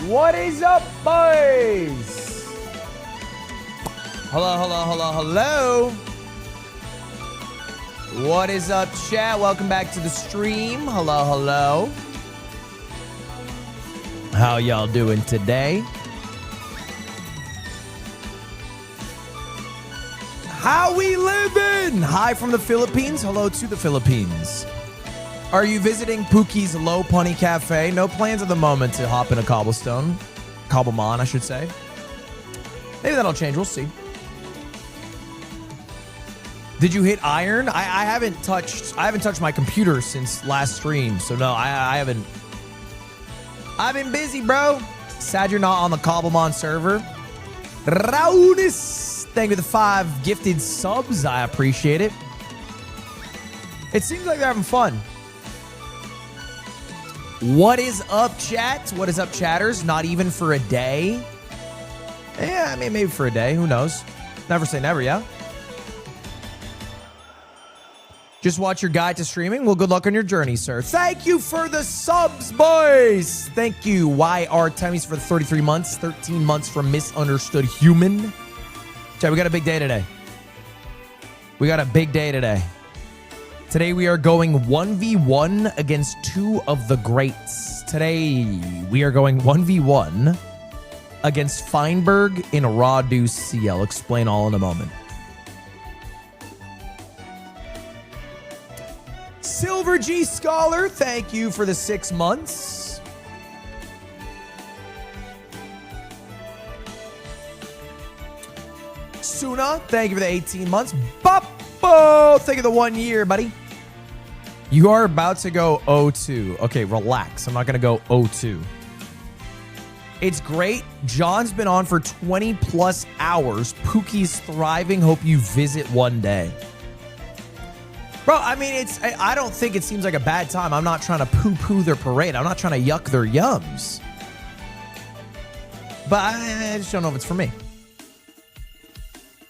What is up, boys? Hello, hello, hello, hello. What is up, chat? Welcome back to the stream. Hello, hello. How y'all doing today? How we living? Hi from the Philippines. Hello to the Philippines. Are you visiting Pookie's Low Punny Cafe? No plans at the moment to hop in a Cobblemon, I should say. Maybe that'll change. We'll see. Did you hit iron? I haven't touched my computer since last stream, so no, I haven't. I've been busy, bro. Sad you're not on the Cobblemon server. Raunis, thank you for the 5 gifted subs. I appreciate it. It seems like they're having fun. What is up, chat? What is up, chatters? Not even for a day? Yeah, I mean, maybe for a day. Who knows? Never say never, yeah? Just watch your guide to streaming. Well, good luck on your journey, sir. Thank you for the subs, boys. Thank you, YR Tummies, for the 33 months. 13 months from Misunderstood Human. Chat, we got a big day today. We got a big day today. Today we are going 1v1 against 2 of the greats. Today we are going 1v1 against Feinberg in Radu C. I'll explain all in a moment. Silver G Scholar, thank you for the 6 months. Suna, thank you for the 18 months. Boppo, thank you for the 1 year, buddy. You are about to go 0-2. Okay, relax. I'm not going to go 0-2. It's great. John's been on for 20 plus hours. Pookie's thriving. Hope you visit one day. Bro, I mean, I don't think it seems like a bad time. I'm not trying to poo-poo their parade. I'm not trying to yuck their yums. But I just don't know if it's for me.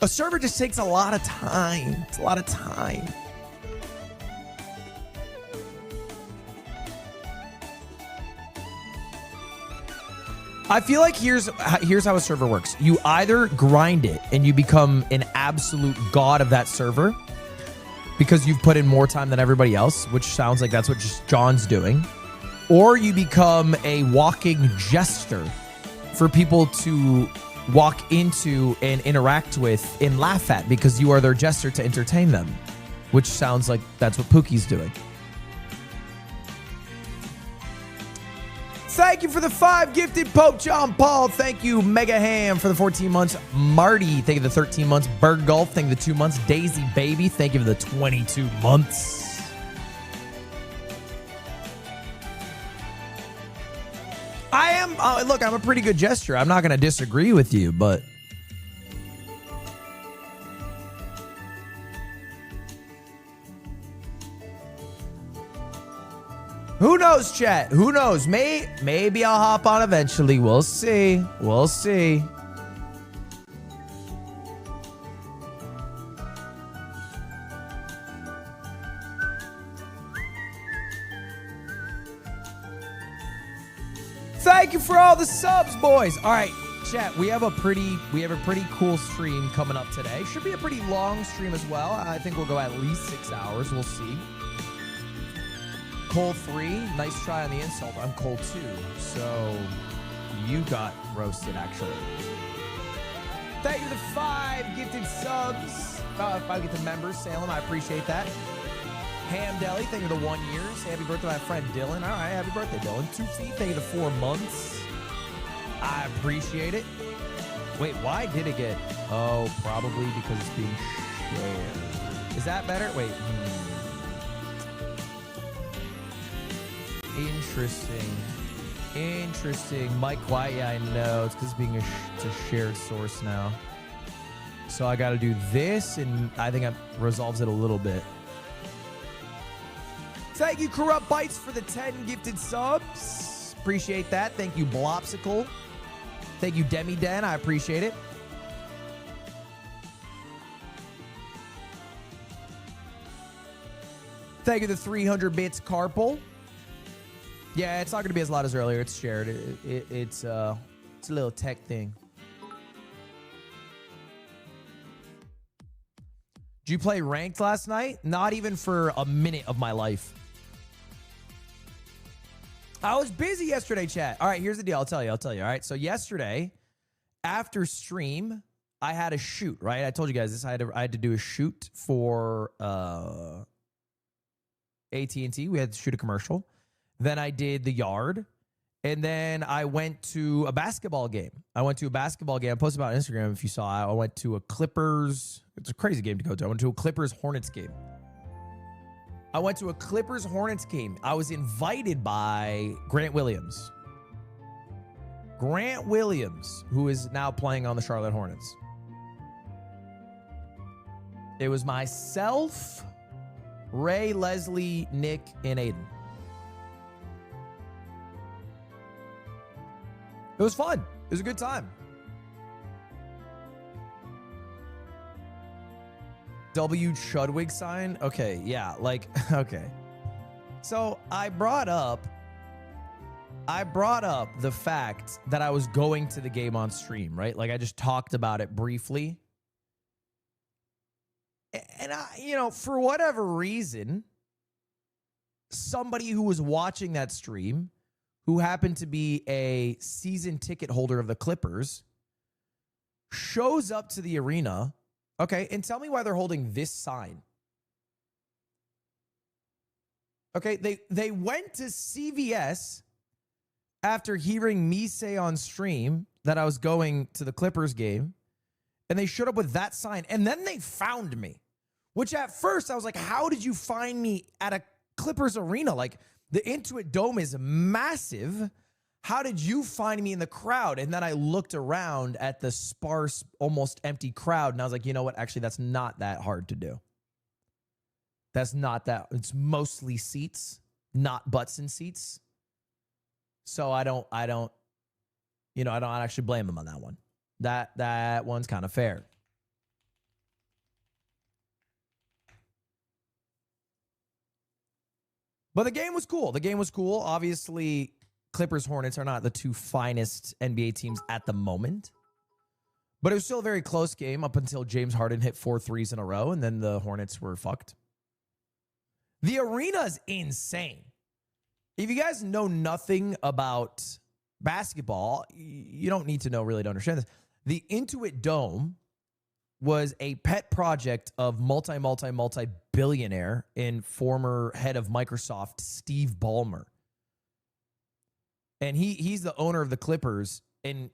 A server just takes a lot of time. It's a lot of time. I feel like here's how a server works. You either grind it and you become an absolute god of that server because you've put in more time than everybody else, which sounds like that's what John's doing. Or you become a walking jester for people to walk into and interact with and laugh at because you are their jester to entertain them, which sounds like that's what Pookie's doing. Thank you for the 5 gifted Pope John Paul. Thank you, Mega Ham, for the 14 months. Marty, thank you for the 13 months. Bird Golf, thank you for the 2 months. Daisy Baby, thank you for the 22 months. I am, look, I'm a pretty good jester. I'm not going to disagree with you, but who knows, chat? Who knows? Maybe I'll hop on eventually. We'll see. We'll see. Thank you for all the subs, boys. All right, chat. We have a pretty cool stream coming up today. Should be a pretty long stream as well. I think we'll go at least 6 hours. We'll see. Cole 3, nice try on the insult. I'm Cole 2, so you got roasted, actually. Thank you for the 5 gifted subs. 5 gifted members. Salem, I appreciate that. Ham Deli, thank you for the 1 year. Say happy birthday to my friend Dylan. All right, happy birthday, Dylan. 2 feet, thank you for the 4 months. I appreciate it. Wait, why did it get? Oh, probably because it's being shared. Is that better? Wait. Interesting. Mike White, yeah, I know. It's because it's being it's a shared source now. So I got to do this, and I think it resolves it a little bit. Thank you, Corrupt Bites, for the 10 gifted subs. Appreciate that. Thank you, Blopsicle. Thank you, Demi Den. I appreciate it. Thank you, the 300 bits, Carpal. Yeah, it's not going to be as loud as earlier. It's shared. It's a little tech thing. Did you play ranked last night? Not even for a minute of my life. I was busy yesterday, chat. All right, here's the deal. I'll tell you. All right, so yesterday, after stream, I had a shoot, right? I told you guys this. I had to do a shoot for AT&T. We had to shoot a commercial. Then I did the yard. And then I went to a basketball game. I posted about it on Instagram if you saw. I went to a Clippers. It's a crazy game to go to. I went to a Clippers-Hornets game. I was invited by Grant Williams. Who is now playing on the Charlotte Hornets. It was myself, Ray, Leslie, Nick, and Aiden. It was fun. It was a good time. W. Chudwig sign? Okay, yeah, like, okay. So I brought up the fact that I was going to the game on stream, right? Like I just talked about it briefly. And I, for whatever reason, somebody who was watching that stream, who happened to be a season ticket holder of the Clippers, shows up to the arena. Okay, and tell me why they're holding this sign. Okay, they went to CVS after hearing me say on stream that I was going to the Clippers game, and they showed up with that sign, and then they found me, which at first I was like, how did you find me at a Clippers arena? Like, the Intuit Dome is massive. How did you find me in the crowd? And then I looked around at the sparse, almost empty crowd, and I was like, you know what? Actually, that's not that hard to do. It's mostly seats, not butts in seats. So I don't actually blame him on that one. That one's kind of fair. But the game was cool. Obviously, Clippers Hornets are not the two finest NBA teams at the moment. But it was still a very close game up until James Harden hit 4 threes in a row, and then the Hornets were fucked. The arena is insane. If you guys know nothing about basketball, you don't need to know really to understand this. The Intuit Dome was a pet project of multi-billionaire and former head of Microsoft, Steve Ballmer. And he's the owner of the Clippers, and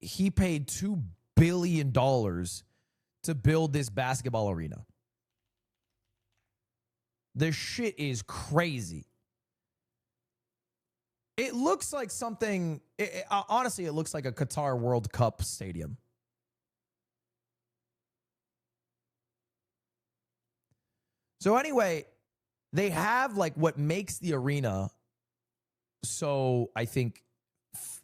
he paid $2 billion to build this basketball arena. This shit is crazy. It looks like something, honestly, it looks like a Qatar World Cup stadium. So anyway, they have like what makes the arena so, I think,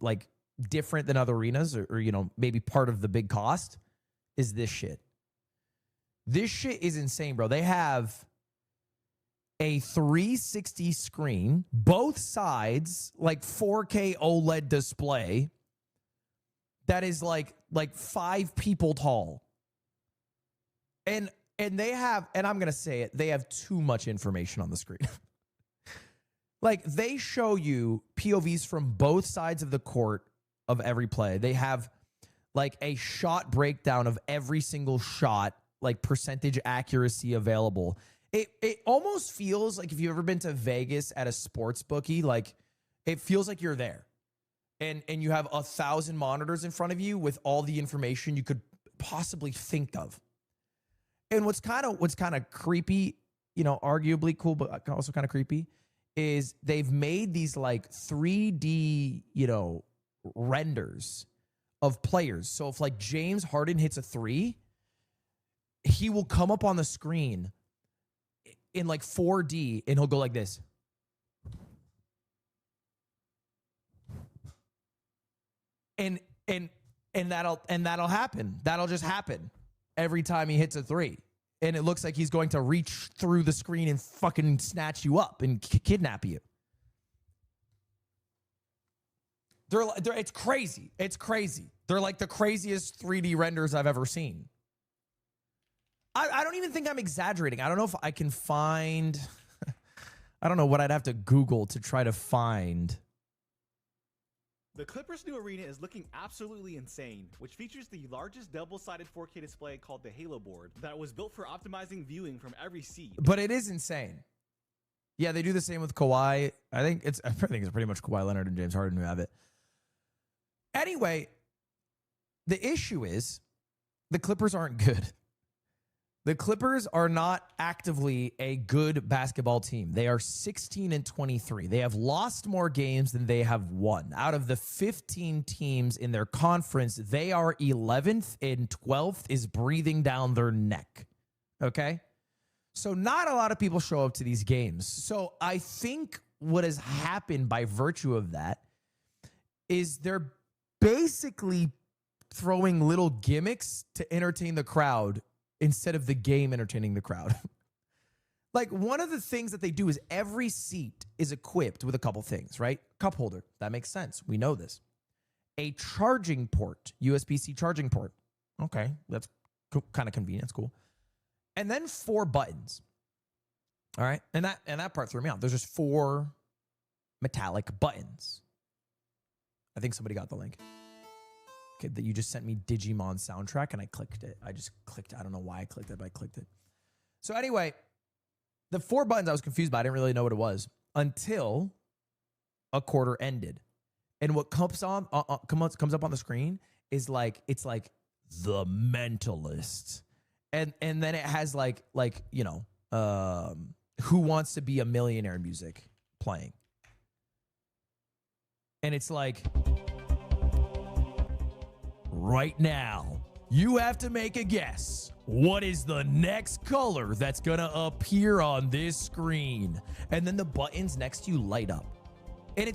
like different than other arenas or maybe part of the big cost is this shit. This shit is insane, bro. They have a 360 screen, both sides, like 4K OLED display that is like 5 people tall. And they have, and I'm going to say it, they have too much information on the screen. Like, they show you POVs from both sides of the court of every play. They have like a shot breakdown of every single shot, like percentage accuracy available. It almost feels like if you've ever been to Vegas at a sports bookie, like it feels like you're there. And you have 1,000 monitors in front of you with all the information you could possibly think of. And what's kind of creepy, arguably cool, but also kind of creepy, is they've made these like 3D, renders of players. So if like James Harden hits a 3, he will come up on the screen in like 4D and he'll go like this. And that'll happen. That'll just happen every time he hits a 3. And it looks like he's going to reach through the screen and fucking snatch you up and kidnap you. It's crazy. It's crazy. They're like the craziest 3D renders I've ever seen. I don't even think I'm exaggerating. I don't know if I can find... I don't know what I'd have to Google to try to find. The Clippers' new arena is looking absolutely insane, which features the largest double-sided 4K display called the Halo board that was built for optimizing viewing from every seat. But it is insane. Yeah, they do the same with Kawhi. I think it's pretty much Kawhi Leonard and James Harden who have it. Anyway, the issue is the Clippers aren't good. The Clippers are not actively a good basketball team. They are 16-23. They have lost more games than they have won. Out of the 15 teams in their conference, they are 11th, and 12th is breathing down their neck. Okay? So not a lot of people show up to these games. So I think what has happened by virtue of that is they're basically throwing little gimmicks to entertain the crowd instead of the game entertaining the crowd. Like, one of the things that they do is every seat is equipped with a couple things, right? Cup holder. That makes sense. We know this. A charging port, USB-C charging port. Okay, that's kind of convenient. It's cool. And then 4 buttons. All right? And that part threw me out. There's just 4 metallic buttons. I think somebody got the link. Okay, that you just sent me Digimon soundtrack, and I clicked it. I just clicked. I don't know why I clicked it, but I clicked it. So anyway, the 4 buttons I was confused by. I didn't really know what it was until a quarter ended. And what comes up on the screen is like, it's like the Mentalist. And then it has like you know, Who Wants to Be a Millionaire music playing. And it's like, right now, you have to make a guess. What is the next color that's gonna appear on this screen? And then the buttons next to you light up. And it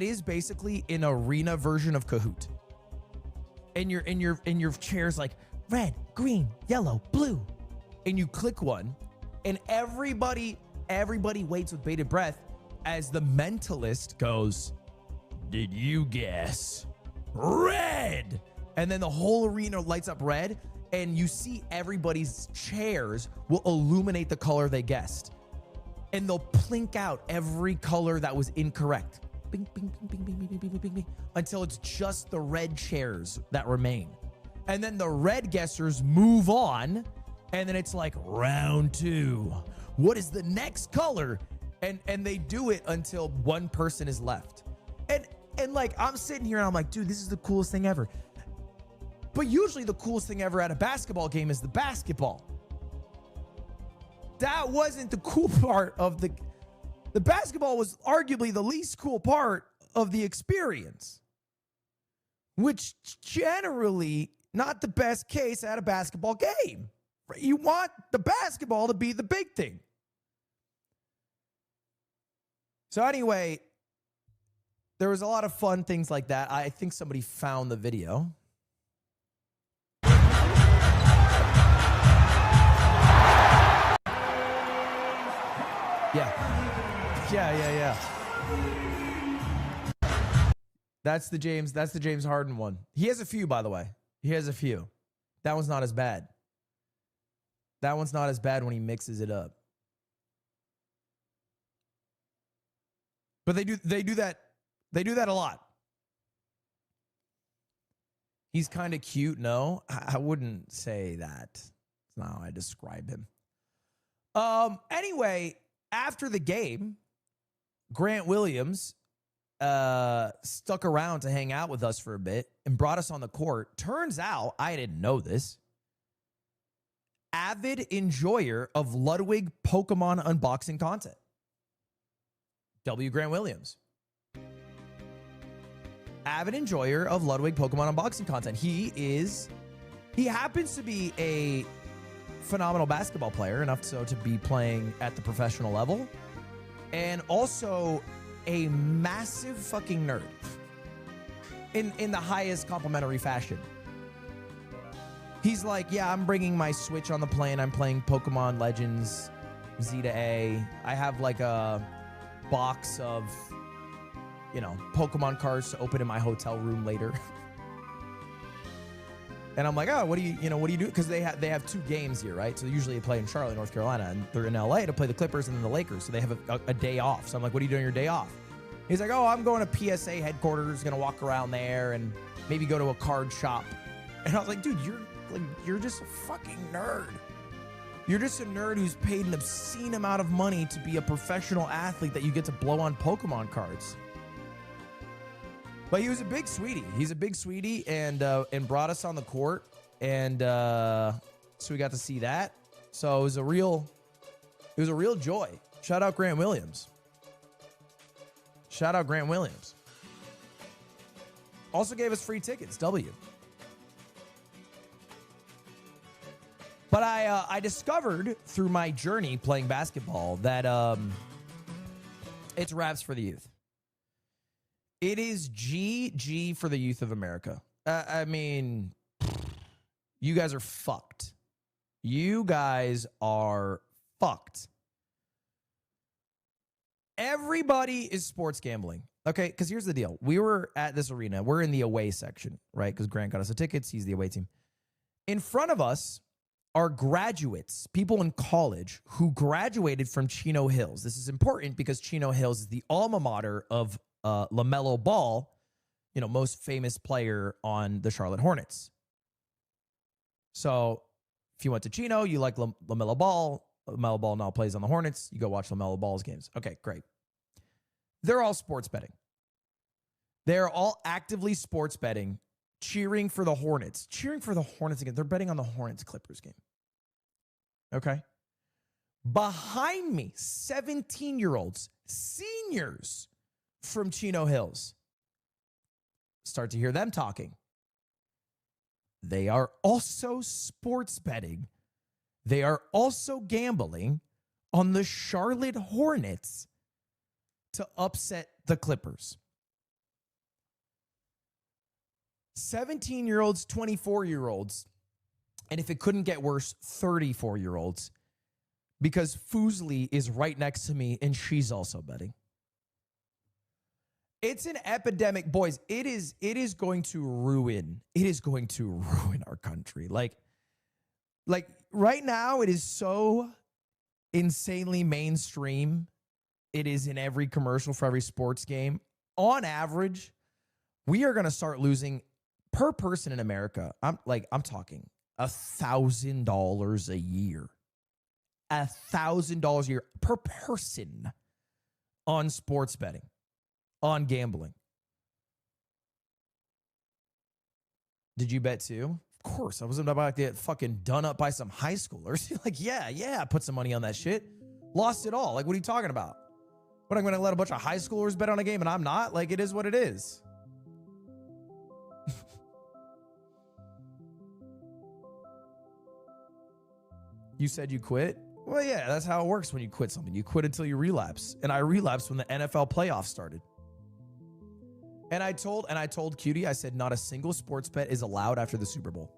is basically an arena version of Kahoot. And your chair's like red, green, yellow, blue. And you click one, and everybody waits with bated breath as the Mentalist goes, "Did you guess red?" And then the whole arena lights up red, and you see everybody's chairs will illuminate the color they guessed. And they'll plink out every color that was incorrect. Bing, bing, bing, bing, bing, bing, bing, bing, bing, bing, until it's just the red chairs that remain. And then the red guessers move on, and then it's like round 2. What is the next color? And they do it until one person is left. And like, I'm sitting here and I'm like, dude, this is the coolest thing ever. But usually the coolest thing ever at a basketball game is the basketball. That wasn't the cool part of the basketball was arguably the least cool part of the experience, which generally not the best case at a basketball game. You want the basketball to be the big thing. So anyway, there was a lot of fun things like that. I think somebody found the video. Yeah. That's the James Harden one. He has a few, by the way. He has a few. That one's not as bad. That one's not as bad when he mixes it up. But they do that. They do that a lot. He's kind of cute. No, I wouldn't say that. That's not how I describe him. Anyway, after the game, Grant Williams stuck around to hang out with us for a bit and brought us on the court. Turns out, I didn't know this, avid enjoyer of Ludwig Pokemon unboxing content. W. Grant Williams. Avid enjoyer of Ludwig Pokemon unboxing content. He happens to be a phenomenal basketball player, enough so to be playing at the professional level, and also a massive fucking nerd in the highest complimentary fashion. He's like, yeah, I'm bringing my Switch on the plane. I'm playing Pokemon Legends Z to A. I have like a box of, you know, Pokemon cards to open in my hotel room later. And I'm like, oh, what do you do? Because they have 2 games here, right? So usually they play in Charlotte, North Carolina, and they're in LA to play the Clippers and then the Lakers. So they have a day off. So I'm like, what are you doing your day off? He's like, oh, I'm going to PSA headquarters, gonna walk around there and maybe go to a card shop. And I was like, dude, you're just a fucking nerd. You're just a nerd who's paid an obscene amount of money to be a professional athlete that you get to blow on Pokemon cards. But he was a big sweetie. He's a big sweetie and brought us on the court. And so we got to see that. So it was a real joy. Shout out Grant Williams. Shout out Grant Williams. Also gave us free tickets, W. But I discovered through my journey playing basketball that it's raps for the youth. It is GG for the youth of America. I mean, you guys are fucked. You guys are fucked. Everybody is sports gambling. Okay, because here's the deal. We were at this arena. We're in the away section, right? Because Grant got us the tickets. He's the away team. In front of us are graduates, people in college who graduated from Chino Hills. This is important because Chino Hills is the alma mater of LaMelo Ball, you know, most famous player on the Charlotte Hornets. So if you went to Chino, you like LaMelo Ball. LaMelo Ball now plays on the Hornets. You go watch LaMelo Ball's games. Okay, great. They're all sports betting. They're all actively sports betting, cheering for the Hornets. Cheering for the Hornets again. They're betting on the Hornets-Clippers game. Okay? Behind me, 17-year-olds, seniors from Chino Hills. Start to hear them talking. They are also sports betting. They are also gambling on the Charlotte Hornets to upset the Clippers. 17-year-olds, 24-year-olds, and if it couldn't get worse, 34-year-olds, because Foosley is right next to me and she's also betting. It's an epidemic, boys. It is going to ruin. It is going to ruin our country. Like right now, it is so insanely mainstream. It is in every commercial for every sports game. On average, we are going to start losing per person in America. I'm talking $1,000 a year. $1,000 a year per person on sports betting, on gambling. Did you bet too? Of course. I was about to get fucking done up by some high schoolers. Like, yeah, put some money on that shit. Lost it all. Like, what are you talking about? What, I'm going to let a bunch of high schoolers bet on a game and I'm not? Like, it is what it is. You said you quit? Well, yeah, that's how it works when you quit something. You quit until you relapse. And I relapsed when the NFL playoffs started. And I told Cutie, I said, not a single sports bet is allowed after the Super Bowl.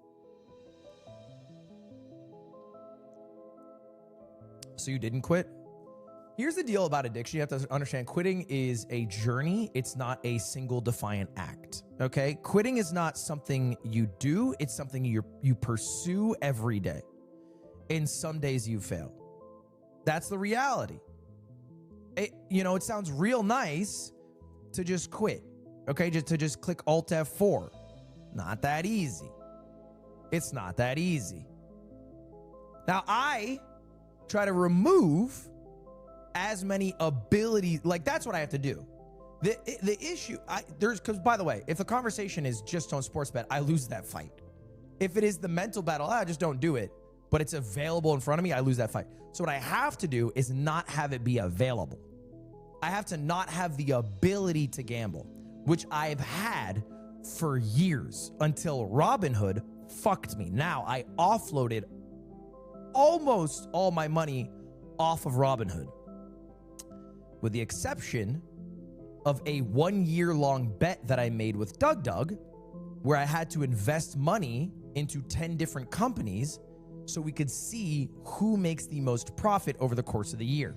So you didn't quit? Here's the deal about addiction. You have to understand, quitting is a journey. It's not a single defiant act, okay? Quitting is not something you do. It's something you pursue every day. And some days you fail. That's the reality. It sounds real nice to just quit, okay? Just click Alt F4. Not that easy. It's not that easy. Now, I try to remove as many abilities, like that's what I have to do. The issue, because by the way, if the conversation is just on sports bet, I lose that fight. If it is the mental battle, I just don't do it, but it's available in front of me, I lose that fight. So what I have to do is not have it be available. I have to not have the ability to gamble, which I've had for years until Robinhood fucked me. Now I offloaded almost all my money off of Robinhood, with the exception of a 1 year long bet that I made with Doug, where I had to invest money into 10 different companies so we could see who makes the most profit over the course of the year.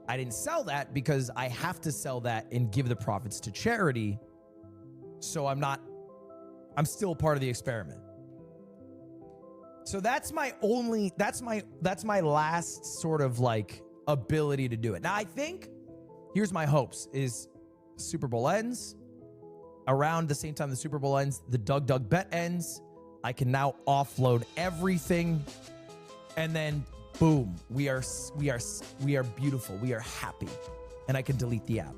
I didn't sell that because I have to sell that and give the profits to charity. So I'm still part of the experiment. So that's my last sort of like ability to do it. Now I think, here's my hopes, is Super Bowl ends. Around the same time the Super Bowl ends, the Doug bet ends. I can now offload everything. And then boom, we are beautiful. We are happy. And I can delete the app.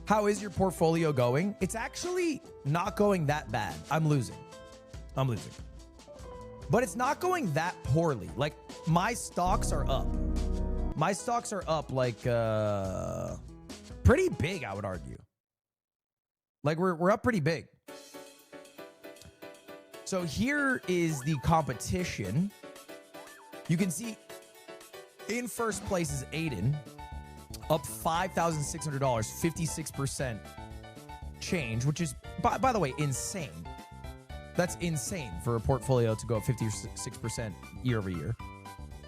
How is your portfolio going? It's actually not going that bad. I'm losing. But it's not going that poorly. Like, my stocks are up. My stocks are up like pretty big, I would argue. Like, we're up pretty big. So here is the competition. You can see in first place is Aiden, up $5,600, 56% change, which is, by the way, insane. That's insane for a portfolio to go up 56% year over year.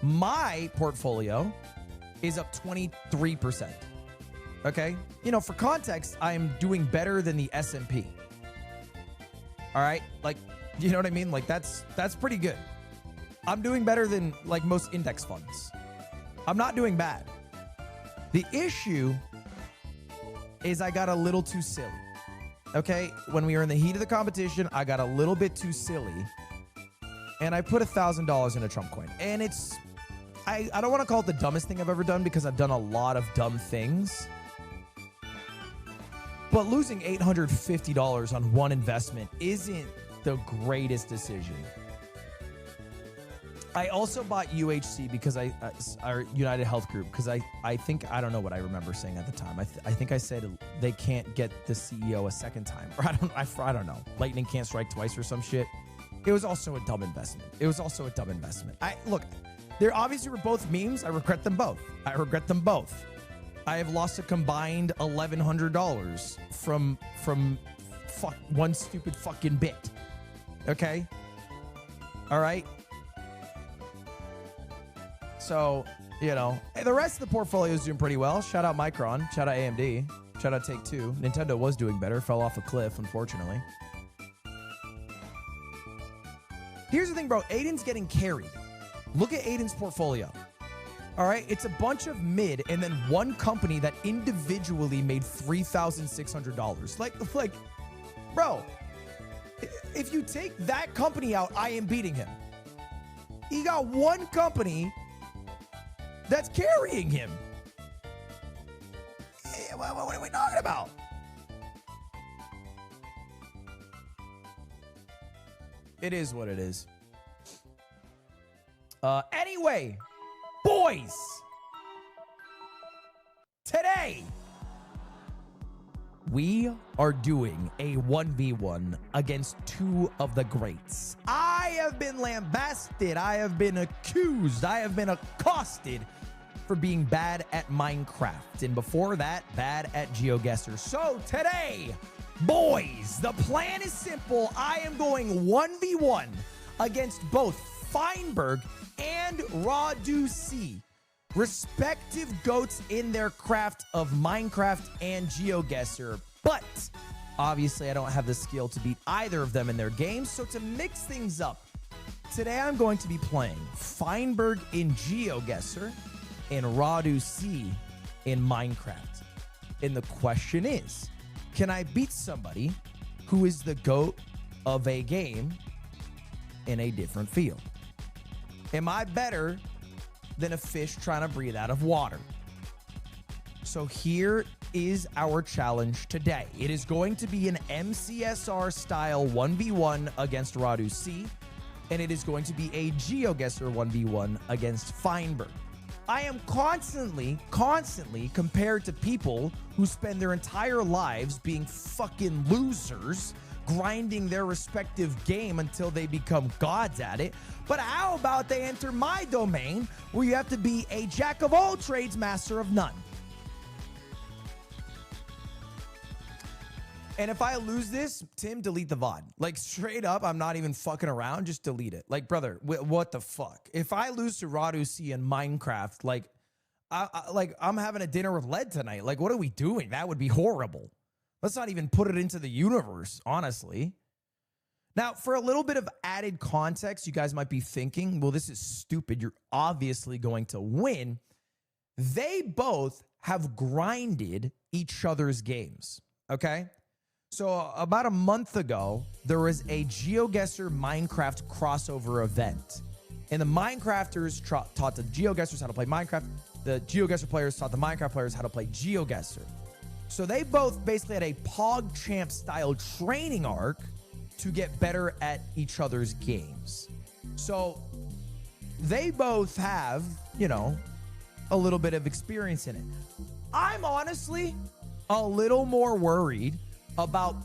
My portfolio is up 23%. Okay? You know, for context, I'm doing better than the S&P. All right? Like, you know what I mean? Like, that's pretty good. I'm doing better than, like, most index funds. I'm not doing bad. The issue is I got a little too silly. Okay, when we were in the heat of the competition, I got a little bit too silly, and I put $1,000 in a Trump coin. And it's, I don't want to call it the dumbest thing I've ever done because I've done a lot of dumb things. But losing $850 on one investment isn't the greatest decision. I also bought UHC because our United Health Group, because I think, I don't know what I remember saying at the time. I think I said they can't get the CEO a second time, or I don't know. Lightning can't strike twice or some shit. It was also a dumb investment. Look, there obviously were both memes. I regret them both. I have lost a combined $1,100 from one stupid fucking bit. Okay? All right? So, you know, the rest of the portfolio is doing pretty well. Shout out Micron. Shout out AMD. Shout out Take-Two. Nintendo was doing better. Fell off a cliff, unfortunately. Here's the thing, bro. Aiden's getting carried. Look at Aiden's portfolio. All right? It's a bunch of mid and then one company that individually made $3,600. Like, bro, if you take that company out, I am beating him. He got one company that's carrying him. What are we talking about? It is what it is. Anyway, boys, today we are doing a 1v1 against two of the greats. I have been lambasted, I have been accused, I have been accosted for being bad at Minecraft, and before that, bad at GeoGuessr. So today, boys, the plan is simple. I am going 1v1 against both Feinberg and Radu, respective goats in their craft of Minecraft and GeoGuessr. But obviously, I don't have the skill to beat either of them in their games. So to mix things up, today I'm going to be playing Feinberg in GeoGuessr and Radu in Minecraft. And the question is, can I beat somebody who is the GOAT of a game in a different field? Am I better than a fish trying to breathe out of water? So here is our challenge today. It is going to be an MCSR style 1v1 against Radu, and it is going to be a GeoGuessr 1v1 against Feinberg. I am constantly compared to people who spend their entire lives being fucking losers, grinding their respective game until they become gods at it. But how about they enter my domain where you have to be a jack of all trades, master of none? And if I lose this, Tim, delete the VOD. Like, straight up, I'm not even fucking around. Just delete it. Like, brother, what the fuck? If I lose to Radu C in Minecraft, like, I'm having a dinner with lead tonight. Like, what are we doing? That would be horrible. Let's not even put it into the universe, honestly. Now, for a little bit of added context, you guys might be thinking, well, this is stupid. You're obviously going to win. They both have grinded each other's games, okay? So about a month ago, there was a GeoGuessr Minecraft crossover event. And the Minecrafters taught the GeoGuessrs how to play Minecraft. The GeoGuessr players taught the Minecraft players how to play GeoGuessr. So they both basically had a PogChamp style training arc to get better at each other's games. So they both have, you know, a little bit of experience in it. I'm honestly a little more worried about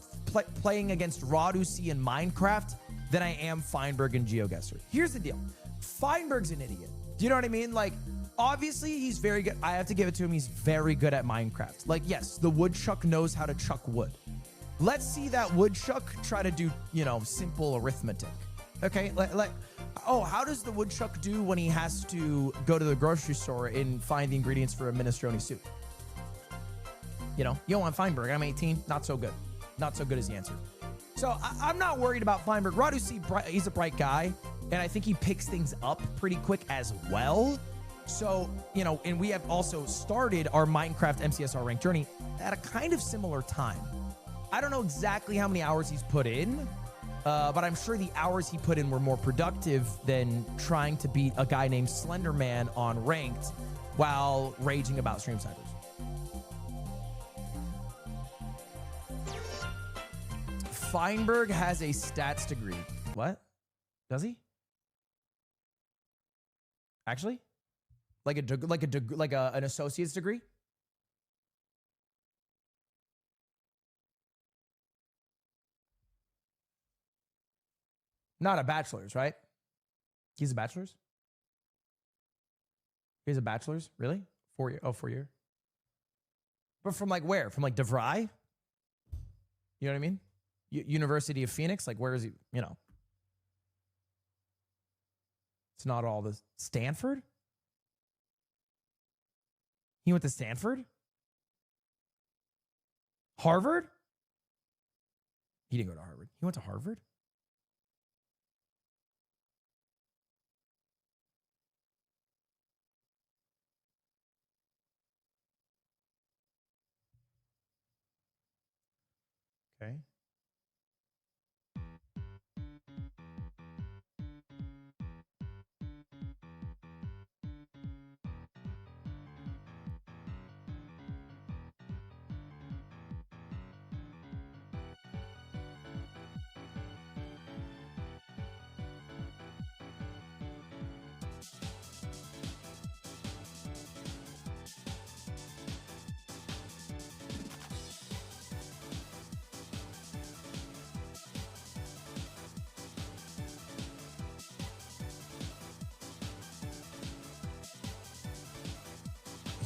playing against Radu C in Minecraft than I am Feinberg and GeoGuessr. Here's the deal. Feinberg's an idiot. Do you know what I mean? Like, obviously, he's very good. I have to give it to him. He's very good at Minecraft. Like, yes, the woodchuck knows how to chuck wood. Let's see that woodchuck try to do, you know, simple arithmetic. Okay, like, oh, how does the woodchuck do when he has to go to the grocery store and find the ingredients for a minestrone soup? You know, yo, I'm Feinberg. I'm 18. Not so good. Not so good is the answer. So I'm not worried about Feinberg. Radu C, he's a bright guy, and I think he picks things up pretty quick as well. So, you know, and we have also started our Minecraft MCSR ranked journey at a kind of similar time. I don't know exactly how many hours he's put in, but I'm sure the hours he put in were more productive than trying to beat a guy named Slenderman on ranked while raging about stream snipers. Feinberg has a stats degree. What? Does he? Actually? Like an associate's degree? Not a bachelor's, right? He's a bachelor's? He's a bachelor's? Really? 4 year? Oh, 4 year. But from like where? From like DeVry? You know what I mean? University of Phoenix? Like, where is he? You know. It's not all the Stanford? He went to Stanford? Harvard? He didn't go to Harvard. He went to Harvard? Okay.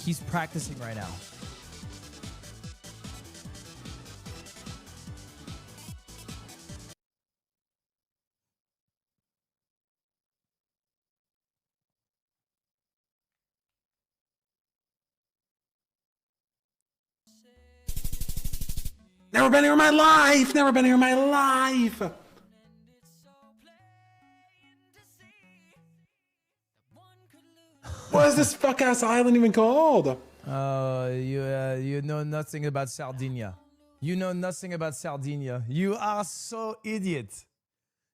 He's practicing right now. Never been here in my life. Never been here in my life. What is this fuck ass island even called? You know nothing about Sardinia. You know nothing about Sardinia. You are so idiot.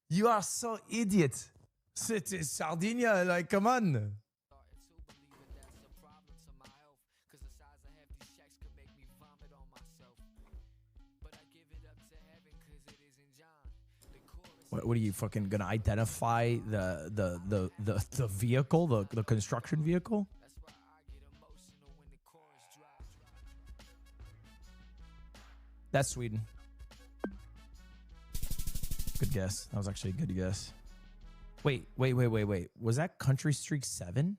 You are so idiot. Sardinia, like, come on. What are you fucking gonna identify the vehicle, the construction vehicle? That's Sweden. Good guess. That was actually a good guess. Wait. Was that Country Streak 7?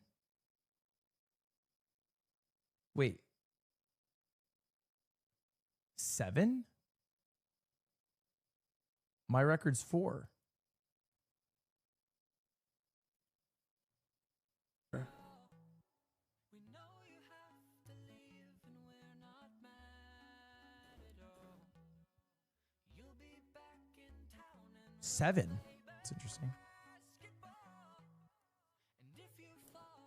Wait. 7? My record's 4. Seven. That's interesting.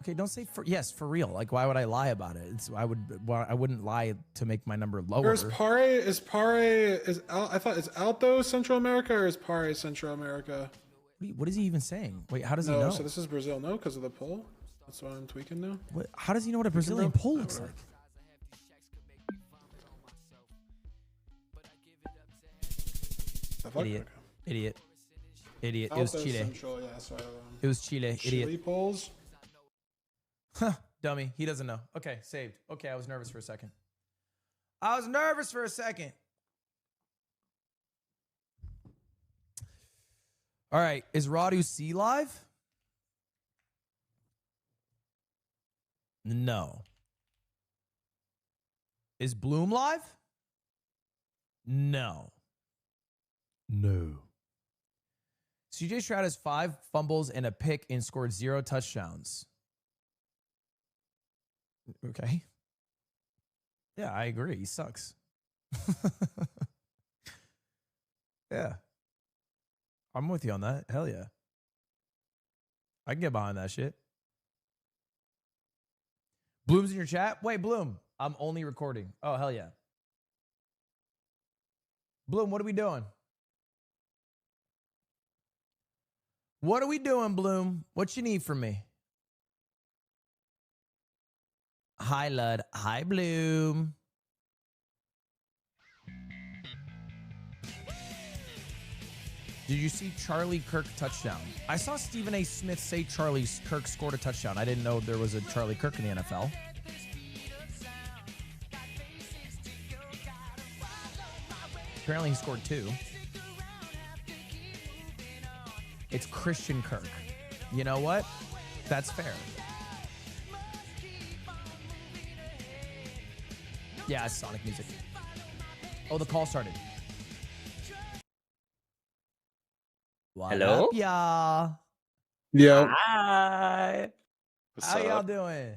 Okay, don't say for real. Like, why would I lie about it? I wouldn't lie to make my number lower. Or is Alto Central America or is Pare Central America? What is he even saying? Wait, how does he No, know? so this is Brazil, no, because of the poll. That's why I'm tweaking now. How does he know what a Brazilian poll looks like? Idiot. It was Chile. Central, yeah, sorry. It was Chile. Chile Idiot. polls. Huh, dummy. He doesn't know. Okay, saved. Okay, I was nervous for a second. All right, is Radu C live? No. Is Bloom live? No. CJ Stroud has 5 fumbles and a pick and scored 0 touchdowns. Okay. Yeah, I agree. He sucks. Yeah. I'm with you on that. Hell yeah. I can get behind that shit. Bloom's in your chat? Wait, Bloom. I'm only recording. Oh, hell yeah. Bloom, what are we doing? What are we doing, Bloom? What you need from me? Hi, Lud. Hi, Bloom. Did you see Charlie Kirk touchdown? I saw Stephen A. Smith say Charlie Kirk scored a touchdown. I didn't know there was a Charlie Kirk in the NFL. Apparently he scored 2. It's Christian Kirk. You know what? That's fair. Yeah, it's Sonic music. Oh, the call started. What Hello? up, y'all? Yeah. Hi. How y'all doing?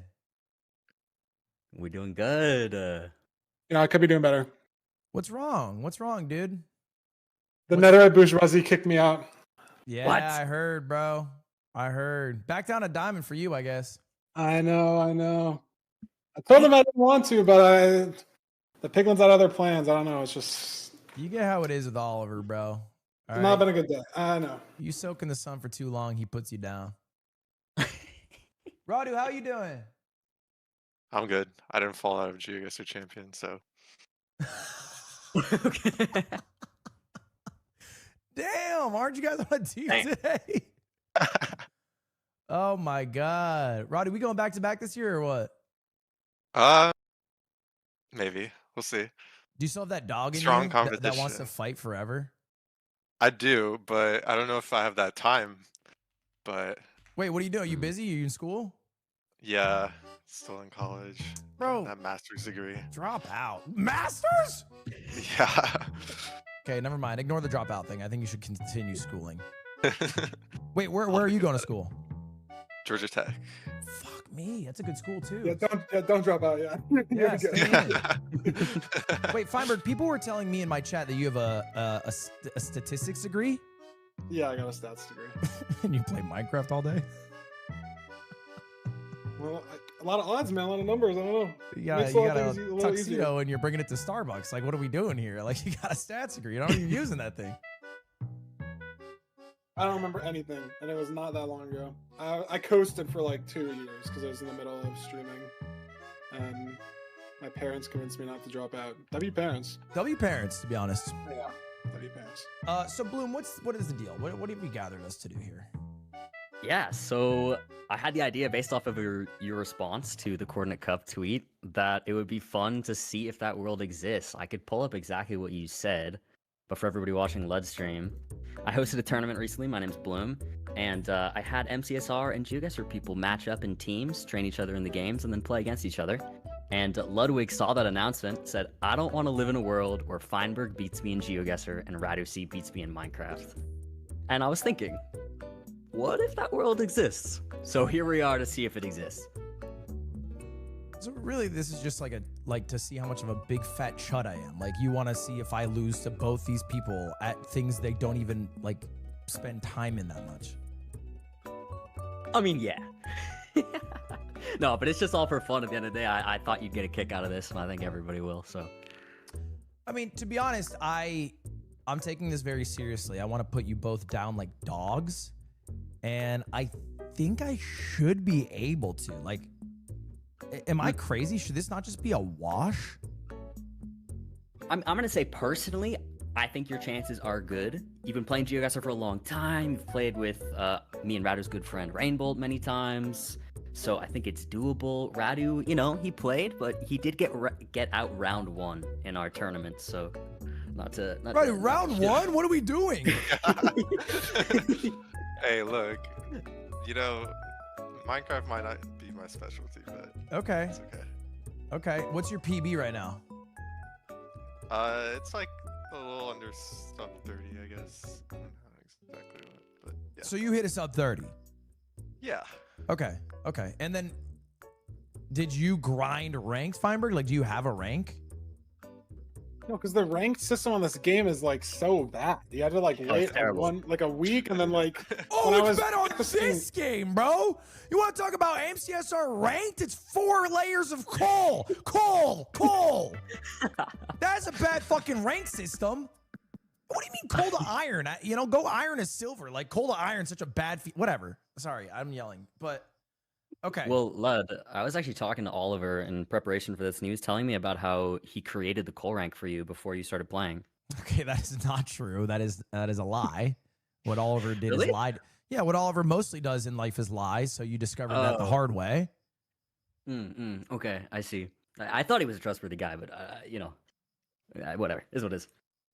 We're doing good. I could be doing better. What's wrong? What's wrong, dude? The Netherite bourgeoisie kicked me out. Yeah, What? I heard, bro. I heard. Back down a diamond for you, I guess. I know. I told them I didn't want to, but the Piglins had other plans. I don't know. It's just You get how it is with Oliver, bro. All not right? been a good day. I know. You soak in the sun for too long, he puts you down. Radu, how you doing? I'm good. I didn't fall out of GeoGuessr champion, so Okay. Damn, aren't you guys on a team Dang. today? Oh my God. Radu, we going back to back this year or what? maybe. We'll see. Do you still have that dog in Strong you that wants to competition. fight forever? I do, but I don't know if I have that time. But Wait, what are you doing? You busy? Are you in school? yeah, still in college. Bro, That master's degree. drop out. Masters? Yeah. Okay, never mind. Ignore the dropout thing. I think you should continue schooling. Wait, where are you going to school? Georgia Tech. Fuck me. That's a good school too. Don't drop out. Yeah. Yeah, You're good. stay in. Wait, Feinberg, people were telling me in my chat that you have a statistics degree Yeah, I got a stats degree. and you play Minecraft all day. Well, a lot of odds, man. A lot of numbers. I don't know. You got Makes a lot a of things a little tuxedo easier. and you're bringing it to Starbucks. Like, what are we doing here? Like, you got a stats degree. You're not even using that thing. I don't remember anything, and it was not that long ago. I coasted for like 2 years because I was in the middle of streaming, and my parents convinced me not to drop out. W parents. W parents, to be honest. Yeah. W parents. So Bloom, what is the deal? What have you gathered us to do here? Yeah, so I had the idea based off of your response to the Coordinate Cup tweet that it would be fun to see if that world exists. I could pull up exactly what you said, but for everybody watching Lud stream, I hosted a tournament recently. My name's Bloom, and I had MCSR and GeoGuessr people match up in teams, train each other in the games, and then play against each other. And Ludwig saw that announcement, said, I don't want to live in a world where Feinberg beats me in GeoGuessr and Radu beats me in Minecraft. And I was thinking, what if that world exists? So here we are to see if it exists. So really, this is just like to see how much of a big fat chud I am. Like, you want to see if I lose to both these people at things they don't even like spend time in that much. I mean, yeah. No, but it's just all for fun at the end of the day. I thought you'd get a kick out of this, and I think everybody will. So, I mean, to be honest, I'm taking this very seriously. I want to put you both down like dogs, and I think I should be able to. Like, am I crazy? Should this not just be a wash? I'm gonna say personally, I think your chances are good. You've been playing GeoGuessr for a long time. You've played with me and Radu's good friend Rainbolt many times. So I think it's doable. Radu, you know, he played, but he did get out round 1 in our tournament. So round 1? What are we doing? Hey, look, you know, Minecraft might not be my specialty, but Okay. it's okay. Okay. What's your PB right now? It's like a little under sub 30, I guess. I don't know exactly what, but yeah. So you hit us up 30. Yeah. Okay. Okay. And then did you grind ranks, Feinberg? Like, do you have a rank? No, because the ranked system on this game is like so bad. You had to like wait a week, and then like when I it's was better on practicing- this game, bro. You want to talk about MCSR ranked? It's 4 layers of coal. Coal. That's a bad fucking rank system. What do you mean coal to iron? You know, go iron to silver. Like, coal to iron, such a bad whatever. Sorry, I'm yelling, but okay. Well, Lud, I was actually talking to Oliver in preparation for this, and he was telling me about how he created the coal rank for you before you started playing. Okay, that is not true. That is a lie. What Oliver did Really? is lied. Yeah, what Oliver mostly does in life is lies. So you discovered that the hard way. Okay, I see. I thought he was a trustworthy guy, but you know, whatever. Is what it is.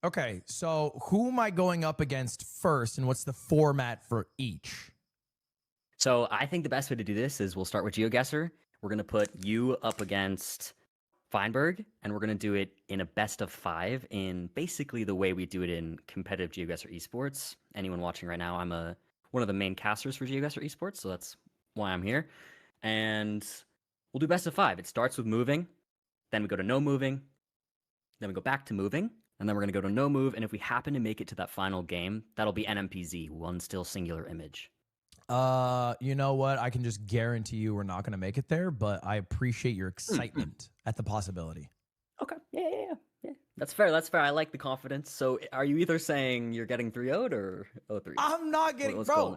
Okay, so who am I going up against first, and what's the format for each? So I think the best way to do this is we'll start with GeoGuessr. We're going to put you up against Feinberg, and we're going to do it in a best of 5 in basically the way we do it in competitive GeoGuessr esports. Anyone watching right now, I'm one of the main casters for GeoGuessr esports, so that's why I'm here. And we'll do best of 5. It starts with moving, then we go to no moving, then we go back to moving, and then we're going to go to no move, and if we happen to make it to that final game, that'll be NMPZ, one still singular image. You know what? I can just guarantee you we're not going to make it there, but I appreciate your excitement at the possibility. Okay. Yeah. That's fair. I like the confidence. So are you either saying you're getting 3-0'd or 0-3? I'm not getting, bro.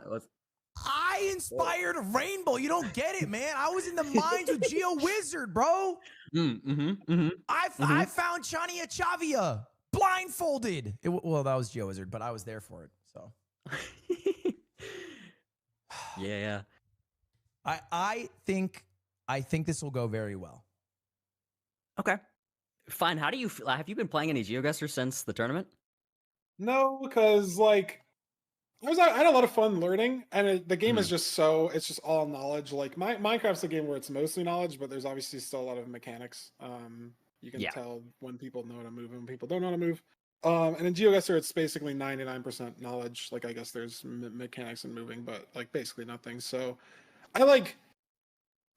I inspired a rainbow. You don't get it, man. I was in the mines with GeoGuessr, bro. I found Chania Chavia blindfolded. Well, that was GeoGuessr, but I was there for it. So. Yeah. I think this will go very well. Okay. Fine. How do you feel? Have you been playing any GeoGuessr since the tournament? No, because like I had a lot of fun learning, and the game is just it's just all knowledge. Like Minecraft's a game where it's mostly knowledge, but there's obviously still a lot of mechanics. You can tell when people know how to move and when people don't know how to move. And in GeoGuessr, it's basically 99% knowledge. Like, I guess there's mechanics and moving, but like basically nothing. So I like,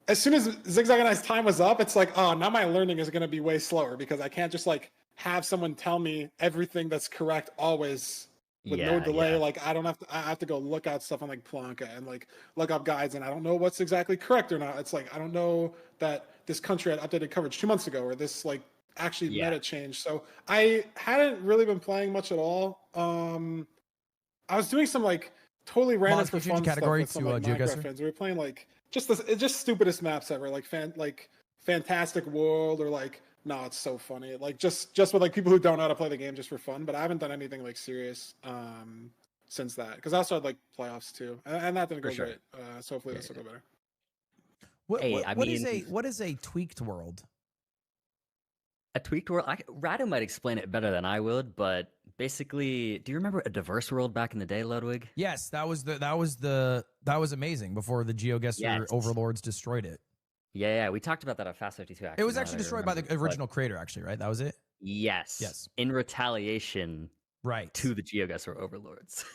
as soon as Zigzag and I's time was up, it's like, oh, now my learning is going to be way slower because I can't just like have someone tell me everything that's correct always with no delay. Yeah. Like, I have to go look out stuff on like Planka and like look up guides, and I don't know what's exactly correct or not. It's like, I don't know that this country had updated coverage 2 months ago, or this like actually meta change. So I hadn't really been playing much at all. I was doing some like totally random for fun category stuff with some like Minecraft friends. We were playing like just stupidest maps ever, like Fantastic World, or like it's so funny, like just with like people who don't know how to play the game just for fun. But I haven't done anything like serious since that, because I also had like playoffs too, and that didn't go great. So hopefully this will go better. What is a tweaked world? A tweaked world? Radu might explain it better than I would, but basically, do you remember a diverse world back in the day, Ludwig? Yes, that was amazing before the GeoGuessr overlords destroyed it. Yeah, we talked about that at Fast 52. Actually, It was now actually that I destroyed by the remember, but original creator, actually, right? That was it? Yes. Yes. In retaliation Right. to the GeoGuessr overlords.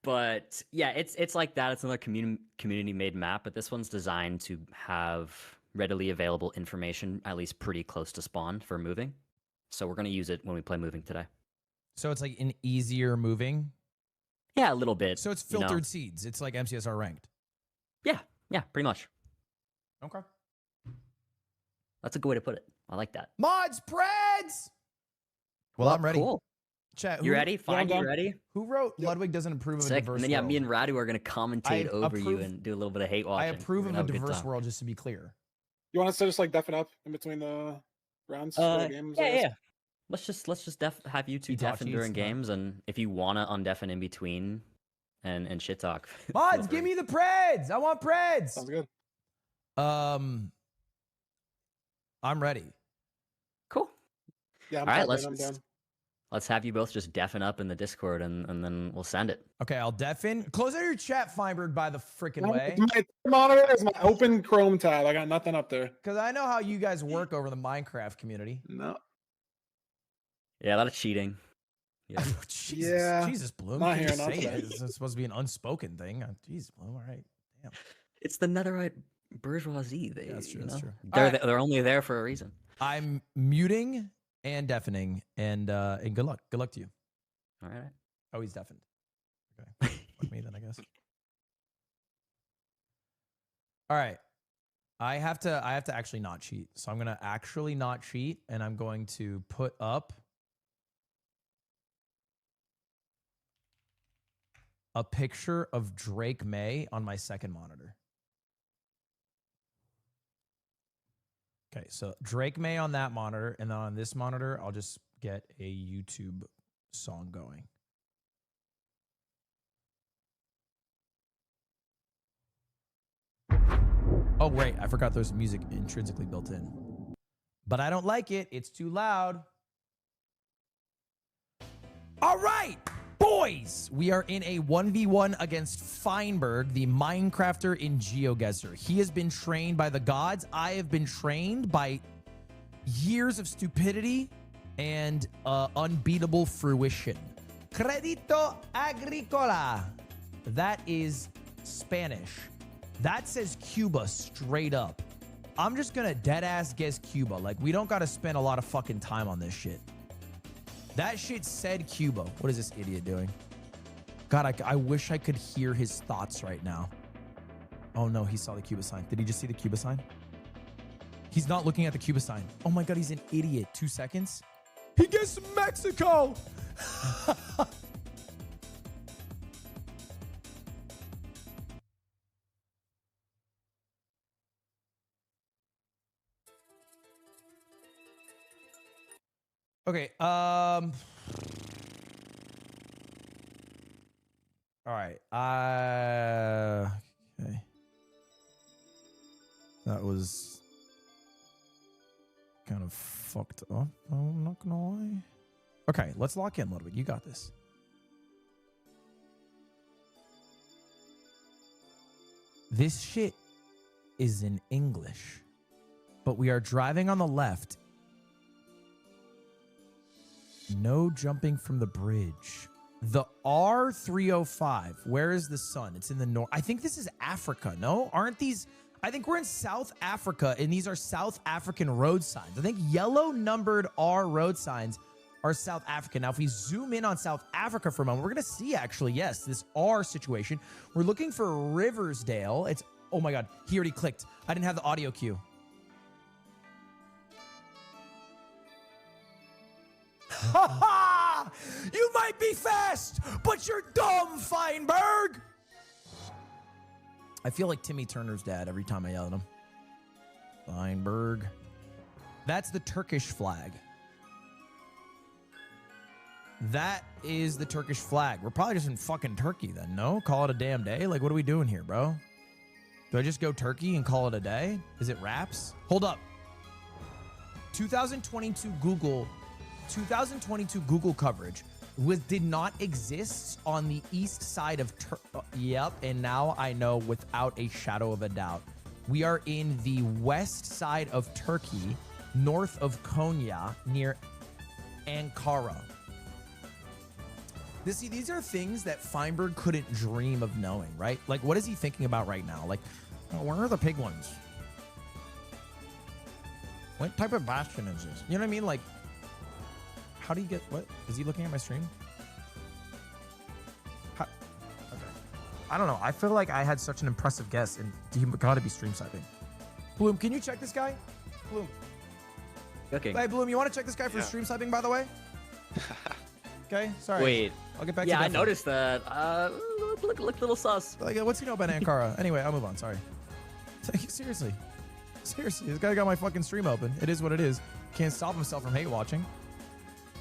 But yeah, it's like that. It's another community made map, but this one's designed to have readily available information, at least pretty close to spawn for moving. So we're gonna use it when we play moving today. So it's like an easier moving. Yeah, a little bit. So it's you know. filtered seeds. It's like MCSR ranked. Yeah, pretty much. Okay. That's a good way to put it. I like that. Mods, Preds! Well, I'm ready. Cool. Chat, You ready? Fine, you done. ready? Who wrote Yep. Ludwig doesn't approve of a Sick. diverse And then yeah, world? me and Radu are gonna commentate over you approve- and do a little bit of hate I watching. approve We're of gonna a have good diverse time. world, just to be clear. You want us to just like deafen up in between the rounds for the games? I guess? Yeah. Let's just have you two You talk deafen cheats, during huh? games, and if you wanna undeafen in between, and shit talk. feel Mods, give free. me the Preds! I want Preds! Sounds good. I'm ready. Cool. Yeah, I'm All right, tapped in, I'm down. let's have you both just deafen up in the Discord, and then we'll send it. Okay, I'll deafen. Close out your chat, Feinberg, by the freaking way. My monitor is my open Chrome tab. I got nothing up there. Because I know how you guys work over the Minecraft community. No. Yeah, a lot of cheating. Yeah. Jesus, Yeah, Jesus, Bloom. not you here, can not say today. it. It's supposed to be an unspoken thing. Jesus, Bloom. All right. Damn. It's the netherite bourgeoisie. They, Yeah, that's true, you that's know? true. They're Alright. they're only there for a reason. I'm muting and deafening, and good luck. Good luck to you. All right. Oh, he's deafened. Okay. Fuck me then, I guess. All right. I have to actually not cheat. So I'm gonna actually not cheat, and I'm going to put up a picture of Drake May on my second monitor. Okay, so Drake May on that monitor, and then on this monitor, I'll just get a YouTube song going. Oh, wait, I forgot there's music intrinsically built in. But I don't like it. It's too loud. All right, boys, we are in a 1v1 against Feinberg, the Minecrafter in GeoGuessr. He has been trained by the gods. I have been trained by years of stupidity and unbeatable fruition. Credito agricola. That is Spanish. That says Cuba straight up. I'm just gonna dead ass guess Cuba. Like, we don't gotta spend a lot of fucking time on this shit. That shit said Cuba. What is this idiot doing? God, I wish I could hear his thoughts right now. Oh no, he saw the Cuba sign. Did he just see the Cuba sign? He's not looking at the Cuba sign. Oh my God, he's an idiot. 2 seconds. He guessed Mexico. Okay, all right. Okay. That was kind of fucked up. I'm not gonna lie. Okay, let's lock in, Ludwig. You got this. This shit is in English, but we are driving on the left. No jumping from the bridge. The R305. Where is the sun? It's in the north. I think this is Africa. No, aren't these? I think we're in South Africa, and these are South African road signs. I think yellow numbered R road signs are South African. Now, if we zoom in on South Africa for a moment, we're going to see actually, yes, this R situation. We're looking for Riversdale. It's, oh my God, he already clicked. I didn't have the audio cue. Ha ha! You might be fast, but you're dumb, Feinberg! I feel like Timmy Turner's dad every time I yell at him. Feinberg. That's the Turkish flag. That is the Turkish flag. We're probably just in fucking Turkey then, no? Call it a damn day? Like, what are we doing here, bro? Do I just go Turkey and call it a day? Is it raps? Hold up. 2022 Google coverage did not exist on the east side of Yep, and now I know without a shadow of a doubt. We are in the west side of Turkey, north of Konya, near Ankara. These are things that Feinberg couldn't dream of knowing, right? Like, what is he thinking about right now? Like, oh, where are the pig ones? What type of bastion is this? You know what I mean? Like, how do you get, what? Is he looking at my stream? Okay. I don't know. I feel like I had such an impressive guess, and he gotta be stream sniping. Bloom, can you check this guy? Bloom. Okay. Hey, Bloom, you want to check this guy for Yeah. stream sniping, by the way? Okay, sorry. Wait. I'll get back Yeah, to I you. noticed that. Look, little sus. Like, what's he know about Ankara? Anyway, I'll move on. Sorry. Seriously. Seriously, this guy got my fucking stream open. It is what it is. Can't stop himself from hate watching.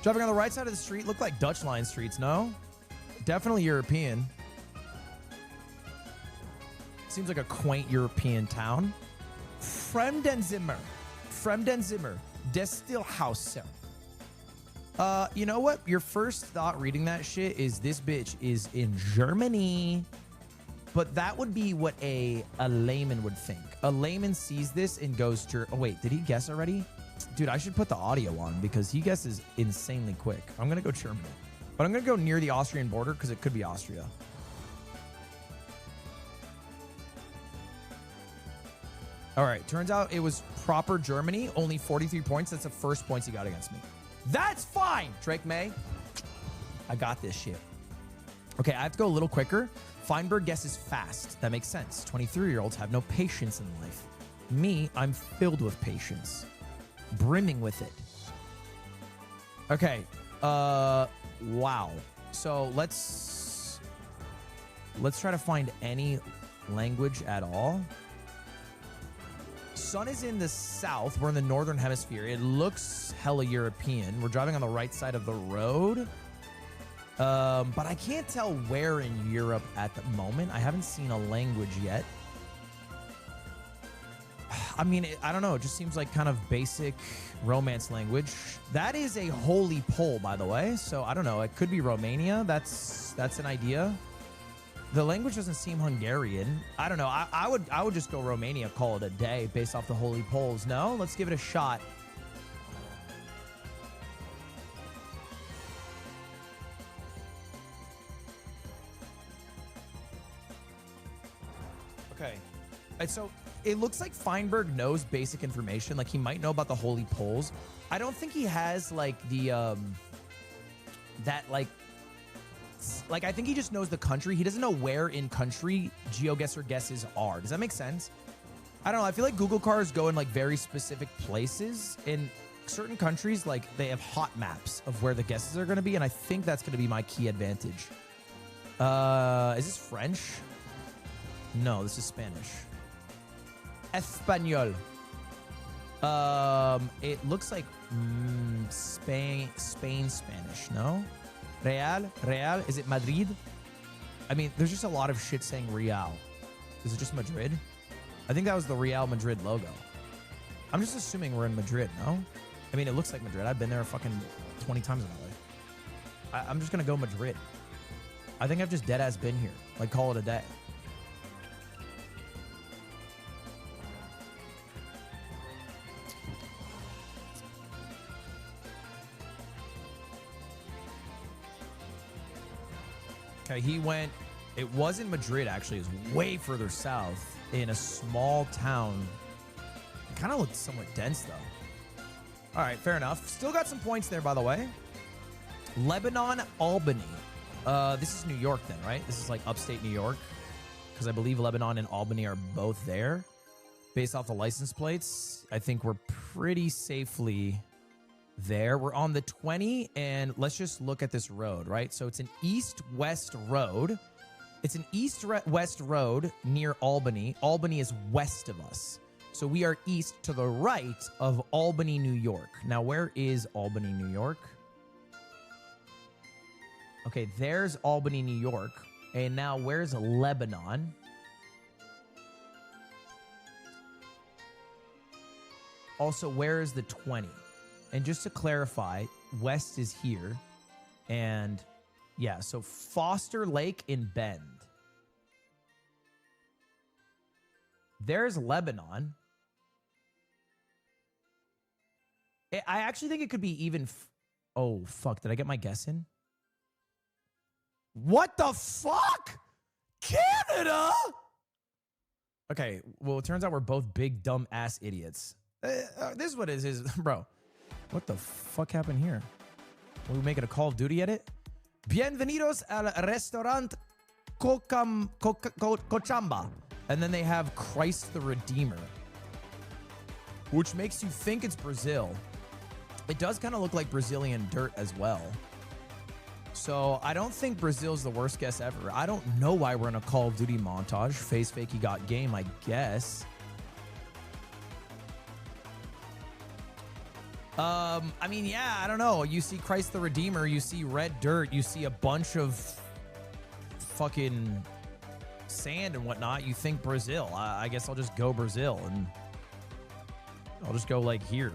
Driving on the right side of the street look like Dutch line streets, no? Definitely European. Seems like a quaint European town. Fremdenzimmer. Fremdenzimmer. Destilhauser. You know what? Your first thought reading that shit is this bitch is in Germany. But that would be what a layman would think. A layman sees this and goes to... Oh, wait. Did he guess already? Dude, I should put the audio on because he guesses insanely quick. I'm going to go Germany. But I'm going to go near the Austrian border because it could be Austria. All right. Turns out it was proper Germany. Only 43 points. That's the first points he got against me. That's fine, Drake May. I got this shit. Okay, I have to go a little quicker. Feinberg guesses fast. That makes sense. 23-year-olds have no patience in life. Me, I'm filled with patience. Brimming with it. Okay. Wow. So let's try to find any language at all. Sun is in the south. We're in the northern hemisphere. It looks hella European. We're driving on the right side of the road. But I can't tell where in Europe at the moment. I haven't seen a language yet. I mean, I don't know. It just seems like kind of basic romance language. That is a holy pole, by the way. So I don't know. It could be Romania. That's an idea. The language doesn't seem Hungarian. I don't know. I would just go Romania, call it a day based off the holy poles. No, let's give it a shot. Okay. And so it looks like Feinberg knows basic information. Like he might know about the holy poles. I don't think he has like the I think he just knows the country. He doesn't know where in country GeoGuessr guesses are. Does that make sense? I don't know. I feel like Google cars go in like very specific places. In certain countries, like they have hot maps of where the guesses are going to be. And I think that's going to be my key advantage. Is this French? No, this is Spanish. Espanol. It looks like Spain Spanish, no? Real? Is it Madrid? I mean, there's just a lot of shit saying Real. Is it just Madrid? I think that was the Real Madrid logo. I'm just assuming we're in Madrid, no? I mean, it looks like Madrid. I've been there fucking 20 times in my life. I'm just gonna go Madrid. I think I've just dead-ass been here. Like, call it a day. Okay, he went, it wasn't Madrid actually, it was way further south in a small town. It kind of looked somewhat dense though. All right, fair enough. Still got some points there, by the way. Lebanon, Albany. This is New York then, right? This is like upstate New York because I believe Lebanon and Albany are both there. Based off the license plates, I think we're pretty safely there. We're on the 20 and let's just look at this road, right? So it's an east-west road. It's an east-west road near Albany. Albany is west of us. So we are east to the right of Albany, New York. Now, where is Albany, New York? Okay, there's Albany, New York. And now where's Lebanon? Also, where is the 20? And just to clarify, west is here. And yeah, so Foster Lake in Bend. There's Lebanon. I actually think it could be even. Oh, fuck. Did I get my guess in? What the fuck? Canada? Okay. Well, it turns out we're both big, dumb ass idiots. This is what it is, bro. What the fuck happened here? Are we making a Call of Duty edit? Bienvenidos al restaurant Cochamba. And then they have Christ the Redeemer, which makes you think it's Brazil. It does kind of look like Brazilian dirt as well. So I don't think Brazil's the worst guess ever. I don't know why we're in a Call of Duty montage. Face fakey got game, I guess. I mean, yeah, I don't know. You see Christ the Redeemer, you see red dirt, you see a bunch of fucking sand and whatnot. You think Brazil. I guess I'll just go Brazil, and I'll just go like here.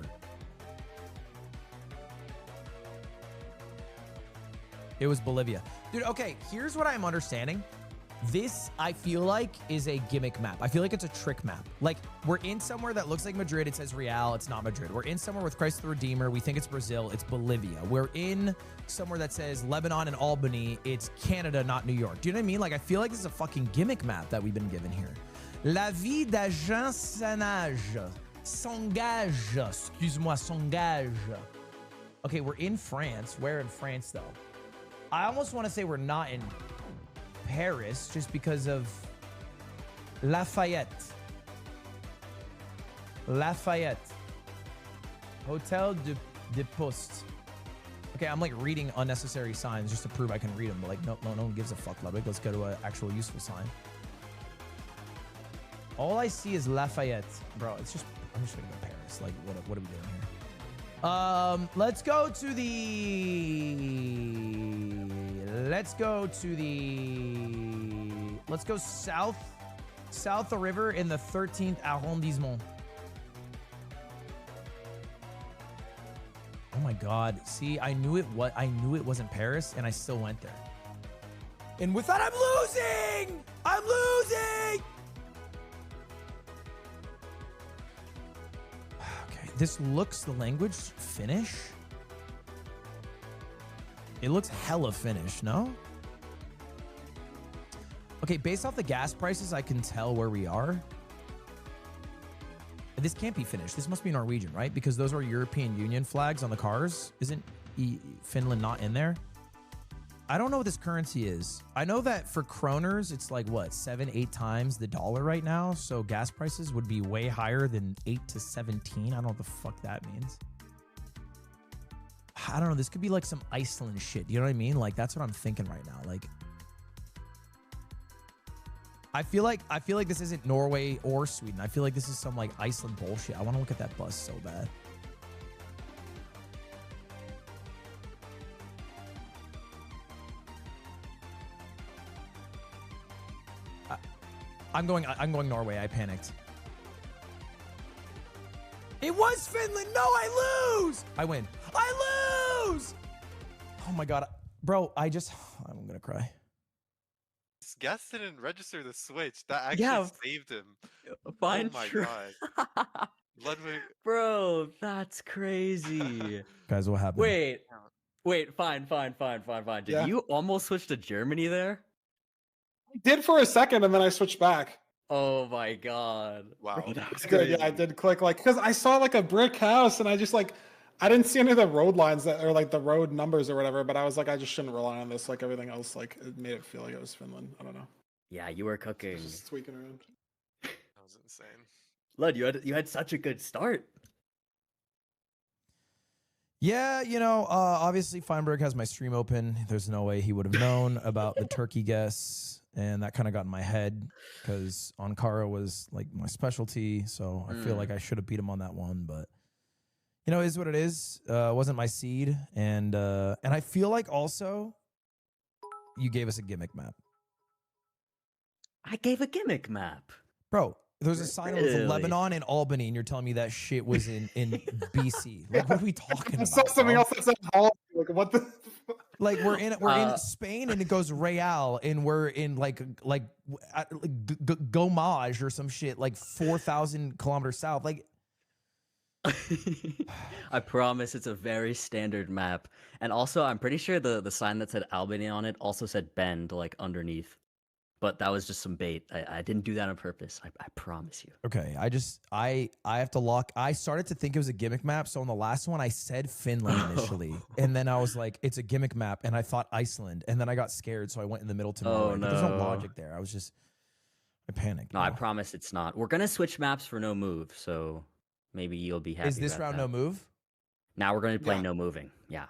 It was Bolivia. Dude, okay, here's what I'm understanding. This, I feel like, is a gimmick map. I feel like it's a trick map. Like, we're in somewhere that looks like Madrid. It says Real. It's not Madrid. We're in somewhere with Christ the Redeemer. We think it's Brazil. It's Bolivia. We're in somewhere that says Lebanon and Albany. It's Canada, not New York. Do you know what I mean? Like, I feel like this is a fucking gimmick map that we've been given here. La vie d'agent s'engage. Excuse-moi, s'engage. Okay, we're in France. Where in France, though? I almost want to say we're not in Paris just because of Lafayette. Hotel de Poste. Okay, I'm like reading unnecessary signs just to prove I can read them, but like, no one gives a fuck, Ludwig. Let's go to an actual useful sign. All I see is Lafayette. Bro, I'm just gonna go to Paris. Like, what are we doing here? Let's go south the river in the 13th arrondissement. Oh my God. See, I knew it wasn't Paris, and I still went there. And with that, I'm losing! Okay, this looks the language Finnish. It looks hella Finnish, no? Okay, based off the gas prices, I can tell where we are. This can't be Finnish. This must be Norwegian, right? Because those are European Union flags on the cars. Isn't Finland not in there? I don't know what this currency is. I know that for kroners, it's like, what, 7-8 times the dollar right now? So gas prices would be way higher than 8 to 17. I don't know what the fuck that means. I don't know. This could be like some Iceland shit. You know what I mean? Like, that's what I'm thinking right now. Like, I feel like this isn't Norway or Sweden. I feel like this is some like Iceland bullshit. I want to look at that bus so bad. I'm going Norway. I panicked. It was Finland. No, I lose. I win. I lose. Oh my God, bro. I'm gonna cry. This guest didn't register the switch. That actually saved him. Fine. Oh my God. Ludwig. Bro, that's crazy. Guys, what happened? Wait, fine. Did you almost switch to Germany there? I did for a second, and then I switched back. Oh my God. Wow. Bro, that was Good. crazy. Yeah, I did click because I saw like a brick house, and I just like I didn't see any of the road lines that or like the road numbers or whatever. But I was like, I just shouldn't rely on this. Like everything else, like it made it feel like it was Finland. I don't know. Yeah, you were cooking. Just tweaking around. That was insane. Lud, you had such a good start. Yeah, you know, obviously Feinberg has my stream open. There's no way he would have known about the turkey guess. And that kind of got in my head because Ankara was like my specialty. So I feel like I should have beat him on that one. But, you know, it is what it is. It wasn't my seed. And I feel like also you gave us a gimmick map. I gave a gimmick map. Bro, There's a sign with Really? Lebanon and Albany, and you're telling me that shit was in BC. Like, what are we talking I about? saw something bro? else that said Hall. Like, what the? Like we're in Spain and it goes Real, and we're in like Gomage or some shit like 4,000 kilometers south. Like, I promise it's a very standard map. And also, I'm pretty sure the sign that said Albany on it also said Bend, like underneath. But that was just some bait. I didn't do that on purpose. I promise you. okay, I have to lock. I started to think it was a gimmick map, so on the last one I said Finland initially, and then I was like, it's a gimmick map, and I thought Iceland, and then I got scared, so I went in the middle to Norway. But there's no logic there. I panicked. No, I promise it's not. We're gonna switch maps for no move, so maybe you'll be happy. Is this round no move? Now we're gonna play Yeah. no moving. Yeah.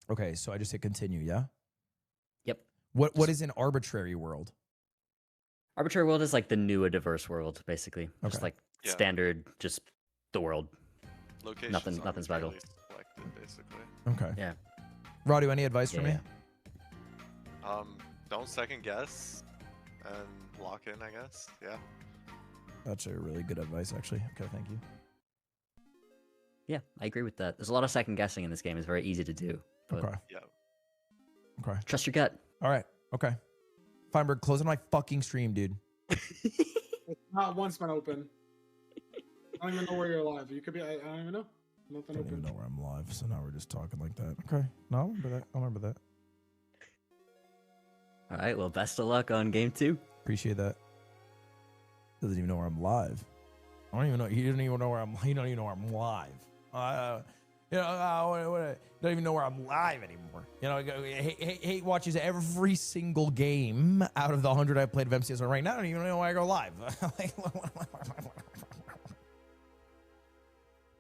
Okay, so I just hit continue. Yeah. Yep. What is an arbitrary world? Arbitrary world is like the new a diverse world, basically. Just Okay. like Yeah. standard, just the world. Locations Nothing special. arbitrarily selected, basically. Okay. Yeah. Radu, any advice for me? Don't second guess and lock in, I guess. Yeah. That's a really good advice, actually. Okay, thank you. Yeah, I agree with that. There's a lot of second guessing in this game. It's very easy to do. But Okay. Yeah. Okay. trust your gut. All right. Okay. Feinberg, closing my fucking stream, dude. It's not once been open. I don't even know where you're live. You could be. I don't even know. I Nothing don't even open. know where I'm live, so now we're just talking like that. Okay. No, I'll remember that. I'll remember that. All right. Well, best of luck on game 2. Appreciate that. Doesn't even know where I'm live. I don't even know. He doesn't even know where I'm. He don't even know where I'm live. Don't even know where I'm live anymore. You know, hate watches every single game out of the 100 I played of MCS right now. I don't even know why I go live.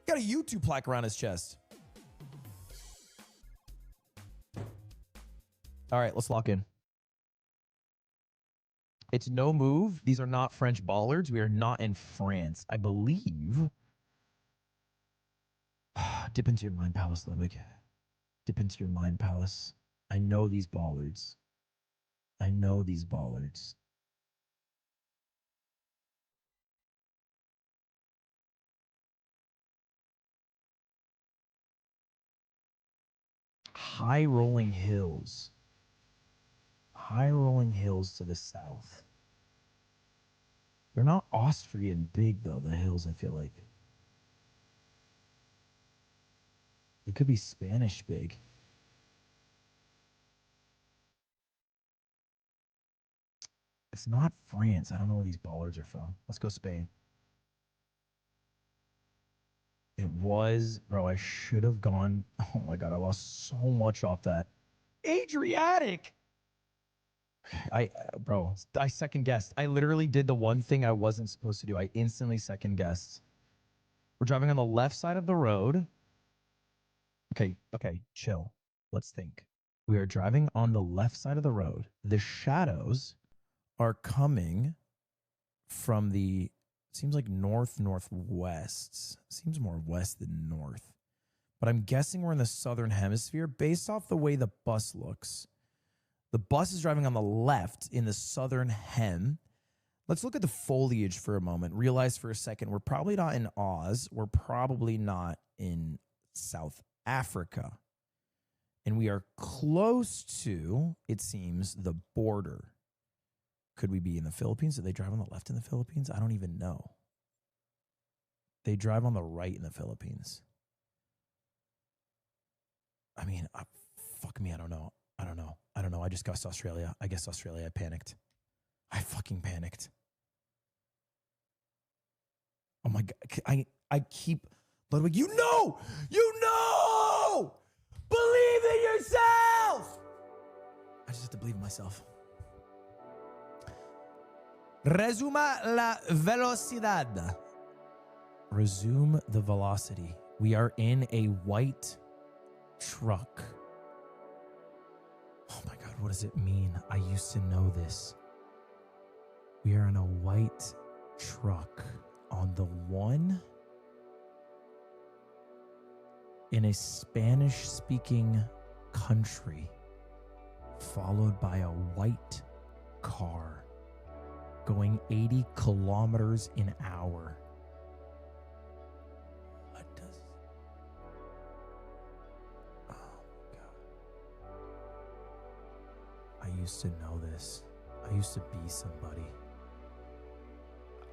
Got a YouTube plaque around his chest. All right, let's lock in. It's no move. These are not French ballards. We are not in France, I believe. Dip into your mind palace, Ludwig. Dip into your mind palace. I know these ballards. I know these ballards. High rolling hills. High rolling hills to the south. They're not Austrian big, though, the hills, I feel like. It could be Spanish big. It's not France. I don't know where these ballards are from. Let's go Spain. It was, bro, I should have gone. Oh my God, I lost so much off that. Adriatic. Bro, I second guessed. I literally did the one thing I wasn't supposed to do. I instantly second guessed. We're driving on the left side of the road. Okay, chill. Let's think. We are driving on the left side of the road. The shadows are coming from the, seems like northwest. Seems more west than north. But I'm guessing we're in the southern hemisphere based off the way the bus looks. The bus is driving on the left in the southern hem. Let's look at the foliage for a moment. Realize for a second, we're probably not in Oz. We're probably not in South Africa. And we are close to, it seems, the border. Could we be in the Philippines? Do they drive on the left in the Philippines? I don't even know. They drive on the right in the Philippines. I mean, fuck me, I don't know. I just guessed Australia. I guessed Australia. I panicked. I fucking panicked. Oh my God. I keep, Ludwig, you know! Believe in yourself! I just have to believe in myself. Resuma la velocidad. Resume the velocity. We are in a white truck. Oh my God, what does it mean? I used to know this. We are in a white truck on the one in a Spanish-speaking country, followed by a white car. going 80 kilometers an hour. What does... Oh, my God. I used to know this. I used to be somebody.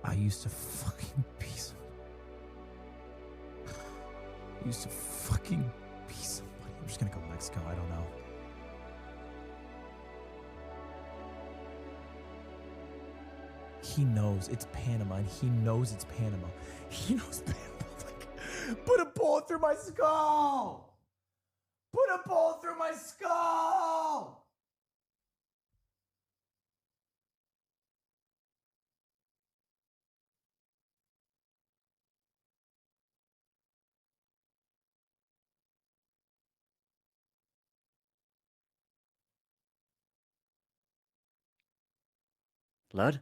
I used to fucking be somebody. I used to fucking be somebody. I'm just gonna go Mexico. I don't know. He knows it's Panama, and he knows it's Panama. He knows Panama. Like, put a bullet through my skull! Put a bullet through my skull! Lud?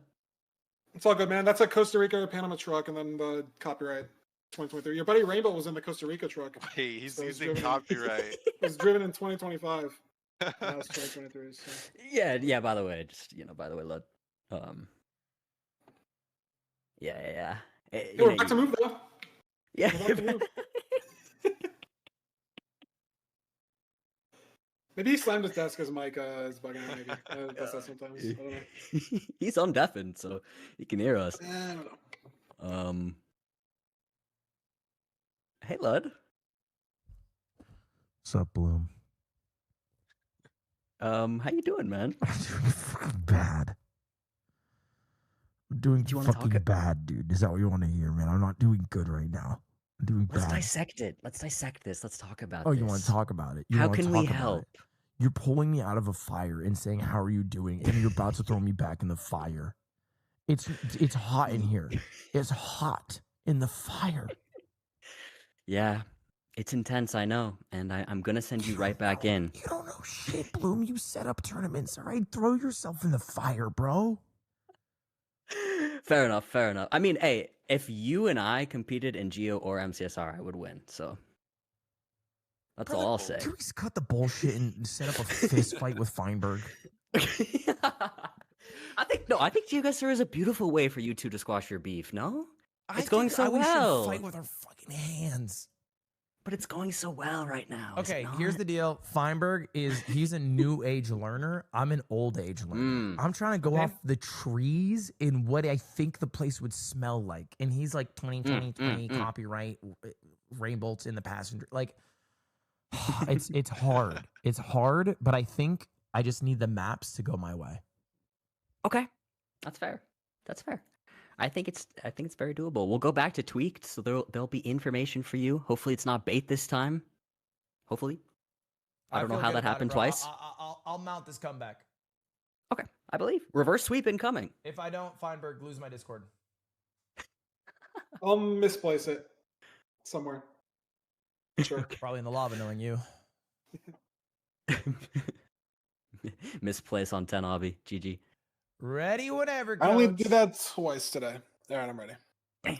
It's all good, man. That's a Costa Rica Panama truck, and then the copyright 2023. Your buddy Rainbow was in the Costa Rica truck. Wait, he's So it's using driven- copyright. It was driven in 2025. And now it's 2023. So. Yeah. By the way, Lud. Yeah. Hey, we're back to move though. Yeah. We're back to move. Maybe he slammed his desk because Mike is bugging out. Maybe does that sometimes. I don't know. He's undeafened, so he can hear us. I don't know. Hey, Lud. What's up, Bloom? How you doing, man? I'm doing fucking bad. I'm doing Do you wanna fucking talk- bad, dude. Is that what you want to hear, man? I'm not doing good right now. I'm doing Let's bad. dissect it. Let's dissect this. Let's talk about Oh, this. you want to talk about it? You How wanna can we talk about help? it. You're pulling me out of a fire and saying, "How are you doing?" And you're about to throw me back in the fire. It's hot in here. It's hot in the fire. Yeah, it's intense, I know, and I'm gonna send you right back in. You don't know shit, Bloom. You set up tournaments, all right? Throw yourself in the fire, bro. Fair enough. I mean, hey, if you and I competed in Geo or MCSR, I would win. So that's all I'll say. Can we cut the bullshit and set up a fist fight with Feinberg? I think GeoGuessr is a beautiful way for you two to squash your beef. No, it's going so we well. should fight with our fucking hands. But it's going so well right now. is Okay, it here's not? the deal. Feinberg he's a new age learner. I'm an old age learner. I'm trying to go off the trees in what I think the place would smell like. And he's like 20, copyright, rain bolts in the passenger. Like, it's hard. It's hard, but I think I just need the maps to go my way. Okay, that's fair. I think it's very doable. We'll go back to tweaked, so there'll be information for you. Hopefully, it's not bait this time. Hopefully, I don't know feel how good that about it, happened bro. twice. I'll mount this comeback. Okay, I believe reverse sweep incoming. If I don't, Feinberg, lose my Discord. I'll misplace it somewhere. Sure. Probably in the lava, knowing you. Misplace on 10 obby. GG. Ready whenever, coach. I only did that twice today. All right, I'm ready. All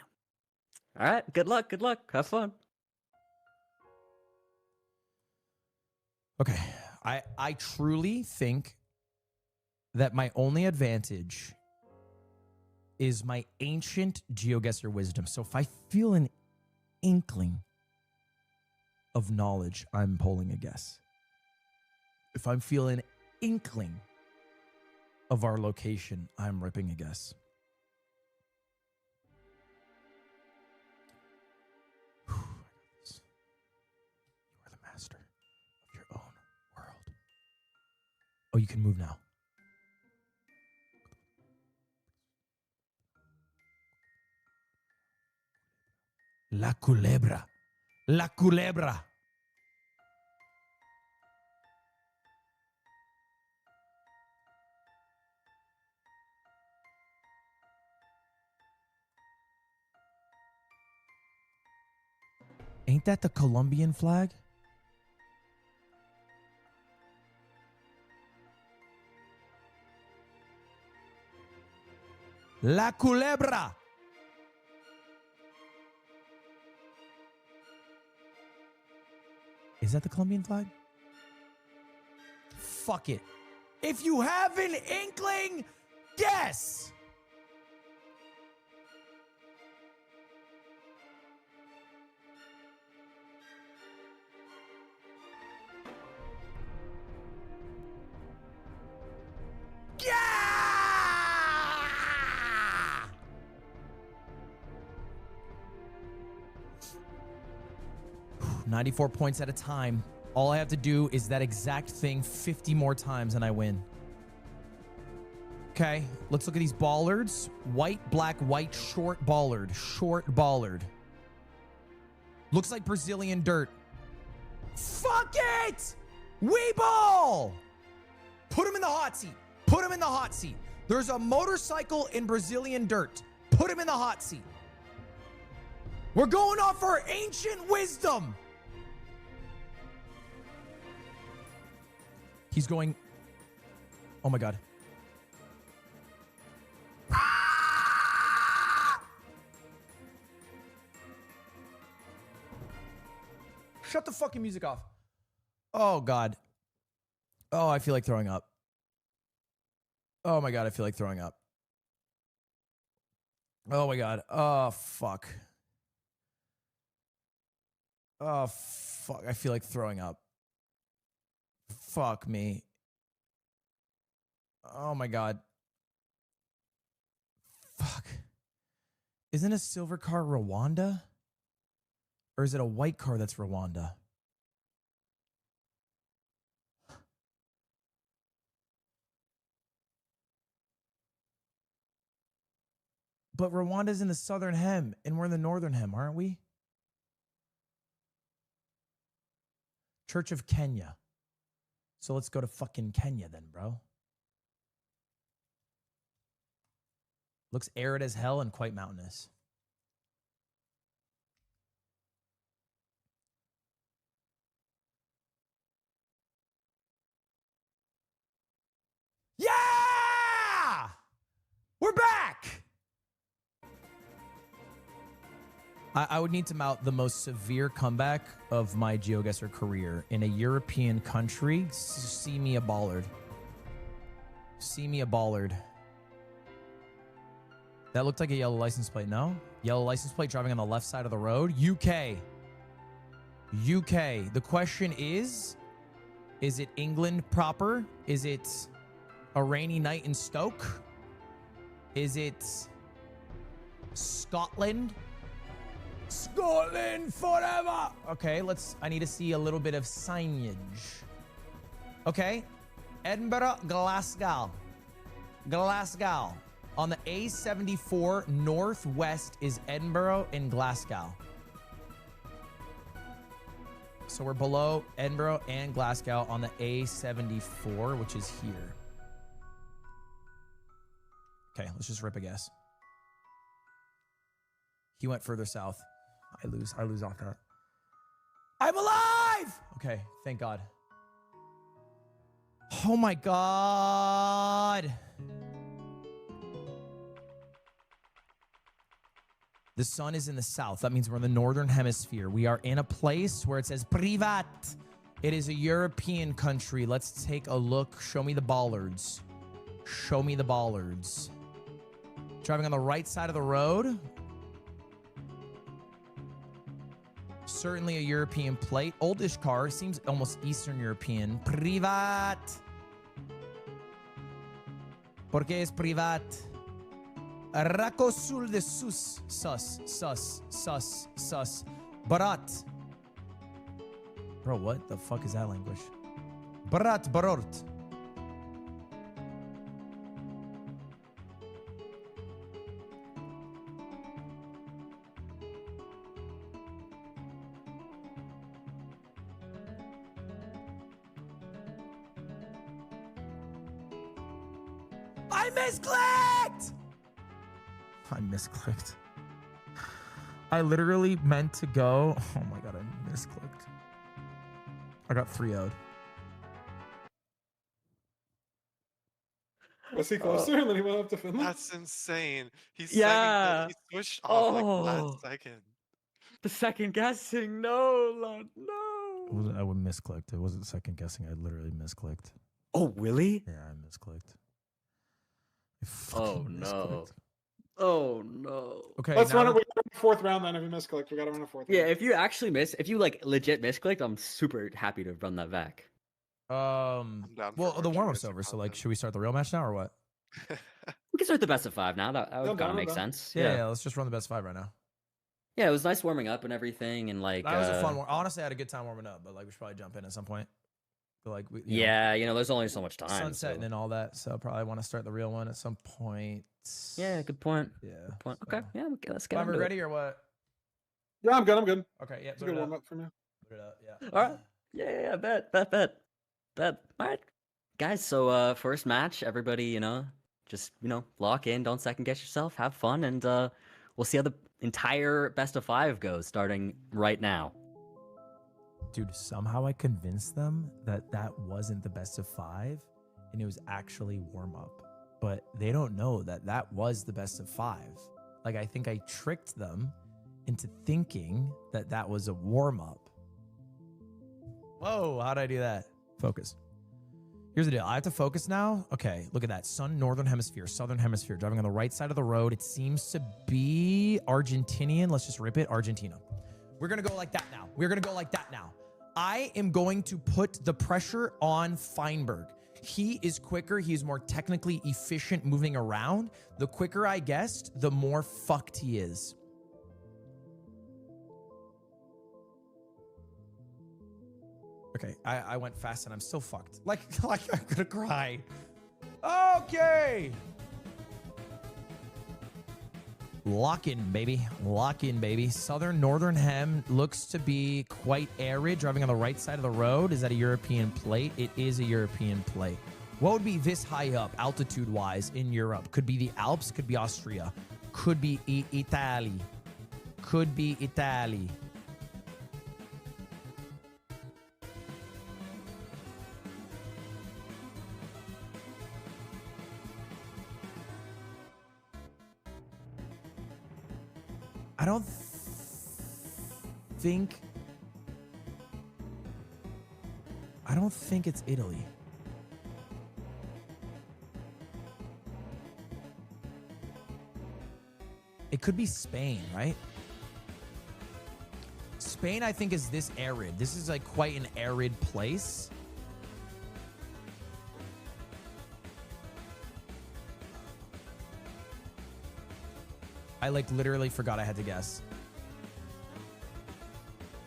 right. Good luck. Have fun. Okay. I truly think that my only advantage is my ancient GeoGuessr wisdom. So if I feel an inkling of knowledge, I'm polling a guess. If I'm feeling inkling of our location, I'm ripping a guess. Whew, I got this. You are the master of your own world. Oh, you can move now. La culebra. La culebra. Ain't that the Colombian flag? La culebra. Is that the Colombian flag? Fuck it. If you have an inkling, guess. 94 points at a time. All I have to do is that exact thing 50 more times and I win. Okay, let's look at these bollards. White, black, white, short bollard. Short bollard. Looks like Brazilian dirt. Fuck it! Weeble! Put him in the hot seat. Put him in the hot seat. There's a motorcycle in Brazilian dirt. Put him in the hot seat. We're going off our ancient wisdom. He's going. Oh my God. Shut the fucking music off. Oh God. Oh, I feel like throwing up. Oh my God, I feel like throwing up. Oh my God. Oh, fuck. Oh, fuck. I feel like throwing up. Fuck me. Oh my God. Fuck. Isn't a silver car Rwanda? Or is it a white car that's Rwanda? But Rwanda's in the southern hem, and we're in the northern hem, aren't we? Church of Kenya. So let's go to fucking Kenya then, bro. Looks arid as hell and quite mountainous. Yeah! We're back! I would need to mount the most severe comeback of my GeoGuessr career in a European country. See me a bollard. See me a bollard. That looked like a yellow license plate, no? Yellow license plate driving on the left side of the road. UK. UK. The question is it England proper? Is it a rainy night in Stoke? Is it Scotland? Scotland forever. Okay, I need to see a little bit of signage. Okay, Edinburgh, Glasgow. Glasgow. On the A74 northwest is Edinburgh and Glasgow. So we're below Edinburgh and Glasgow on the A74, which is here. Okay, let's just rip a guess. He went further south. I lose off that. I'm alive! Okay, thank God. Oh my God. The sun is in the south. That means we're in the northern hemisphere. We are in a place where it says privat. It is a European country. Let's take a look. Show me the bollards. Show me the bollards. Driving on the right side of the road. Certainly a European plate. Oldish car. Seems almost Eastern European. Privat. ¿Por qué es privat? Rakosul de sus. Sus. Barat. Bro, what the fuck is that language? Barat, barort. I misclicked! I misclicked. I literally meant to go. Oh my God, I misclicked. I got 3-0'd. Was he closer and then he went up to Finland? That's insane. He's Yeah. he switched off like Oh. last second. The second guessing. No, lad, no. I would misclicked. It wasn't second guessing. I literally misclicked. Oh, really? Yeah, I misclicked. I Oh, fucking no. misclicked. Oh, no. Okay, Let's now run it. that- We run a fourth round then. If you misclicked, we gotta run a fourth. Yeah, round. if you actually if you like legit misclicked, I'm super happy to run that back. down for well, the more warm-up's GeoGuessr over, so like, content. should we start the real match now or what? We can start the best of 5 now. That No, would kind no, of make no. sense. Yeah, let's just run the best 5 right now. Yeah, it was nice warming up and everything, and like That was a fun one. Honestly, I had a good time warming up, but like we should probably jump in at some point. But like we, yeah, there's only so much time. Sunsetting so- and all that, so probably want to start the real one at some point. Yeah, good point. Yeah. Good point. so- Okay, yeah, okay, let's get Feinberg into it. ready or what? Yeah, I'm good. I'm good. Okay, yeah. It's a Put good it warm up. up for me. Put it up. Yeah. All right. Yeah, bet. All right, guys. So first match, everybody, just lock in, don't second guess yourself, have fun, and we'll see how the entire best of 5 goes starting right now. Dude, somehow I convinced them that that wasn't the best of 5 and it was actually warm up. But they don't know that that was the best of 5. Like, I think I tricked them into thinking that that was a warm up. Whoa, how'd I do that? Focus. Here's the deal. I have to focus now. Okay, look at that. Sun, northern hemisphere, southern hemisphere. Driving on the right side of the road. It seems to be Argentinian. Let's just rip it. Argentina. We're going to go like that now. We're going to go like that now. I am going to put the pressure on Feinberg. He is quicker. He's more technically efficient moving around. The quicker I guessed, the more fucked he is. Okay, I went fast and I'm still fucked. Like I'm gonna cry. Okay. Lock in, baby. Lock in, baby. Southern northern hem looks to be quite arid. Driving on the right side of the road. Is that a European plate? It is a European plate. What would be this high up, altitude-wise, in Europe? Could be the Alps. Could be Austria. Could be Italy. Could be Italy. I don't think it's Italy. It could be Spain, right? Spain, I think, is this arid. This is like quite an arid place. I like literally forgot I had to guess.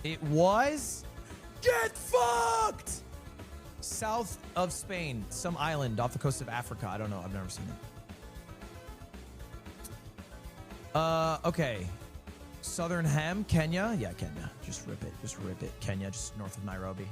It was... Get fucked! South of Spain. Some island off the coast of Africa. I don't know. I've never seen it. Okay. Southern Hem, Kenya. Yeah, Kenya. Just rip it. Just rip it. Kenya, just north of Nairobi.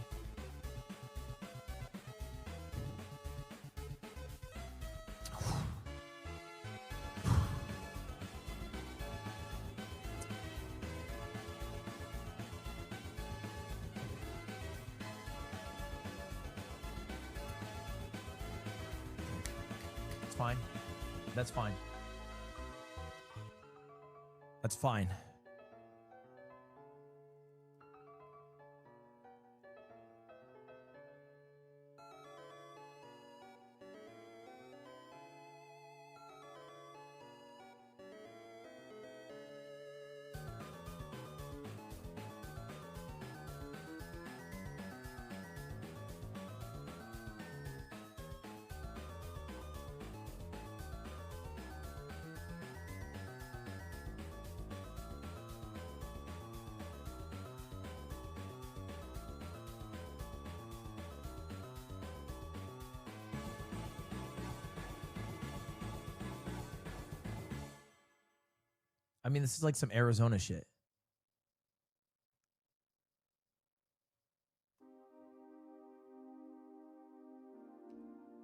Fine. That's fine. That's fine. I mean, this is like some Arizona shit.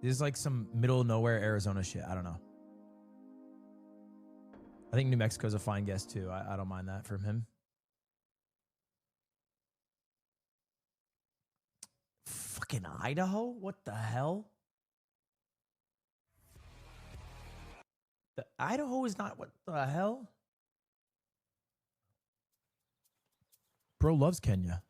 This is like some middle of nowhere Arizona shit. I don't know. I think New Mexico's a fine guess too. I don't mind that from him. Fucking Idaho? What the hell? The Idaho is not what the hell? Bro loves Kenya.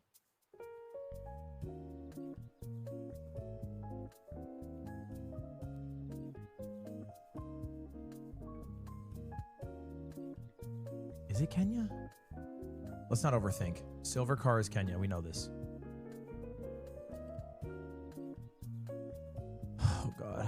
Is it Kenya? Let's not overthink. Silver car is Kenya. We know this. Oh, God.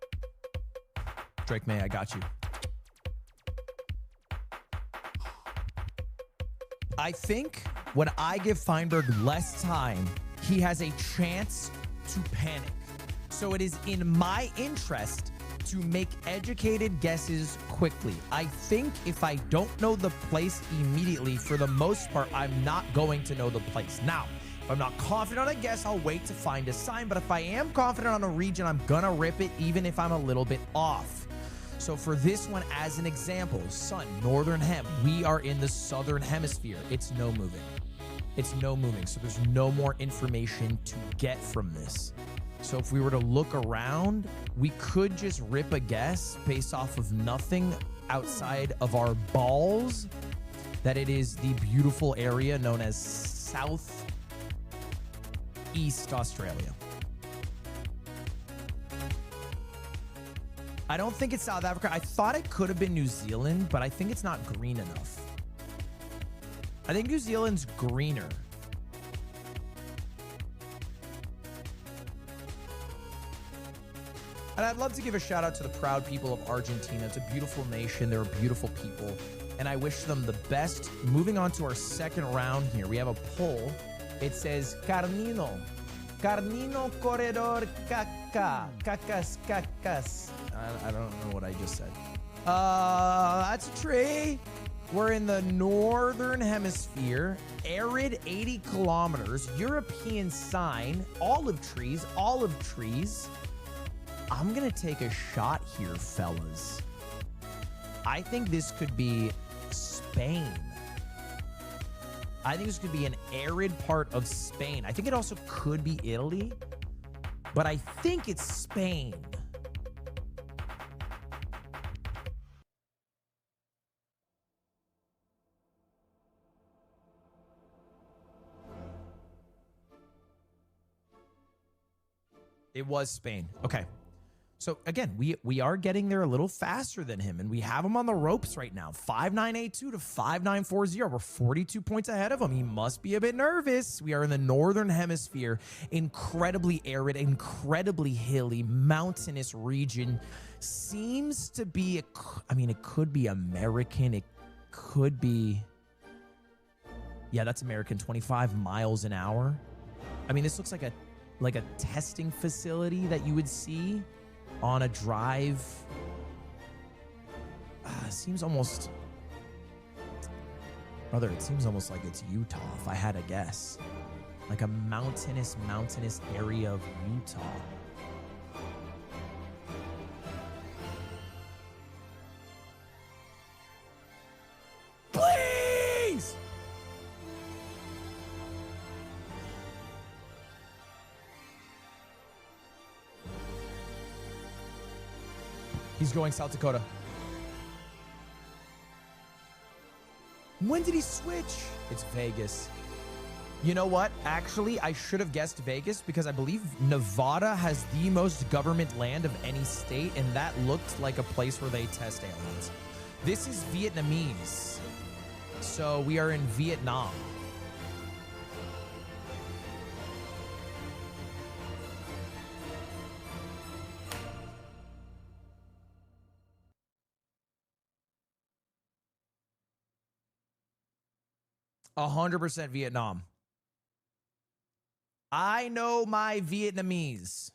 Drake May, I got you. I think when I give Feinberg less time, he has a chance to panic. So it is in my interest to make educated guesses quickly. I think if I don't know the place immediately, for the most part, I'm not going to know the place. Now, if I'm not confident on a guess, I'll wait to find a sign. But if I am confident on a region, I'm gonna rip it even if I'm a little bit off. So for this one, as an example, sun, northern hem, we are in the southern hemisphere. It's no moving. It's no moving. So there's no more information to get from this. So if we were to look around, we could just rip a guess based off of nothing outside of our balls that it is the beautiful area known as Southeast Australia. I don't think it's South Africa. I thought it could have been New Zealand, but I think it's not green enough. I think New Zealand's greener. And I'd love to give a shout out to the proud people of Argentina. It's a beautiful nation. They're beautiful people. And I wish them the best. Moving on to our second round here, we have a poll. It says, Carnino. Carnino corredor caca. Cacas, cacas. I don't know what I just said. That's a tree. We're in the northern hemisphere. Arid 80 kilometers. European sign. Olive trees. Olive trees. I'm going to take a shot here, fellas. I think this could be Spain. I think this could be an arid part of Spain. I think it also could be Italy, but I think it's Spain. It was Spain. Okay. So again, we are getting there a little faster than him, and we have him on the ropes right now. 5982 to 5940. We're 42 points ahead of him. He must be a bit nervous. We are in the northern hemisphere, incredibly arid, incredibly hilly, mountainous region. Seems to be, I mean, it could be American. It could be, yeah, that's American, 25 miles an hour. I mean, this looks like a testing facility that you would see on a drive. Seems almost, brother, it seems almost like it's Utah, if I had to guess. Like a mountainous area of Utah. Please! He's going South Dakota. When did he switch? It's Vegas. You know what? Actually, I should have guessed Vegas because I believe Nevada has the most government land of any state, and that looked like a place where they test aliens. This is Vietnamese. So we are in Vietnam. A 100% Vietnam. I know my Vietnamese.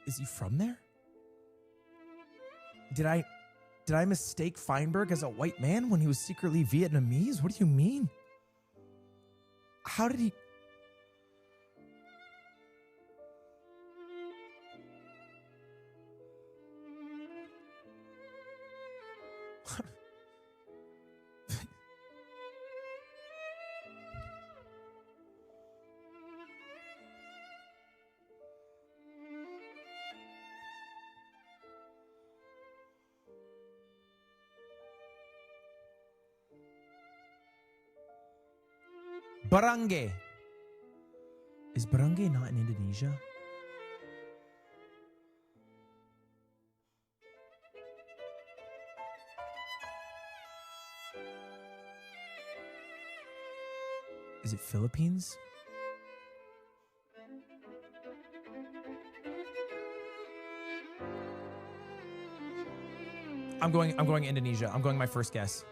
Is he from there? Did I mistake Feinberg as a white man when he was secretly Vietnamese? What do you mean? How did he... Barangay. Is Barangay not in Indonesia? Is it Philippines? I'm going Indonesia. I'm going my first guess.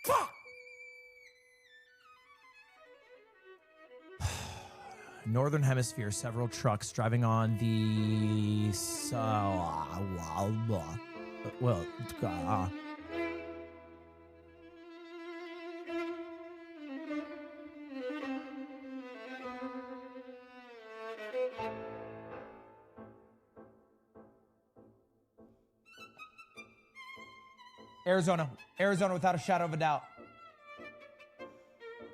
Fuck! Northern Hemisphere, several trucks driving on the Arizona without a shadow of a doubt.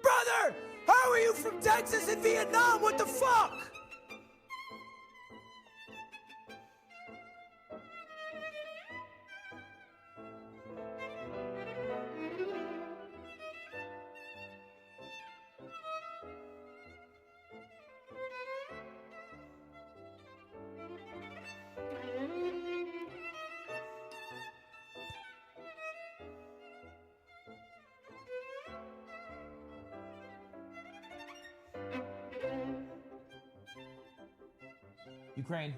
Brother, how are you from Texas and Vietnam? What the fuck? Ukraine.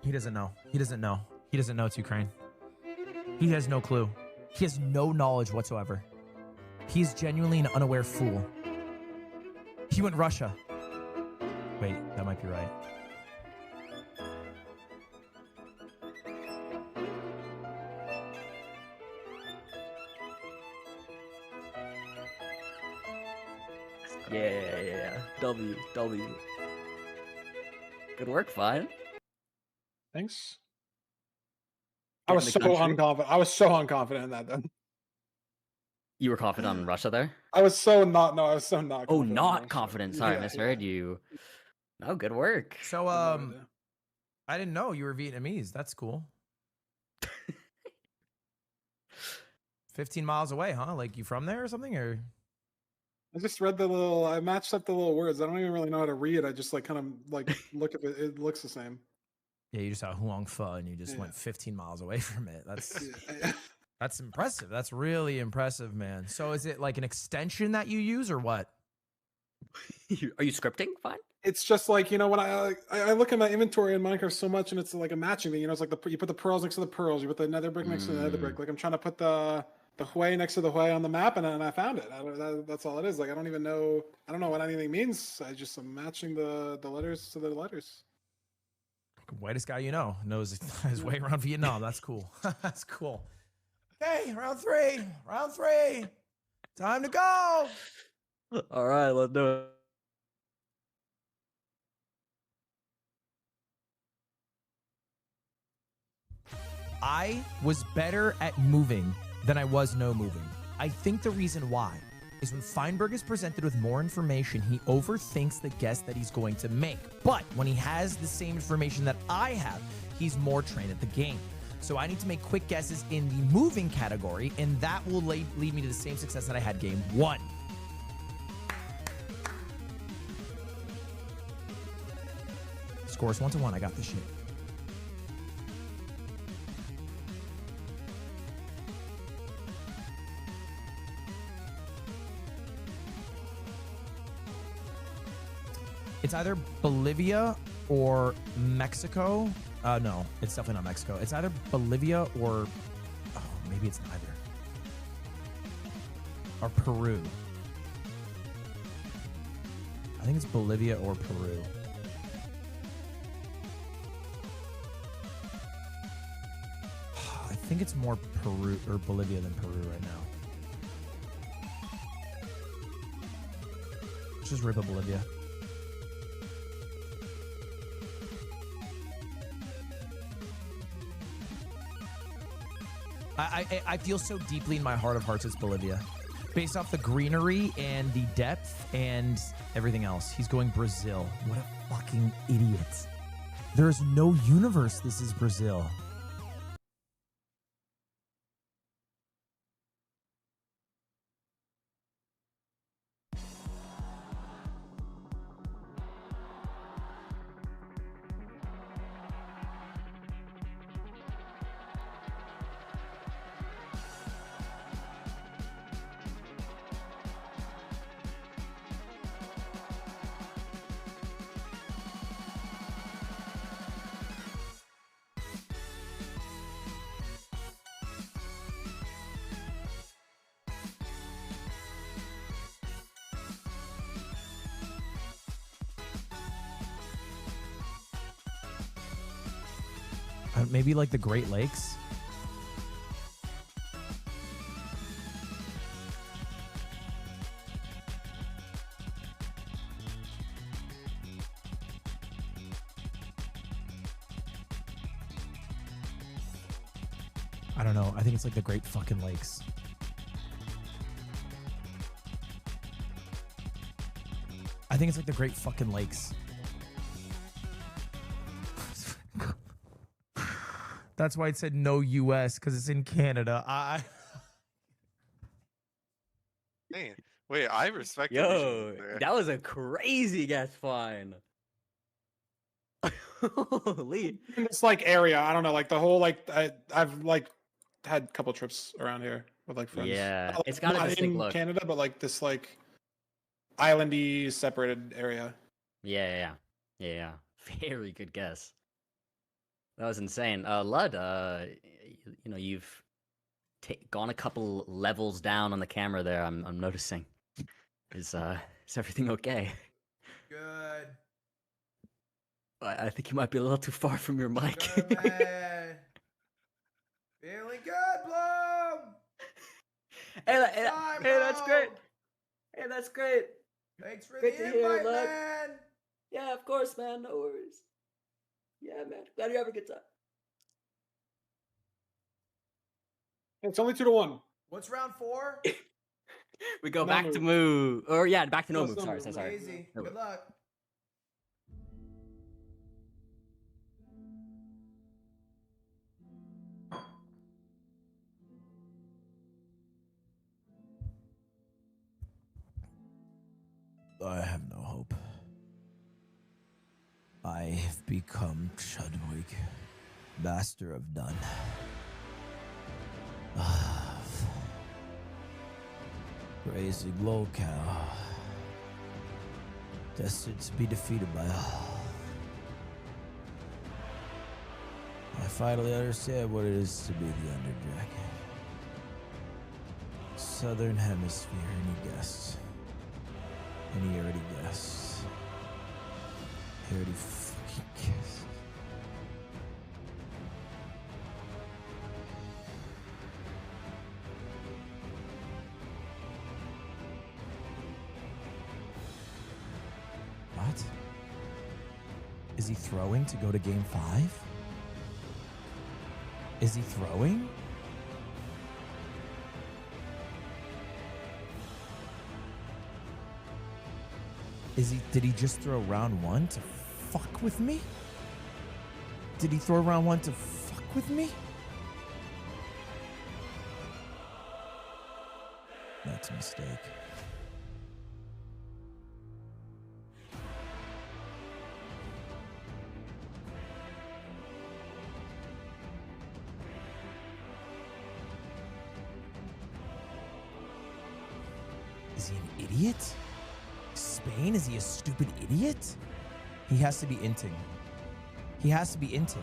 He doesn't know. He doesn't know. He doesn't know it's Ukraine. He has no clue. He has no knowledge whatsoever. He's genuinely an unaware fool. He went Russia. Wait, that might be right. Yeah. W. Good work, Fine. Thanks. I was so unconfident. I was so unconfident in that then. You were confident on Russia there? I was so not. No, I was so not. Oh, Confident not confident. Sorry, I misheard you. No, good work. So, I didn't know you were Vietnamese. That's cool. 15 miles away, huh? Like you from there or something? Or I just read the little. I matched up the little words. I don't even really know how to read. I just like kind of like look at it. It looks the same. yeah, you just saw Huang Pho and you just went 15 miles away from it. That's impressive. That's really impressive, man. So is it like an extension that you use or what? Are you scripting? Fine. It's just like, you know, when I look at my inventory in Minecraft so much, and it's like a matching thing. You know, it's like you put the pearls next to the pearls, you put the nether brick next to the nether brick. Like I'm trying to put the Hui next to the Hui on the map, and I found it. That's all it is. Like I don't know what anything means. I'm matching the letters to the letters. Whitest guy you know knows his way around Vietnam. That's cool. That's cool. Okay, round three. Time to go. All right, let's do it. I was better at moving than I was no moving. I think the reason why is when Feinberg is presented with more information, he overthinks the guess that he's going to make. But when he has the same information that I have, he's more trained at the game. So I need to make quick guesses in the moving category, and that will lead me to the same success that I had game one. Scores 1-1. I got this shit. It's either Bolivia or Mexico. No, it's definitely not Mexico. It's either Bolivia or, oh, maybe it's neither. Or Peru. I think it's Bolivia or Peru. I think it's more Peru or Bolivia than Peru right now. Let's just rip up Bolivia. I feel so deeply in my heart of hearts it's Bolivia. Based off the greenery and the depth and everything else. He's going Brazil. What a fucking idiot. There's no universe this is Brazil. maybe like the Great Lakes. I don't know. I think it's like the Great fucking Lakes. I think it's like the Great fucking Lakes. That's why it said no US, because it's in Canada. Hey, wait, I respect the Yo, regional there. that was a crazy guess, Fine. Holy. In this like area, I don't know, like the whole like I've like had a couple trips around here with like friends. Yeah, Not, like, it's got a not distinct in look. Canada, but like this like islandy separated area. Yeah. Very good guess. That was insane. Lud, you know, you've gone a couple levels down on the camera there. I'm noticing. Is everything okay? Good. I think you might be a little too far from your mic. Good, man. Feeling good, Bloom. Hey, Time, that's bro. great. Hey, that's great. Thanks for Great the to hear, invite, Lud. man. Yeah, of course, man. No worries. Yeah, man. Glad you have a good time. It's only 2-1. What's round 4? We go No back to move. move. Or yeah, back to no No, move. it's no Sorry, move, sorry. Easy. No Good move. luck. I have no hope. I have become Ludwig, master of none. Crazy locale, destined to be defeated by all. I finally understand what it is to be the Underdragon. Southern Hemisphere, any guests? Any already guessed? He already fucking guessed. What? Is he throwing to go to game 5? Is he throwing? Did he just throw round 1 to fuck with me? Did he throw round 1 to fuck with me? That's a mistake. Is he an idiot? Spain? Is he a stupid idiot? He has to be inting. He has to be inting.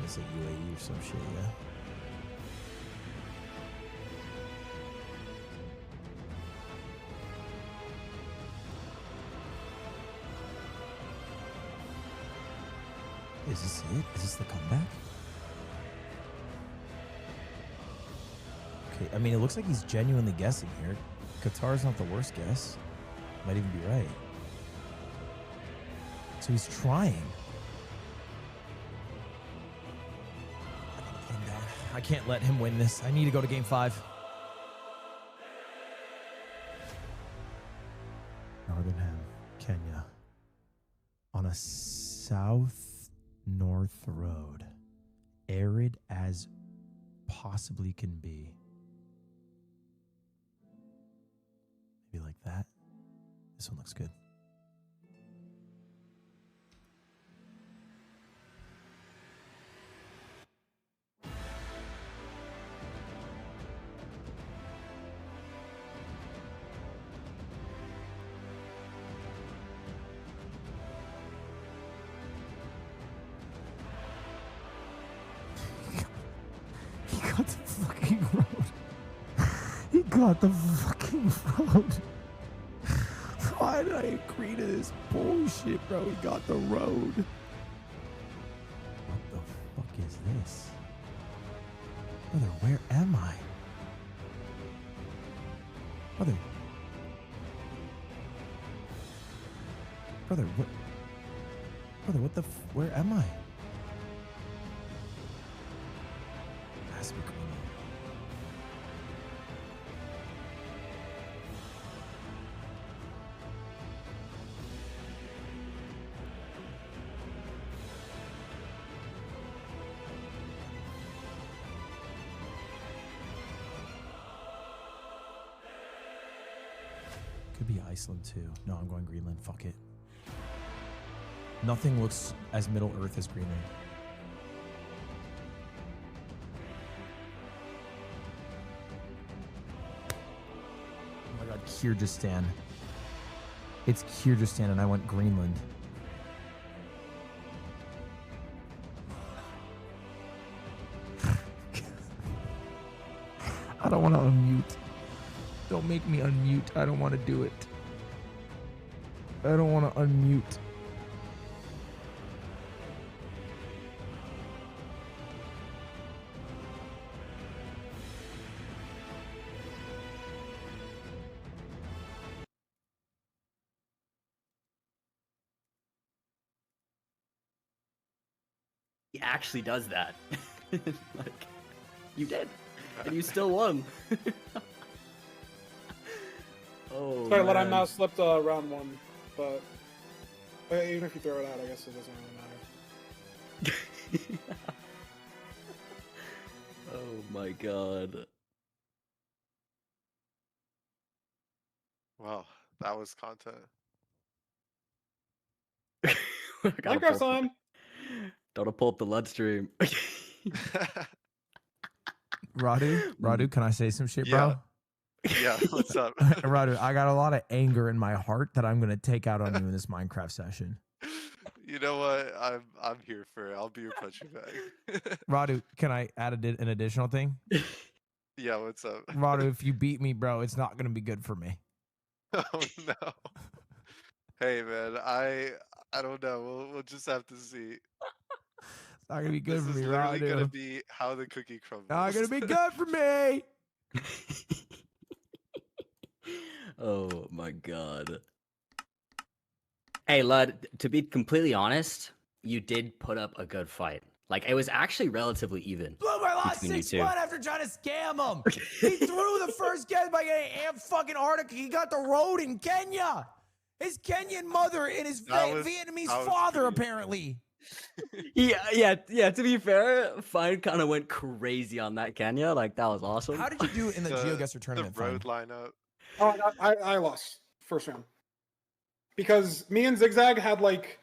Is it UAE or some shit, yeah? Is this it? Is this the comeback? Okay, I mean, it looks like he's genuinely guessing here. Qatar's not the worst guess. Might even be right. So he's trying. I gotta put him down. I can't let him win this. I need to go to game 5. Northern Kenya. On a south north road, arid as possibly can be. Maybe like that. This one looks good. got the fucking road. Why did I agree to this bullshit, bro? We got the road. What the fuck is this? Brother, where am I? Brother. Brother, what? Brother, what the where am I? Has to be Greenland. Could be Iceland too. No, I'm going Greenland. Fuck it. Nothing looks as Middle Earth as Greenland. Oh my god, Kyrgyzstan. It's Kyrgyzstan and I went Greenland. I don't want to unmute. Don't make me unmute. I don't want to do it. I don't want to unmute. He actually does that. Like, you did, and you still won. Oh, Sorry, let I man. mouse slipped round one, but even if you throw it out, I guess it doesn't really matter. Oh my god. Wow, that was content. Minecraft's on. Gotta pull up the Lud stream. Radu, can I say some shit, bro? Yeah, what's up? Radu, I got a lot of anger in my heart that I'm gonna take out on you in this Minecraft session. You know what? I'm here for it. I'll be your punching bag. Radu, can I add an additional thing? Yeah, what's up? Radu, if you beat me, bro, it's not gonna be good for me. Oh no. Hey man, I don't know. We'll just have to see. It's not gonna be good This for is me, literally Radu. gonna be how the cookie crumbles. Not gonna be good for me. Oh my god. Hey, Lud, to be completely honest, you did put up a good fight. Like, it was actually relatively even. Bloomer lost between you 6-1 two. after trying to scam him. He threw the first guess by getting Amp fucking Arctic. He got the road in Kenya. His Kenyan mother and his Vietnamese father, pretty apparently. Yeah. To be fair, Fine kind of went crazy on that Kenya. Like, that was awesome. How did you do in the GeoGuessr tournament? The road lineup. Oh, I lost first round because me and Zigzag had like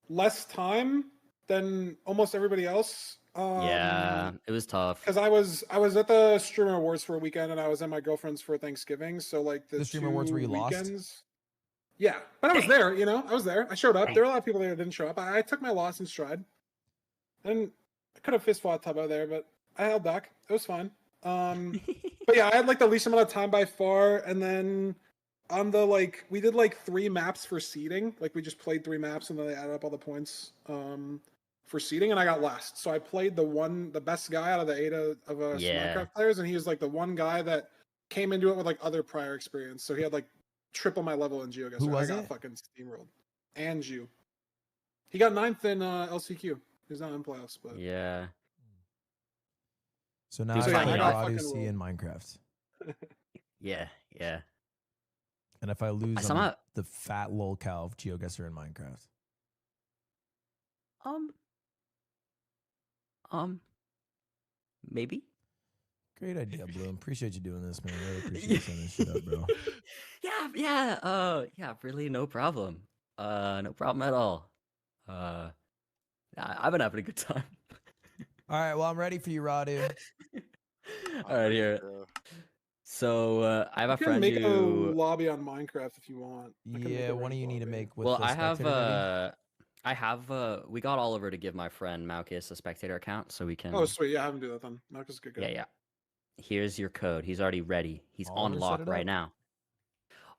less time than almost everybody else. Yeah, it was tough. Because I was at the Streamer Awards for a weekend and I was at my girlfriend's for Thanksgiving. So like the Streamer Awards where you weekends, lost? Yeah, but I was there. You know, I was there. I showed up. There were a lot of people there that didn't show up. I took my loss in stride. And I could have fist fought Tubbo there, but I held back. It was fine. But yeah, I had like the least amount of time by far, and then on the we did like 3 maps for seeding. Like we just played 3 maps and then they added up all the points for seeding, and I got last. So I played the best guy out of the 8 of us Minecraft players, and he was like the one guy that came into it with like other prior experience. So he had like triple my level in GeoGuessr. Who was I got it? fucking steamrolled. Anju. He got 9th in LCQ. He's not in playoffs, but Yeah. So now Dude, I so got yeah, I got Radu fucking C rolled. in Minecraft. Yeah. And if I lose, I'm somehow- the fat lol cow of GeoGuessr in Minecraft. Maybe. Great idea, Bloom. Appreciate you doing this, man. I really appreciate you setting this shit up, bro. Yeah, really, no problem. No problem at all. I've been having a good time. All right, well, I'm ready for you, Radu. All right, here. So I have a you can friend make a who. lobby on Minecraft if you want. I can make Yeah, a one of ranked you need to lobby. make with Well, the I have. spectator, maybe? We got Oliver to give my friend Malchus a spectator account, so we can. Oh, sweet. Yeah, I haven't do that then. Marcus is good guy. Yeah. Here's your code. He's already ready. He's on Oliver set lock it right up? now.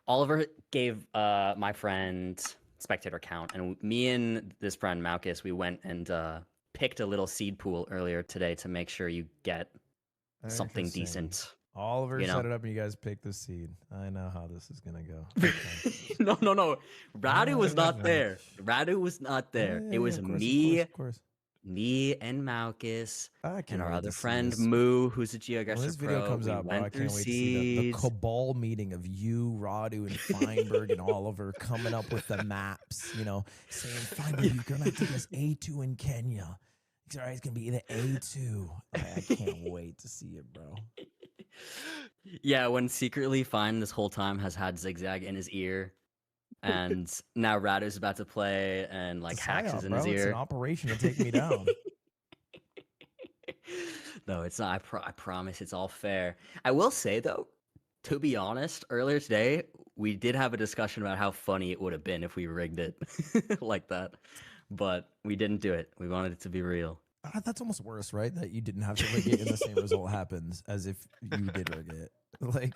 Oliver gave my friend spectator count, and me and this friend Malchus, we went and picked a little seed pool earlier today to make sure you get something Interesting. decent. Oliver You know? set it up and you guys picked the seed. I know how this is gonna go. Okay. No. Radu was not Alright. there. Radu was not there. It was Of course, me, of course. me and Malchus I can't and our wait other to see friend this. Moo, who's a When GeoGuessr this video pro. comes We out, bro, I went through can't wait to see the seeds. cabal meeting of you, Radu, and Feinberg and Oliver coming up with the maps, you know, saying, Feinberg, you're going to have to guess A2 in Kenya. It's all right, it's going to be the A2. I can't wait to see it, bro. Yeah, when secretly Fine this whole time has had Zigzag in his ear, and now Radu's about to play, and like It's a Hacks is psyop, in his bro. It's an ear. operation to take me down. No, it's not. I promise it's all fair. I will say though, to be honest, earlier today we did have a discussion about how funny it would have been if we rigged it like that, but we didn't do it. We wanted it to be real. That's almost worse, right? That you didn't have to rig it and the same result happens as if you did rig it. Like,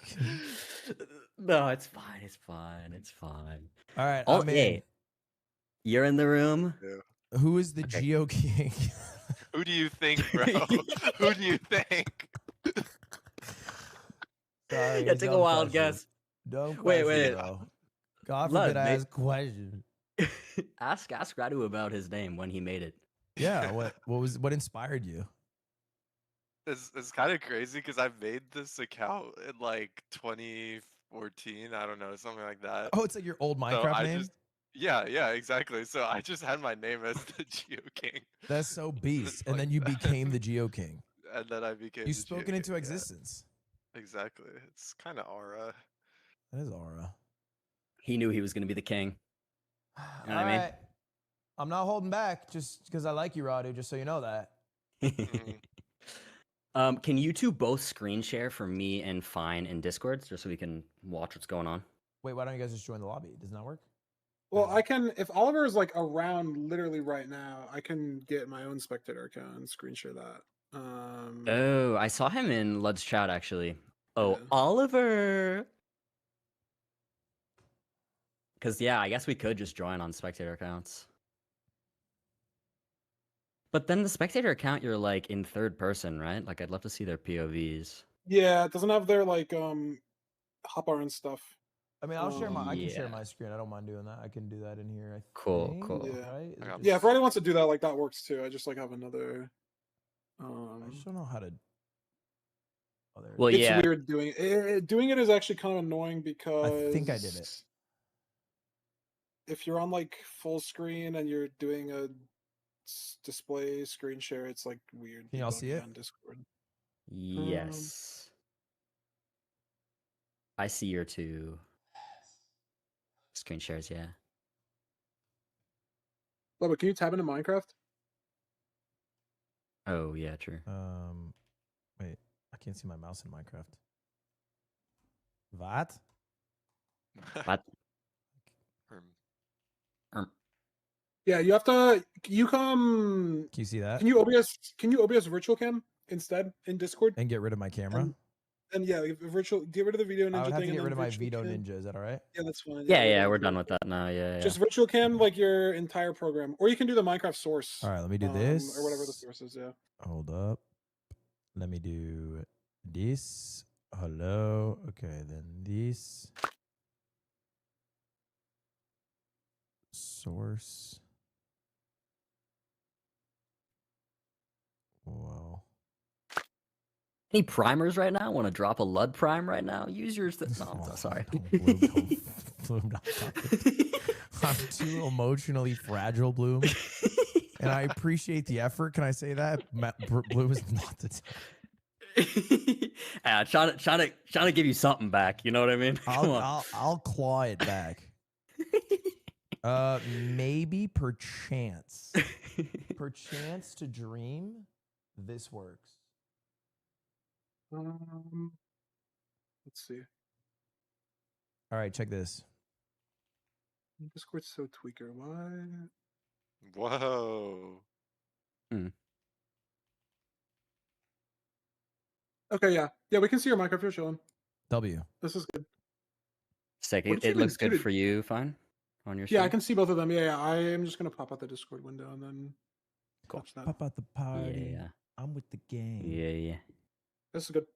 No, it's fine. It's fine. It's fine. all right, Oh, I'm in. hey, you're in the room. Yeah. Who is the Okay. Geo King? Who do you think, bro? Who do you think? Sorry, Yeah, take a dumb wild question. guess. Dumb Wait, question, wait. bro. God Lud, forbid I mate. ask question. ask Radu about his name when he made it. Yeah, what inspired you? It's kind of crazy because I made this account in like 2014. I don't know, something like that. Oh, it's like your old So Minecraft I name? just, yeah, exactly. So I just had my name as the Geo King. That's so beast. And like then you that. became the Geo King. And then I became You've the spoken Geo into King, existence. yeah, exactly. It's kind of aura. That is aura. He knew he was going to be the king. You know what I mean? Alright. I'm not holding back just because I like you, Radu, just so you know that. Can you two both screen share for me and Fine in Discord just so we can watch what's going on? Wait, why don't you guys just join the lobby? Doesn't that work? Well, I can, if Oliver is like around literally right now, I can get my own spectator account and screen share that. Oh, I saw him in Lud's chat actually. Oh, Yeah. Oliver. Because, yeah, I guess we could just join on spectator accounts. But then the spectator account, you're like in third person, right? Like, I'd love to see their POVs. Yeah, it doesn't have their like hotbar and stuff. I mean, I can share Yeah. my screen. I don't mind doing that. I can do that in here. Cool, think, cool. Yeah. Right? Is it Yeah. Yeah, if just- Radu wants to do that, like that works too. I just like have another. I just don't know how to. Oh, there it Well, is. It's yeah. weird doing it. Doing it is actually kind of annoying because I think I did it. If you're on like full screen and you're doing a display screen share, it's like weird. Can y'all buggy see it? on Discord? Yes. I see your two screen shares, yeah. Bubba, can you tab into Minecraft? Oh, yeah, true. Wait, I can't see my mouse in Minecraft. What? What? Yeah, you have to. You come. Can you see that? Can you OBS? Can you OBS virtual cam instead in Discord? And get rid of my camera? And yeah, like, virtual. Get rid of the video ninja I would have thing. to get and rid of my virtual Veto cam. Ninja. Is that all right? Yeah, that's fine. Yeah, we're done with that now. Yeah, Just virtual cam like your entire program, or you can do the Minecraft source. All right, let me do this. or whatever the source is. Yeah. Hold up. Let me do this. Hello. Okay, then this. Source. Whoa. Any primers right now? Want to drop a Lud prime right now? Use yours. No, I'm sorry. Bloom, I'm too emotionally fragile, Bloom. And I appreciate the effort. Can I say that? Bloom is not the time. Yeah, trying to give you something back. You know what I mean? Come on. I'll claw it back. Maybe perchance to dream, this works. Let's see. All right, check this. Discord's so tweaker. Why? Whoa. Okay, yeah. Yeah, we can see your Minecraft. You're chilling. W. This is good. Sick. What It, did you it looks even good do? for you, fine, on your Yeah, I stream? can see both of them. Yeah, yeah. I am just gonna pop out the Discord window and then Cool. watch that. Pop out the party. Yeah. I'm with the gang. Yeah. This is good.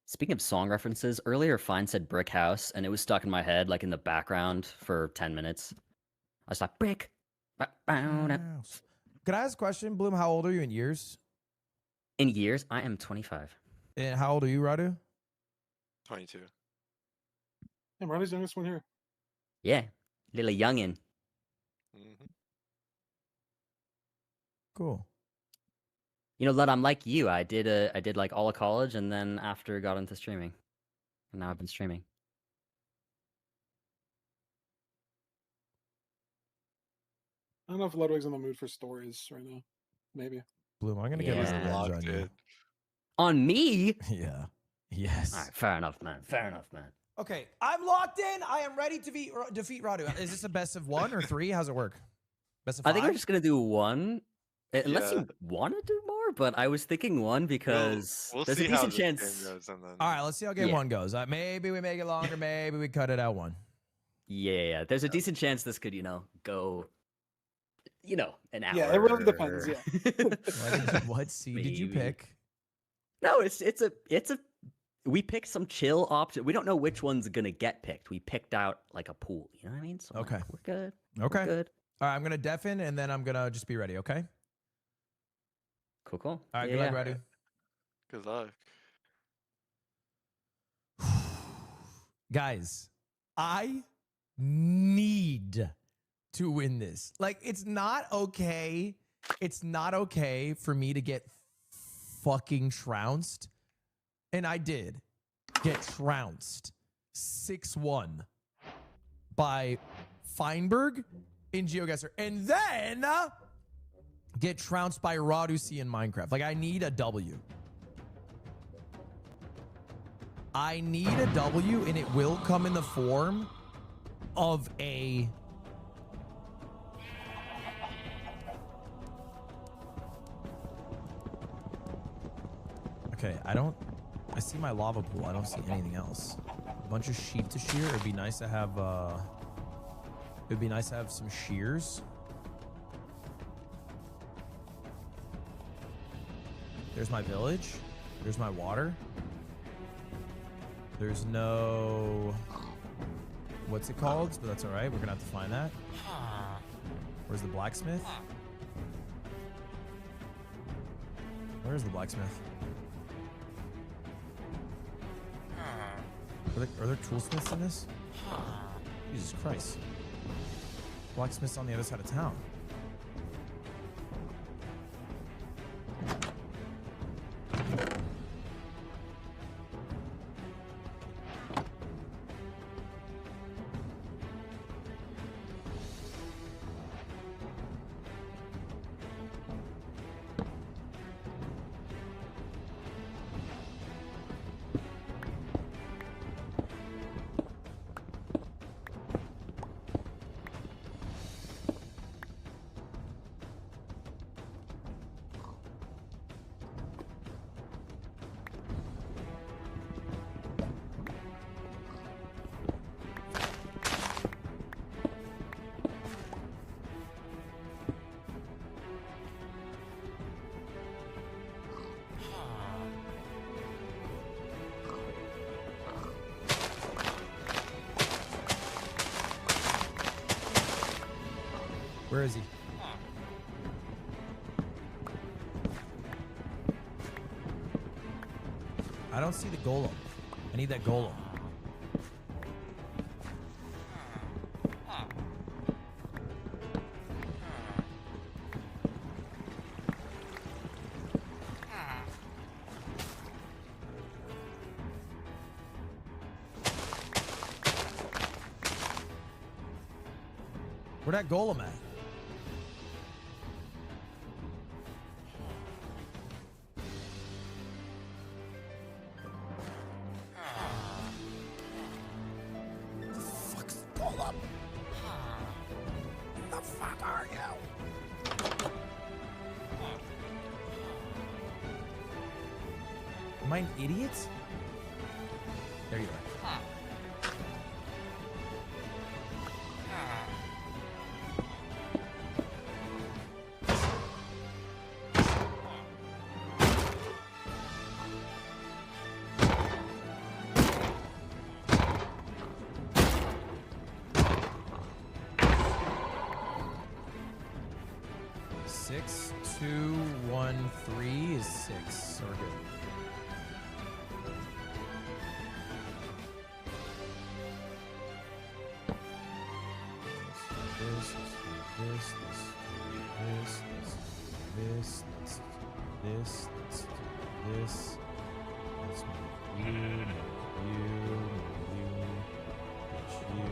Speaking of song references, earlier Fine said Brick House, and it was stuck in my head, like in the background for 10 minutes. I was like, Brick. House. Could I ask a question, Bloom? How old are you in years? In years, I am 25. And how old are you, Radu? 22. Hey, Ronnie's youngest one here. Yeah, little youngin. Hmm. Cool. You know, Lud, I'm like you. I did like all of college, and then after got into streaming, and now I've been streaming. I don't know if Ludwig's in the mood for stories right now. Maybe. Bloom, I'm gonna Yeah. get He's revenge locked on you. in. On me? Yeah. Yes. All right, fair enough, man. Fair enough, man. Okay, I'm locked in. I am ready to defeat Radu. Is this a best of 1 or 3? How's it work? Best of 5? I think we're just gonna do one, unless Yeah. you want to do more. But I was thinking one because We'll there's see a how decent this game chance. goes, and then All right, let's see how game Yeah. 1 goes. Maybe we make it longer. Maybe we cut it out 1. Yeah, there's a decent chance this could, go, an hour. Yeah, it really depends, yeah. What seed did you Maybe. pick? No, it's a. We picked some chill option. We don't know which one's gonna get picked. We picked out like a pool. You know what I mean? So Okay. we're good. Okay. We're good. All right, I'm gonna deafen and then I'm gonna just be ready. Okay. Cool. All right. Good luck, Radu. good luck. Guys, I need to win this. Like, it's not okay. It's not okay for me to get fucking trounced. And I did get trounced 6-1 by Feinberg in GeoGuessr. And then get trounced by Radu C in Minecraft. Like, I need a W. I need a W, and it will come in the form of a... Okay, I see my lava pool. I don't see anything else. A bunch of sheep to shear. It'd be nice to have, some shears. There's my village. There's my water. There's no... What's it called? But that's all right. We're going to have to find that. Where's the blacksmith? Where's the blacksmith? Are there toolsmiths in this? Jesus Christ. Blacksmith's on the other side of town. Where is he? I don't see the golem. I need that golem. Where'd that golem at? Am I an idiot? There you are. Six, 2, 1, 3 is 6. So we're good. This. Let's move you, put you,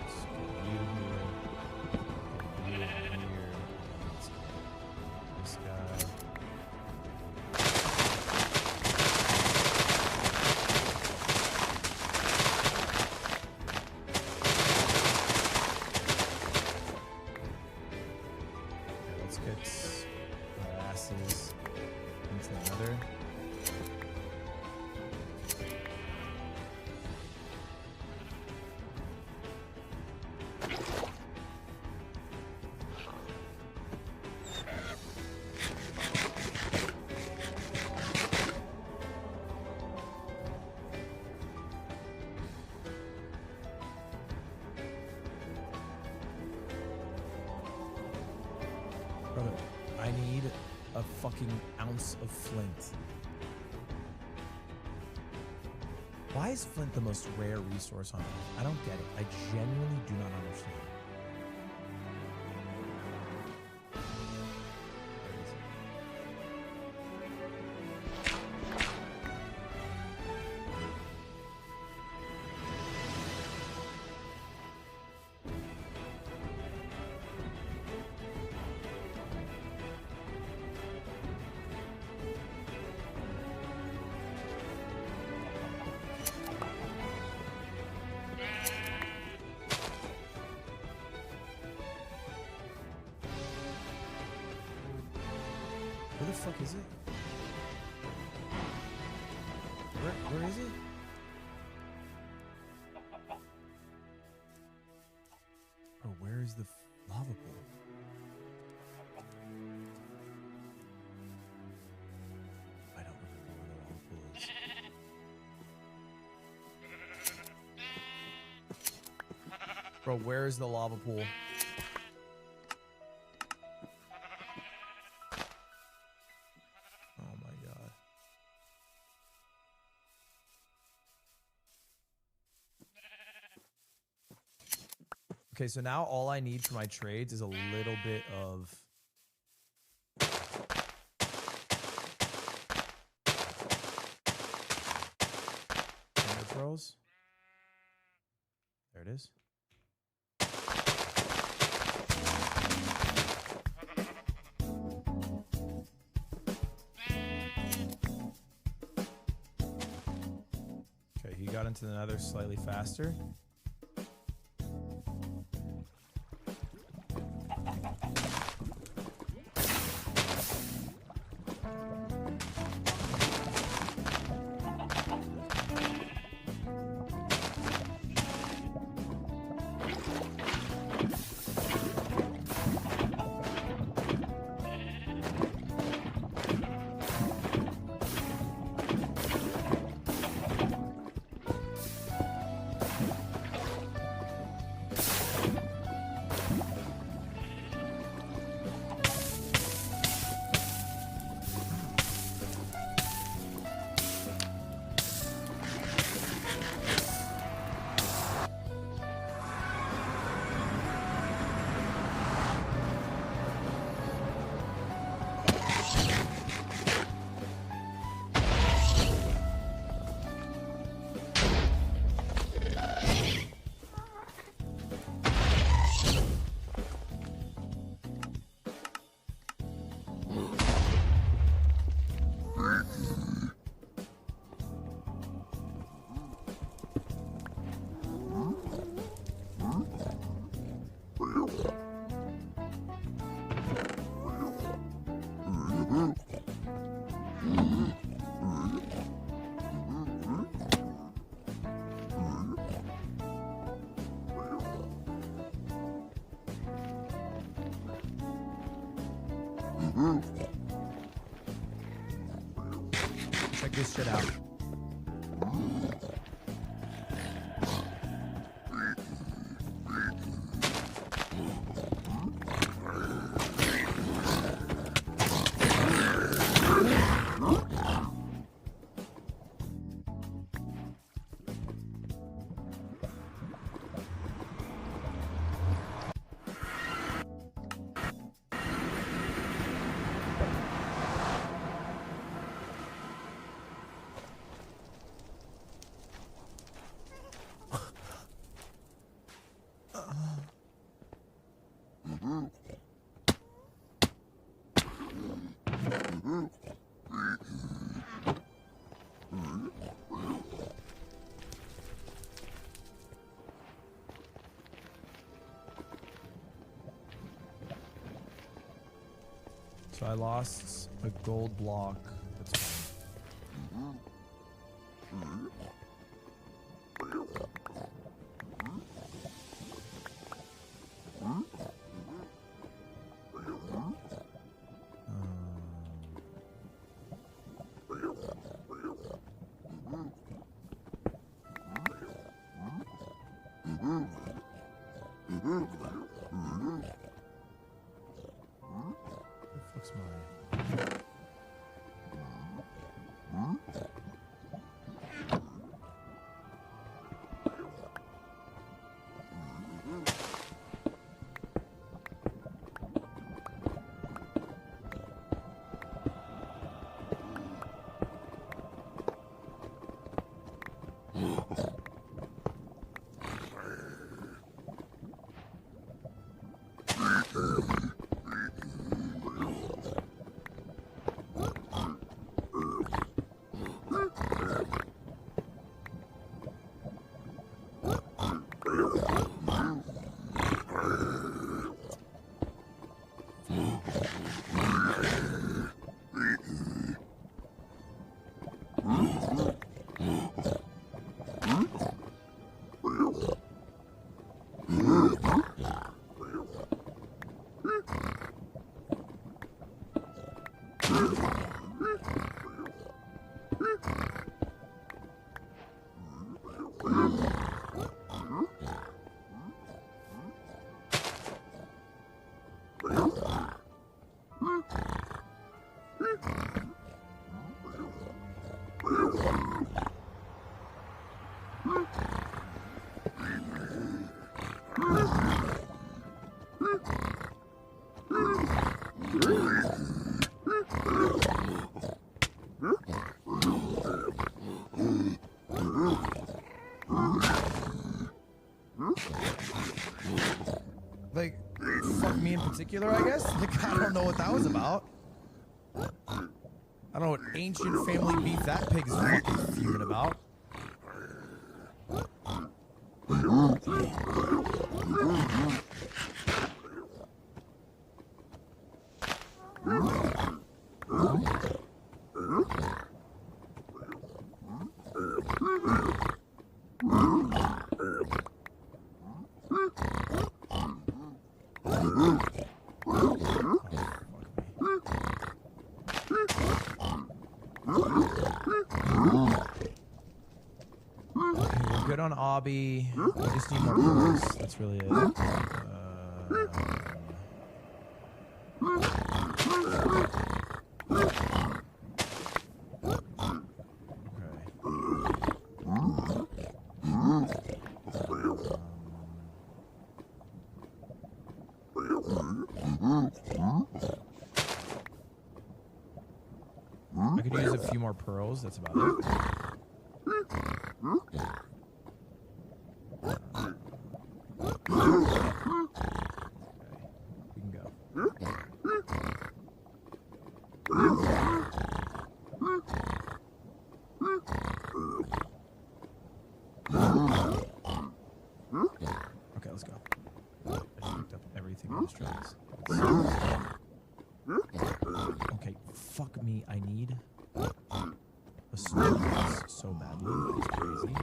let's get you here, get you here, let's get this guy. Okay, let's get our asses into another. Brother, I need a fucking ounce of flint. Why is flint the most rare resource on Earth? I don't get it. I genuinely do not understand. Where is it? Where the fuck is it? Where is it? Bro, where is the lava pool? I don't remember where the lava pool is. Bro, where is the lava pool? Oh my god. Okay, so now all I need for my trades is a little bit of ender pearls. There it is. Okay, he got into the nether slightly faster. Check this shit out. So I lost a gold block. That's fine. What's mine? Like, fuck me in particular, I guess? Like, I don't know what that was about. I don't know what ancient family beef that pig is fucking fuming about. Good on Obby. I just need more pearls. That's really it. I could use a few more pearls. That's about it. Okay, let's go. I picked up everything in the strings. Okay, fuck me. I need a snowboard so badly. It's crazy.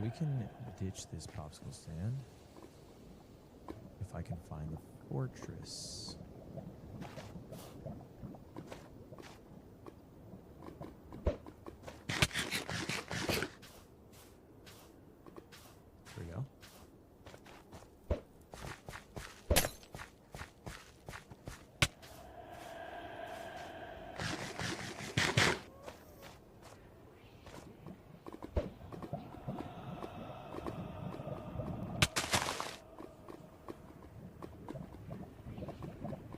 We can ditch this popsicle stand if I can find the fortress. There we go.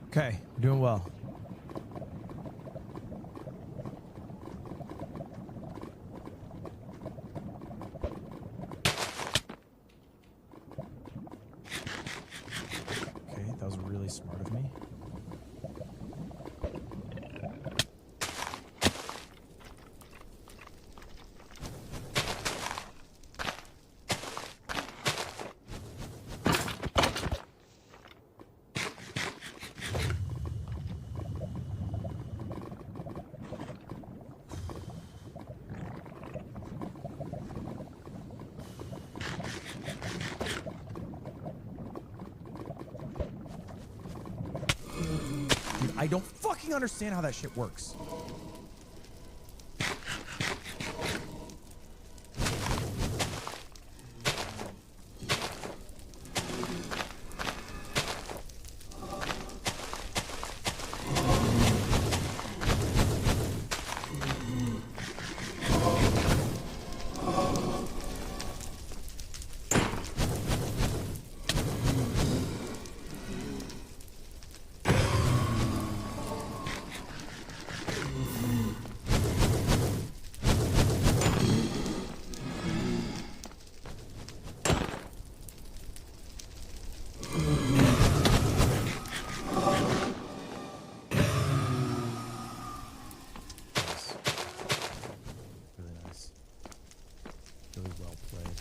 Okay, doing well. Okay, that was really smart of me. Dude, I don't fucking understand how that shit works. Really nice. Really well played.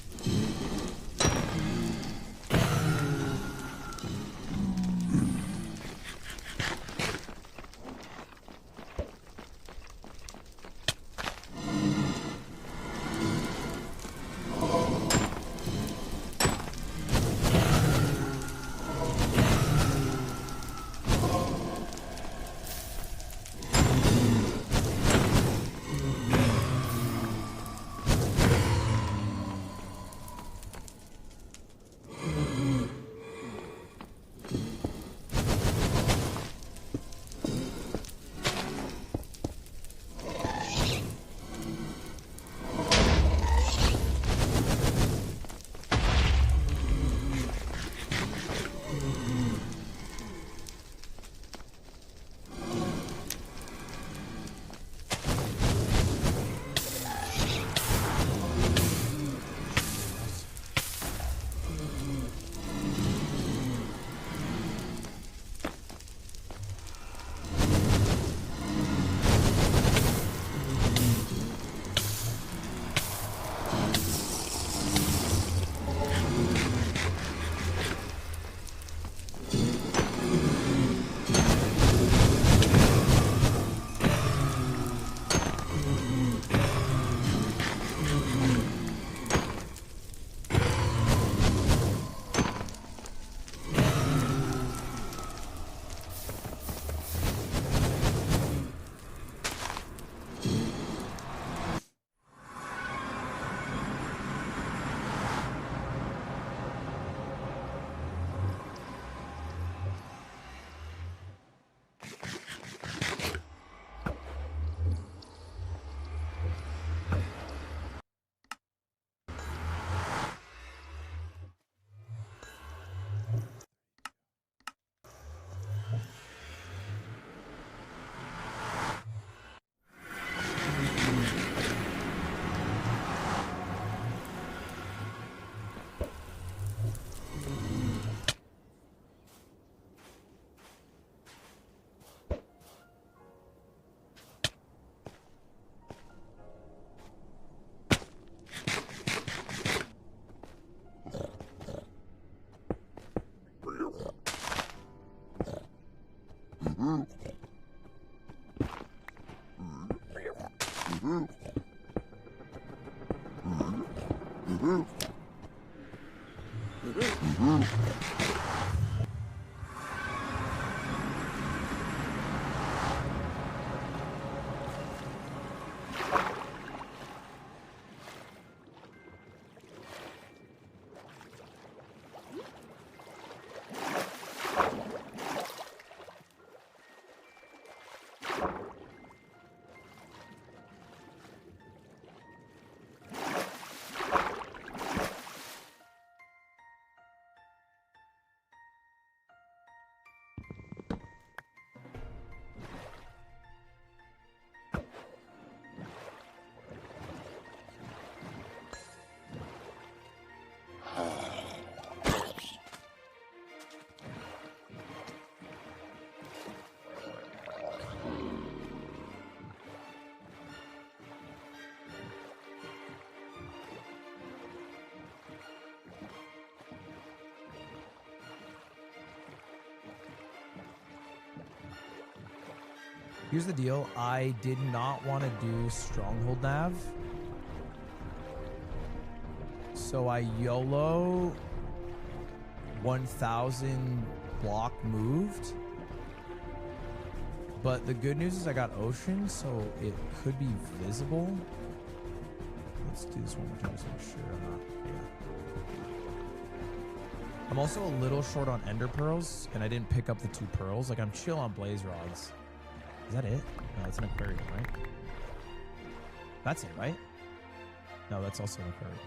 Here's the deal. I did not want to do Stronghold Nav. So I YOLO 1000 block moved. But the good news is I got Ocean, so it could be visible. Let's do this one more time just to make sure I'm not. Yeah. I'm also a little short on Ender Pearls, and I didn't pick up the 2 pearls. Like, I'm chill on Blaze Rods. Is that it? No, that's an aquarium, right? That's it, right? No, that's also an aquarium.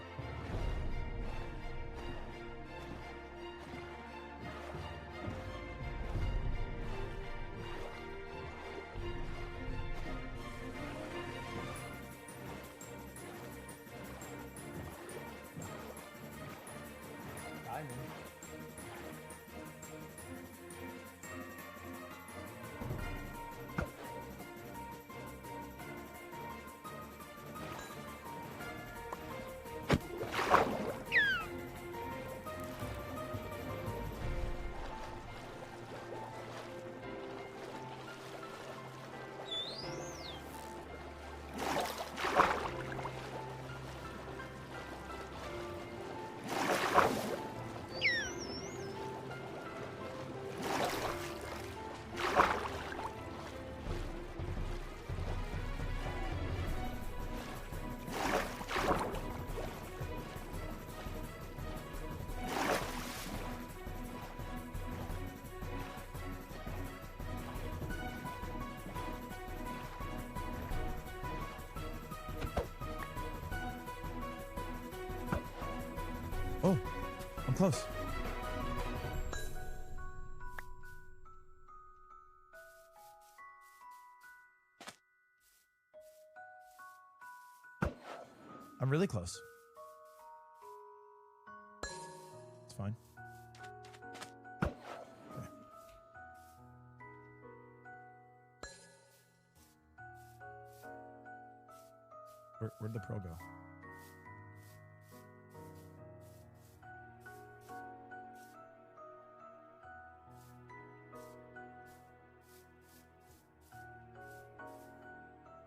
Oh, I'm close. I'm really close. It's fine. Okay. Where'd the pro go?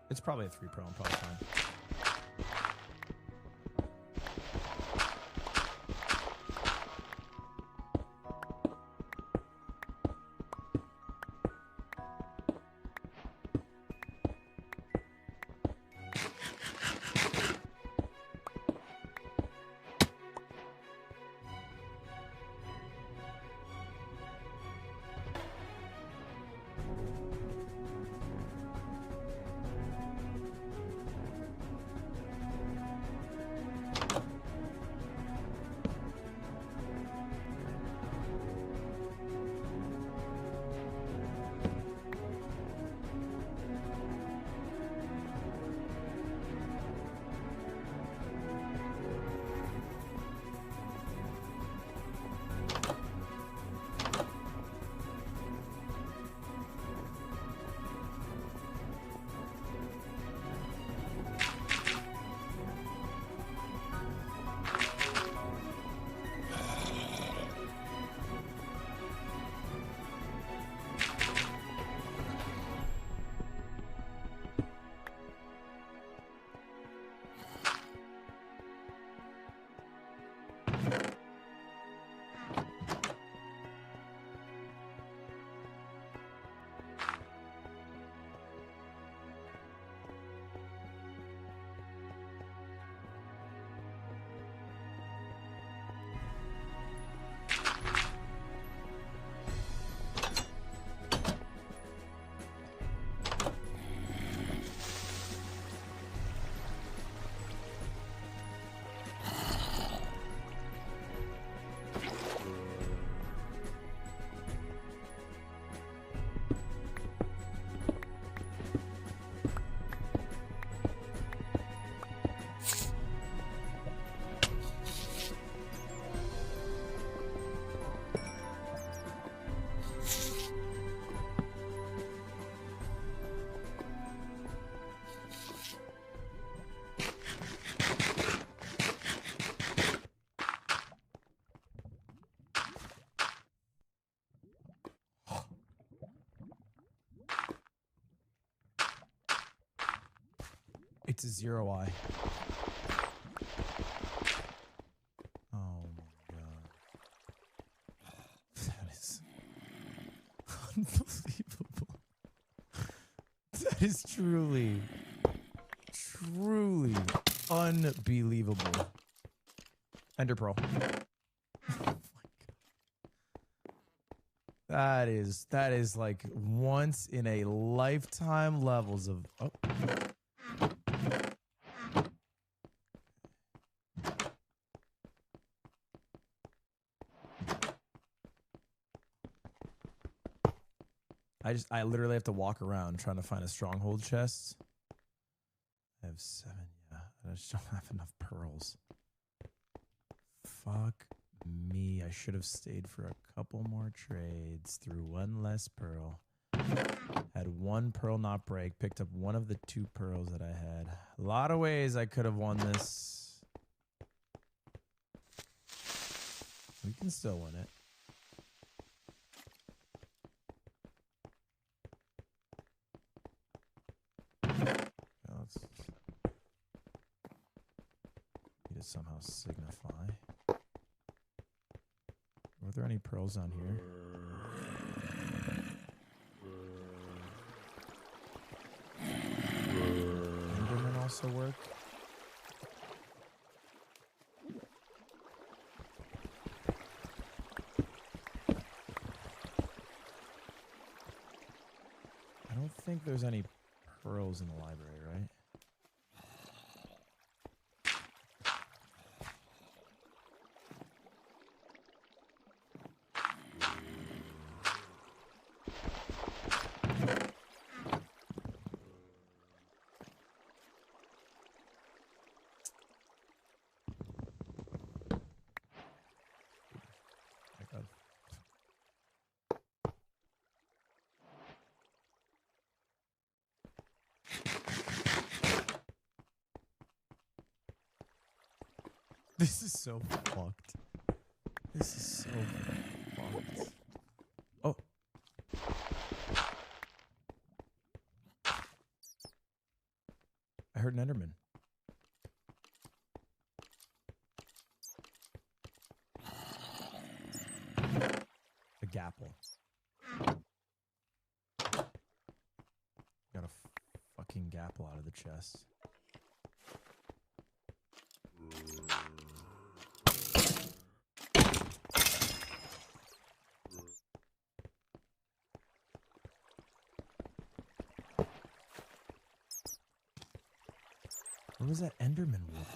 It's probably a 3 pro. I'm probably fine. It's a 0i. Oh my god. That is unbelievable. That is truly unbelievable. Ender Pearl. Oh my god. That is like once in a lifetime levels of I literally have to walk around trying to find a stronghold chest. I have 7, yeah. I just don't have enough pearls. Fuck me. I should have stayed for a couple more trades through one less pearl. Had 1 pearl not break. Picked up 1 of the 2 pearls that I had. A lot of ways I could have won this. We can still win it. Need to somehow signify. Were there any pearls on here? Enderman also work? I don't think there's any pearls in the library, right? This is so fucked. This is so fucked. Oh. I heard an Enderman. A gapple. Got a fucking gapple out of the chest. Where was that Enderman wolf?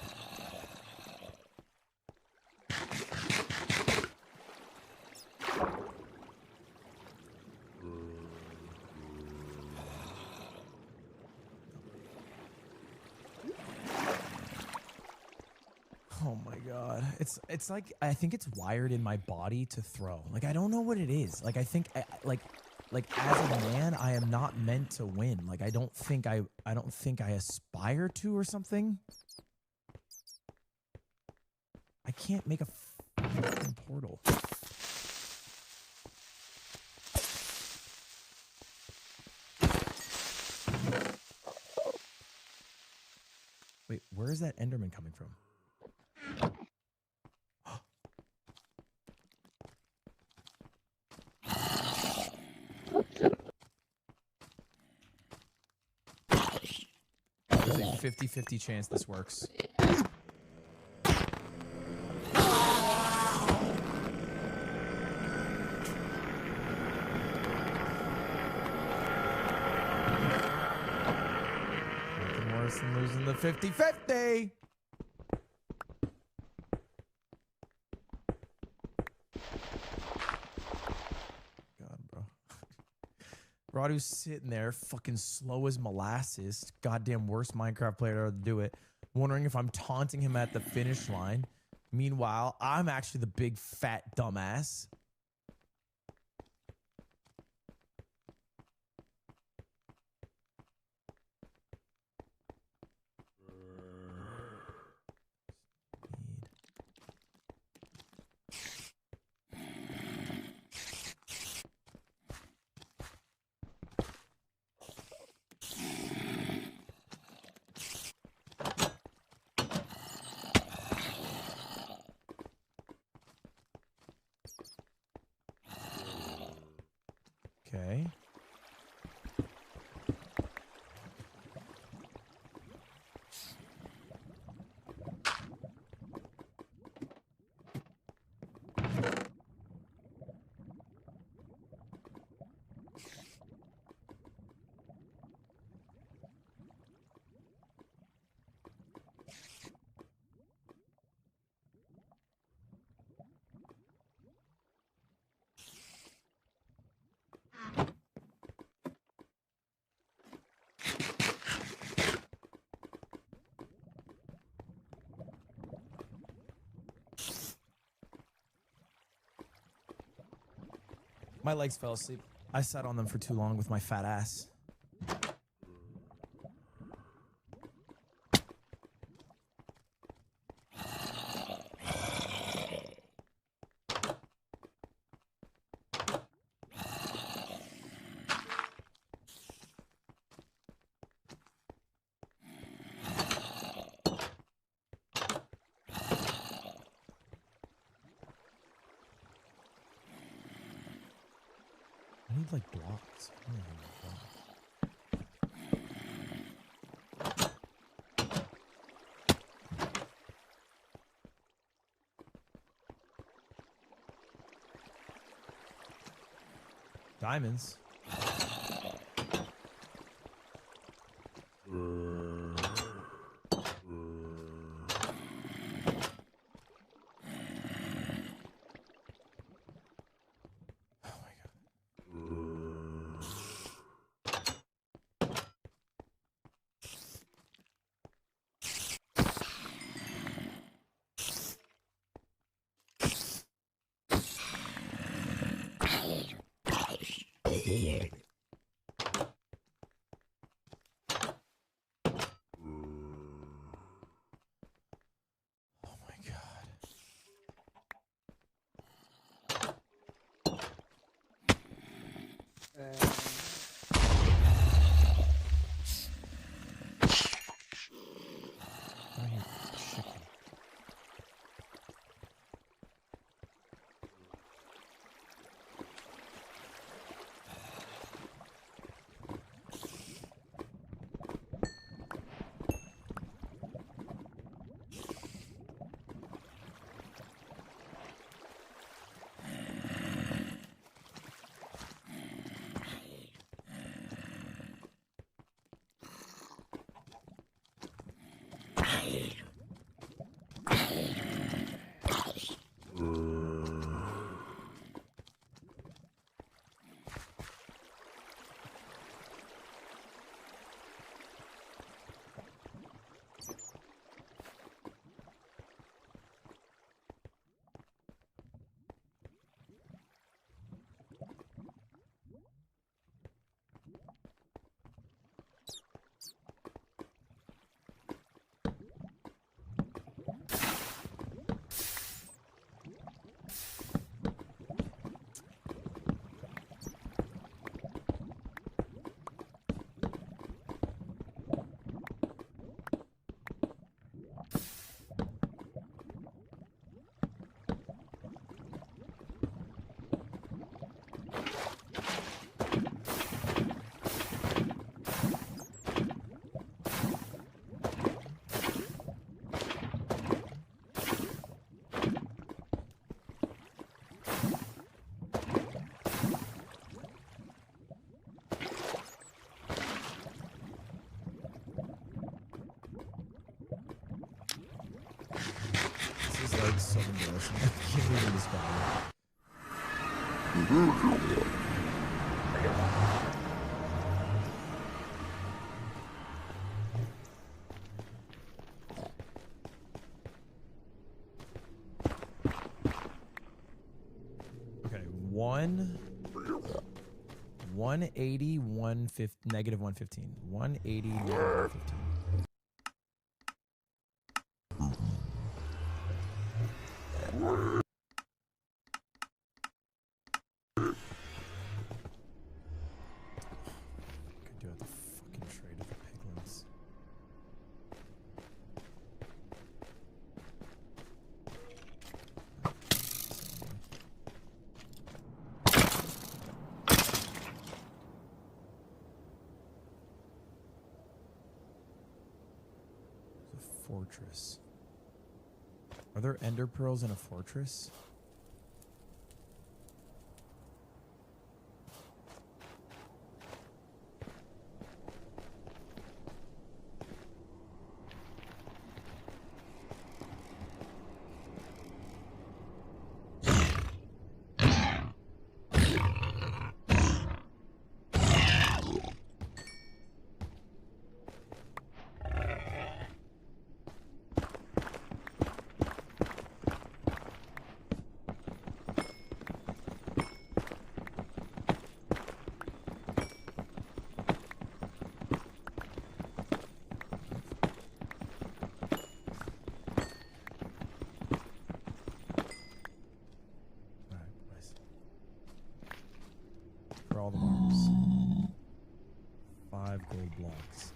Oh my god. It's like I think it's wired in my body to throw. Like I don't know what it is. Like I think like as a man I am not meant to win. Like I don't think I aspire to or something. I can't make a fucking portal. Wait, where is that Enderman coming from? 50-50 chance this works. Nothing worse than losing the 50-50. Radu's sitting there, fucking slow as molasses. Goddamn worst Minecraft player to ever do it. Wondering if I'm taunting him at the finish line. Meanwhile, I'm actually the big fat dumbass. Okay. My legs fell asleep. I sat on them for too long with my fat ass. I need like blocks. I don't have blocks. Diamonds. This is like so embarrassing. I can't even describe it. Okay, 180, 150, negative 115. 180, negative 115. Could do it the fucking trade of the piglins. There's a fortress. Are there ender pearls in a fortress? All the marks. 5 gold blocks.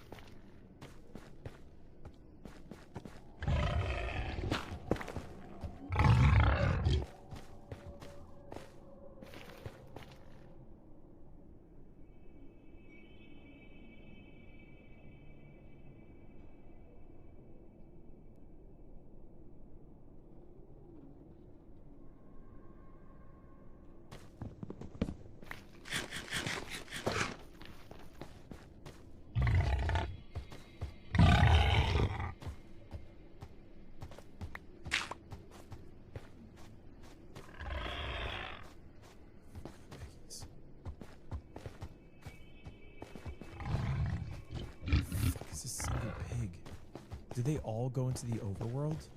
Did they all go into the overworld?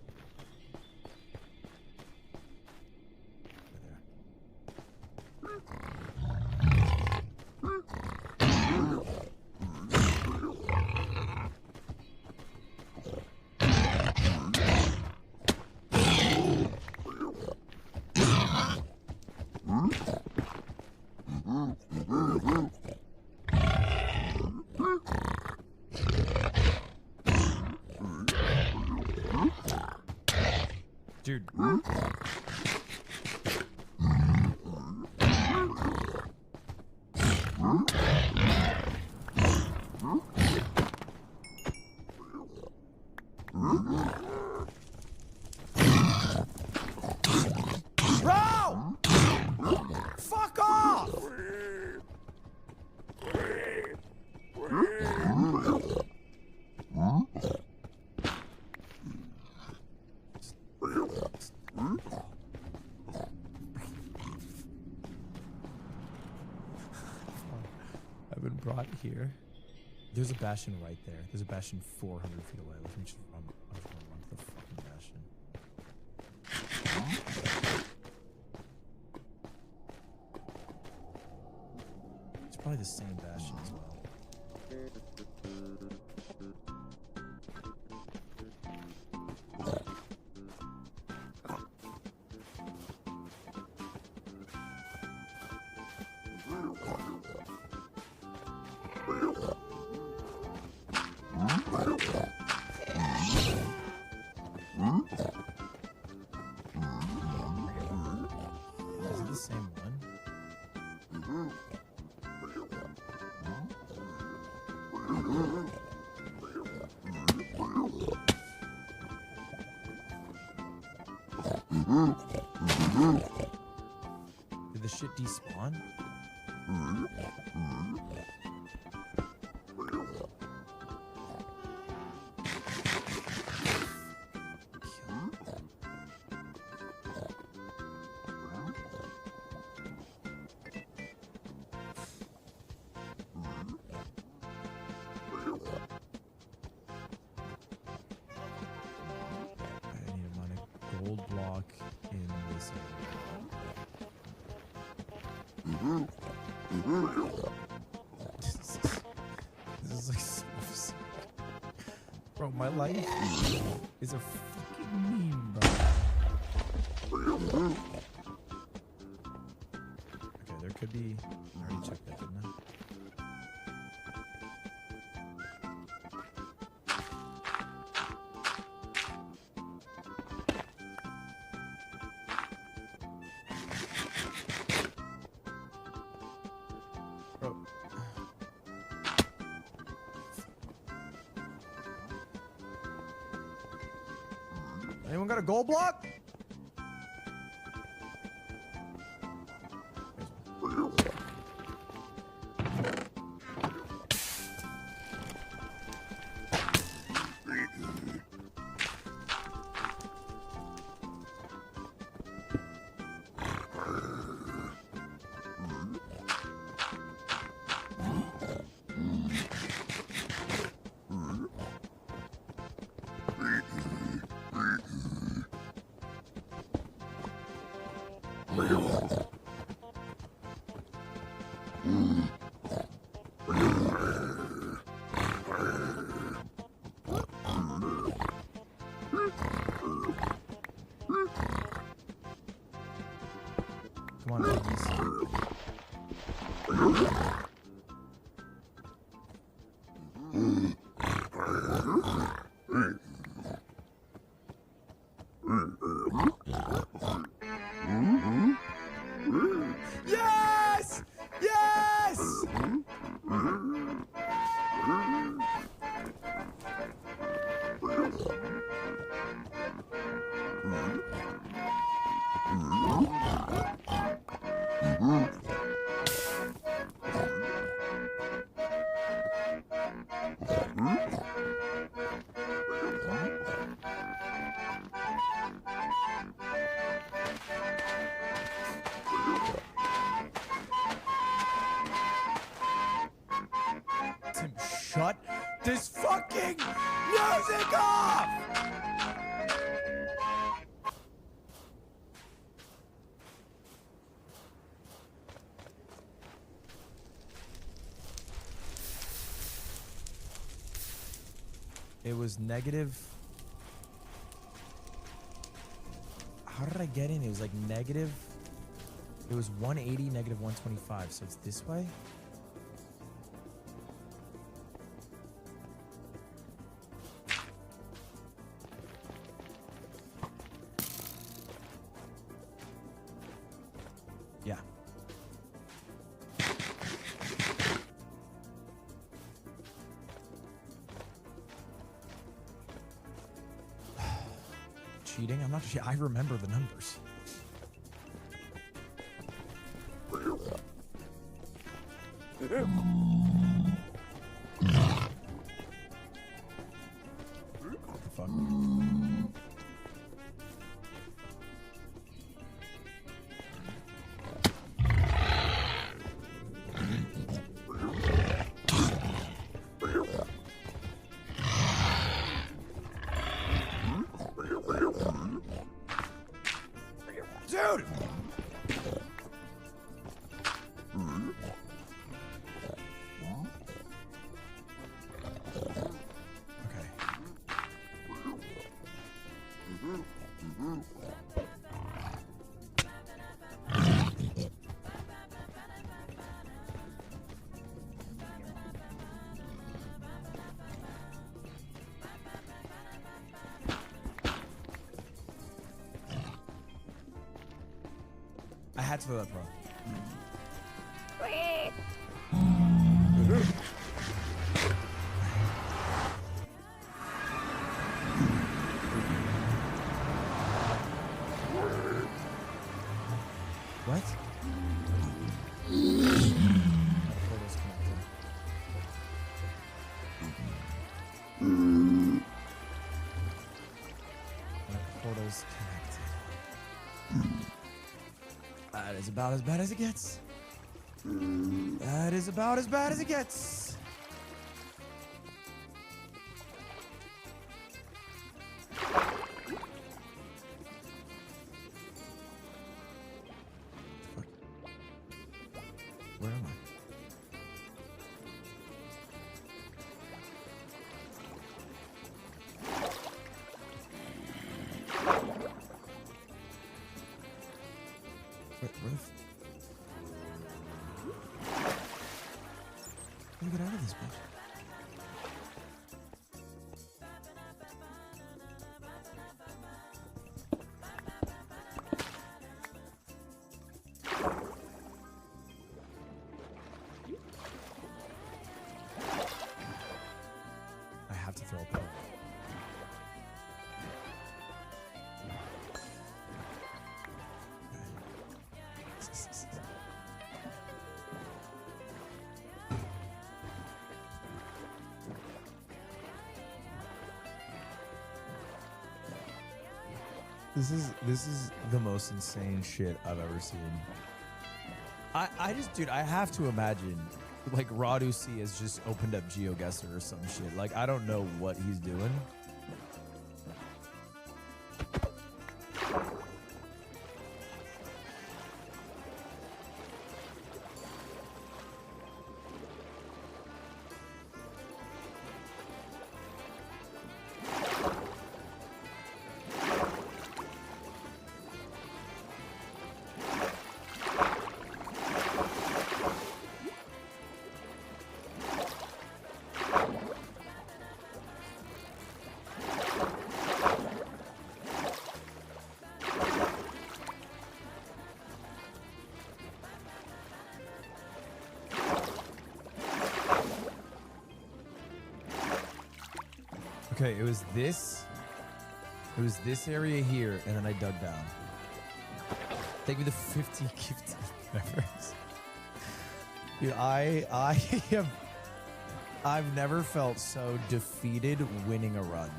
Dude. Bro! Fuck off! I've been brought here. There's a bastion right there. There's a bastion 400 feet away. Let me just run. I'm just gonna run to the fucking bastion. It's probably the same bastion as well. Is it the same one? the shit despawn? I need to mine a gold block in this area. This is like so sick. Bro, my life is a fucking meme, bro. Okay, there could be. I already checked that, didn't I? Bro. Anyone got a gold block? Come on, babies. Yes! Yes! Tim, shut this fucking music off! It was negative. How did I get in? It was like negative. It was 180, negative 125. So it's this way? Yeah. Cheating? I'm not sure. I remember the numbers. What the fuck? Dude! Okay. I had to throw that throw. What? That is about as bad as it gets. That is about as bad as it gets. Where am I? Where Let me get out of this bitch. I have to throw a ball. This is the most insane shit I've ever seen. I just, dude, I have to imagine, like, Radu C has just opened up GeoGuessr or some shit. Like, I don't know what he's doing. Okay, it was this area here, and then I dug down. Take me the 50 gifted members. Dude, I've never felt so defeated winning a run.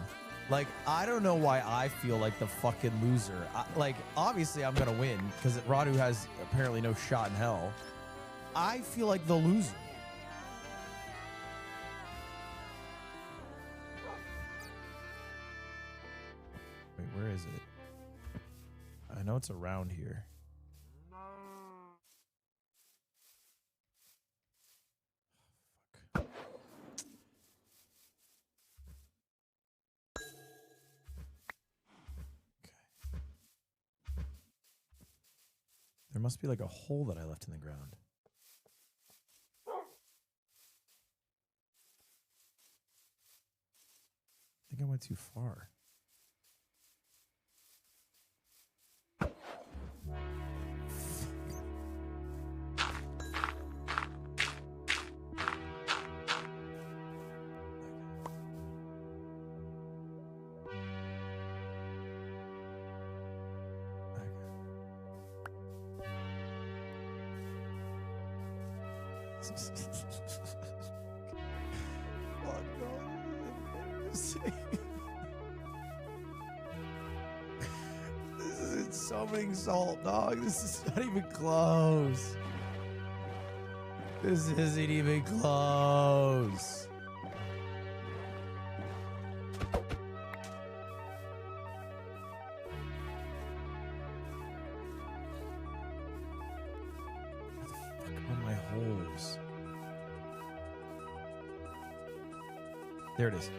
Like, I don't know why I feel like the fucking loser. Like, obviously I'm gonna win, because Radu has apparently no shot in hell. I feel like the loser. Wait, where is it? I know it's around here. Fuck. Okay. There must be like a hole that I left in the ground. I think I went too far. Fuck, bro. Embarrassing. This isn't summoning salt, dog. This is not even close. This isn't even close. There it is.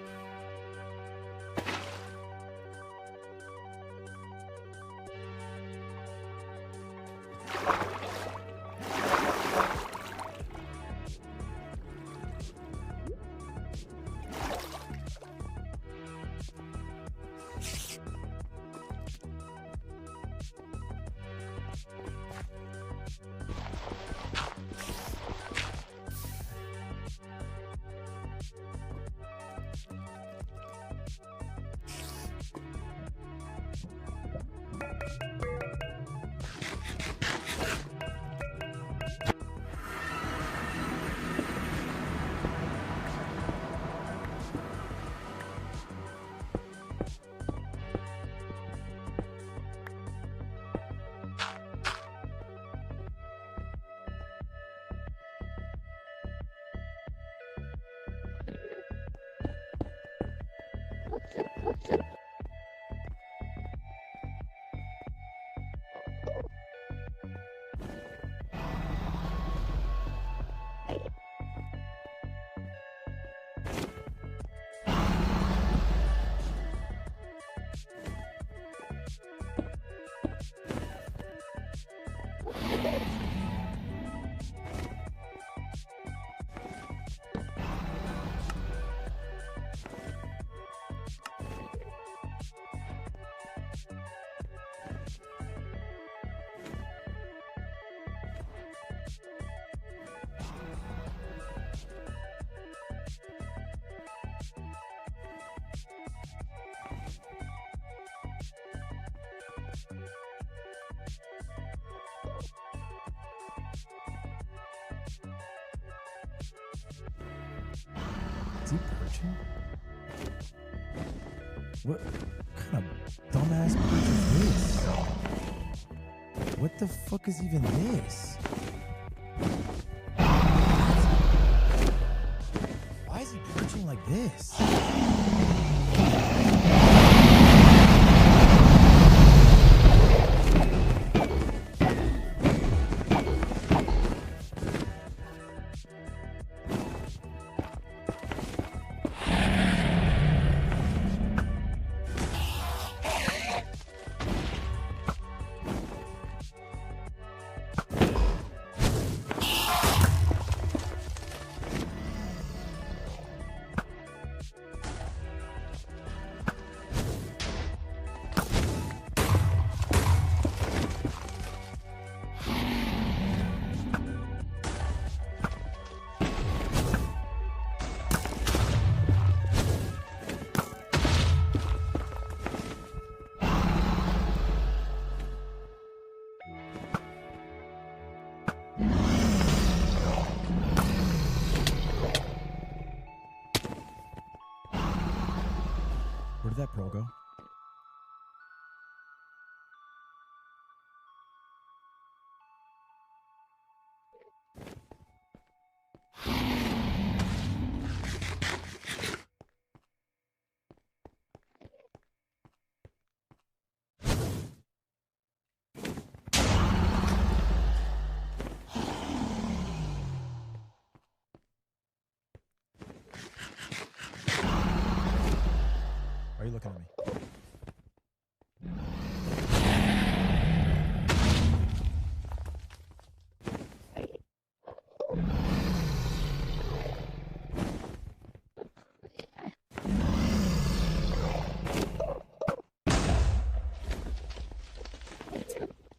Is he perching? What kind of dumbass perch is this? What the fuck is even this? Why is he perching like this? Where did that pearl go? Why are you looking at me?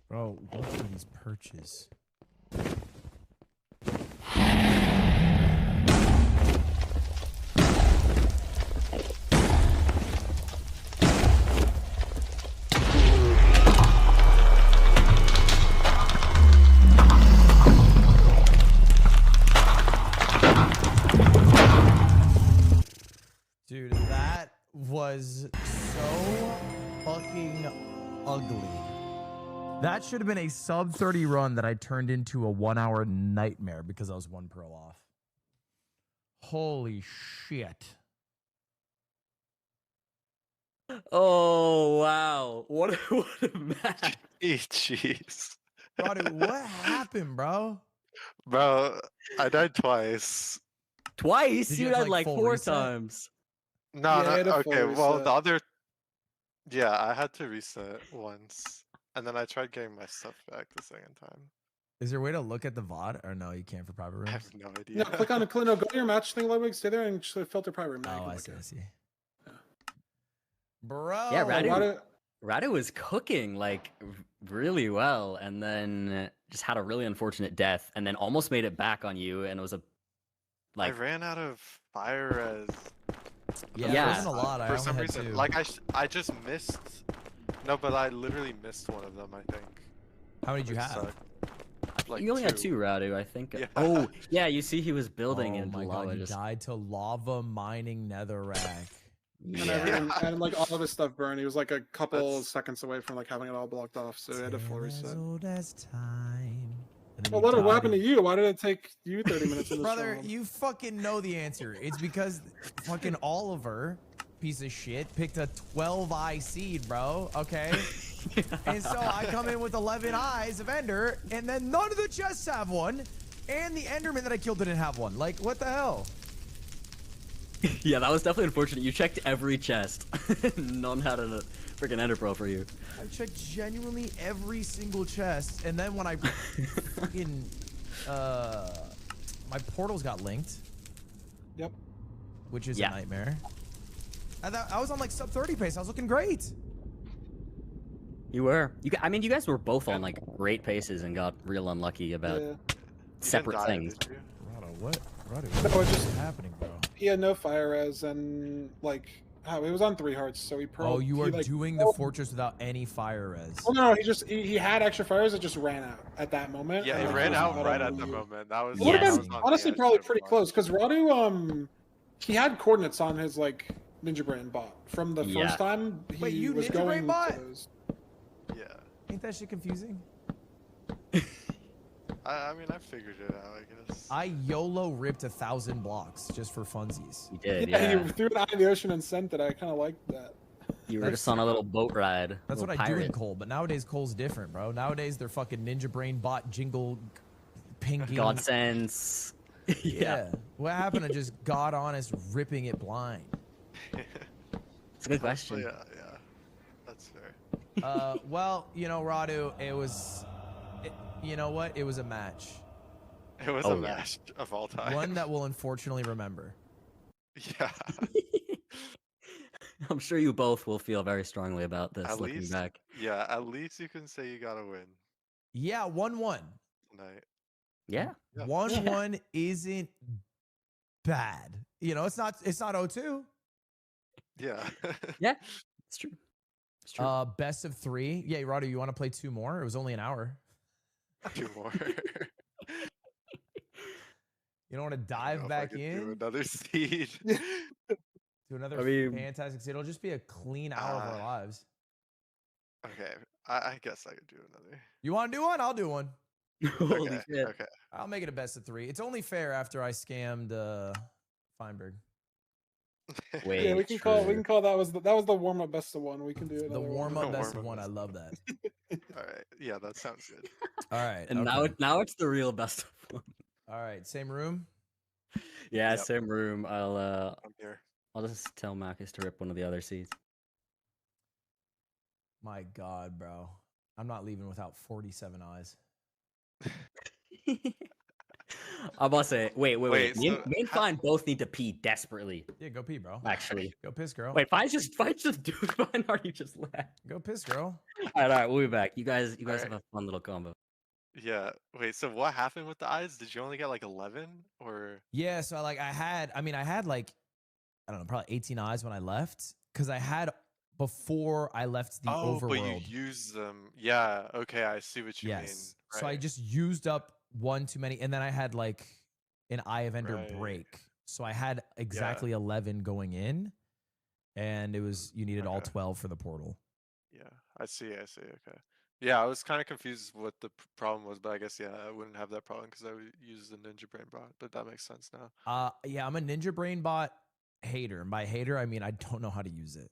Bro, look at these perches. Dude, that was so fucking ugly. That should have been a sub 30 run that I turned into a 1 hour nightmare because I was one pearl off. Holy shit. Oh wow! What a match! Jeez. Radu, what happened, bro? Bro, I died twice. Twice? Did You you have, died like, like full 4 reset? times. No, Yeah, I had no, a full okay, well, reset. the other... Yeah, I had to reset once. And then I tried getting my stuff back the second time. Is there a way to look at the VOD? Or no, you can't for private I rooms? have no idea. No, click on no, go to your match thing, Ludwig. Stay there and filter private room. Now you Oh, can I look see, at I it. see. Bro. Yeah, Radu- Radu was cooking like really well, and then just had a really unfortunate death, and then almost made it back on you, and it was a I like ran out of fire res. Yeah, Yeah. it wasn't a lot. I For only some had reason. 2. Like, I just missed... No, but I literally missed one of them, I think. How many did you Which have? sucked. Like you only had 2. 2, Radu, I think. Yeah. Oh, yeah, you see he was building Oh and my lava god, you just died to lava mining netherrack. And, yeah. and like all of his stuff burned. He was like a couple That's- seconds away from like having it all blocked off, so he had a full Tale as reset. old as time. And then Well, you what died happened to you? Why did it take you 30 minutes in this Brother, round? you fucking know the answer. It's because fucking Oliver piece of shit, picked a 12-eye seed, bro. Okay. And so I come in with 11 eyes of Ender, and then none of the chests have one, and the Enderman that I killed didn't have one. Like, what the hell? Yeah, that was definitely unfortunate. You checked every chest. None had a freaking Ender Pearl for you. I checked genuinely every single chest, and then when I fucking my portals got linked. Yep. Which is a nightmare. I was on like sub 30 pace. I was looking great. You were. I mean, you guys were both on like great paces and got real unlucky about separate things. Radu, Radu, No, it's just happening, bro? He had no fire res and like it was on 3 hearts, so he pearled. Oh, you are doing the fortress without any fire res. Oh no, he had extra fires that just ran out at that moment. Yeah, he ran out right at the moment. That was honestly probably pretty close because Radu he had coordinates on his like Ninja Brain bot from the first time he Wait, you was Ninja going Brain bot? to those. Yeah. Ain't that shit confusing? I mean, I figured it out, I guess. I YOLO ripped 1,000 blocks just for funsies. You did, yeah. You threw it out of the ocean and sent it. I kind of liked that. You were just on a little boat ride. That's what I do in Cole, but nowadays Cole's different, bro. Nowadays they're fucking Ninja Brain bot jingle pinging. Godsends. Yeah. What happened to just God honest ripping it blind? It's a good question. Yeah, that's fair. Well, you know, Radu, you know what? It was a match. It was a match of all time. One that we'll unfortunately remember. Yeah. I'm sure you both will feel very strongly about this looking back. Yeah, at least you can say you got to win. Yeah, 1-1. Tonight. Yeah. 1-1 isn't bad. You know, it's not 0-2. Yeah. Yeah, it's true. It's true. Best of 3. Yeah, Radu, you want to play 2 more? It was only an hour. 2 more. You don't want to dive back in? Do another seed. Do another fantastic seed. It'll just be a clean hour of our lives. Okay, I guess I could do another. You want to do one? I'll do one. Holy shit. Okay. I'll make it a best of 3. It's only fair after I scammed Feinberg. Wait, yeah, we can call that was the warm up best of 1. We can do it. The warm up best of 1. I love that. All right. Yeah, that sounds good. All right. And now it's the real best of 1. All right, same room. Yeah, same room. I'm here. I'll just tell Marcus to rip one of the other seats. My God, bro. I'm not leaving without 47 eyes. I'm about to say, wait. Me So and Fine both need to pee desperately. Yeah, go pee, bro. Actually. Go piss, girl. Wait, Fine's just dude. Fine already just left. Go piss, girl. All right, we'll be back. You guys have a fun little combo. Yeah. Wait, so what happened with the eyes? Did you only get like 11 or? Yeah, so I had like, I don't know, probably 18 eyes when I left. Because I had before I left the overworld. But you used them. Yeah, okay, I see what you mean. Right. So I just used up one too many, and then I had like an Eye of Ender break. So I had exactly 11 going in, and it was you needed all 12 for the portal. Yeah, I see. Okay. Yeah, I was kind of confused what the problem was, but I guess I wouldn't have that problem because I would use the Ninja Brain bot. But that makes sense now. Yeah, I'm a Ninja Brain bot hater. And by hater, I mean I don't know how to use it.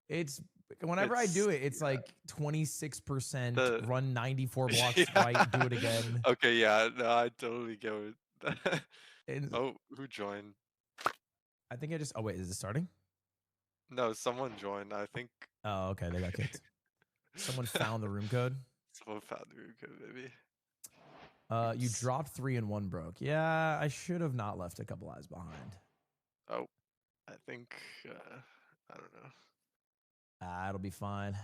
It's whenever I do it, it's like 26%, run 94 blocks right, do it again. Okay, yeah, no, I totally get it. Oh, who joined? I think I just. Oh wait, is it starting? No, someone joined. I think. Oh, okay, they got kicked. Someone found the room code. Someone found the room code, maybe. You dropped 3 and 1 broke. Yeah, I should have not left a couple eyes behind. Oh, I think. I don't know. It'll be fine.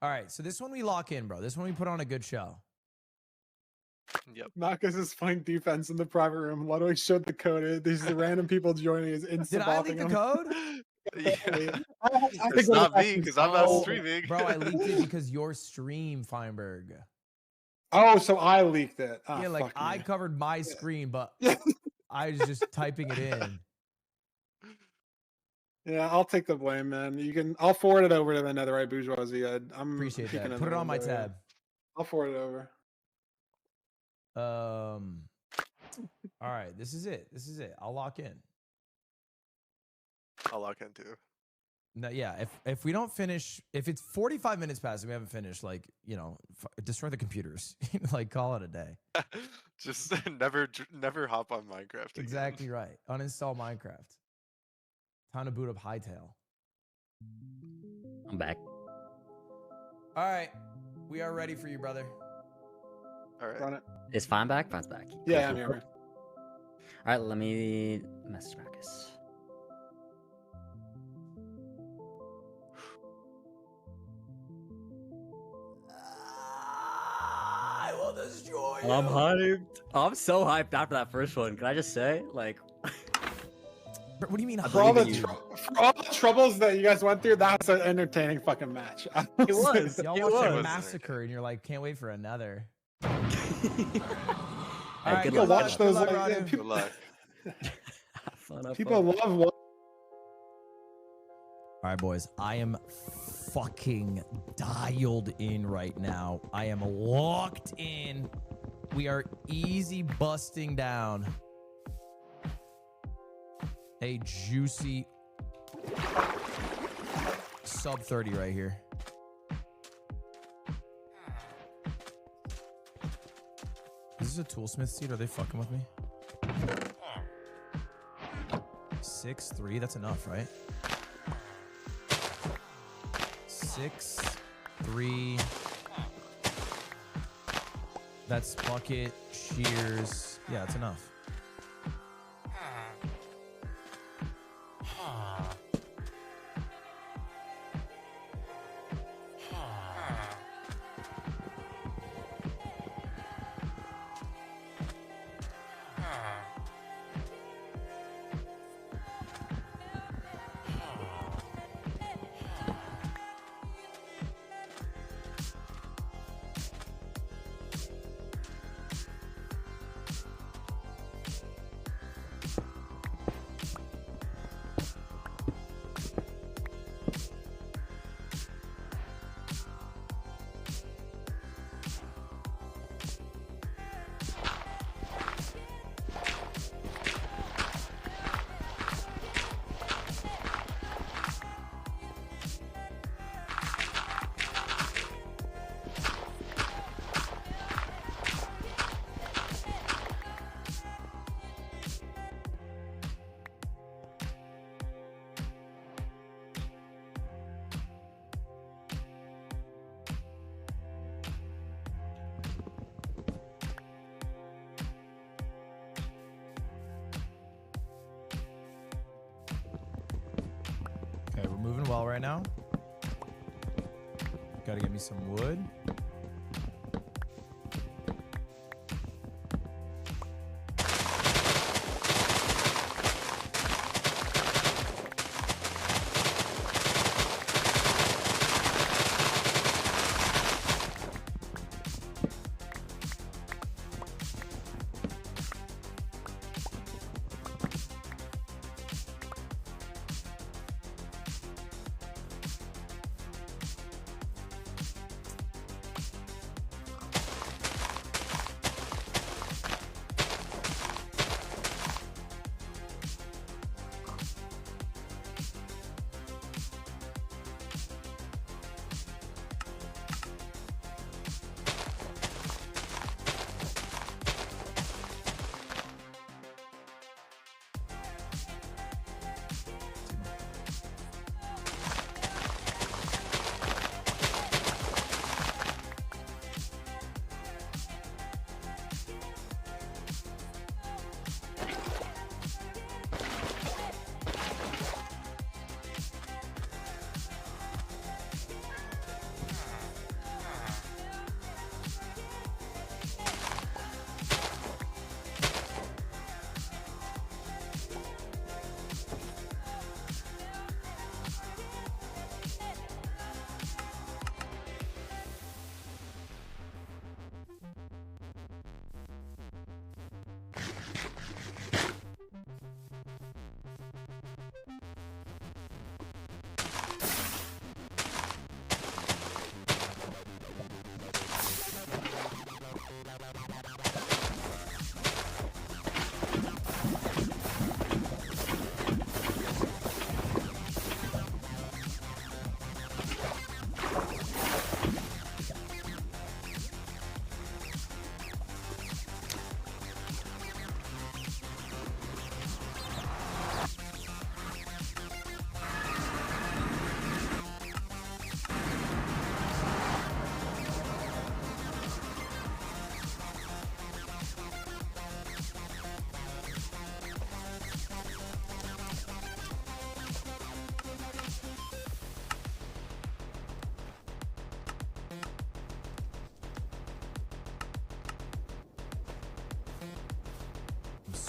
All right, so this one we lock in, bro. This one we put on a good show. Yep. Marcus is playing defense in the private room. Ludwig showed the code. These reinrandom people joining is Did I leak the code? Yeah. It's not me because I'm not streaming. Bro, I leaked it because your stream, Feinberg. Oh, so I leaked it. Oh, yeah, like I covered my screen, but I was just typing it in. Yeah, I'll take the blame, man. I'll forward it over to the Netherite Bourgeoisie. I'm appreciate that. Put it on my tab. I'll forward it over. All right, this is it. I'll lock in. I'll lock in too. No, yeah, if we don't finish, if it's 45 minutes past and we haven't finished, like, you know, destroy the computers. Like, call it a day. Just never hop on Minecraft again. Exactly right. Uninstall Minecraft. Time to boot up Hightail. I'm back. All right. We are ready for you, brother. All right. Run it. Is Fine back? Fine's back. Yeah, I'm here. All right, let me message Marcus. I will destroy you. I'm hyped. I'm so hyped after that first one. Can I just say, like, What do you mean? For all, believe in the you. for all the troubles that you guys went through, that was an entertaining fucking match. It was. Y'all It watched a was. massacre and you're like, can't wait for another. Hey, All right, good People luck. watch Good those. luck, Like, Radu. Good people, luck. Have fun, have people fun. love. All right, boys. I am fucking dialed in right now. I am locked in. We are easy busting down a juicy sub 30 right here. Is this a toolsmith seat? Are they fucking with me? 6-3, that's enough, right? 6-3. That's bucket, shears. Yeah, that's enough. Okay, we're moving well right now. Gotta get me some wood.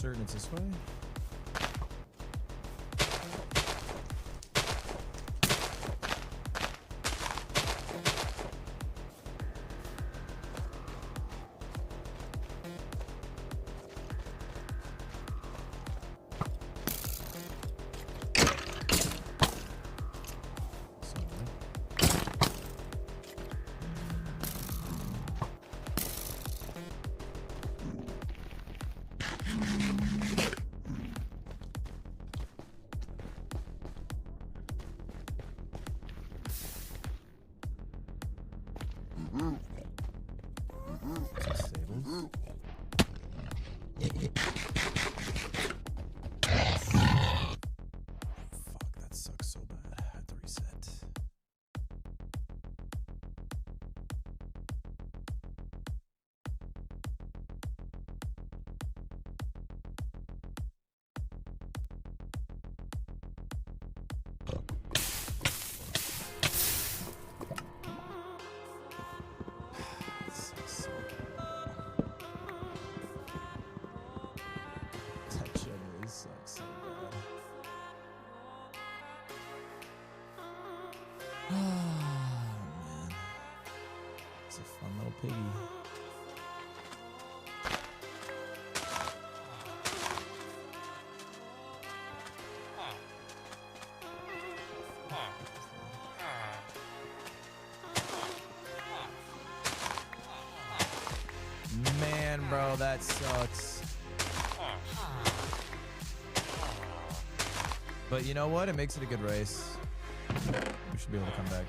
certain it's this way. Fuck, that sucks so bad. I have to reset. That genuinely sucks so bad. Oh, man. It's a fun little piggy. Man, bro, that sucks. But you know what? It makes it a good race. We should be able to come back.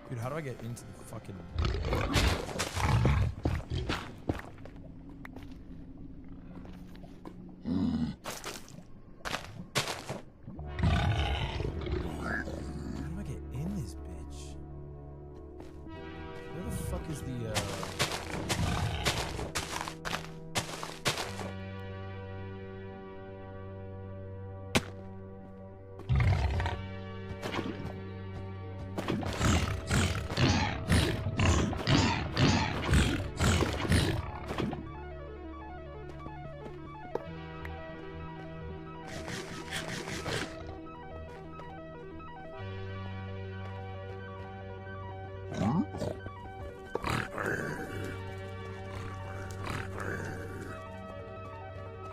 Dude, how do I get into the fucking... How do I get in this bitch? Where the fuck is the,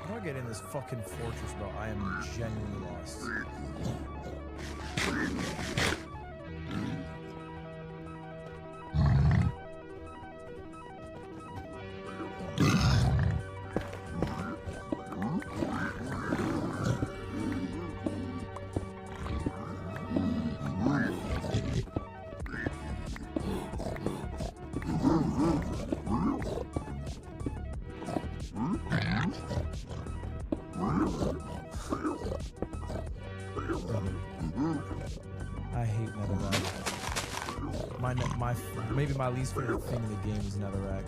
How do I get in this fucking fortress, bro? I am genuinely lost. I hate netherrack. Maybe my least favorite thing in the game is netherrack.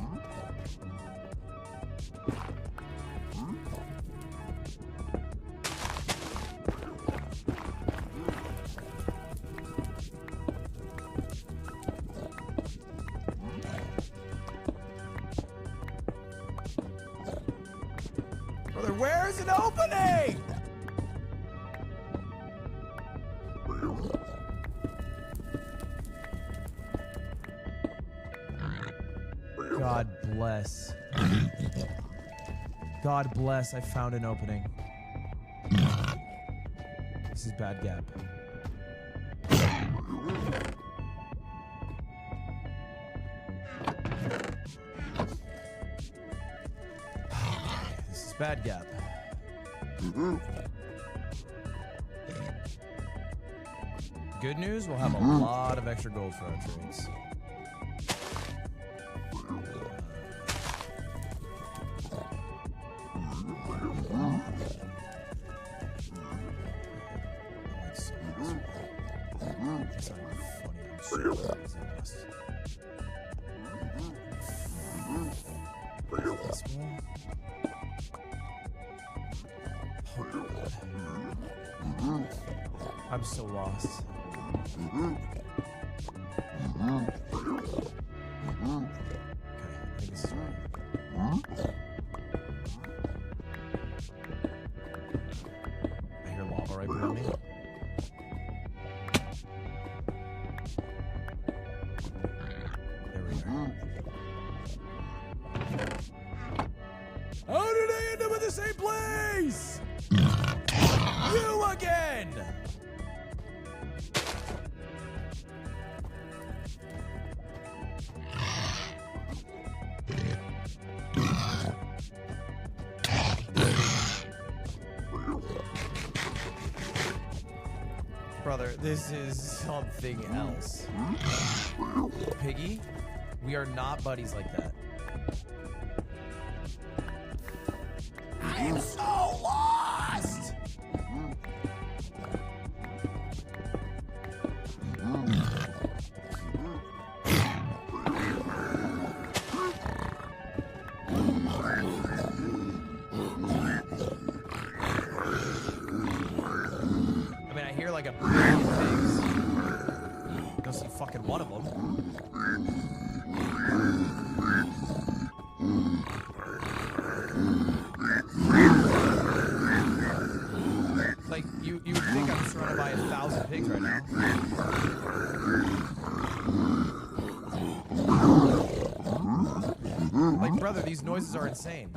Brother, where is an opening? God bless. God bless, I found an opening. This is bad gap. This is bad gap. Good news, we'll have a lot of extra gold for our trades. I'm so lost. Okay, I think this is right. I hear lava right below me. There we are. How did I end up in the same place? You again! Brother, this is something else. Piggy, we are not buddies like that. am so lost! I mean, I hear like a billion pigs. Go see fucking one of them. Like, you would think I'm surrounded by 1,000 pigs right now. Like, brother, these noises are insane.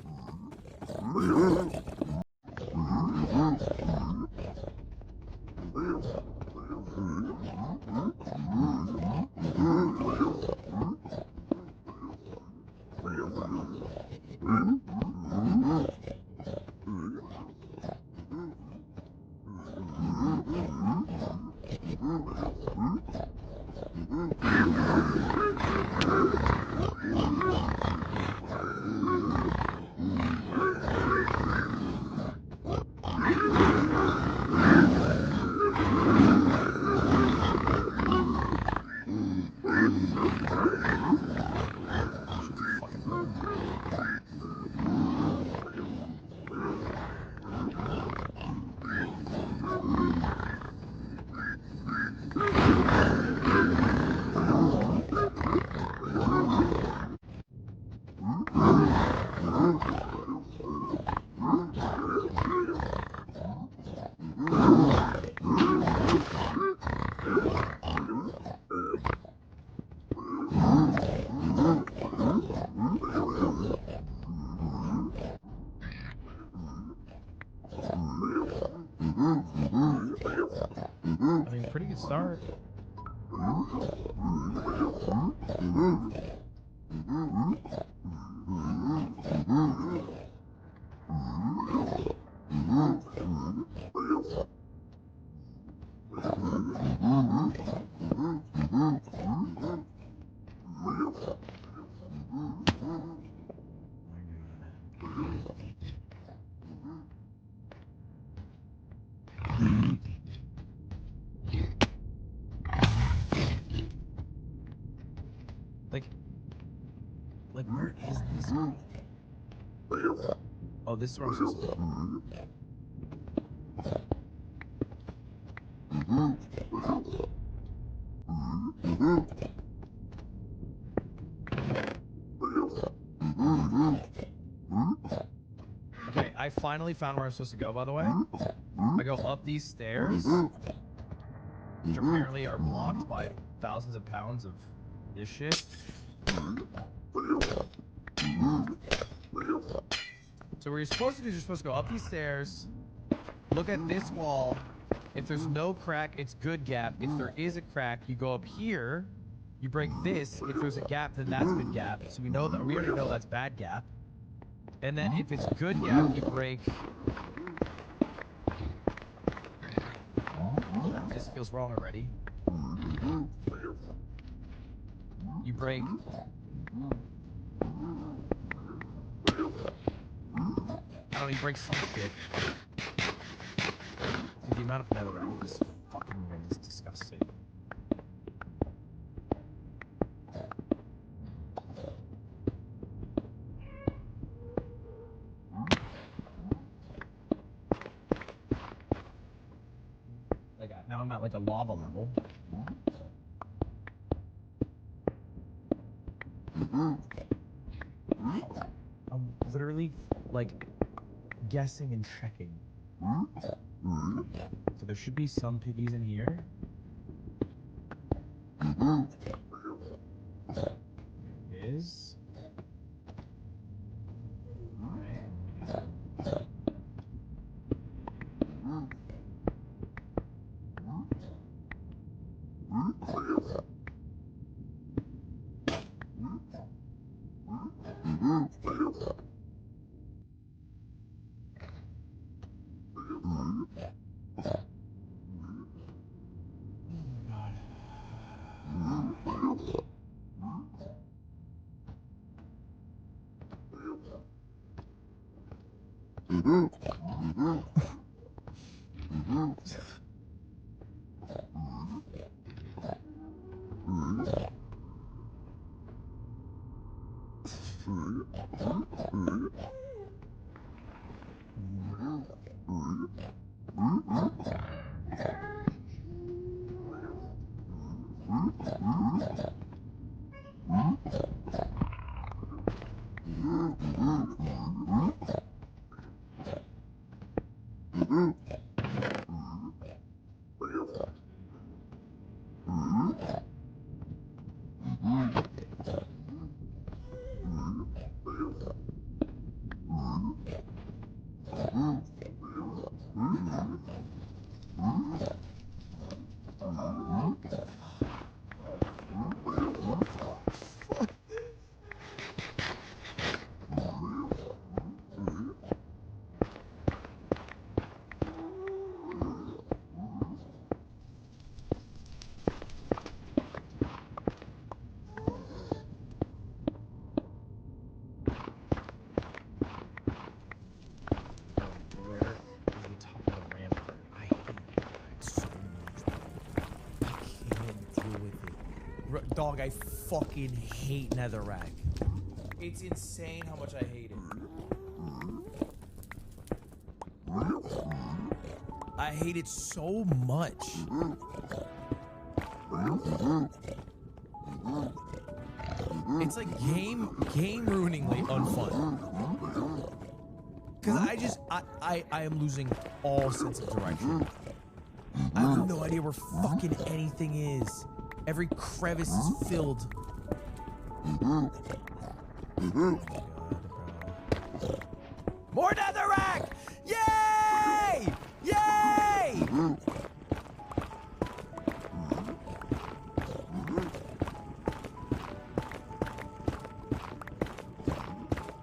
I mean, pretty good start. Like, where is this? Oh, this is where I'm supposed to go. Okay, I finally found where I'm supposed to go, by the way. I go up these stairs, which apparently are blocked by thousands of pounds of this shit. So what you're supposed to do is you're supposed to go up these stairs, look at this wall. If there's no crack, it's good gap. If there is a crack, you go up here, you break this. If there's a gap, then that's good gap. So we already know that's bad gap. And then if it's good gap, you break. This feels wrong already. You break. I don't know, you break some shit. Dude, the amount of netherite in this fucking room is disgusting. Like, now I'm at like a lava level. I'm literally like guessing and checking. So there should be some piggies in here. Is. Dog, I fucking hate netherrack. It's insane how much I hate it. I hate it so much. It's like game ruiningly unfun. Cause I am losing all sense of direction. I have no idea where fucking anything is. Every crevice is filled. More netherrack! Yay! Yay!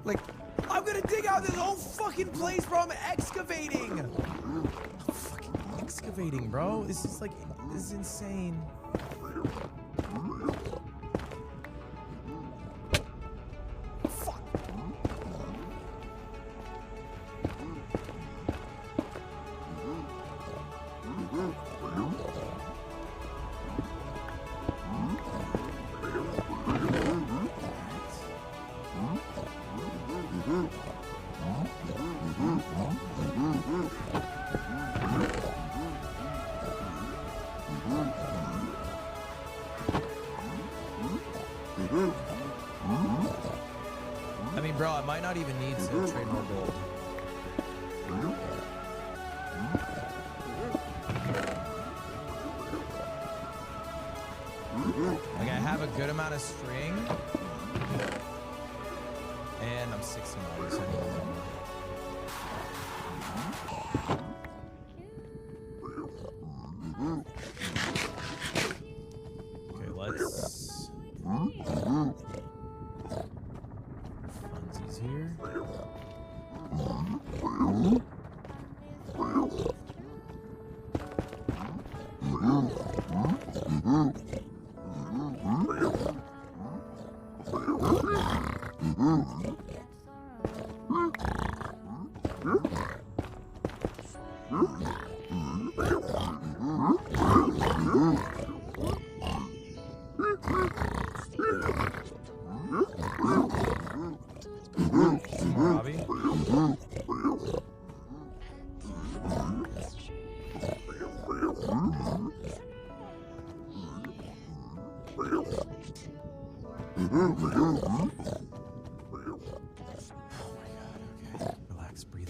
Like, I'm gonna dig out this whole fucking place, bro. I'm excavating. I'm fucking excavating, bro. This is like, this is insane. Fuck. I mean, bro, I might not even need to trade more gold. Like, I have a good amount of string. And I'm 69, so okay, let's... Funsies here. Robbie? Relax, breathe.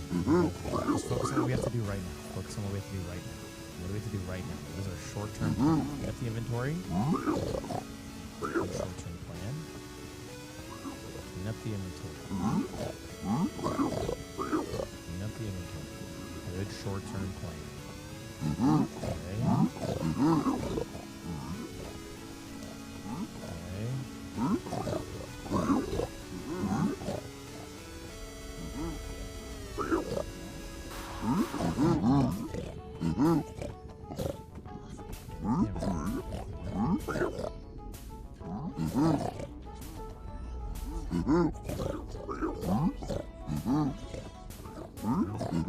Just focus on what we have to do right now. Focus on what we have to do right now. What do we have to do right now? What is our short-term plan? We got the inventory. Short-term plan. Clean up the inventory. Clean up the inventory. Good short-term plan. Okay.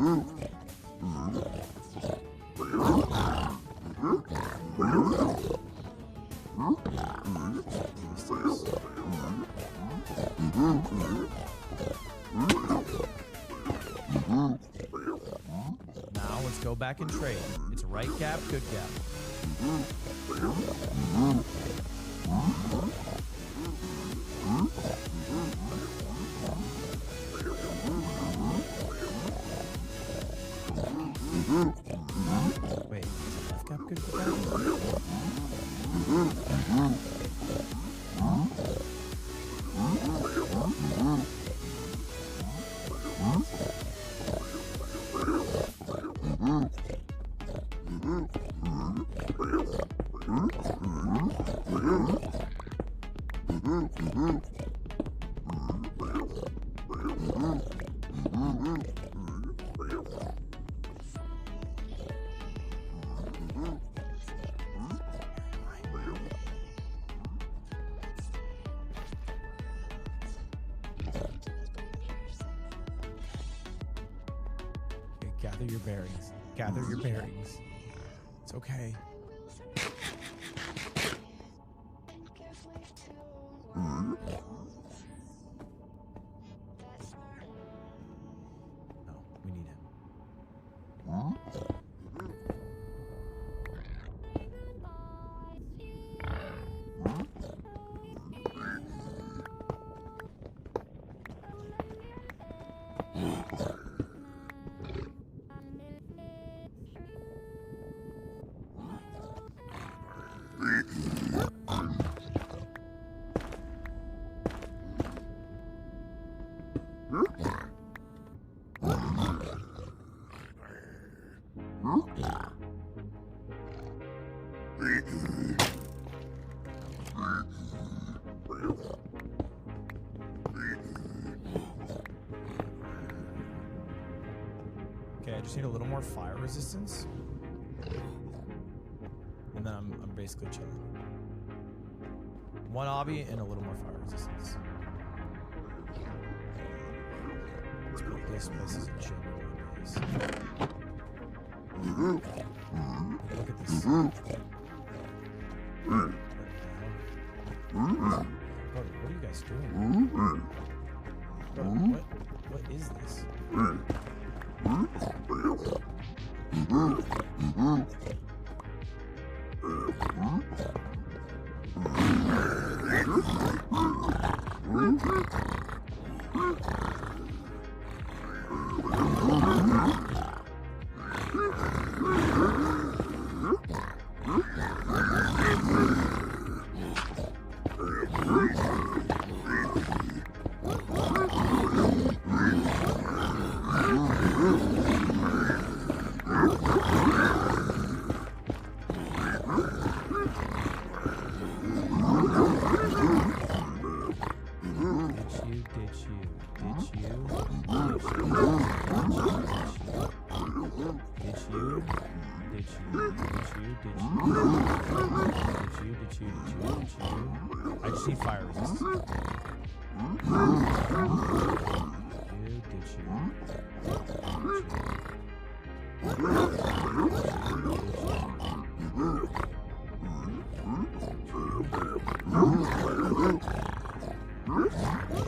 Now let's go back and trade. It's right gap, good gap. Wait, left gap, good gap? Gather your bearings. Gather your bearings. It's okay. No, we need him. Okay, I just need a little more fire resistance. And then I'm basically chilling. One obby and a little more fire resistance. Let's put this place as a genuine place. Look at this. What are you guys doing? What is this? I just need fire resistance.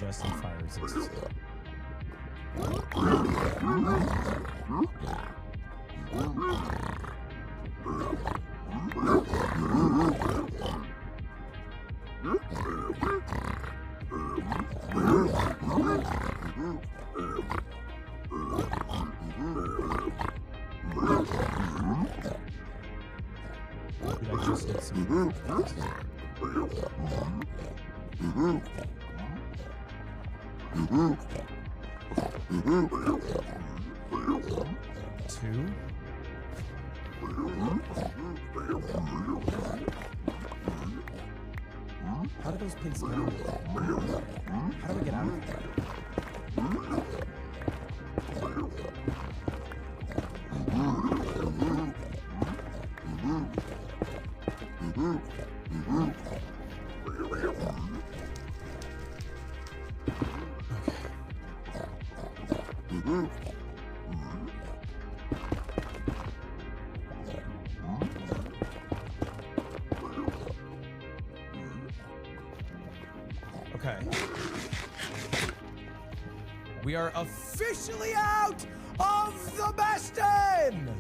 Just need fire resistance. I just need some. Two. How do those pigs get out of there? How do we get out of there? We are officially out of the best in.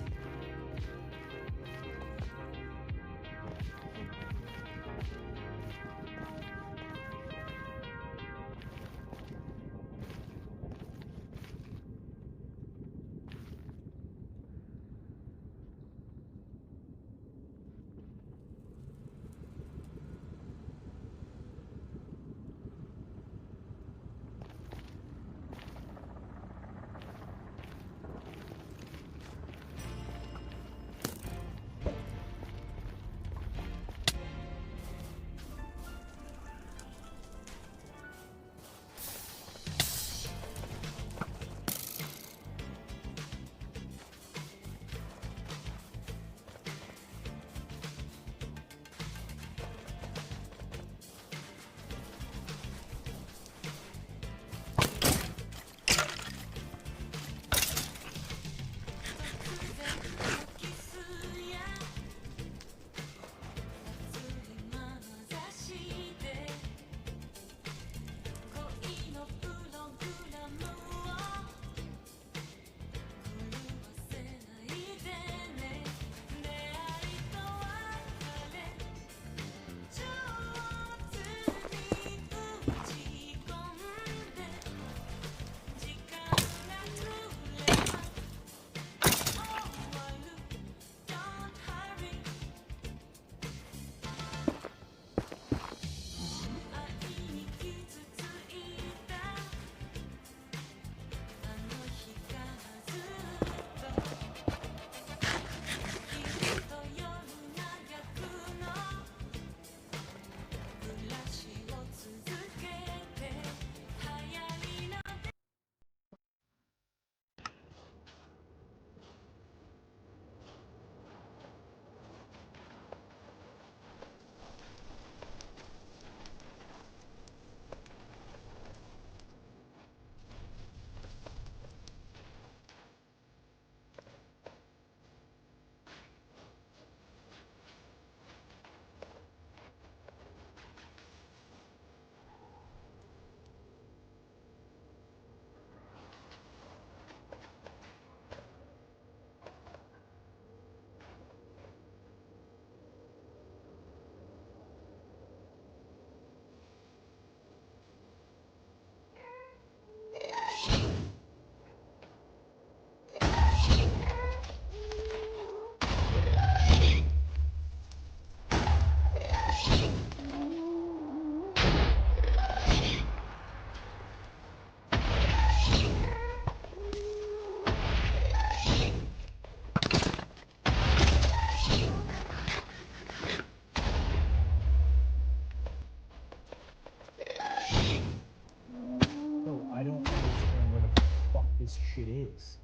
This shit is.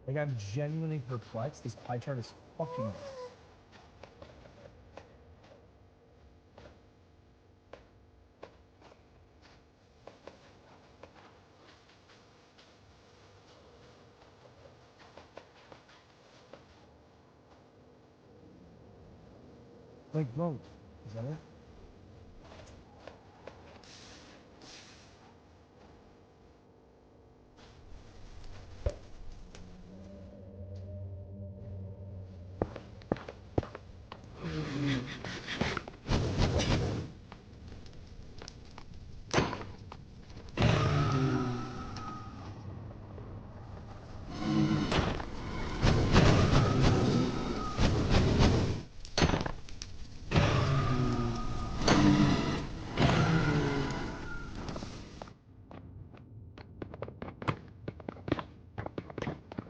Like, I'm genuinely perplexed. This pie chart is fucking. Like, bro, is that it?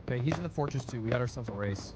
Okay, he's in the fortress too. We got ourselves a race.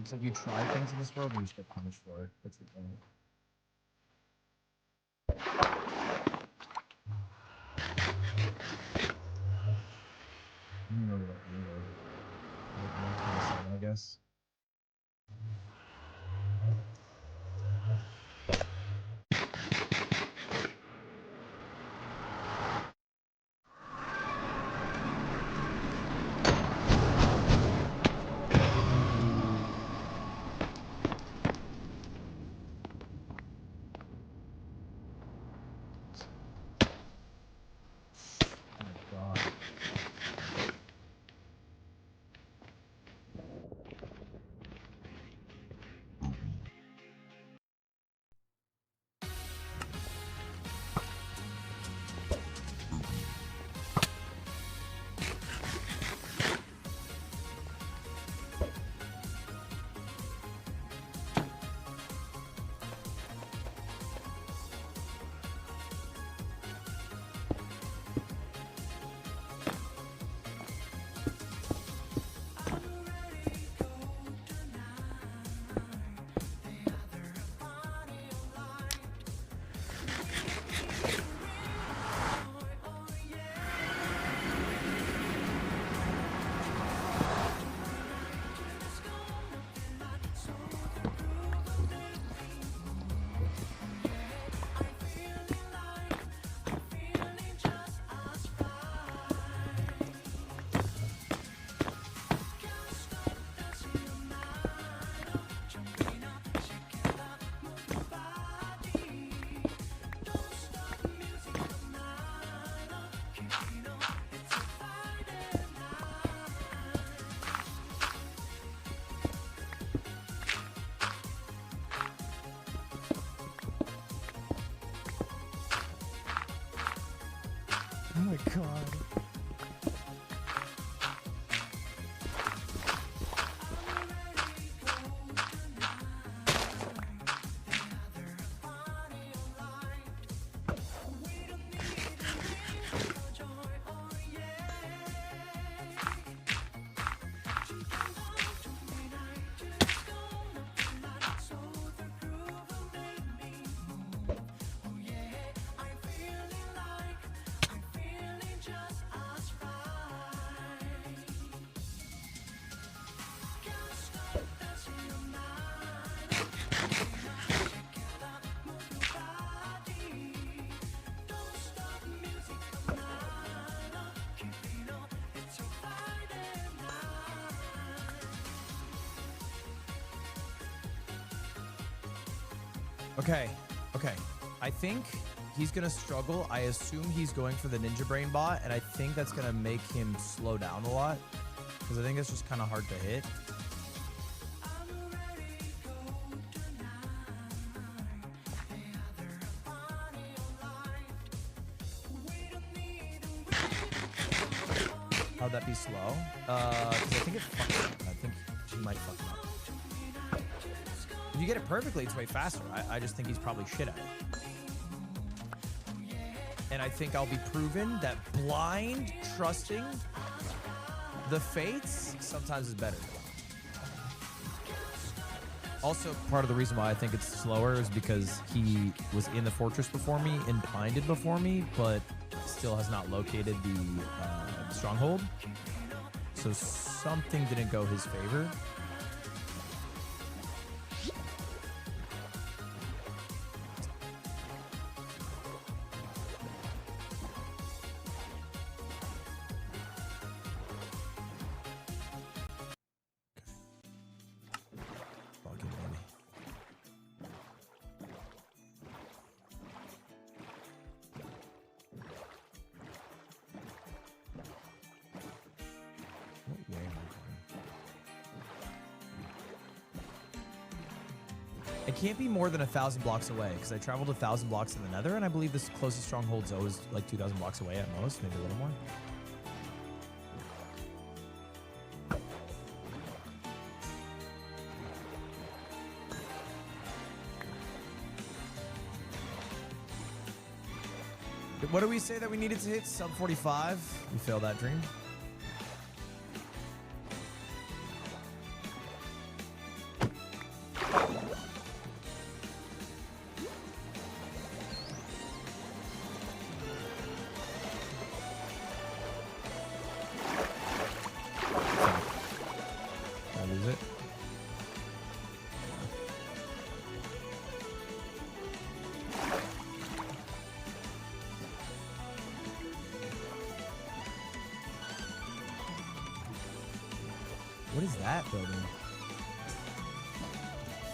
It's like you try things in this world and you just get punished for it. That's the thing. I guess. Oh my god. Okay, okay. I think he's gonna struggle. I assume he's going for the Ninja Brain bot, and I think that's gonna make him slow down a lot, because I think it's just kind of hard to hit. How'd that be slow? 'Cause I think it fucked up. I think he might fuck him up. If you get it perfectly, it's way faster. I just think he's probably shit at it. And I think I'll be proven that blind trusting the fates sometimes is better. Also, part of the reason why I think it's slower is because he was in the fortress before me and blinded before me, but still has not located the stronghold. So something didn't go his favor. It can't be more than 1,000 blocks away, because I traveled 1,000 blocks to the Nether, and I believe this closest stronghold's always like 2,000 blocks away at most, maybe a little more. What do we say that we needed to hit? Sub 45? We failed that dream. I lose it. What is that building?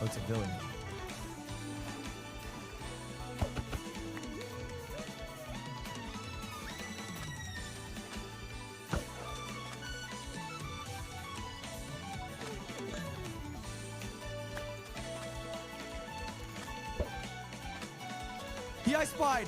Oh, it's a village. I spied.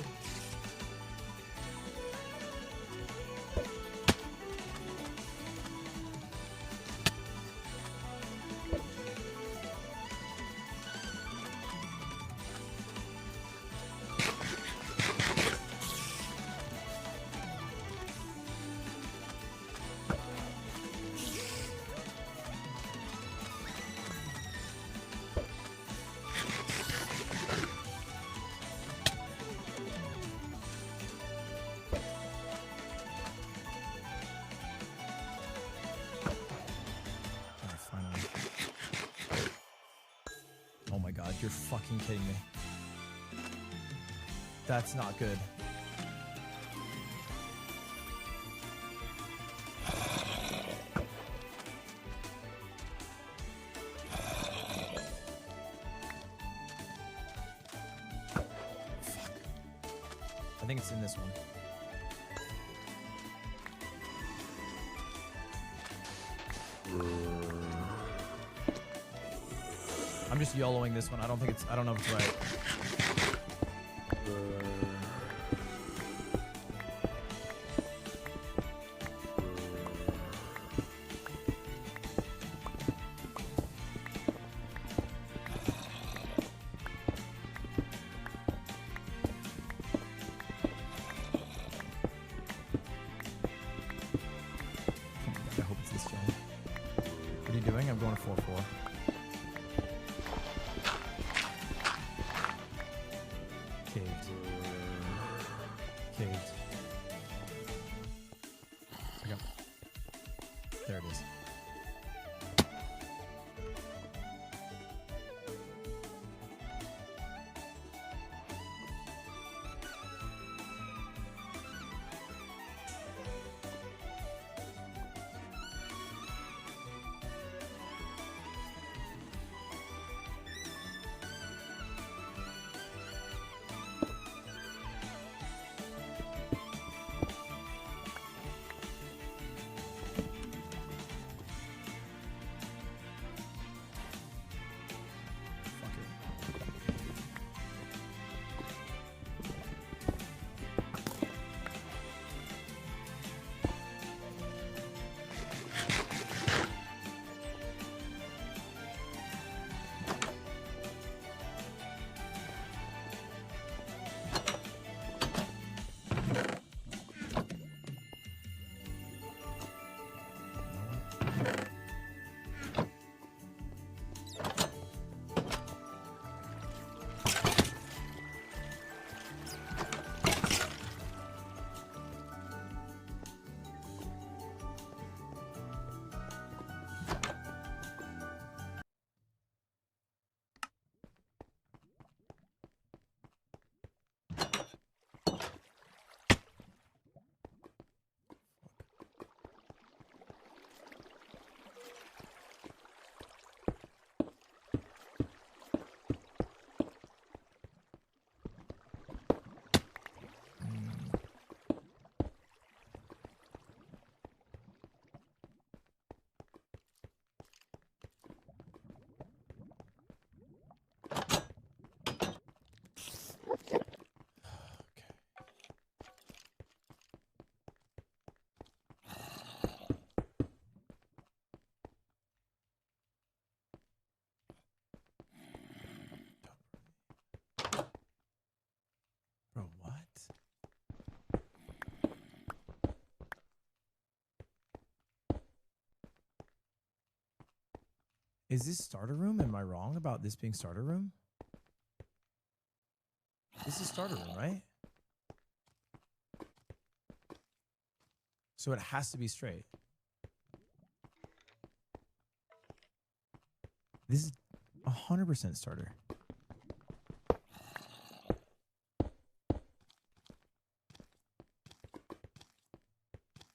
Oh my god, you're fucking kidding me. That's not good. Fuck. I think it's in this one. I'm just YOLOing this one. I don't know if it's right. I hope it's this channel. What are you doing? I'm going to 4-4. Caved. Caved. Okay. There it is. Is this starter room? Am I wrong about this being starter room? This is starter room, right? So it has to be straight. This is 100% starter.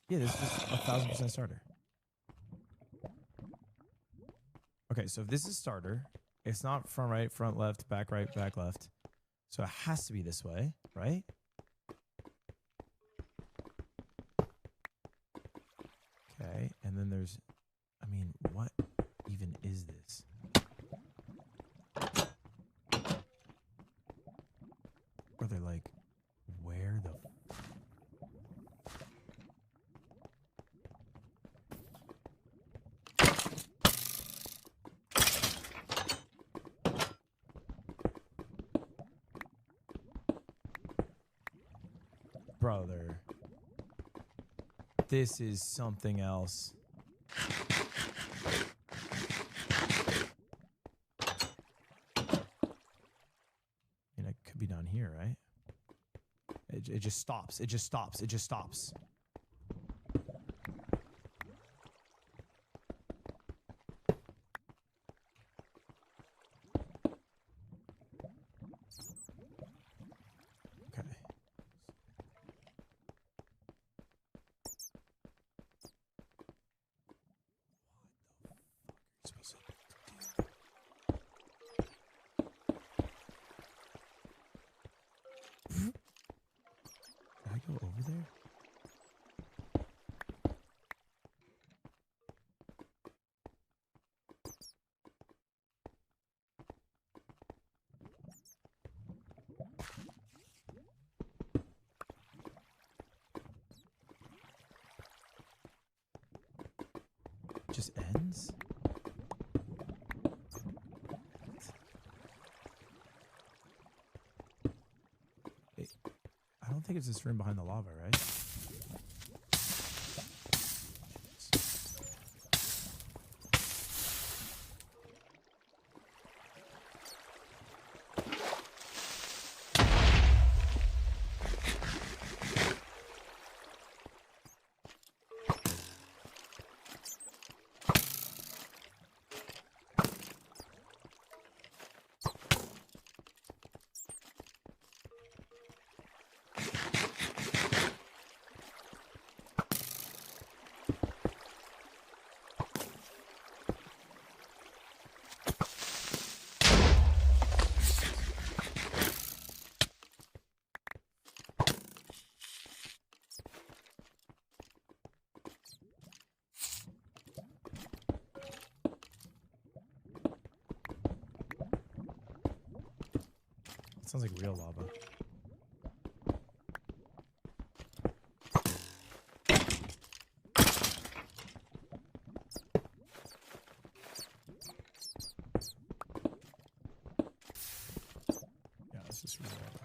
Yeah, this is 1000% starter. Okay, so if this is starter, it's not front right, front left, back right, back left. So it has to be this way, right? Okay, and then there's, I mean, what even is this? Or they're like, where the... Brother. This is something else. And it could be down here, right? It just stops. It just stops. It just stops. Okay. Supposed to do. Did I go over there? It just ends? I don't think it's this room behind the lava, right? It sounds like real lava. Yeah, this is real lava.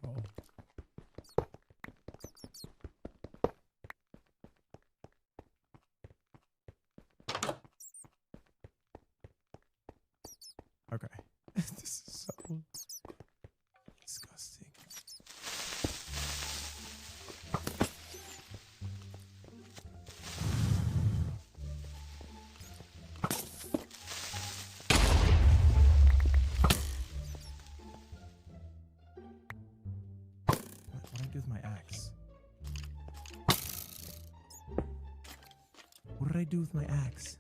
Oh. Okay. This is so disgusting. What do I do with my axe? What did I do with my axe?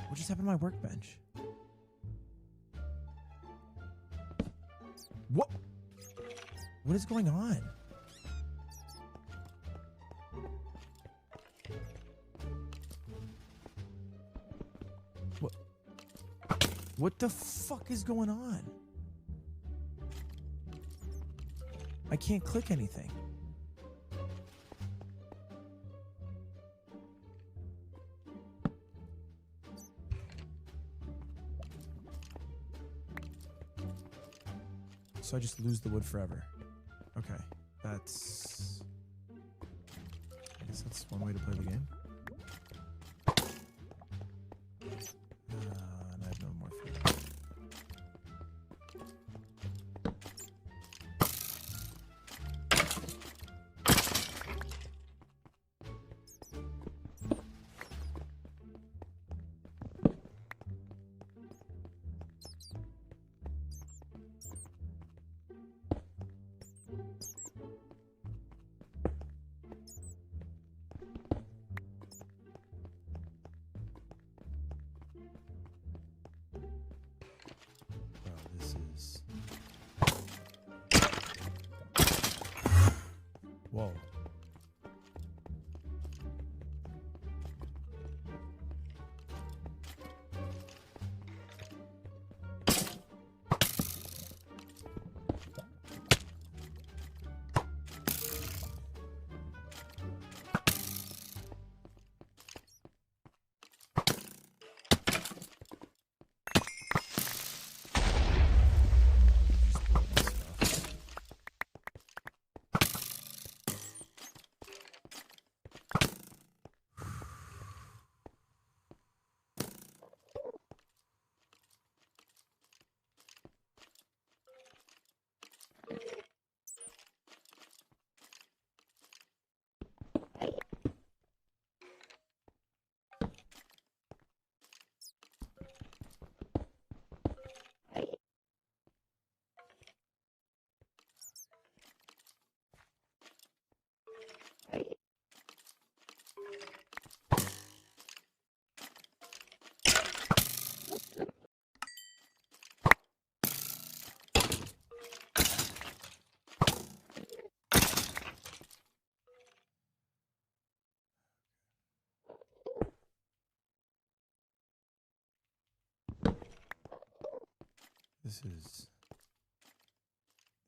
What just happened to my workbench? What? What is going on? What? What the fuck is going on? I can't click anything. So I just lose the wood forever. Okay, that's... I guess that's one way to play the game. And I have no more food. Whoa.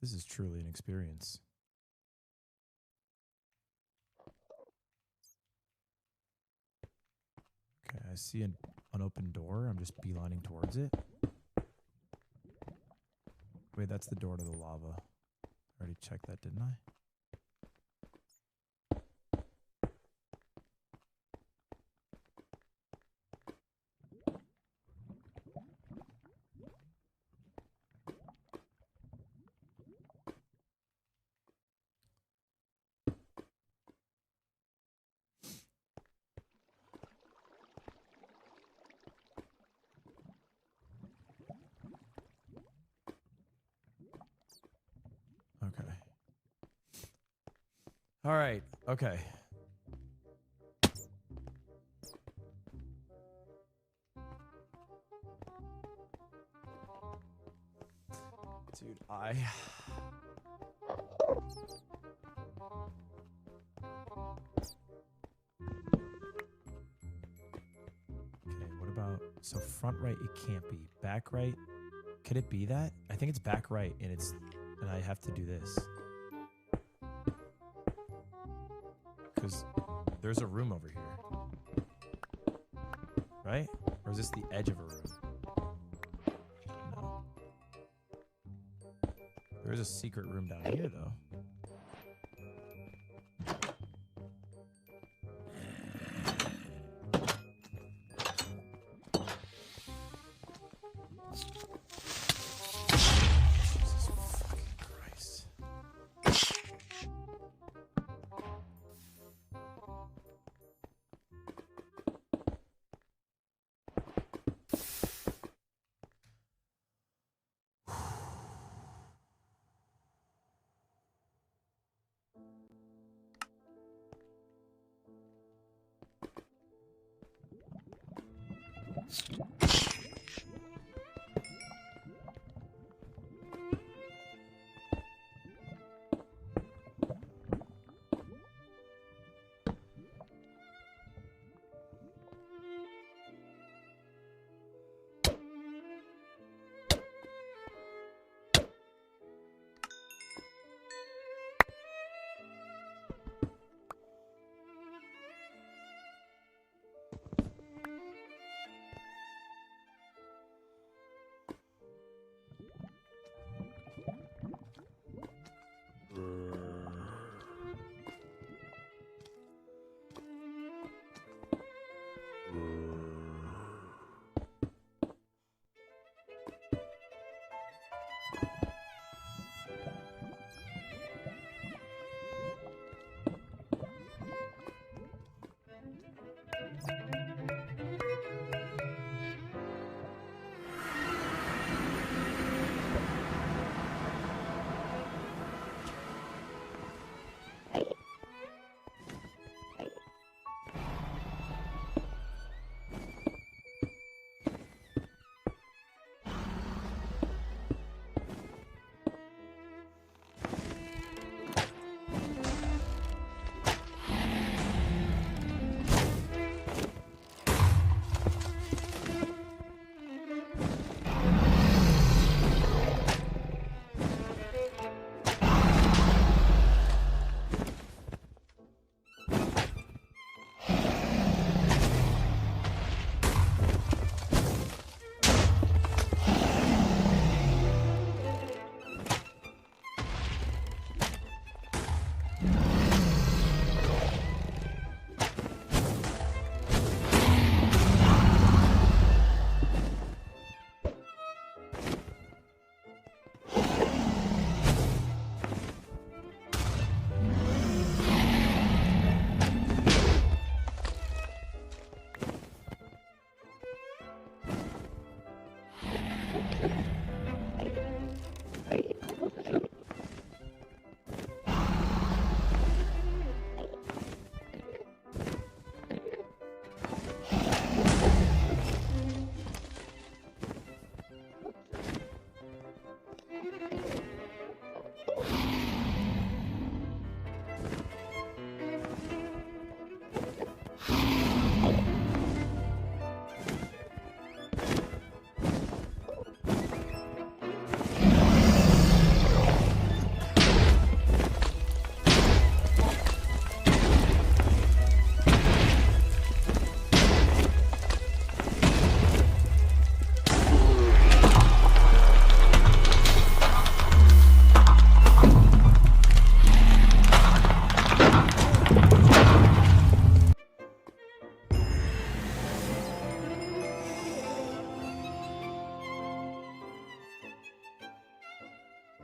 This is truly an experience. Okay, I see an unopened door. I'm just beelining towards it. Wait, that's the door to the lava. I already checked that, didn't I? Okay. All right. Okay. Dude, Okay, what about... So front right, it can't be. Back right, could it be that? I think it's back right, and I have to do this. Because there's a room over here. Right? Or is this the edge of a room? No. There is a secret room down here, though. Jesus fucking Christ.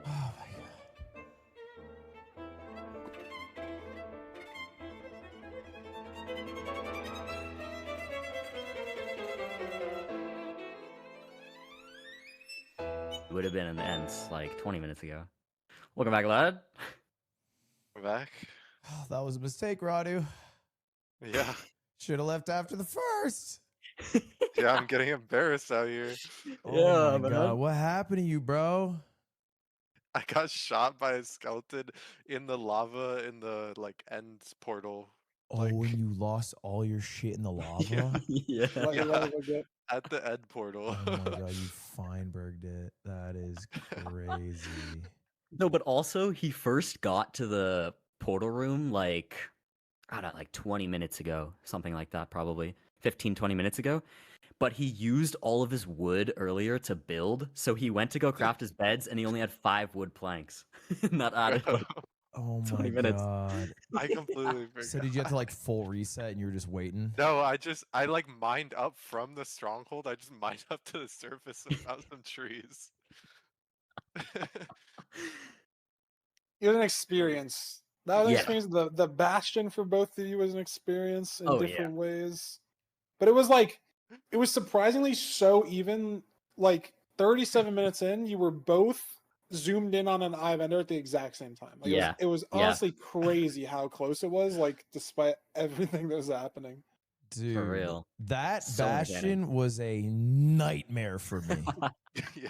Oh my god. It would have been in the ends like 20 minutes ago. Welcome back, lad. We're back. Oh, that was a mistake, Radu. Yeah. Should have left after the first. Yeah, I'm getting embarrassed out here. Oh my god, what happened to you, bro? I got shot by a skeleton in the lava in the like end portal. Oh, Like, when you lost all your shit in the lava? Yeah. Let me look at- at the end portal. Oh my god, you Feinberged it. That is crazy. No, but also he first got to the portal room like, I don't know, like 20 minutes ago, something like that, probably 15, 20 minutes ago. But he used all of his wood earlier to build, so he went to go craft his beds, and he only had 5 wood planks. And that added like Oh 20 my minutes. god. I completely forgot. So did you have to like full reset and you were just waiting? No, I like mined up from the stronghold. I just mined up to the surface and found some trees. It was an experience. That was an Yeah. experience. The bastion for both of you was an experience in Oh, yeah. different ways. But it was like, it was surprisingly so even. Like 37 minutes in, you were both zoomed in on an eye vendor at the exact same time. Like Yeah. it was Yeah. honestly crazy how close it was. Like despite everything that was happening. Dude, For real. that So bastion was a nightmare for me. Yeah.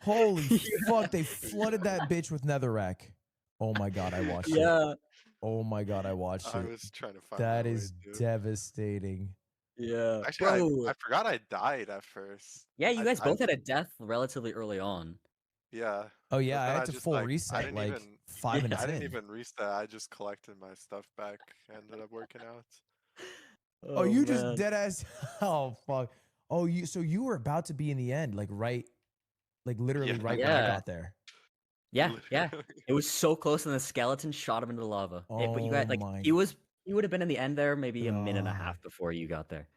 Holy fuck, they flooded that bitch with netherrack. Oh my god, I watched it. Yeah. Oh my god, I watched I it. was trying to find That my way is too. devastating. Yeah. Actually, Bro. I forgot I died at first. Yeah, you I guys both died- had a death relatively early on. Yeah. Oh yeah, But I then had to just, full like, I reset didn't like even- 5 minutes I didn't in. even reset. I just collected my stuff back. Ended up working out. Oh, you just man. dead ass. Oh fuck. Oh, so you were about to be in the end, like literally Yeah. right when I Yeah. got there. Yeah, yeah. Literally. It was so close, and the skeleton shot him into the lava. But you Oh guys, like, my he would have been in the end there maybe a minute and a God. half before you got there.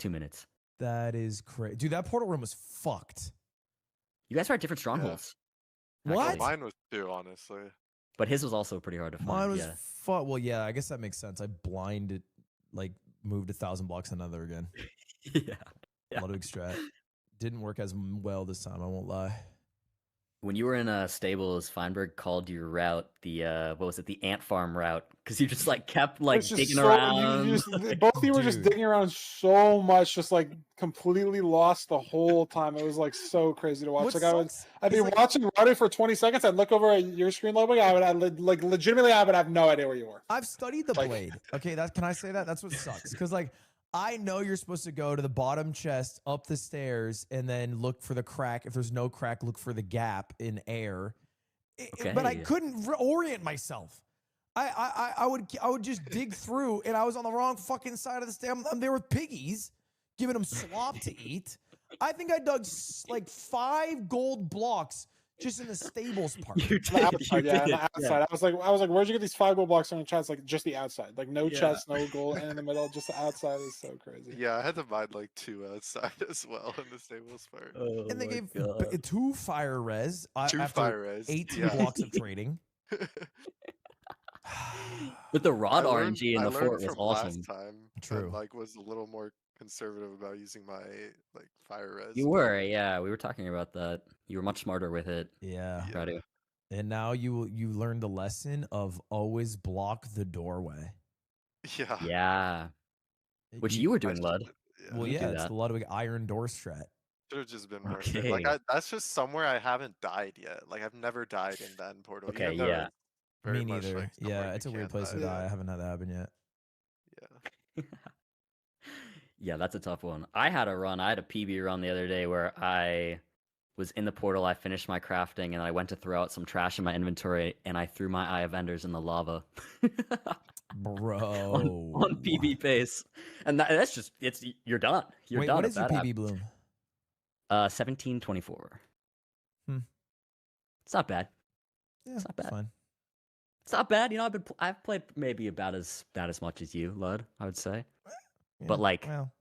2 minutes. That is crazy, dude. That portal room was fucked. You guys were at different strongholds. What? actually. Mine was too, honestly. But his was also pretty hard to find. Mine was yeah. Well, yeah, I guess that makes sense. I blinded, like, moved 1,000 blocks another again. Yeah. Yeah. Ludwig strat didn't work as well this time. I won't lie. When you were in stables, Feinberg called your route the what was it, the ant farm route, because you just like kept like It's just digging so- around. You just, both of you were just Dude. digging around so much, just like completely lost the whole time. It was like so crazy to watch. What Like sucks I'd be is, like, watching Radu for 20 seconds. I'd look over at your screen, Ludwig. Like legitimately, I would have no idea where you were. I've studied the Like- blade. Okay, can I say that? That's what sucks. Because like I know you're supposed to go to the bottom chest, up the stairs, and then look for the crack. If there's no crack, look for the gap in air. But I Okay. couldn't orient myself. I would just dig through, and I was on the wrong fucking side of the stair. I'm there with piggies, giving them slop to eat. I think I dug like 5 gold blocks just in the stables part. You On the outside, you yeah, on did, the outside. I was like, where'd you get these 5 gold blocks on the chest? Like just the outside, like no Yeah. chest, no gold, and in the middle, just the outside is so crazy. Yeah, I had to mine like 2 outside as well in the stables part. Oh And they my gave God. 2 fire res 2 after fire res. 18 yeah. blocks of trading. But the rod I learned- RNG in I the learned fort was from awesome. last time. True. And, like was a little more conservative about using my like fire res. You but- were, yeah. We were talking about that. You were much smarter with it, Yeah. Yeah. Radu. And now you learned the lesson of always block the doorway. Yeah. Yeah. Which you were doing, Lud. Yeah. Well, You yeah, do it's that. the Ludwig iron door strat. Should have just been more safe. Okay. That's just somewhere I haven't died yet. Like I've never died in that portal. Okay, even though yeah. it's very Me much neither. like somewhere Yeah, you it's a weird can't place to die. die. Yeah. I haven't had that happen yet. Yeah. Yeah, that's a tough one. I had a run. I had a PB run the other day where I was in the portal. I finished my crafting and I went to throw out some trash in my inventory and I threw my Eye of Enders in the lava. Bro. on PB pace. And that's just you're done. You're Wait, done what if is your that PB happens. bloom? 1724. Hmm. It's not bad. Yeah, It's not bad. fine. It's not bad. You know, I've played maybe about as much as you, Lud, I would say. Yeah, But, like, well,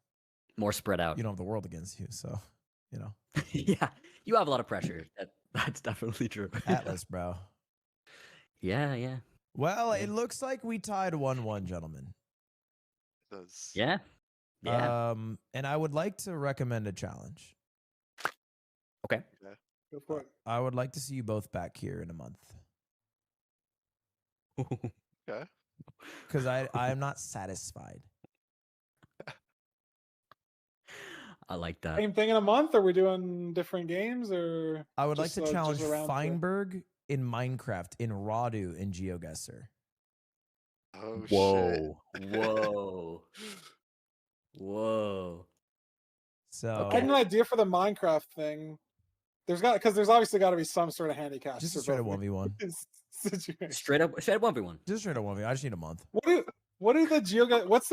More spread out. you don't have the world against you, so you know. Yeah. You have a lot of pressure. That's definitely true. Atlas, bro. Yeah, yeah. Well, Yeah. it looks like we tied 1-1, gentlemen. Does Yeah. Yeah. And I would like to recommend a challenge. Okay. Go for it. I would like to see you both back here in a month. okay. Because I am not satisfied. I like that. Same thing in a month? Are we doing different games or? I would like just, to challenge just around the- Feinberg in Minecraft, in Radu, in GeoGuessr. Oh shit. Whoa. Whoa. Whoa. So I had an idea for the Minecraft thing. There's obviously got to be some sort of handicap. just a straight up 1v1. situation. Straight up 1v1. Just straight up 1v1. I just need a month. What's the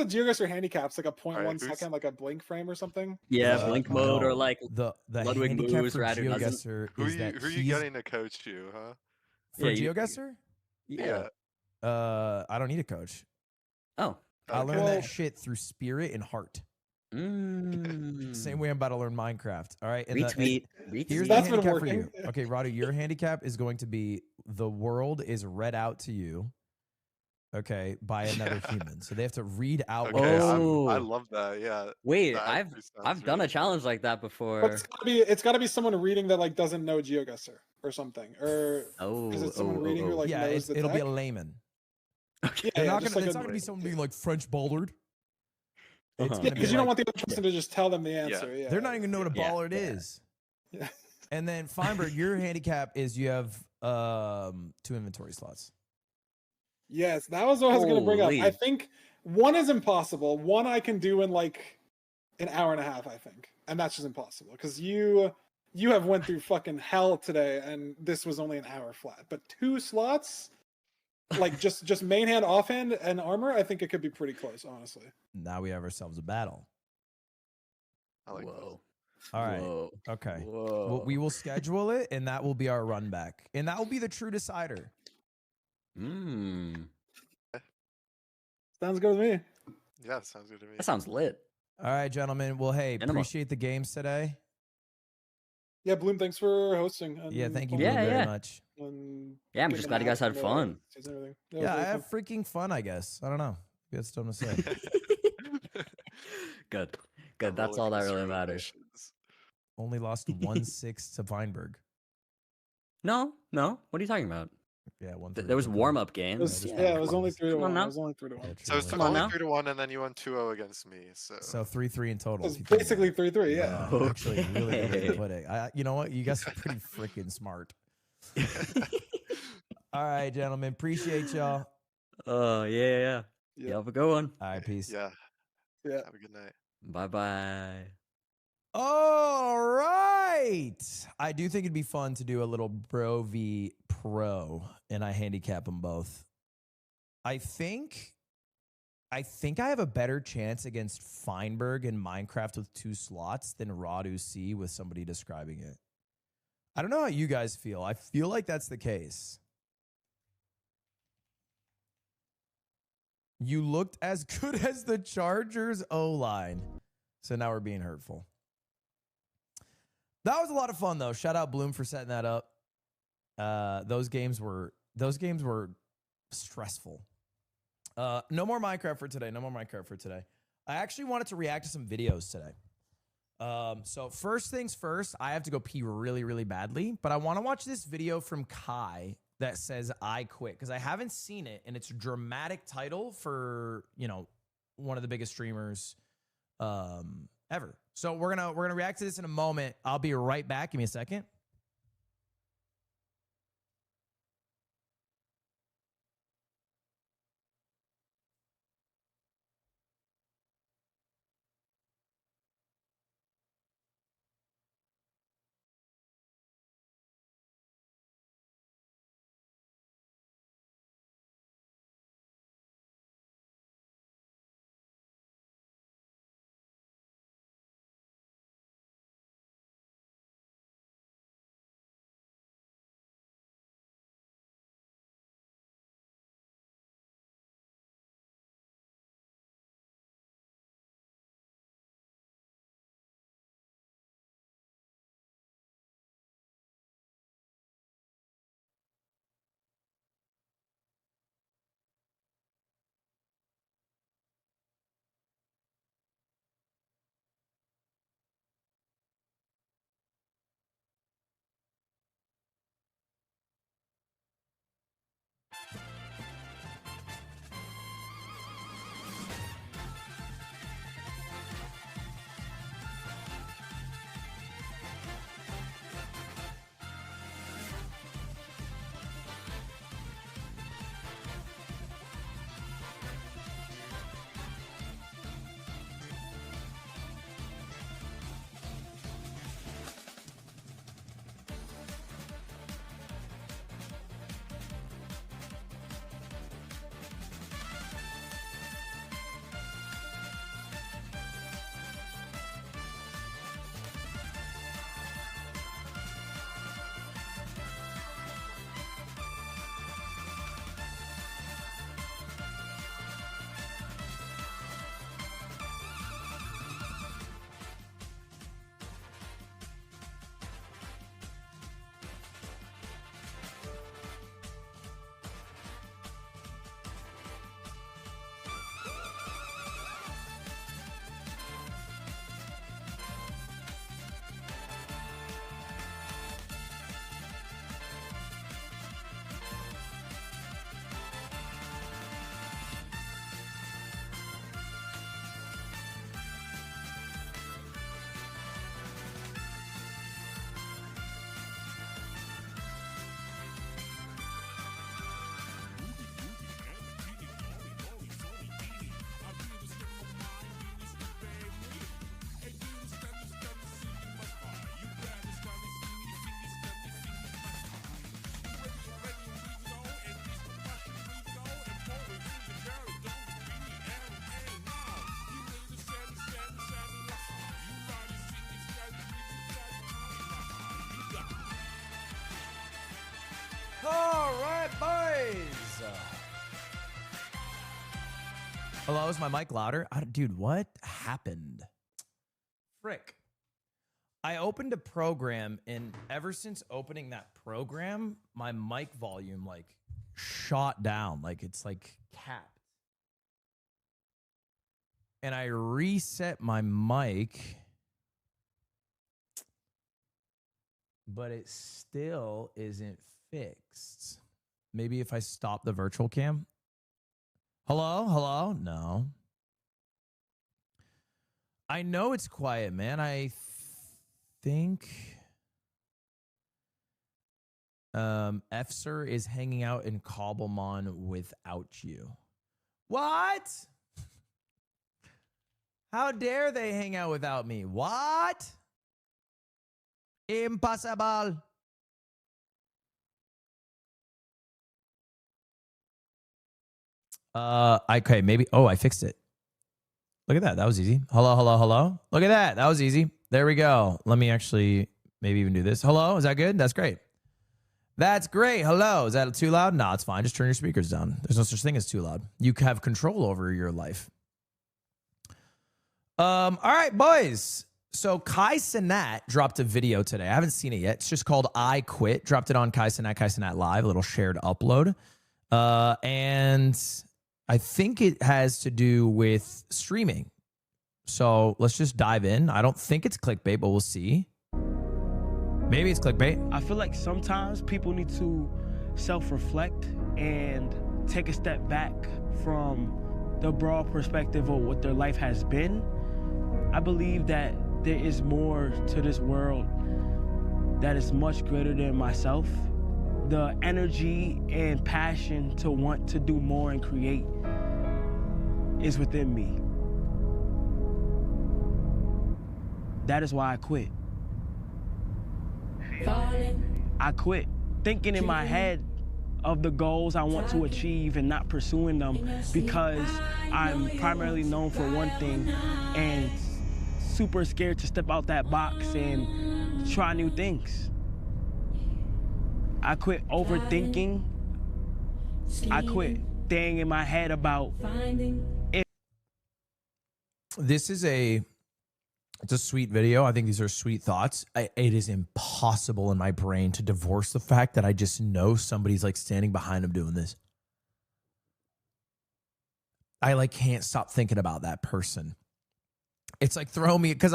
GeoGuessr handicaps? Like a 0.1 Alright, who's- second, like a blink frame or something? Yeah, Uh, blink mode or no. like The Ludwig handicap moves, for Radu doesn't. GeoGuessr Who is you that who you he's getting to coach you, huh? for Yeah, you- GeoGuessr. yeah. I don't need a coach. Oh. I learned Well- that shit through spirit and heart. Mm. Same way I'm about to learn Minecraft. All right. And Retweet. here's Retweet. the That's been handicap for you. working. Okay, Radu, your handicap is going to be the world is read out to you. Okay, by another Yeah. human. So they have to read out. Okay, what they see. I Oh. love that. Yeah. Wait, that I've actually sounds I've done really a challenge like that But before. it's gotta be someone reading that like doesn't know GeoGuessr or something. Or Oh, is it someone reading who like Yeah, knows the it'll be a tech? layman. okay. They're Yeah, not just gonna, like it's a- not gonna be someone being like French ballard. It's Uh-huh. Yeah, gonna be because you don't like- want the other person to just tell them the answer. Yeah. They're not even know what a Yeah, ballard yeah. is. Yeah. And then Feinberg, your handicap is you have 2 inventory slots. Yes, that was what I was going to bring up. I Holy. think one is impossible. One I can do in like an hour and a half, I think, and that's just impossible because you have went through fucking hell today, and this was only an hour flat. But 2 slots, like just main hand, offhand, and armor, I think it could be pretty close, honestly. Now we have ourselves a battle. I like Whoa. All right. Whoa. Okay. Whoa. Well, we will schedule it, and that will be our run back, and that will be the true decider. Mm. Sounds good with me. Yeah, sounds good to me. That sounds lit. All right, gentlemen. Well, hey, Minimum. appreciate the games today. Yeah, Bloom, thanks for hosting. Yeah, thank you Yeah, very yeah. much. Yeah, I'm just glad you guys had fun. Yeah, I have freaking fun, I guess. I don't know. That's dumb to say. Good. A Good. That's roller all that coaster really of matters. emotions. Only lost 1-6 to Feinberg. No, no. What are you talking about? Yeah, 1 There was warm up games. Yeah, it was only 3 to Come on 1. now. It was only 3 to 1. So it's Come on only now. 3-1, and then you won 2-0 against me. So 3-3 in total. It's if you think basically about it. 3-3, yeah. Wow, actually, really good way to Okay. put it. You know what? You guys are pretty freaking smart. All right, gentlemen. Appreciate y'all. Oh, yeah, yeah. Yeah. You have a good one. All right, peace. yeah. Yeah. Have a good night. Bye bye. All right. I do think it'd be fun to do a little Bro v Pro, and I handicap them both. I think I have a better chance against Feinberg in Minecraft with 2 slots than Radu C with somebody describing it. I don't know how you guys feel. I feel like that's the case. You looked as good as the Chargers O-line. So now we're being hurtful. That was a lot of fun, though. Shout out Bloom for setting that up. Those games were stressful. No more Minecraft for today. I actually wanted to react to some videos today. So first things first, I have to go pee really, really badly, but I want to watch this video from Kai that says I quit because I haven't seen it, and it's a dramatic title for, you know, one of the biggest streamers ever. So we're gonna react to this in a moment. I'll be right back. Give me a second. All right, boys. Hello, is my mic louder? Dude, what happened? Frick. I opened a program, and ever since opening that program, my mic volume like shot down, like it's like capped. And I reset my mic, but it still isn't fixed. Maybe if I stop the virtual cam. Hello? Hello? No. I know it's quiet, man. I think F-Sir is hanging out in Cobblemon without you. What? How dare they hang out without me? What? Impossible. Okay, maybe. Oh, I fixed it. Look at that. That was easy. Hello, hello, hello. Look at that. That was easy. There we go. Let me actually maybe even do this. Hello. Is that good? That's great. That's great. Hello. Is that too loud? No, it's fine. Just turn your speakers down. There's no such thing as too loud. You have control over your life. All right, boys. So Kai Cenat dropped a video today. I haven't seen it yet. It's just called I Quit. Dropped it on Kai Cenat Live, a little shared upload. And I think it has to do with streaming. So let's just dive in. I don't think it's clickbait, but we'll see. Maybe it's clickbait. I feel like sometimes people need to self-reflect and take a step back from the broad perspective of what their life has been. I believe that there is more to this world that is much greater than myself. The energy and passion to want to do more and create is within me. That is why I quit. I quit thinking in my head of the goals I want to achieve and not pursuing them because I'm primarily known for one thing and super scared to step out that box and try new things. I quit overthinking. I quit staying in my head about if. This is it's a sweet video. I think these are sweet thoughts. It is impossible in my brain to divorce the fact that I just know somebody's like standing behind him doing this. I like can't stop thinking about that person. It's like throw me because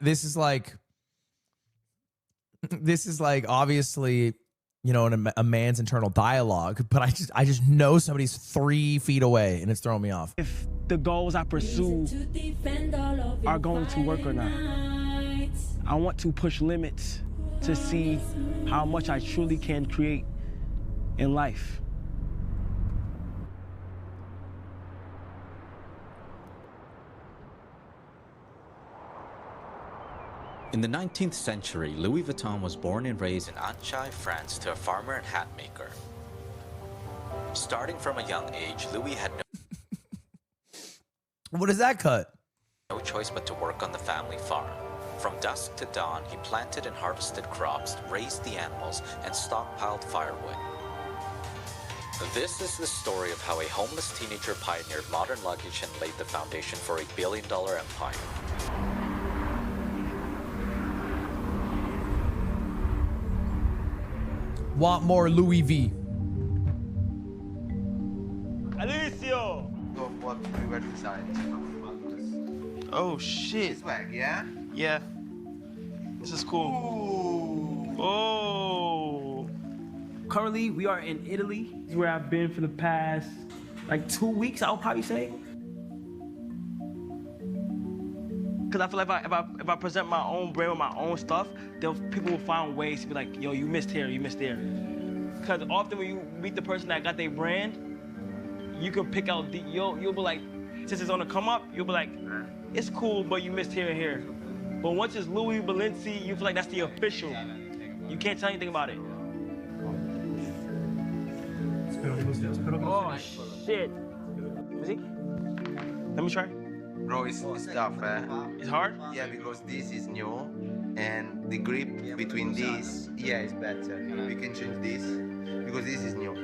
this is like obviously, you know, a man's internal dialogue, but I just know somebody's 3 feet away and it's throwing me off. If the goals I pursue are going to work or not. I want to push limits to see how much I truly can create in life. In the 19th century, Louis Vuitton was born and raised in Anchy, France, to a farmer and hat maker. Starting from a young age, Louis had What does that cut? no choice but to work on the family farm. From dusk to dawn, he planted and harvested crops, raised the animals, and stockpiled firewood. This is the story of how a homeless teenager pioneered modern luggage and laid the foundation for a billion-dollar empire. Want more Louis V? Alicio! Of what we were designed. Oh shit. Swag, yeah? Yeah. This is cool. Oh. Currently, we are in Italy. This is where I've been for the past like 2 weeks, I would probably say. Cause I feel like if I present my own brand with my own stuff, people will find ways to be like, yo, you missed here, you missed there. Cause often when you meet the person that got their brand, you can pick out you'll be like, since it's on the come up, you'll be like, it's cool, but you missed here and here. But once it's Louis Balenci, you feel like that's the official. You can't tell anything about it. Oh shit. Let me see. Let me try. Bro, it's tough, eh? It's hard? Yeah, because this is new, and the grip between these, yeah, is better. We can change this, because this is new.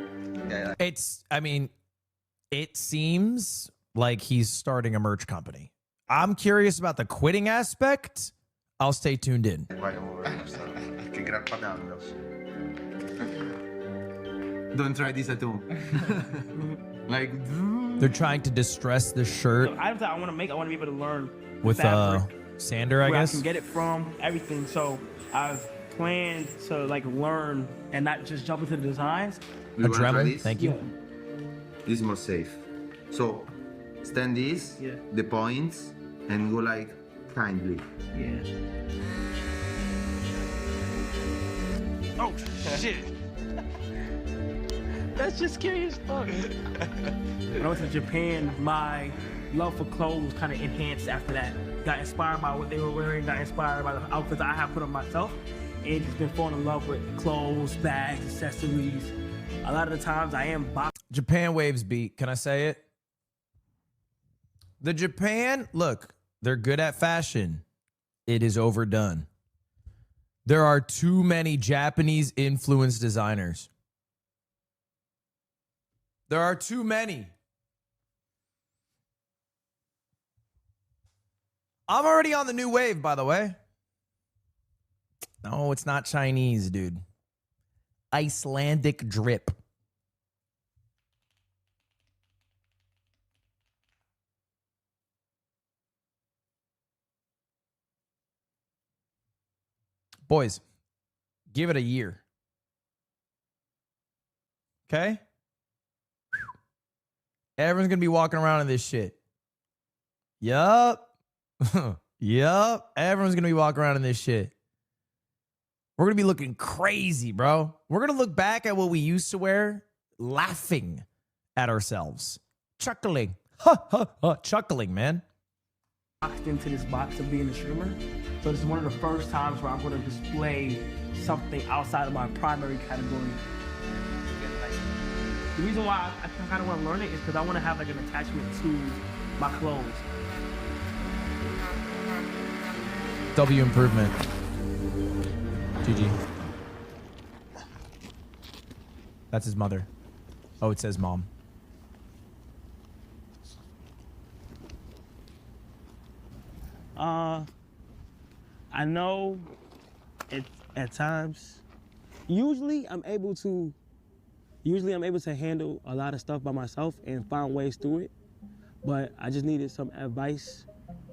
Yeah. It seems like he's starting a merch company. I'm curious about the quitting aspect. I'll stay tuned in. Che gran padano. Don't try this at home. Like, They're trying to distress the shirt I want to be able to learn with fabric, sander, I where guess. I can get it from, everything. So I've planned to like learn and not just jump into the designs. you wanna try Adrenaline, this? thank you. This is more safe. So, stand this, Yeah. the points, and go like kindly. Yeah. Oh shit. That's just scary as fuck. When I went to Japan, my love for clothes kind of enhanced after that. Got inspired by what they were wearing, got inspired by the outfits I have put on myself, and just been falling in love with clothes, bags, accessories. A lot of the times I am Japan waves beat. Can I say it? The Japan, look, they're good at fashion. It is overdone. There are too many Japanese influenced designers. There are too many. I'm already on the new wave, by the way. No, it's not Chinese, dude. Icelandic drip. Boys, give it a year. Okay? Everyone's going to be walking around in this shit. Yup. Yup. Everyone's going to be walking around in this shit. We're going to be looking crazy, bro. We're going to look back at what we used to wear, laughing at ourselves. Chuckling. Chuckling, man. Locked into this box of being a streamer. So this is one of the first times where I'm going to display something outside of my primary category. The reason why I kind of want to learn it is because I want to have like an attachment to my clothes. W improvement. GG. That's his mother. Oh, it says mom. I know at times, usually I'm able to handle a lot of stuff by myself and find ways through it. But I just needed some advice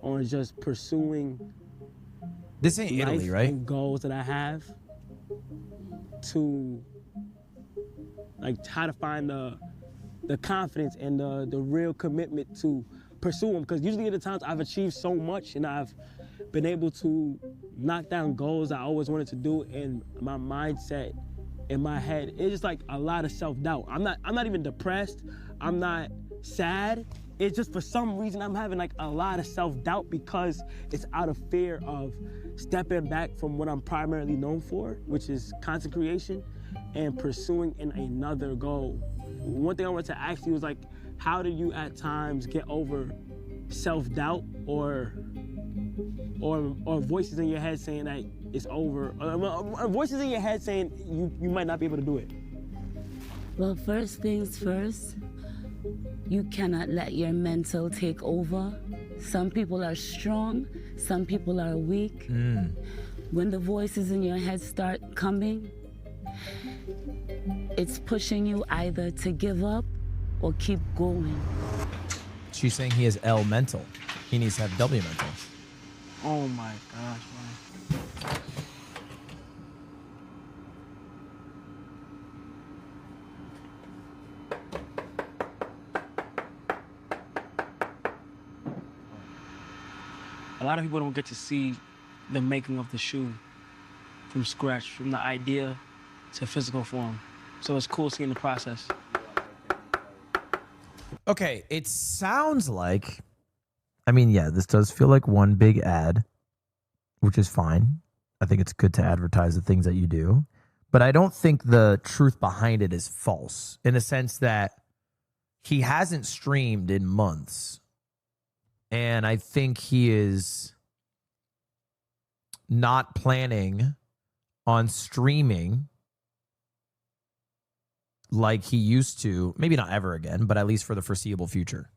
on just pursuing this ain't Italy, right? And goals that I have to like how to find the confidence and the real commitment to pursue them. Because usually at the times I've achieved so much and I've been able to knock down goals I always wanted to do, and my mindset in my head, it's just like a lot of self-doubt. I'm not even depressed. I'm not sad. It's just for some reason I'm having like a lot of self-doubt because it's out of fear of stepping back from what I'm primarily known for, which is content creation, and pursuing in another goal. One thing I wanted to ask you was like, how do you at times get over self-doubt or voices in your head saying that it's over, or voices in your head saying you might not be able to do it? Well, first things first, you cannot let your mental take over. Some people are strong, some people are weak. When the voices in your head start coming, it's pushing you either to give up or keep going. She's saying he has L mental. He needs to have W mental. Oh my gosh, man. A lot of people don't get to see the making of the shoe from scratch, from the idea to physical form. So it's cool seeing the process. Okay, it sounds like, I mean, yeah, this does feel like one big ad, which is fine. I think it's good to advertise the things that you do. But I don't think the truth behind it is false, in the sense that he hasn't streamed in months. And I think he is not planning on streaming like he used to. Maybe not ever again, but at least for the foreseeable future.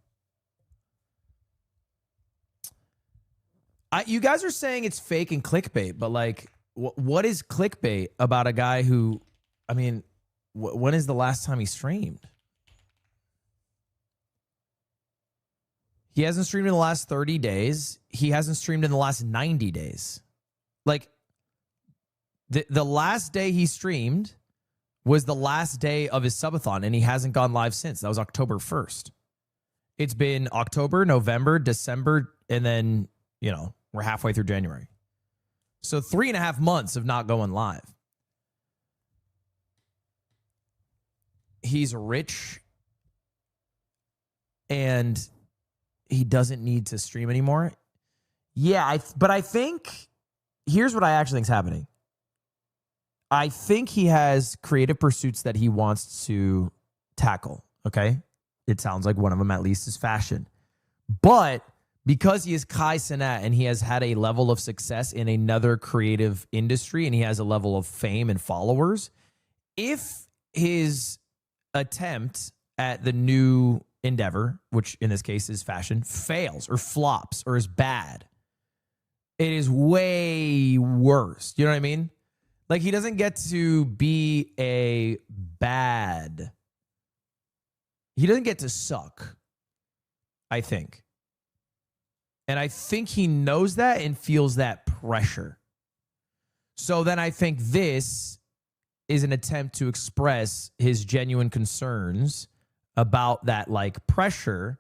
You guys are saying it's fake and clickbait, but like, what is clickbait about a guy who, I mean, when is the last time he streamed? He hasn't streamed in the last 30 days. He hasn't streamed in the last 90 days. Like, the last day he streamed was the last day of his subathon, and he hasn't gone live since. That was October 1st. It's been October, November, December, and then, you know, we're halfway through January. So 3.5 months of not going live. He's rich and he doesn't need to stream anymore. Yeah, but I think, here's what I actually think is happening. I think he has creative pursuits that he wants to tackle, okay? It sounds like one of them at least is fashion. But because he is Kai Cenat and he has had a level of success in another creative industry and he has a level of fame and followers, if his attempt at the new endeavor, which in this case is fashion, fails or flops or is bad, it is way worse. You know what I mean? Like, he doesn't get to be a bad. He doesn't get to suck, I think. And I think he knows that and feels that pressure. So then I think this is an attempt to express his genuine concerns about that like pressure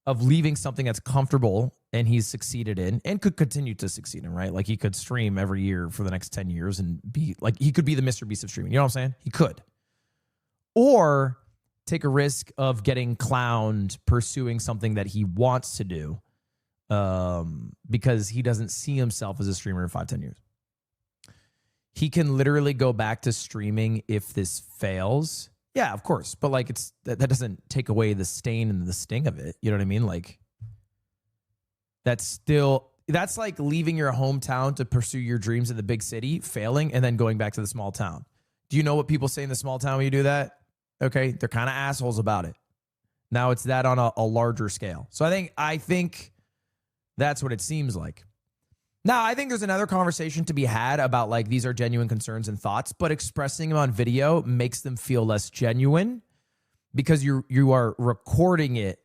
of leaving something that's comfortable and he's succeeded in and could continue to succeed in, right? Like he could stream every year for the next 10 years and be like, he could be the Mr. Beast of streaming. You know what I'm saying? He could. Or take a risk of getting clowned pursuing something that he wants to do because he doesn't see himself as a streamer in 5-10 years. He can literally go back to streaming if this fails. Yeah, of course. But like that doesn't take away the stain and the sting of it. You know what I mean? Like that's like leaving your hometown to pursue your dreams in the big city, failing, and then going back to the small town. Do you know what people say in the small town when you do that? Okay, they're kind of assholes about it. Now it's that on a larger scale. So I think that's what it seems like. Now, I think there's another conversation to be had about like these are genuine concerns and thoughts, but expressing them on video makes them feel less genuine because you are recording it,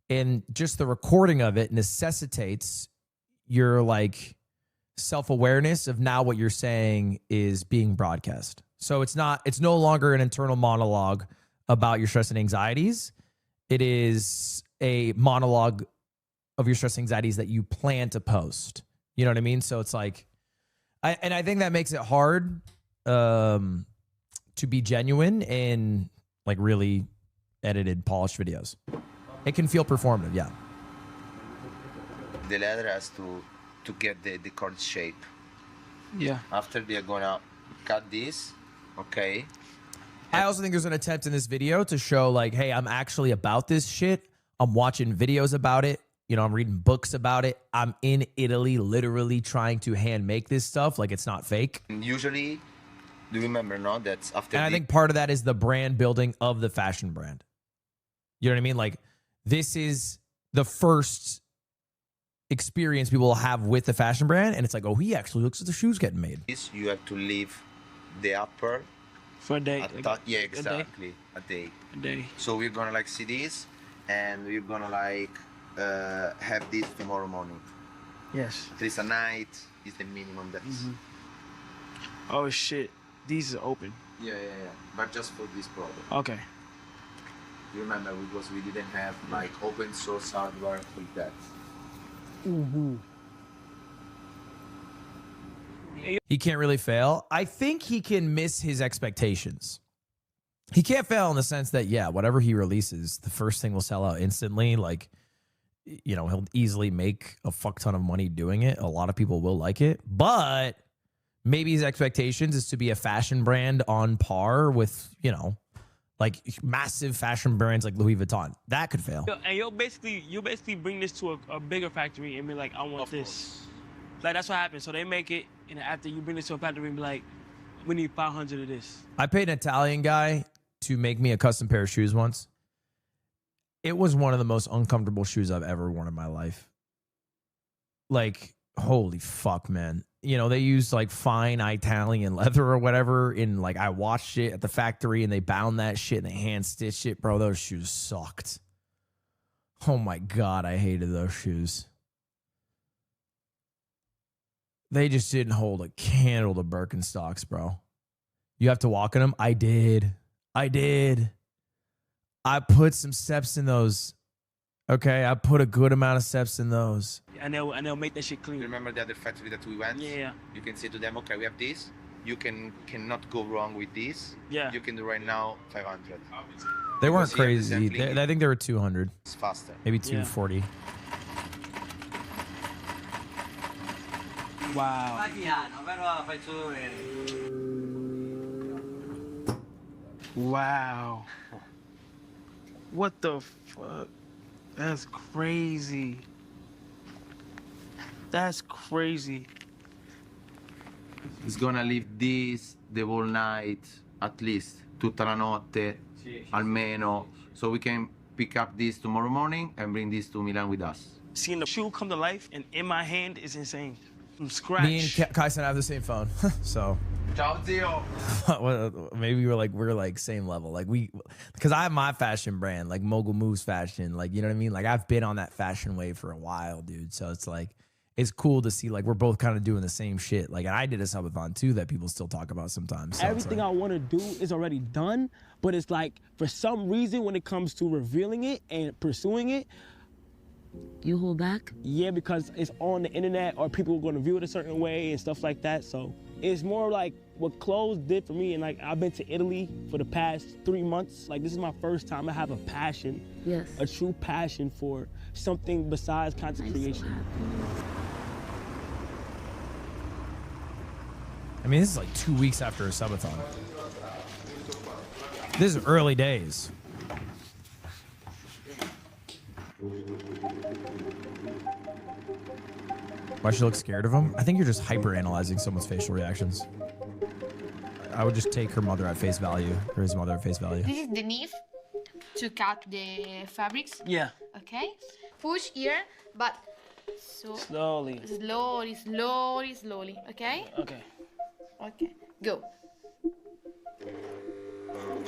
and just the recording of it necessitates your like self-awareness of now what you're saying is being broadcast. So it's no longer an internal monologue about your stress and anxieties. It is a monologue of your stress and anxieties that you plan to post. You know what I mean? So it's like, I think that makes it hard to be genuine in like really edited, polished videos. It can feel performative, yeah. The leather has to get the cord shape. Yeah. After they're gonna cut this, okay. I also think there's an attempt in this video to show like, hey, I'm actually about this shit. I'm watching videos about it. You know, I'm reading books about it. I'm in Italy literally trying to hand make this stuff. Like it's not fake. And usually, do you remember, no? That's after. And I think part of that is the brand building of the fashion brand. You know what I mean? Like this is the first experience people will have with the fashion brand. And it's like, oh, he actually looks at the shoes getting made. This, you have to leave the upper. For a day. Yeah, exactly. A day. A day. So we're gonna like see this, and we're gonna like have this tomorrow morning. Yes. At least a night is the minimum that's. Oh shit, these are open. Yeah. But just for this product. Okay. You remember because we didn't have like open source hardware with that. He can't really fail. I think he can miss his expectations. He can't fail in the sense that, yeah, whatever he releases, the first thing will sell out instantly. Like, you know, he'll easily make a fuck ton of money doing it. A lot of people will like it. But maybe his expectations is to be a fashion brand on par with, you know, like massive fashion brands like Louis Vuitton. That could fail. And you'll basically bring this to a bigger factory and be like, I want this. Like, that's what happens. So they make it, and after you bring it to a factory and be like, we need 500 of this. I paid an Italian guy to make me a custom pair of shoes once. It was one of the most uncomfortable shoes I've ever worn in my life. Like, holy fuck, man. You know, they used like fine Italian leather or whatever. And like, I watched it at the factory and they bound that shit and they hand stitched it. Bro, those shoes sucked. Oh my God, I hated those shoes. They just didn't hold a candle to Birkenstocks, bro. You have to walk in them? I did. I put some steps in those. Okay, I put a good amount of steps in those. And they'll make that shit clean. Remember the other factory that we went? Yeah. You can say to them, okay, we have this. You cannot go wrong with this. Yeah. You can do right now 500. They weren't Because you have the crazy. sampling, I think they were 200. It's faster. Maybe 240. Wow. Wow. What the fuck? That's crazy. That's crazy. It's gonna leave this the whole night, at least tutta la notte, almeno, so we can pick up this tomorrow morning and bring this to Milan with us. Seeing the shoe come to life and in my hand is insane. From scratch. Me and Kai Cenat have the same phone. So Ciao, zio. maybe we're like same level. Like because I have my fashion brand, like Mogul Moves Fashion. Like, you know what I mean? Like I've been on that fashion wave for a while, dude. So it's like, it's cool to see like we're both kind of doing the same shit. Like I did a subathon too that people still talk about sometimes. So Everything I want to do is already done, but it's like for some reason when it comes to revealing it and pursuing it, You hold back? yeah, because it's on the internet or people are going to view it a certain way and stuff like that. So it's more like what clothes did for me. And like I've been to Italy for the past 3 months. Like this is my first time I have a passion, Yes. a true passion for something besides content I'm so creation. happy. I mean, this is like 2 weeks after a subathon. This is early days. Why she look scared of him? I think you're just hyper analyzing someone's facial reactions. I would just take her mother at face value, or his mother at face value. This is the knife to cut the fabrics. Yeah, Okay. Push here, but so slowly. slowly, slowly, slowly. Okay. Okay. Okay. Go.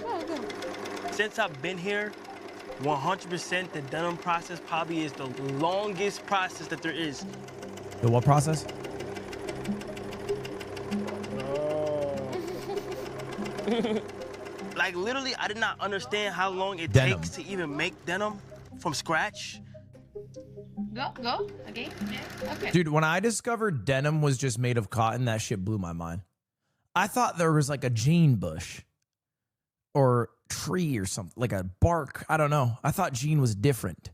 Go, go. Since I've been here, 100% the denim process probably is the longest process that there is. The what process? Like literally, I did not understand how long it Denim. takes to even make denim from scratch. Go, go. Okay. Yeah. Okay. Dude, when I discovered denim was just made of cotton, that shit blew my mind. I thought there was like a jean bush or tree or something, like a bark. I don't know. I thought jean was different.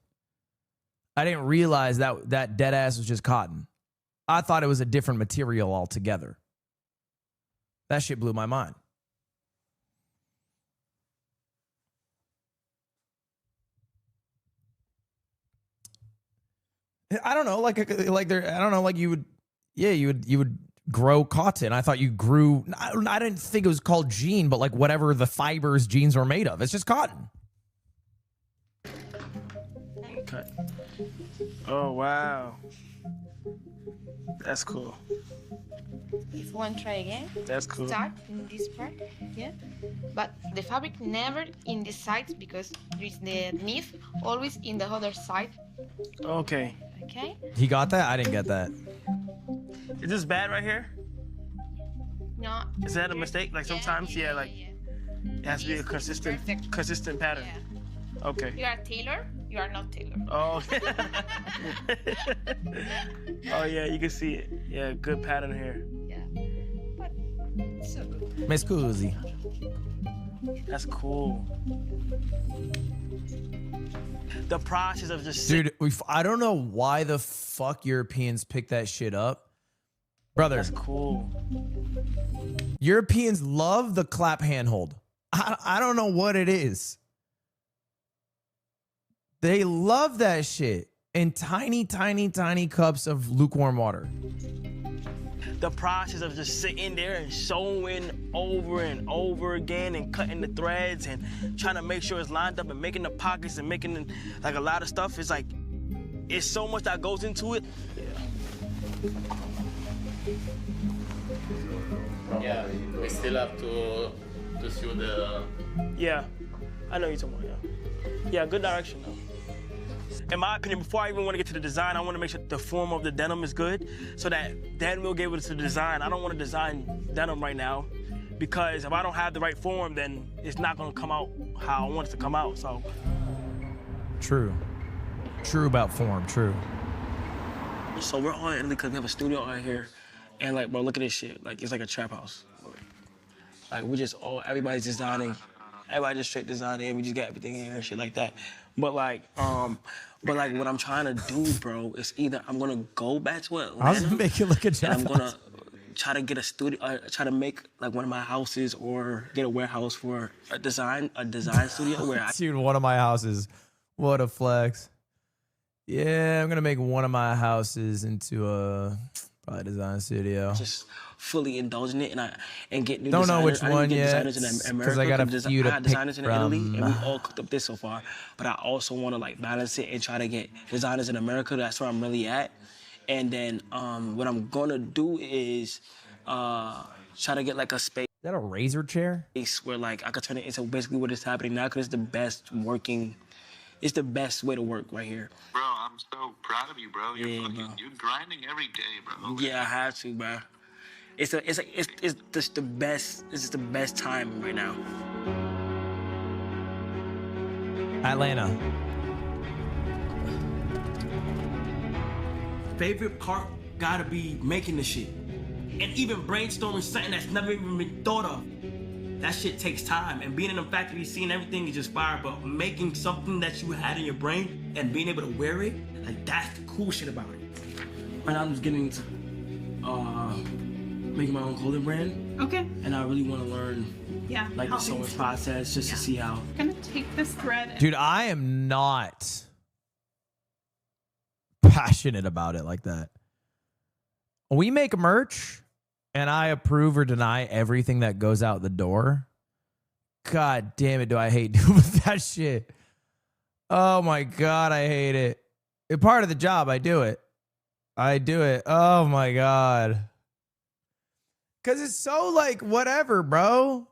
I didn't realize that dead ass was just cotton. I thought it was a different material altogether. That shit blew my mind. I don't know, like there. I don't know, like you would grow cotton. I thought you grew. I didn't think it was called jean, but like whatever the fibers jeans are made of, it's just cotton. Okay. Oh wow. That's cool. If you want to try again, That's cool. start in this part, yeah. But the fabric never in the sides because there is the knife always in the other side. Okay. Okay. He got that? I didn't get that. Is this bad right here? No. Is that a mistake? Like sometimes, yeah, like it has to be a consistent pattern. Yeah. Okay. You are tailor. You are not tailor. Oh. Oh yeah, you can see it. Yeah, good pattern here. Yeah. But it's so good. Miss Cozy. That's cool. The process of just Dude, I don't know why the fuck Europeans pick that shit up. Brother. That's cool. Europeans love the clap handhold. I don't know what it is. They love that shit in tiny, tiny, tiny cups of lukewarm water. The process of just sitting there and sewing over and over again and cutting the threads and trying to make sure it's lined up and making the pockets and making like a lot of stuff is like, it's so much that goes into it. Yeah, we still have to sew the... Yeah, I know you're talking about, yeah. Yeah, good direction though. In my opinion, before I even want to get to the design, I want to make sure the form of the denim is good so that then we'll get able to design. I don't want to design denim right now because if I don't have the right form, then it's not going to come out how I want it to come out, so. True. True about form, true. So we're all in Italy because we have a studio out here and like, bro, look at this shit. Like, it's like a trap house. Like, we just all, everybody's designing. Everybody just straight designing. We just got everything here and shit like that. But like what I'm trying to do, bro, is either I'm gonna go back to Atlanta. I was making like a and I'm gonna try to get a studio, try to make like one of my houses or get a warehouse for a design studio where I. Dude, one of my houses. What a flex. Yeah, I'm gonna make one of my houses into a probably design studio. Just fully indulge in it and get new Don't designers. know which one get yet, designers in 'cause America. I got a few to I had pick designers in Italy, and from. we all cooked up this so far. But I also want to like balance it and try to get designers in America. That's where I'm really at. And then what I'm gonna do is try to get like a space. Is that a razor chair? Where like I could turn it into basically what is happening now, because it's the best working It's the best way to work right here. Bro, I'm so proud of you, bro. Yeah, bro. You're grinding every day, bro. Yeah, I have to, bro. It's just the best. This is the best time right now. Atlanta. Favorite part gotta be making the shit. And even brainstorming something that's never even been thought of. That shit takes time. And being in the factory, seeing everything is just fire, but making something that you had in your brain and being able to wear it, like that's the cool shit about it. Right now I'm just getting into making my own clothing brand. Okay. And I really want to learn like the sewing process just to see how. I'm gonna take this thread. Dude, I am not passionate about it like that. We make merch and I approve or deny everything that goes out the door. God damn it, do I hate doing that shit. Oh my God, I hate it. It's part of the job, I do it. I do it. Oh my God. Because it's so like, whatever, bro.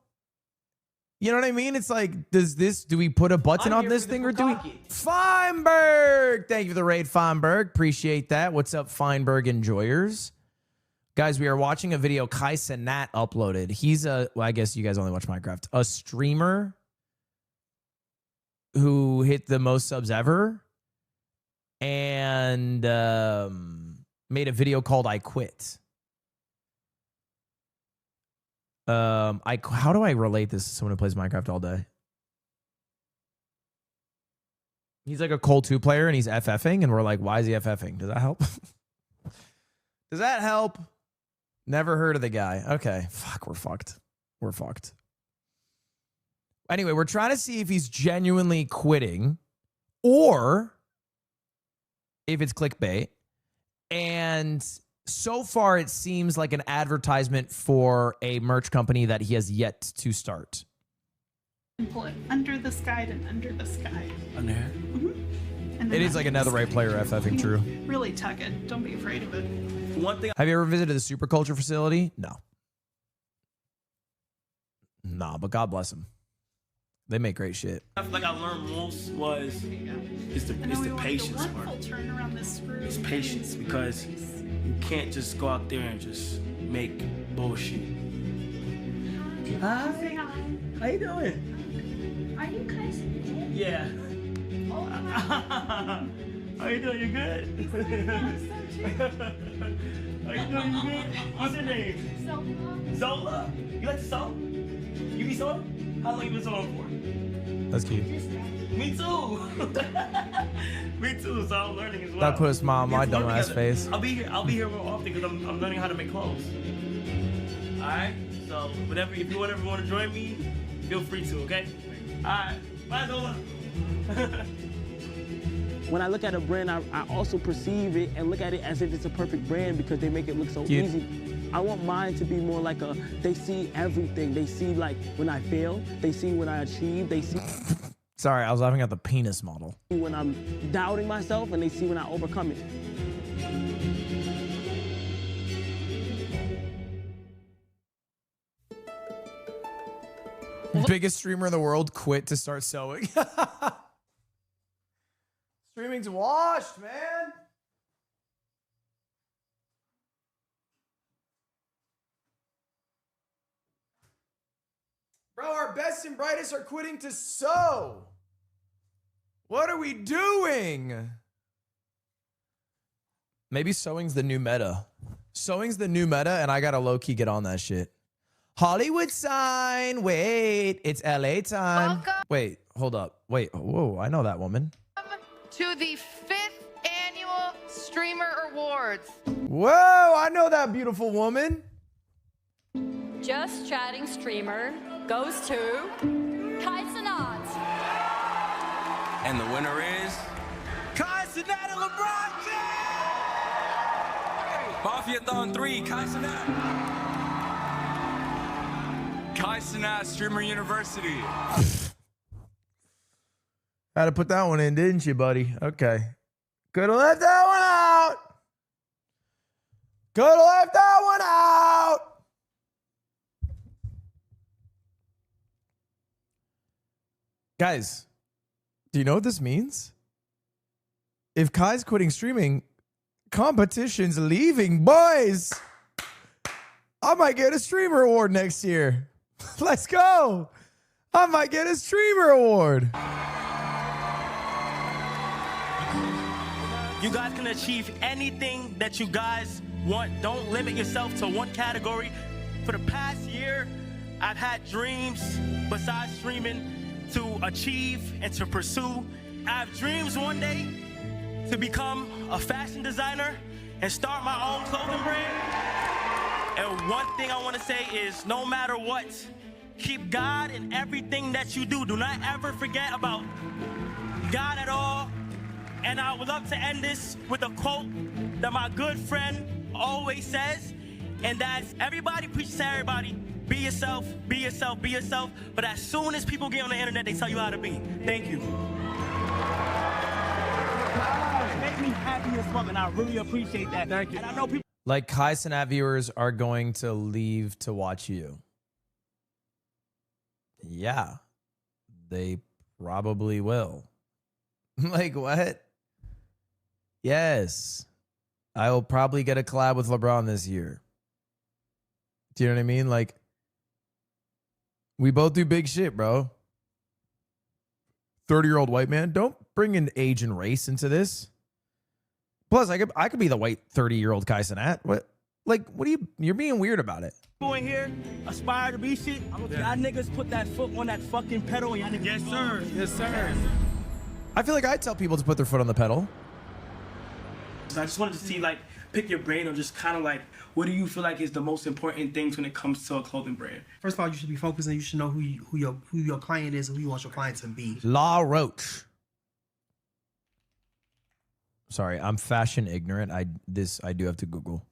You know what I mean? It's like, do we put a button on this thing or do we? Feinberg! Thank you for the raid, Feinberg. Appreciate that. What's up, Feinberg enjoyers? Guys, we are watching a video Kai Cenat uploaded. He's well, I guess you guys only watch Minecraft. A streamer who hit the most subs ever and made a video called I Quit. How do I relate this to someone who plays Minecraft all day? He's like a Cold 2 player and he's FFing and we're like, why is he FFing? Does that help? Does that help? Never heard of the guy. Okay. Fuck, we're fucked. We're fucked. Anyway, we're trying to see if he's genuinely quitting or if it's clickbait. And so far, it seems like an advertisement for a merch company that he has yet to start. Pull it under the sky and under the sky. Under here? And It is like another right player FFing, true. Really tug it. Don't be afraid of it. One thing. Have you ever visited the Superculture facility? No. Nah, but God bless them. They make great shit. I feel like I learned most was it's the patience part. Turn around this screw. It's patience because you can't just go out there and just make bullshit. Hi. Say hi. How you doing? Are you Kai Cenat? Yeah. Oh, How you doing? You good? How you doing? You good? What's your name? Zola. You like to sew? You be sewing? How long you been sewing for? That's cute. Me too. Me too. So I'm learning as well. That put a smile on my We have to learn dumbass together. face. I'll be here more often because I'm learning how to make clothes. All right. So whatever, if you ever want to join me, feel free to. Okay. All right. Bye, Zola. When I look at a brand, I also perceive it and look at it as if it's a perfect brand because they make it look so easy. I want mine to be more like they see everything. They see like when I fail, they see when I achieve, they see Sorry, I was laughing at the penis model. when I'm doubting myself and they see when I overcome it. Biggest streamer in the world quit to start sewing. Streaming's washed, man. Bro, our best and brightest are quitting to sew. What are we doing? Maybe sewing's the new meta. Sewing's the new meta, and I gotta low-key get on that shit. Hollywood sign. Wait, it's LA time. Welcome. Wait, hold up. Wait, whoa, I know that woman. To the 5th annual Streamer Awards. Whoa, I know that beautiful woman. Just Chatting Streamer goes to Kai Cenat. And the winner is Kai Cenat and LeBron James! Mafia-thon 3, Kai Cenat. Kai Cenat, Streamer University. Had to put that one in, didn't you, buddy? Okay. Could have left that one out. Could have left that one out. Guys, Do you know what this means? If Kai's quitting streaming, competition's leaving, boys. I might get a streamer award next year. Let's go. I might get a streamer award. You guys can achieve anything that you guys want. Don't limit yourself to one category. For the past year, I've had dreams besides streaming to achieve and to pursue. I have dreams one day to become a fashion designer and start my own clothing brand. And one thing I want to say is no matter what, keep God in everything that you do. Do not ever forget about God at all. And I would love to end this with a quote that my good friend always says, and that's everybody preaches to everybody, be yourself, be yourself, be yourself. But as soon as people get on the internet, they tell you how to be. Thank you. Make me happy as fuck, and I really appreciate that. Thank you. And I know people. Like Kai Cenat viewers are going to leave to watch you. Yeah, they probably will. Like, what? Yes. I will probably get a collab with LeBron this year. Do you know what I mean? Like, we both do big shit, bro. 30-year-old white man. Don't bring in age and race into this. Plus, I could be the white 30-year-old Kai Cenat. What? Like, what are you? You're being weird about it. People in here aspire to be shit. Y'all niggas put that foot on that fucking pedal. And y'all niggas. Yes, sir. Yes, sir. I feel like I tell people to put their foot on the pedal. So I just wanted to see, like, pick your brain on just kind of like, what do you feel like is the most important things when it comes to a clothing brand? First of all, you should be focused and you should know who your client is and who you want your client to be. La Roche. Sorry, I'm fashion ignorant. I do have to Google.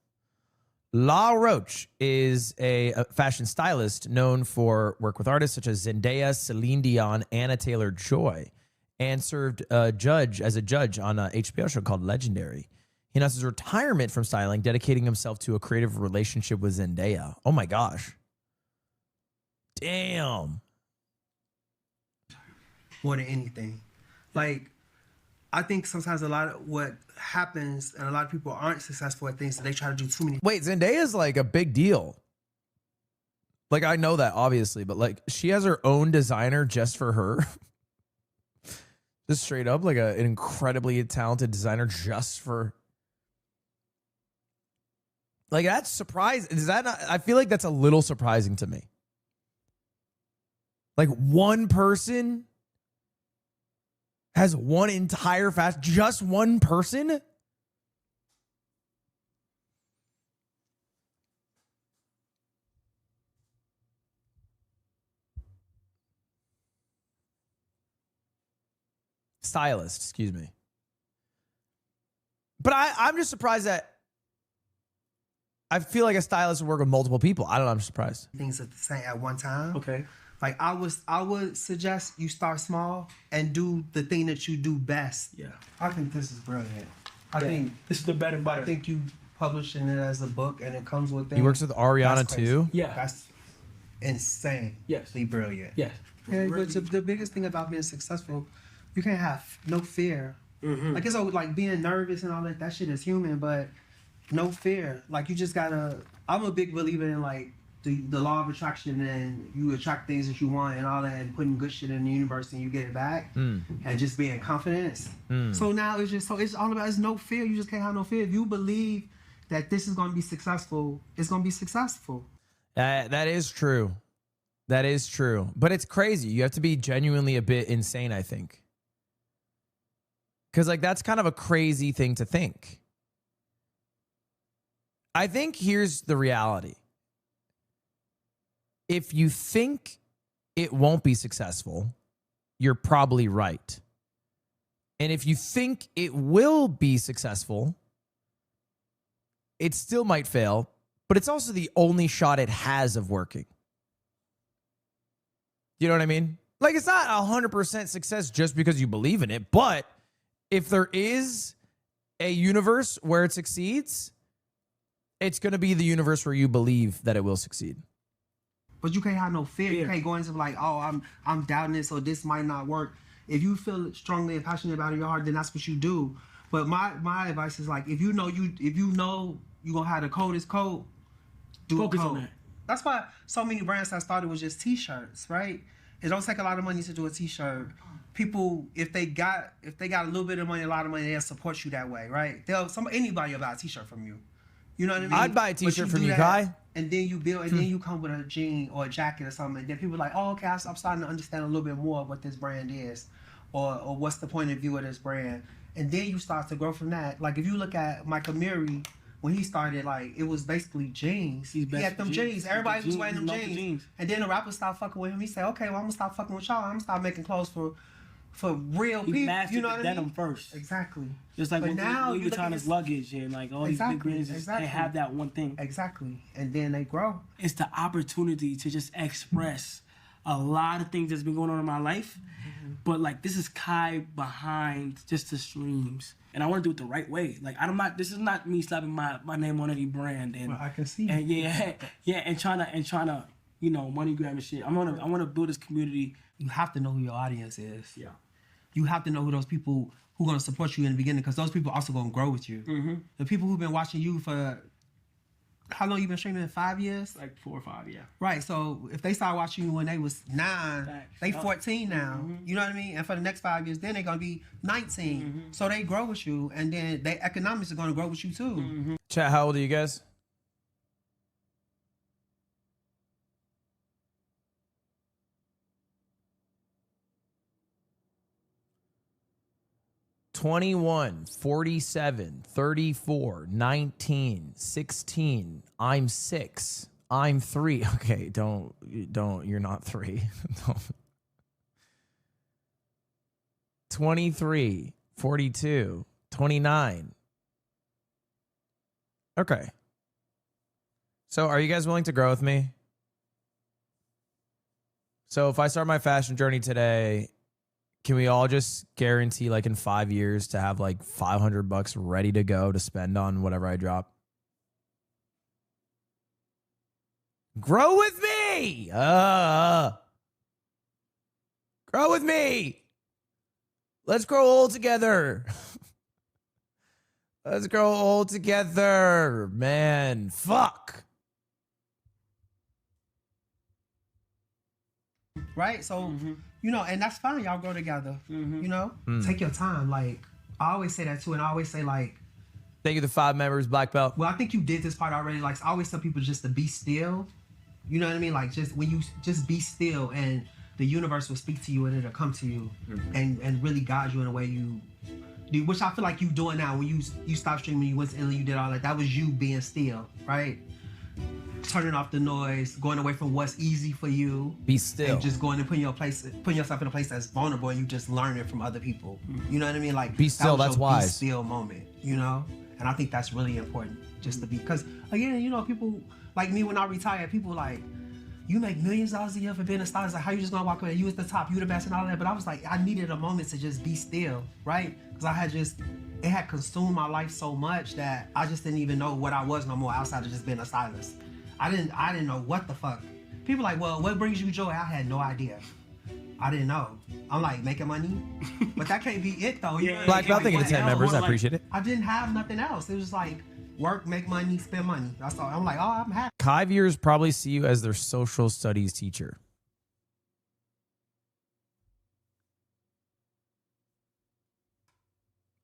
La Roche is a fashion stylist known for work with artists such as Zendaya, Celine Dion, Anna Taylor-Joy, and served as a judge on an HBO show called Legendary. He announced his retirement from styling, dedicating himself to a creative relationship with Zendaya. Oh my gosh. Damn. More than anything. Like, I think sometimes a lot of what happens, and a lot of people aren't successful at things, that they try to do too many. Wait, Zendaya's like a big deal. Like, I know that, obviously, but like, she has her own designer just for her. Just straight up, like an incredibly talented designer just for. Like, that's surprising. Is that not? I feel like that's a little surprising to me. Like, one person has one entire fast, just one person? Stylist, excuse me. But I'm just surprised that I feel like a stylist would work with multiple people. I don't know, I'm surprised. Things at the same at one time. Okay. Like, I would suggest you start small and do the thing that you do best. Yeah. I think this is brilliant. I think this is the better butter. I think you publishing it as a book and it comes with things. He works with Ariana too? Yeah. That's insane. Yes. Brilliant. Yes. Yeah, but the biggest thing about being successful, you can't have no fear. Mm-hmm. Like, it's all, like, being nervous and all that shit is human, but no fear. Like, you just gotta, I'm a big believer in, like, the law of attraction, and you attract things that you want and all that, and putting good shit in the universe and you get it back, and just being confidence. So now it's all about, it's no fear. You just can't have no fear. If you believe that this is going to be successful, it's going to be successful. That is true. That is true. But it's crazy. You have to be genuinely a bit insane, I think. Because, like, that's kind of a crazy thing to think. I think here's the reality. If you think it won't be successful, you're probably right. And if you think it will be successful, it still might fail, but it's also the only shot it has of working. You know what I mean? Like, it's not 100% success just because you believe in it, but if there is a universe where it succeeds, it's going to be the universe where you believe that it will succeed. But you can't have no fear. You can't go into like, oh, I'm doubting this or this might not work. if you feel strongly and passionate about it in your heart, then that's what you do. But my advice is like, if you know you gonna have the coldest coat, do Focus a on coat. that. That's why so many brands that started with just t-shirts, right? It don't take a lot of money to do a t-shirt. People, if they got a little bit of money, a lot of money, they'll support you that way, right? Anybody will buy a t-shirt from you. You know what I mean? I'd buy a But t-shirt from do you, that, Kai. And then you build, and then you come with a jean or a jacket or something. And then people are like, oh, okay, I'm starting to understand a little bit more of what this brand is, or what's the point of view of this brand. And then you start to grow from that. Like if you look at Michael Murray, when he started, like it was basically jeans. He had them jeans. Everybody was wearing them jeans. And then the rappers stopped fucking with him. He said, okay, well I'm gonna stop fucking with y'all. I'm gonna start making clothes for real people. You know what I mean? Denim first. Exactly. Just like But when now Louis you look at Vuitton's luggage and like all these big brands, they have that one thing. Exactly. And then they grow. It's the opportunity to just express a lot of things that's been going on in my life. But like this is Kai behind just the streams. And I want to do it the right way. Like this is not me slapping my name on any brand and I can see. And and trying to money grab and shit. I want to build this community. You have to know who your audience is. Yeah. You have to know who those people who are going to support you in the beginning, because those people are also going to grow with you. Mm-hmm. The people who've been watching you for, how long you been streaming? 5 years? Like 4 or 5, yeah. Right, so if they started watching you when they was 9, Facts. they 14 now. Mm-hmm. You know what I mean? And for the next 5 years, then they're going to be 19. Mm-hmm. So they grow with you, and then their economics are going to grow with you too. Mm-hmm. Chat, how old are you guys? "21, 47, 34, 19, 16. I'm 6. I'm 3. Okay, don't. You're not 3. 23, 42, 29. Okay. So are you guys willing to grow with me? So if I start my fashion journey today, can we all just guarantee like in 5 years to have like $500 ready to go to spend on whatever I drop? Grow with me. Grow with me. Let's grow old together. Let's grow old together, man. Fuck. Right? So, you know, and that's fine. Y'all grow together. You know? Take your time. Like, I always say that too. And I always say, like, thank you to 5 members, Black Belt. Well, I think you did this part already. Like, I always tell people just to be still. You know what I mean? Like, just when you just be still, and the universe will speak to you and it'll come to you and really guide you in a way you do, which I feel like you doing now. When you stopped streaming, you went to Italy, you did all that. That was you being still, right? Turning off the noise, going away from what's easy for you. Be still. And just going and putting yourself in a place that's vulnerable, and you just learning from other people. You know what I mean? Like, be still, that's wise. Be still moment, you know? And I think that's really important, just to be, because again, you know, people like me, when I retire, people like, you make millions of dollars a year for being a stylist. Like, how you just gonna walk away? You was the top, you the best, and all that. But I was like, I needed a moment to just be still, right? Because it had consumed my life so much that I just didn't even know what I was no more outside of just being a stylist. I didn't know what the fuck. People like, well, what brings you joy? I had no idea. I didn't know. I'm like, making money? But that can't be it though. You know? Black Belt, thank you to 10 members. I appreciate it. I didn't have nothing else. It was like, work, make money, spend money. That's all. I'm like, oh, I'm happy. Kai viewers probably see you as their social studies teacher.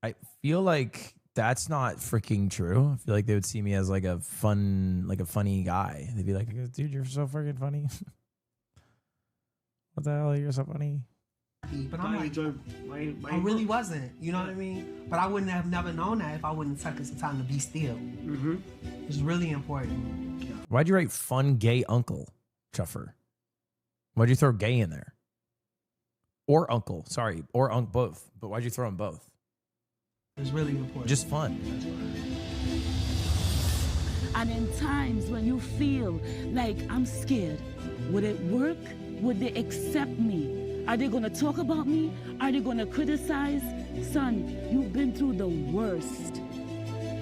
I feel like that's not freaking true. I feel like they would see me as like a funny guy. They'd be like, dude, you're so freaking funny. What the hell? You're so funny. But I'm like, I really wasn't. You know what I mean? But I wouldn't have never known that if I wouldn't have taken some time to be still. It's really important. Why'd you write fun gay uncle, Chuffer? Why'd you throw gay in there? Or uncle, sorry, or both. But why'd you throw them both? It's really important. Just fun. And in times when you feel like I'm scared, would it work? Would they accept me? Are they gonna talk about me? Are they gonna criticize? Son, you've been through the worst.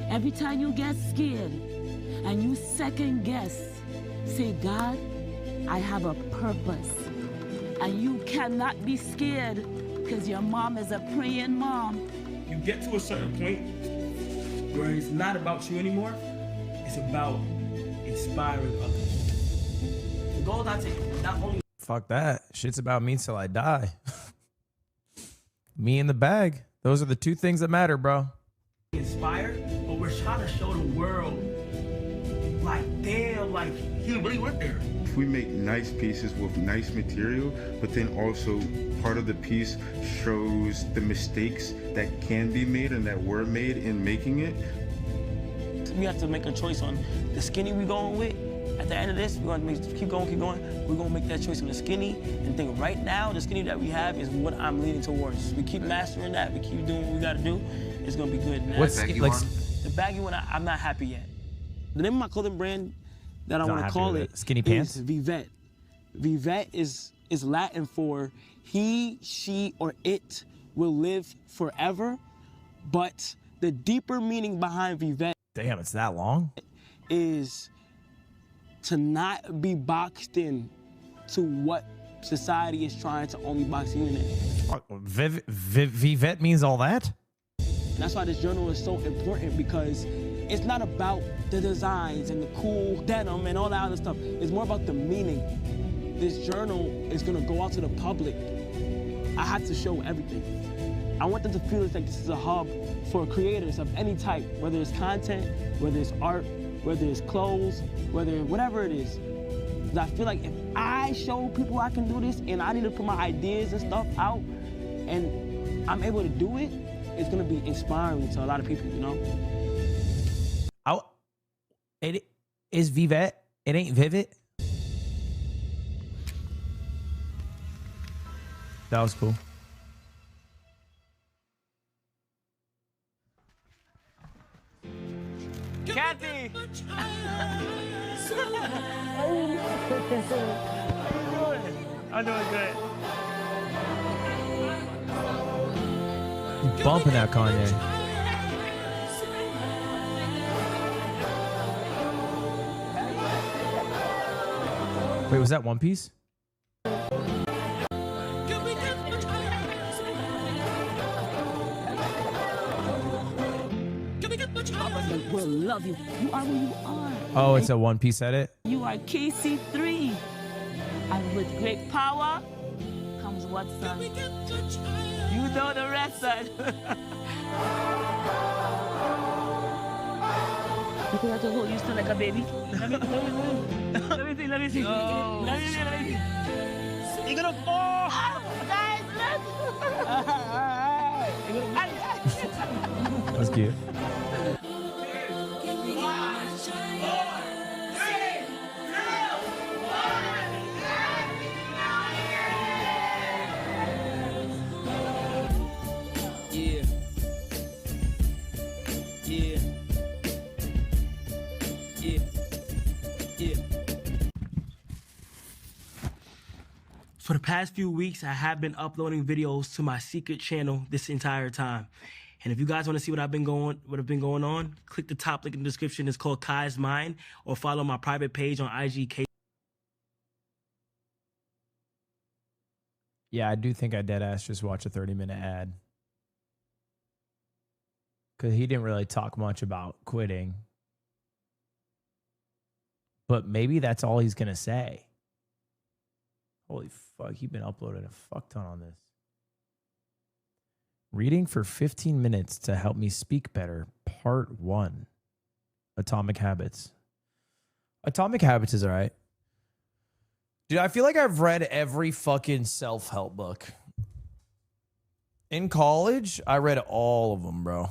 Every time you get scared and you second guess, say, God, I have a purpose. And you cannot be scared because your mom is a praying mom. You get to a certain point where it's not about you anymore. It's about inspiring others. The goal is not only Fuck that. Shit's about me till I die. Me in the bag. Those are the two things that matter, bro. inspire, but we're trying to show the world, like, damn, like, he really went there. If we make nice pieces with nice material, but then also part of the piece shows the mistakes that can be made and that were made in making it. We have to make a choice on the skinny we going with. At the end of this, we're going to keep going. We're going to make that choice on the skinny and think right now, the skinny that we have is what I'm leaning towards. We keep mastering that. We keep doing what we got to do. It's going to be good. What's the baggy one? The baggy one, I'm not happy yet. The name of my clothing brand that I Not want to happy call with it Skinny pants? is Vivette. Vivette is Latin for he, she, or it will live forever. But the deeper meaning behind Vivette, damn, it's that long, is to not be boxed in to what society is trying to only box you in. Vivette means all that? That's why this journal is so important, because it's not about the designs and the cool denim and all that other stuff. It's more about the meaning. This journal is gonna go out to the public. I have to show everything. I want them to feel like this is a hub for creators of any type, whether it's content, whether it's art, whether it's clothes, whatever it is. 'Cause I feel like if I show people I can do this and I need to put my ideas and stuff out and I'm able to do it, it's gonna be inspiring to a lot of people, you know? It is Vivette. It ain't Vivid. That was cool. Kathy! I'm doing good. You bumping that Kanye. Wait, was that One Piece? We'll love you. You are who you are. Oh, it's a One Piece edit? You are KC3. And with great power comes what, son? You know the rest, son. You think I have to hold you still like a baby? Let me see. Let me see. You're gonna fall. Guys, look. That's cute. For the past few weeks, I have been uploading videos to my secret channel this entire time. And if you guys want to see what have been going on, click the top link in the description. It's called Kai's Mind, or follow my private page on IG. Yeah, I do think I deadass just watched a 30-minute ad. Because he didn't really talk much about quitting. But maybe that's all he's going to say. Holy fuck, he's been uploading a fuck ton on this. Reading for 15 minutes to help me speak better, part 1. Atomic Habits. Atomic Habits is all right. Dude, I feel like I've read every fucking self-help book. In college, I read all of them, bro.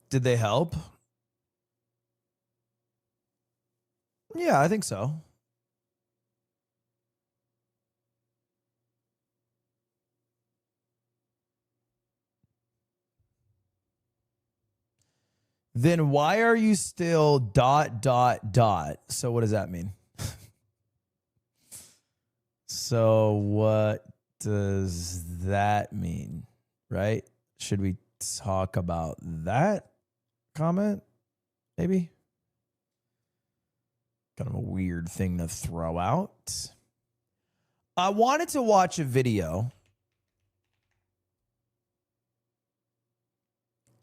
Did they help? Yeah, I think so. Then why are you still ... So what does that mean? So what does that mean? Right? Should we talk about that comment? Maybe? Kind of a weird thing to throw out. I wanted to watch a video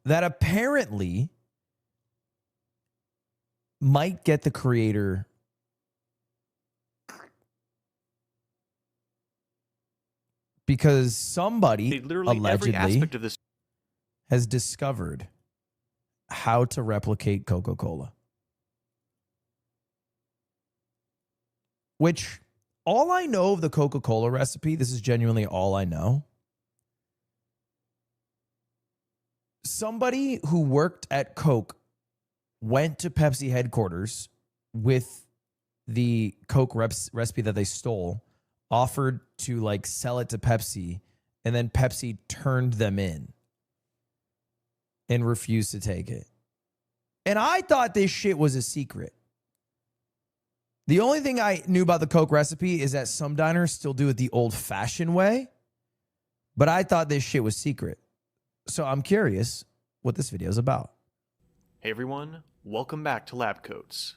that apparently might get the creator because somebody literally every allegedly aspect of this has discovered how to replicate Coca-Cola. Which, all I know of the Coca-Cola recipe, this is genuinely all I know. Somebody who worked at Coke went to Pepsi headquarters with the Coke recipe that they stole, offered to like sell it to Pepsi, and then Pepsi turned them in and refused to take it. And I thought this shit was a secret. The only thing I knew about the Coke recipe is that some diners still do it the old-fashioned way, but I thought this shit was secret. So I'm curious what this video is about. Hey everyone, welcome back to Lab Coats.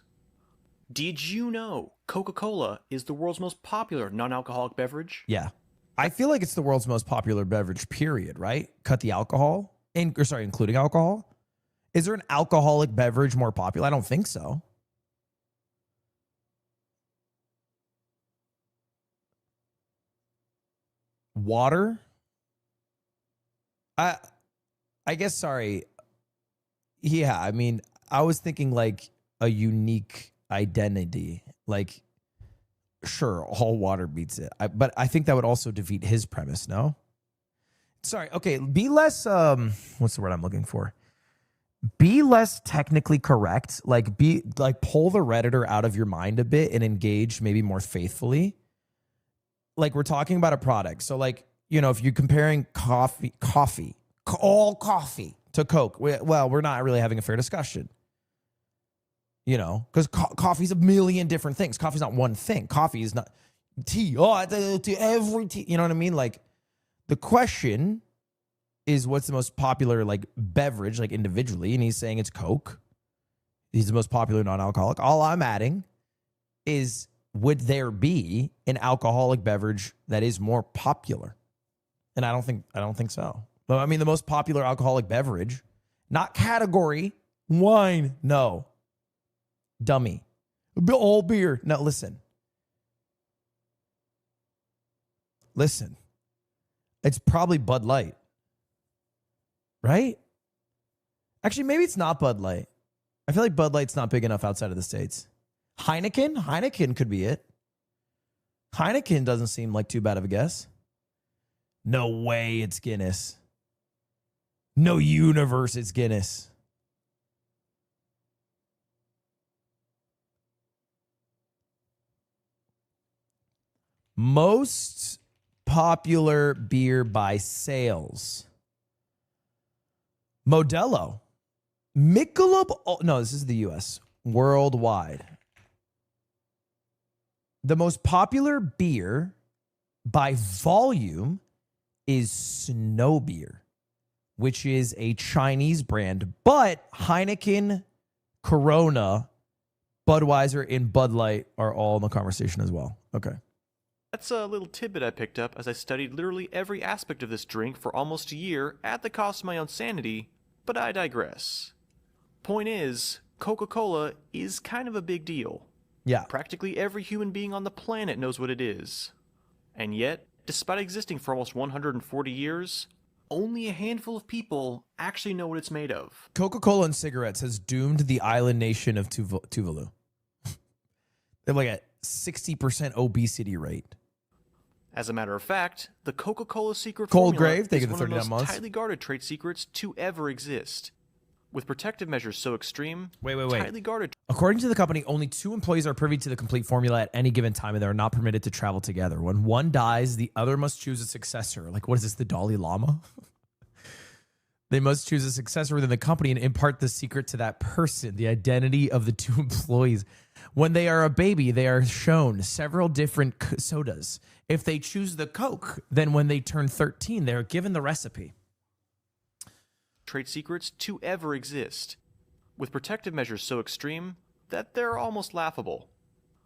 Did you know Coca-Cola is the world's most popular non-alcoholic beverage? Yeah. I feel like it's the world's most popular beverage, period, right? Cut the alcohol, including alcohol. Is there an alcoholic beverage more popular? I don't think so. Water? I guess, sorry. Yeah, I mean, I was thinking like a unique identity. Like, sure, all water beats it. But I think that would also defeat his premise, no? Sorry, okay, be less, what's the word I'm looking for? Be less technically correct. Like, pull the Redditor out of your mind a bit and engage maybe more faithfully. Like, we're talking about a product. So, like, you know, if you're comparing all coffee to Coke, well, we're not really having a fair discussion. You know, because coffee's a million different things. Coffee's not one thing. Coffee is not tea. Oh, to every tea. You know what I mean? Like, the question is what's the most popular, like, beverage, like, individually? And he's saying it's Coke. He's the most popular non-alcoholic. All I'm adding is, would there be an alcoholic beverage that is more popular? And I don't think so. But I mean, the most popular alcoholic beverage, not category, wine, no. Dummy. All beer. No, listen. Listen. It's probably Bud Light. Right? Actually, maybe it's not Bud Light. I feel like Bud Light's not big enough outside of the States. Heineken? Heineken could be it. Heineken doesn't seem like too bad of a guess. No way it's Guinness. No universe it's Guinness. Most popular beer by sales. Modelo. Michelob. Oh, no, this is the U.S. Worldwide. The most popular beer by volume is Snow Beer, which is a Chinese brand. But Heineken, Corona, Budweiser, and Bud Light are all in the conversation as well. Okay. That's a little tidbit I picked up as I studied literally every aspect of this drink for almost a year at the cost of my own sanity, but I digress. Point is, Coca-Cola is kind of a big deal. Yeah. Practically every human being on the planet knows what it is. And yet, despite existing for almost 140 years, only a handful of people actually know what it's made of. Coca-Cola and cigarettes has doomed the island nation of Tuvalu. They have like a 60% obesity rate. As a matter of fact, the Coca-Cola secret Cold formula Grave, thank is you for one of the 39 most months. tightly guarded trade secrets to ever exist. With protective measures so extreme, Wait. tightly guarded. According to the company, only 2 employees are privy to the complete formula at any given time, and they are not permitted to travel together. When one dies, the other must choose a successor. Like, what is this, the Dalai Lama? They must choose a successor within the company and impart the secret to that person, the identity of the 2 employees. When they are a baby, they are shown several different sodas. If they choose the Coke, then when they turn 13, they are given the recipe. Trade secrets to ever exist, with protective measures so extreme that they're almost laughable.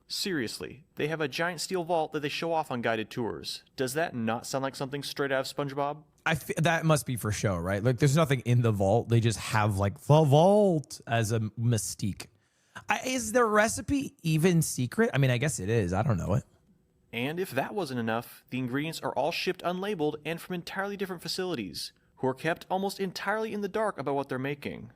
Seriously, they have a giant steel vault that they show off on guided tours. Does that not sound like something straight out of SpongeBob? That must be for show, right? Like, there's nothing in the vault. They just have like the vault as a mystique. Is their recipe even secret? I mean, I guess it is. I don't know it. And if that wasn't enough, the ingredients are all shipped unlabeled and from entirely different facilities, who are kept almost entirely in the dark about what they're making.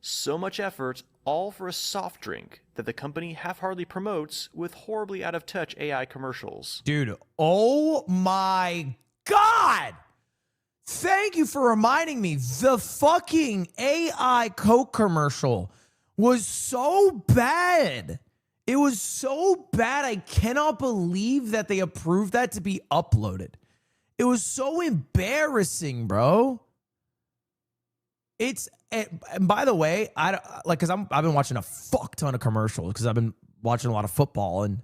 So much effort, all for a soft drink that the company half-heartedly promotes with horribly out-of-touch AI commercials. Dude, oh my God! Thank you for reminding me. The fucking AI Coke commercial was so bad. It was so bad. I cannot believe that they approved that to be uploaded. It was so embarrassing, bro. And by the way, because I've been watching a fuck ton of commercials because I've been watching a lot of football, and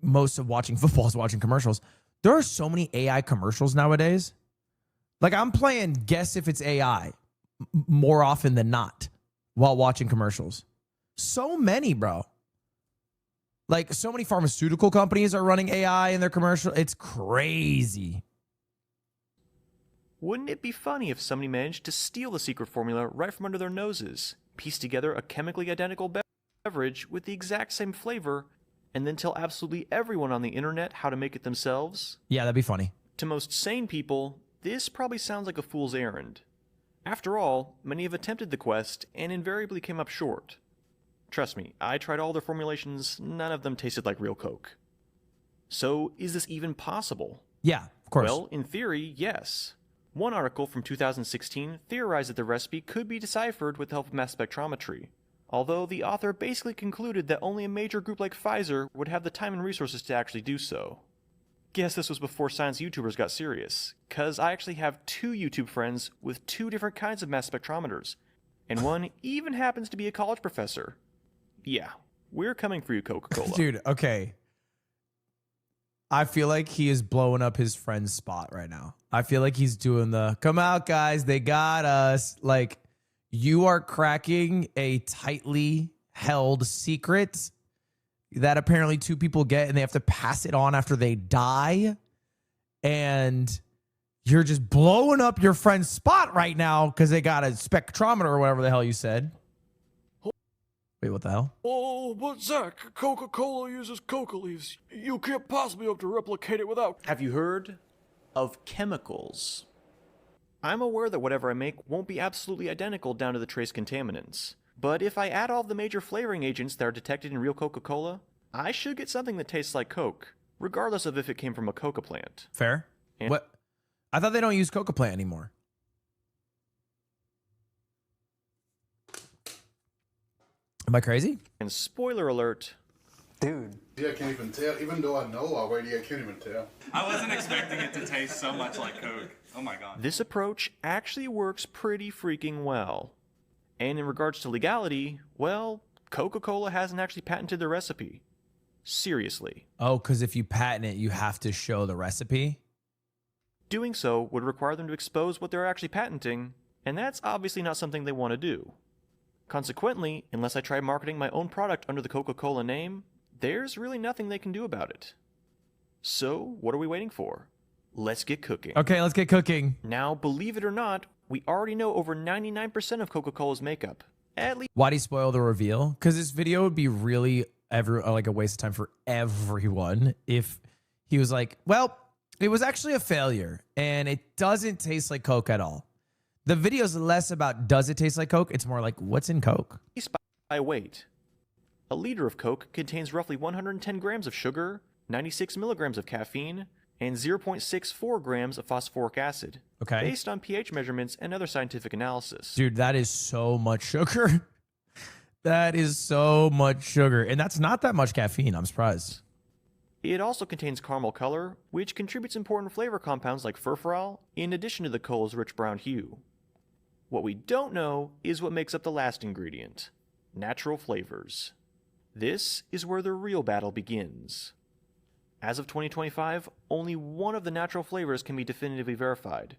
most of watching football is watching commercials. There are so many AI commercials nowadays. Like, I'm playing Guess If It's AI more often than not while watching commercials. So many, bro. Like, so many pharmaceutical companies are running AI in their commercial. It's crazy. Wouldn't it be funny if somebody managed to steal the secret formula right from under their noses, piece together a chemically identical beverage with the exact same flavor, and then tell absolutely everyone on the internet how to make it themselves? Yeah, that'd be funny. To most sane people, this probably sounds like a fool's errand. After all, many have attempted the quest and invariably came up short. Trust me, I tried all their formulations, none of them tasted like real Coke. So, is this even possible? Yeah, of course. Well, in theory, yes. One article from 2016 theorized that the recipe could be deciphered with the help of mass spectrometry, although the author basically concluded that only a major group like Pfizer would have the time and resources to actually do so. Guess this was before science YouTubers got serious, cause I actually have 2 YouTube friends with 2 different kinds of mass spectrometers, and one even happens to be a college professor. Yeah, we're coming for you, Coca-Cola. Dude, okay. I feel like he is blowing up his friend's spot right now. I feel like he's doing the, come out, guys, they got us. Like, you are cracking a tightly held secret that apparently 2 people get, and they have to pass it on after they die. And you're just blowing up your friend's spot right now because they got a spectrometer or whatever the hell you said. Wait, what the hell? Oh, but Zach, Coca-Cola uses coca leaves. You can't possibly hope to replicate it without... Have you heard of chemicals? I'm aware that whatever I make won't be absolutely identical down to the trace contaminants. But if I add all of the major flavoring agents that are detected in real Coca-Cola, I should get something that tastes like Coke, regardless of if it came from a coca plant. Fair. What? I thought they don't use coca plant anymore. Am I crazy? And spoiler alert. Dude. Yeah, I can't even tell. Even though I know already, I can't even tell. I wasn't expecting it to taste so much like Coke. Oh my god. This approach actually works pretty freaking well. And in regards to legality, well, Coca-Cola hasn't actually patented the recipe. Seriously. Oh, because if you patent it, you have to show the recipe? Doing so would require them to expose what they're actually patenting, and that's obviously not something they want to do. Consequently, unless I try marketing my own product under the Coca-Cola name, there's really nothing they can do about it. So, what are we waiting for? Let's get cooking. Okay, let's get cooking. Now, believe it or not, we already know over 99% of Coca-Cola's makeup. At least. Why'd he spoil the reveal? Because this video would be really like a waste of time for everyone if he was like, well, it was actually a failure and it doesn't taste like Coke at all. The video is less about does it taste like Coke? It's more like what's in Coke? By weight. A liter of Coke contains roughly 110 grams of sugar, 96 milligrams of caffeine, and 0.64 grams of phosphoric acid. Okay. Based on pH measurements and other scientific analysis. Dude, that is so much sugar. That is so much sugar. And that's not that much caffeine. I'm surprised. It also contains caramel color, which contributes important flavor compounds like furfural, in addition to the cola's rich brown hue. What we don't know is what makes up the last ingredient, natural flavors. This is where the real battle begins. As of 2025, only one of the natural flavors can be definitively verified,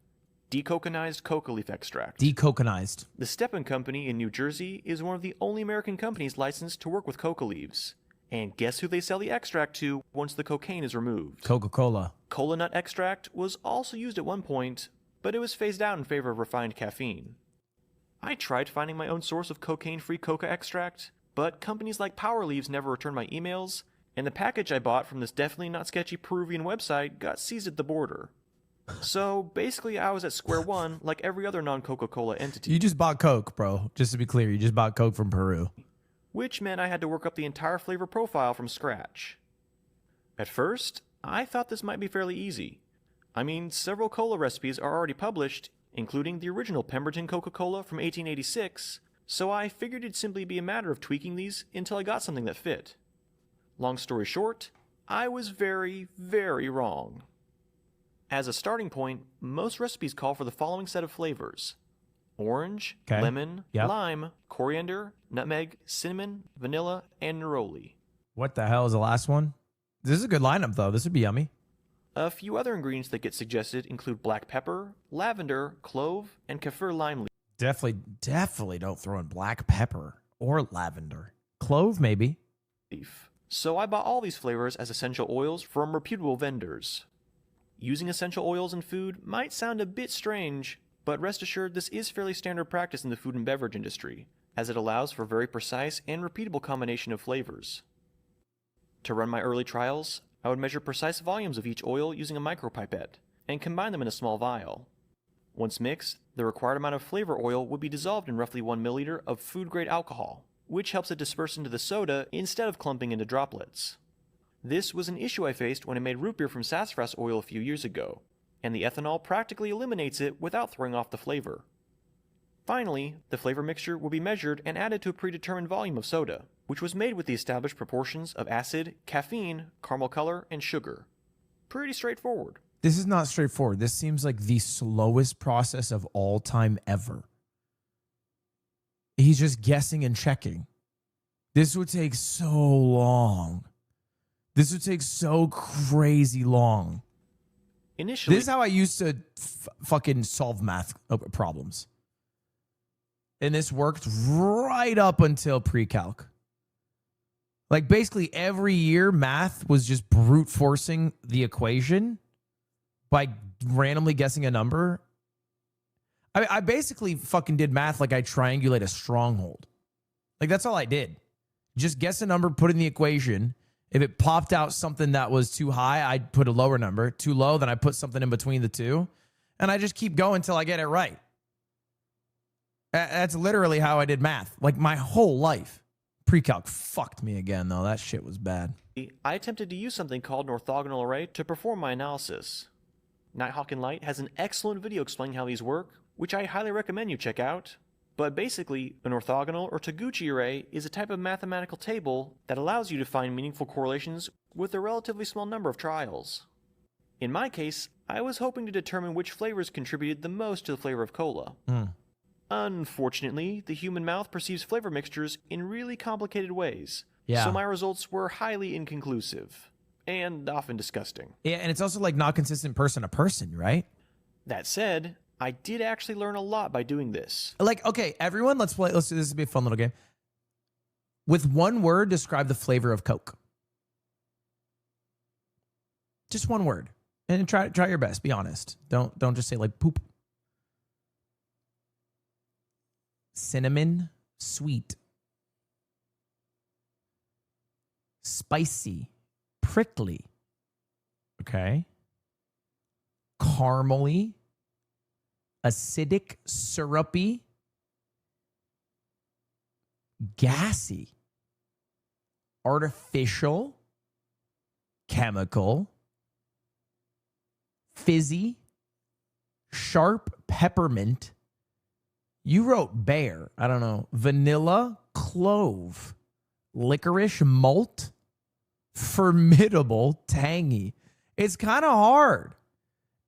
decoconized coca leaf extract. Decoconized. The Stepan Company in New Jersey is one of the only American companies licensed to work with coca leaves, And guess who they sell the extract to once the cocaine is removed? Coca-Cola. Cola nut extract was also used at one point, but it was phased out in favor of refined caffeine. I tried finding my own source of cocaine-free coca extract, but companies like Power Leaves never returned my emails, and the package I bought from this definitely not sketchy Peruvian website got seized at the border. So basically I was at square one like every other non-Coca-Cola entity. You just bought Coke, bro. Just to be clear, you just bought Coke from Peru. Which meant I had to work up the entire flavor profile from scratch. At first, I thought this might be fairly easy. I mean, several cola recipes are already published, including the original Pemberton Coca-Cola from 1886, so I figured it'd simply be a matter of tweaking these until I got something that fit. Long story short, I was very, very wrong. As a starting point, most recipes call for the following set of flavors: orange, Okay. lemon, Yep. lime, coriander, nutmeg, cinnamon, vanilla, and neroli. What the hell is the last one? This is a good lineup, though. This would be yummy. A few other ingredients that get suggested include black pepper, lavender, clove, and kaffir lime Definitely don't throw in black pepper or lavender. Clove, maybe. leaf. So I bought all these flavors as essential oils from reputable vendors. Using essential oils in food might sound a bit strange, but rest assured this is fairly standard practice in the food and beverage industry, as it allows for very precise and repeatable combination of flavors. To run my early trials, I would measure precise volumes of each oil using a micropipette, and combine them in a small vial. Once mixed, the required amount of flavor oil would be dissolved in roughly 1 milliliter of food-grade alcohol, which helps it disperse into the soda instead of clumping into droplets. This was an issue I faced when I made root beer from sassafras oil a few years ago, and the ethanol practically eliminates it without throwing off the flavor. Finally, the flavor mixture will be measured and added to a predetermined volume of soda, which was made with the established proportions of acid, caffeine, caramel color, and sugar. Pretty straightforward. This is not straightforward. This seems like the slowest process of all time ever. He's just guessing and checking. This would take so long. This would take so crazy long. Initially, This is how I used to fucking solve math problems. And this worked right up until pre-calc. Like basically every year, math was just brute forcing the equation by randomly guessing a number. I basically fucking did math like I triangulate a stronghold. Like that's all I did. Just guess a number, put in the equation. If it popped out something that was too high, I'd put a lower number. Too low, then I put something in between the two. And I just keep going until I get it right. That's literally how I did math. Like my whole life. Pre-calc fucked me again, though. That shit was bad. I attempted to use something called an orthogonal array to perform my analysis. Nighthawk and Light has an excellent video explaining how these work, which I highly recommend you check out. But basically, an orthogonal or Taguchi array is a type of mathematical table that allows you to find meaningful correlations with a relatively small number of trials. In my case, I was hoping to determine which flavors contributed the most to the flavor of cola. Unfortunately, the human mouth perceives flavor mixtures in really complicated ways, so my results were highly inconclusive, and often disgusting. Yeah, and it's also like not consistent person to person, right? That said, I did actually learn a lot by doing this. Like, okay, everyone, let's play. Let's do this. Will be a fun little game. With one word, describe the flavor of Coke. Just one word, and try your best. Be honest. Don't just say like poop. Cinnamon, sweet, spicy, prickly. Okay. Caramely, acidic, syrupy, gassy, artificial, chemical, fizzy, sharp, peppermint. You wrote bear. I don't know. Vanilla, clove, licorice, malt, formidable, tangy. It's kind of hard.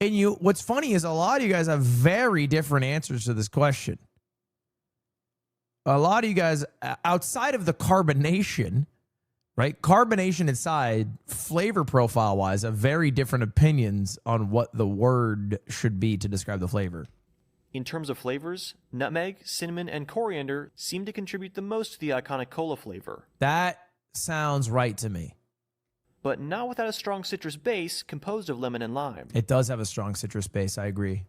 And what's funny is a lot of you guys have very different answers to this question. A lot of you guys, outside of the carbonation, right? Carbonation inside, flavor profile-wise, have very different opinions on what the word should be to describe the flavor. In terms of flavors, nutmeg, cinnamon, and coriander seem to contribute the most to the iconic cola flavor. That sounds right to me. But not without a strong citrus base composed of lemon and lime. It does have a strong citrus base, I agree.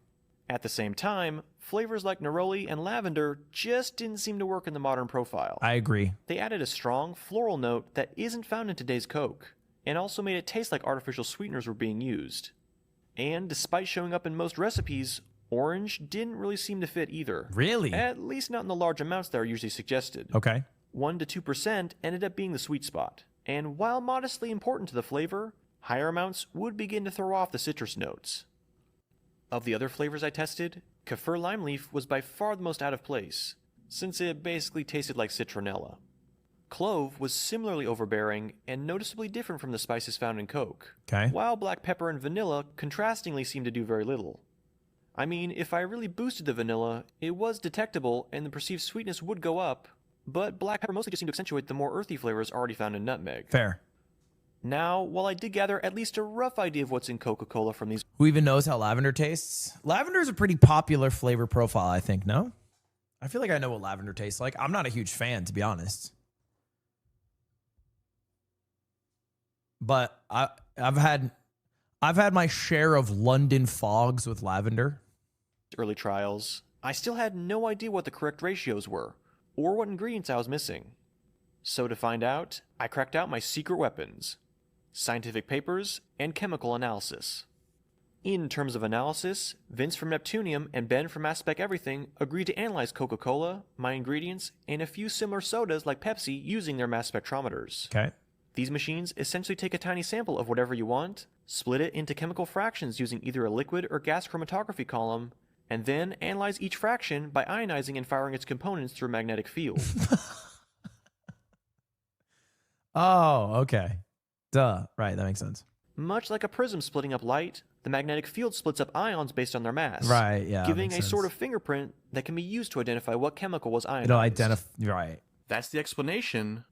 At the same time, flavors like neroli and lavender just didn't seem to work in the modern profile. I agree. They added a strong floral note that isn't found in today's Coke, and also made it taste like artificial sweeteners were being used. And despite showing up in most recipes, orange didn't really seem to fit either. Really? At least not in the large amounts that are usually suggested. Okay. 1 to 2% ended up being the sweet spot. And while modestly important to the flavor, higher amounts would begin to throw off the citrus notes. Of the other flavors I tested, kaffir lime leaf was by far the most out of place, since it basically tasted like citronella. Clove was similarly overbearing and noticeably different from the spices found in Coke, while black pepper and vanilla contrastingly seemed to do very little. I mean, if I really boosted the vanilla, it was detectable and the perceived sweetness would go up, but black pepper mostly just seemed to accentuate the more earthy flavors already found in nutmeg. Fair. Now, while I did gather at least a rough idea of what's in Coca-Cola from these... Who even knows how lavender tastes? Lavender is a pretty popular flavor profile, I think, no? I feel like I know what lavender tastes like. I'm not a huge fan, to be honest. But I've had my share of London fogs with lavender. Early trials, I still had no idea what the correct ratios were, or what ingredients I was missing. So to find out, I cracked out my secret weapons: scientific papers and chemical analysis. In terms of analysis, Vince from Neptunium and Ben from Mass Spec Everything agreed to analyze Coca-Cola, my ingredients, and a few similar sodas like Pepsi using their mass spectrometers. Okay. These machines essentially take a tiny sample of whatever you want, split it into chemical fractions using either a liquid or gas chromatography column, and then analyze each fraction by ionizing and firing its components through a magnetic field. Oh, okay. Duh. Right, that makes sense. Much like a prism splitting up light, the magnetic field splits up ions based on their mass. Right, yeah. Giving a sort of fingerprint that can be used to identify what chemical was ionized. It'll identify, right. That's the explanation.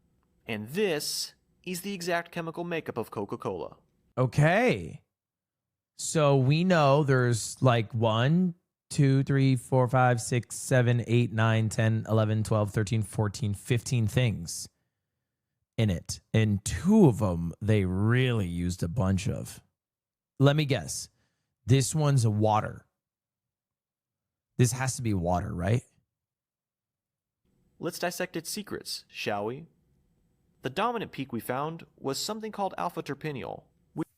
And this is the exact chemical makeup of Coca-Cola. Okay. So we know there's like 1, 2, 3, 4, 5, 6, 7, 8, 9, 10, 11, 12, 13, 14, 15 things in it. And 2 of them, they really used a bunch of. Let me guess. This one's a water. This has to be water, right? Let's dissect its secrets, shall we? The dominant peak we found was something called alpha-terpineol.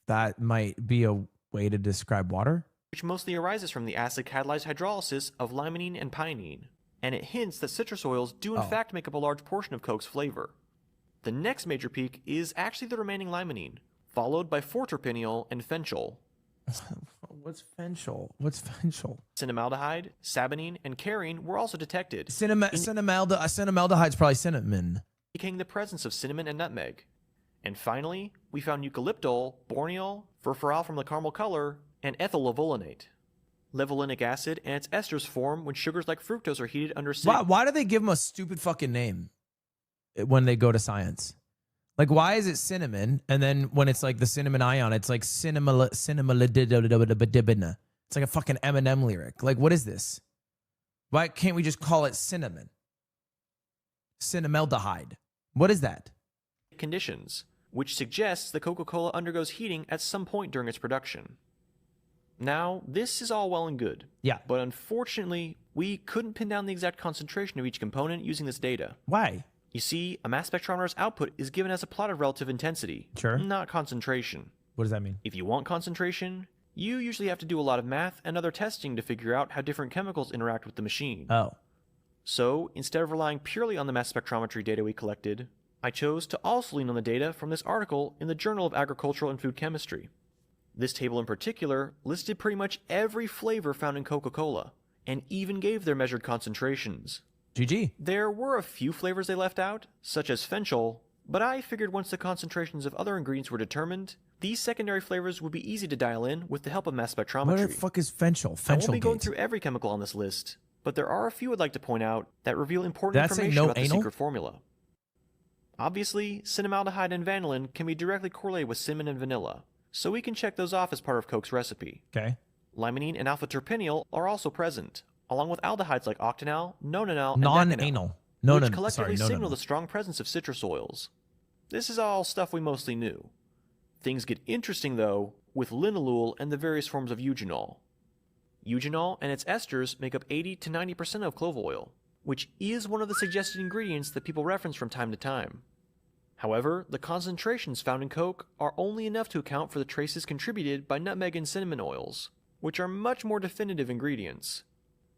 That might be a way to describe water. Which mostly arises from the acid-catalyzed hydrolysis of limonene and pinene, and it hints that citrus oils do in fact make up a large portion of Coke's flavor. The next major peak is actually the remaining limonene, followed by 4-terpineol and fenchol. What's fenchol? What's fenchol? Cinnamaldehyde, saponine, and carine were also detected. Cinnamaldehyde's probably cinnamon. Indicating the presence of cinnamon and nutmeg. And finally, we found eucalyptol, borneol, furfural from the caramel color, and ethyl levolinate. Levolinic acid and its esters form when sugars like fructose are heated under... Why do they give them a stupid fucking name when they go to science? Like, why is it cinnamon? And then when it's like the cinnamon ion, it's like cinema. It's like a fucking Eminem lyric. Like, what is this? Why can't we just call it cinnamon? Cinnamaldehyde. What is that? Conditions, which suggests the Coca-Cola undergoes heating at some point during its production. Now, this is all well and good. Yeah. But unfortunately, we couldn't pin down the exact concentration of each component using this data. Why? You see, a mass spectrometer's output is given as a plot of relative intensity, not concentration. What does that mean? If you want concentration, you usually have to do a lot of math and other testing to figure out how different chemicals interact with the machine. Oh. So, instead of relying purely on the mass spectrometry data we collected, I chose to also lean on the data from this article in the Journal of Agricultural and Food Chemistry. This table in particular listed pretty much every flavor found in Coca-Cola, and even gave their measured concentrations. GG. There were a few flavors they left out, such as fenchol, but I figured once the concentrations of other ingredients were determined, these secondary flavors would be ezy to dial in with the help of mass spectrometry. What the fuck is fenchol? I won't be going through every chemical on this list, but there are a few I'd like to point out that reveal important information about the secret formula. Obviously, cinnamaldehyde and vanillin can be directly correlated with cinnamon and vanilla, so we can check those off as part of Coke's recipe. Okay. Limonene and alpha-terpineol are also present, along with aldehydes like octanol, nonanol, and non-anal. decanol, which collectively signal the strong presence of citrus oils. This is all stuff we mostly knew. Things get interesting, though, with linalool and the various forms of eugenol. Eugenol and its esters make up 80 to 90% of clove oil, which is one of the suggested ingredients that people reference from time to time. However, the concentrations found in Coke are only enough to account for the traces contributed by nutmeg and cinnamon oils, which are much more definitive ingredients.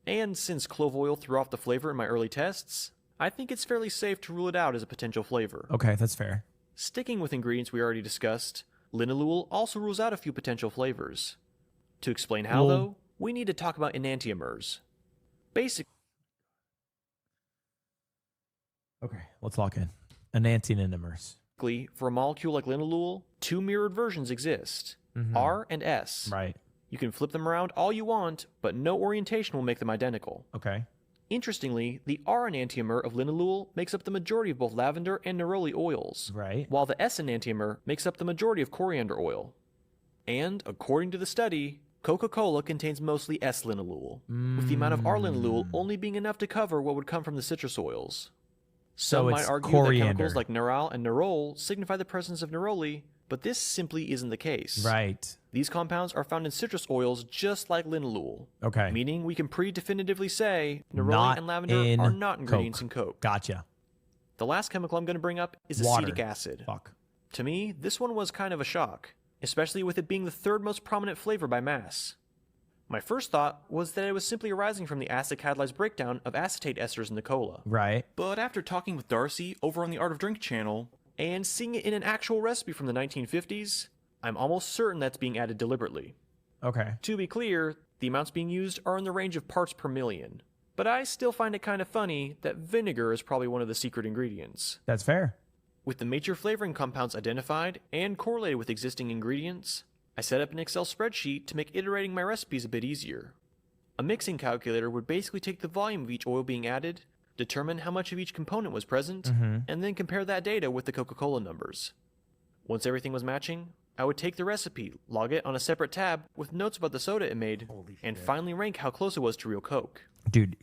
And since clove oil threw off the flavor in my early tests, I think it's fairly safe to rule it out as a potential flavor. Okay, that's fair. Sticking with ingredients we already discussed, linalool also rules out a few potential flavors. To explain how, though, we need to talk about enantiomers. Basically, okay, let's lock in. Enantiomers. For a molecule like linalool, two mirrored versions exist, R and S. Right. You can flip them around all you want, but no orientation will make them identical. Okay. Interestingly, the R enantiomer of linalool makes up the majority of both lavender and neroli oils, right, while the S enantiomer makes up the majority of coriander oil. And, according to the study, Coca-Cola contains mostly S-linalool, with the amount of R-linalool only being enough to cover what would come from the citrus oils. Some might argue that chemicals like neral and nerol signify the presence of neroli, but this simply isn't the case. Right. These compounds are found in citrus oils just like linalool. Okay. Meaning we can pre-definitively say neroli Not and lavender in are not ingredients Coke. in Coke. Gotcha. The last chemical I'm going to bring up is Water. acetic acid. Fuck. To me, this one was kind of a shock, especially with it being the third most prominent flavor by mass. My first thought was that it was simply arising from the acid-catalyzed breakdown of acetate esters in the cola. Right. But after talking with Darcy over on the Art of Drink channel, and seeing it in an actual recipe from the 1950s, I'm almost certain that's being added deliberately. Okay. To be clear, the amounts being used are in the range of parts per million. But I still find it kind of funny that vinegar is probably one of the secret ingredients. That's fair. With the major flavoring compounds identified and correlated with existing ingredients, I set up an Excel spreadsheet to make iterating my recipes a bit easier. A mixing calculator would basically take the volume of each oil being added, determine how much of each component was present, and then compare that data with the Coca-Cola numbers. Once everything was matching, I would take the recipe, log it on a separate tab with notes about the soda it made, and finally rank how close it was to real Coke. Dude,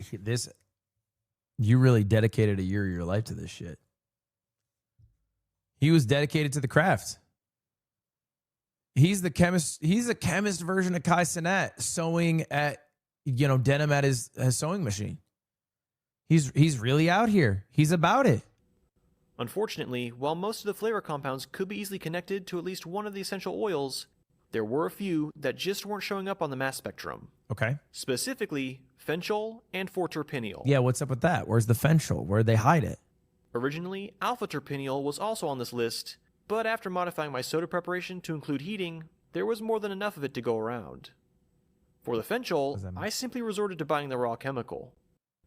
you really dedicated a year of your life to this shit. He was dedicated to the craft. He's the chemist version of Kai Cenat, sewing at, denim at his sewing machine. He's really out here. He's about it. Unfortunately, while most of the flavor compounds could be easily connected to at least one of the essential oils, there were a few that just weren't showing up on the mass spectrum. Okay. Specifically, fenchol and 4-terpineol. Yeah, what's up with that? Where's the fenchol? Where'd they hide it? Originally, alpha-terpineol was also on this list, but after modifying my soda preparation to include heating, there was more than enough of it to go around. For the fenchol, I simply resorted to buying the raw chemical.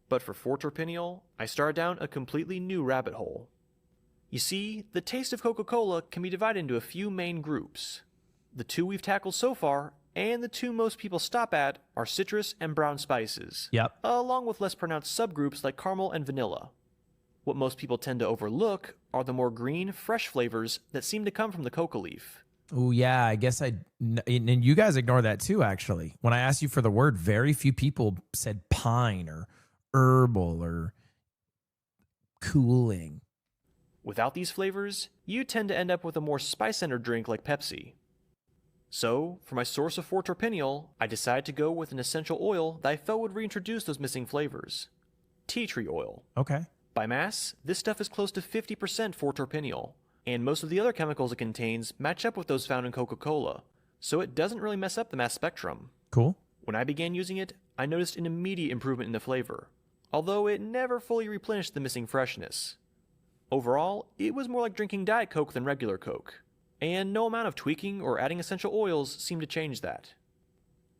But for 4-terpineol, I started down a completely new rabbit hole. You see, the taste of Coca-Cola can be divided into a few main groups. The two we've tackled so far, and the two most people stop at, are citrus and brown spices. Yep. Along with less pronounced subgroups like caramel and vanilla. What most people tend to overlook are the more green, fresh flavors that seem to come from the coca leaf. Oh, yeah, I guess and you guys ignore that too, actually. When I asked you for the word, very few people said pine or herbal or cooling. Without these flavors, you tend to end up with a more spice-centered drink like Pepsi. So, for my source of 4-terpineol, I decided to go with an essential oil that I felt would reintroduce those missing flavors. Tea tree oil. Okay. By mass, this stuff is close to 50% 4-terpineol, and most of the other chemicals it contains match up with those found in Coca-Cola, so it doesn't really mess up the mass spectrum. Cool. When I began using it, I noticed an immediate improvement in the flavor, although it never fully replenished the missing freshness. Overall, it was more like drinking Diet Coke than regular Coke, and no amount of tweaking or adding essential oils seemed to change that.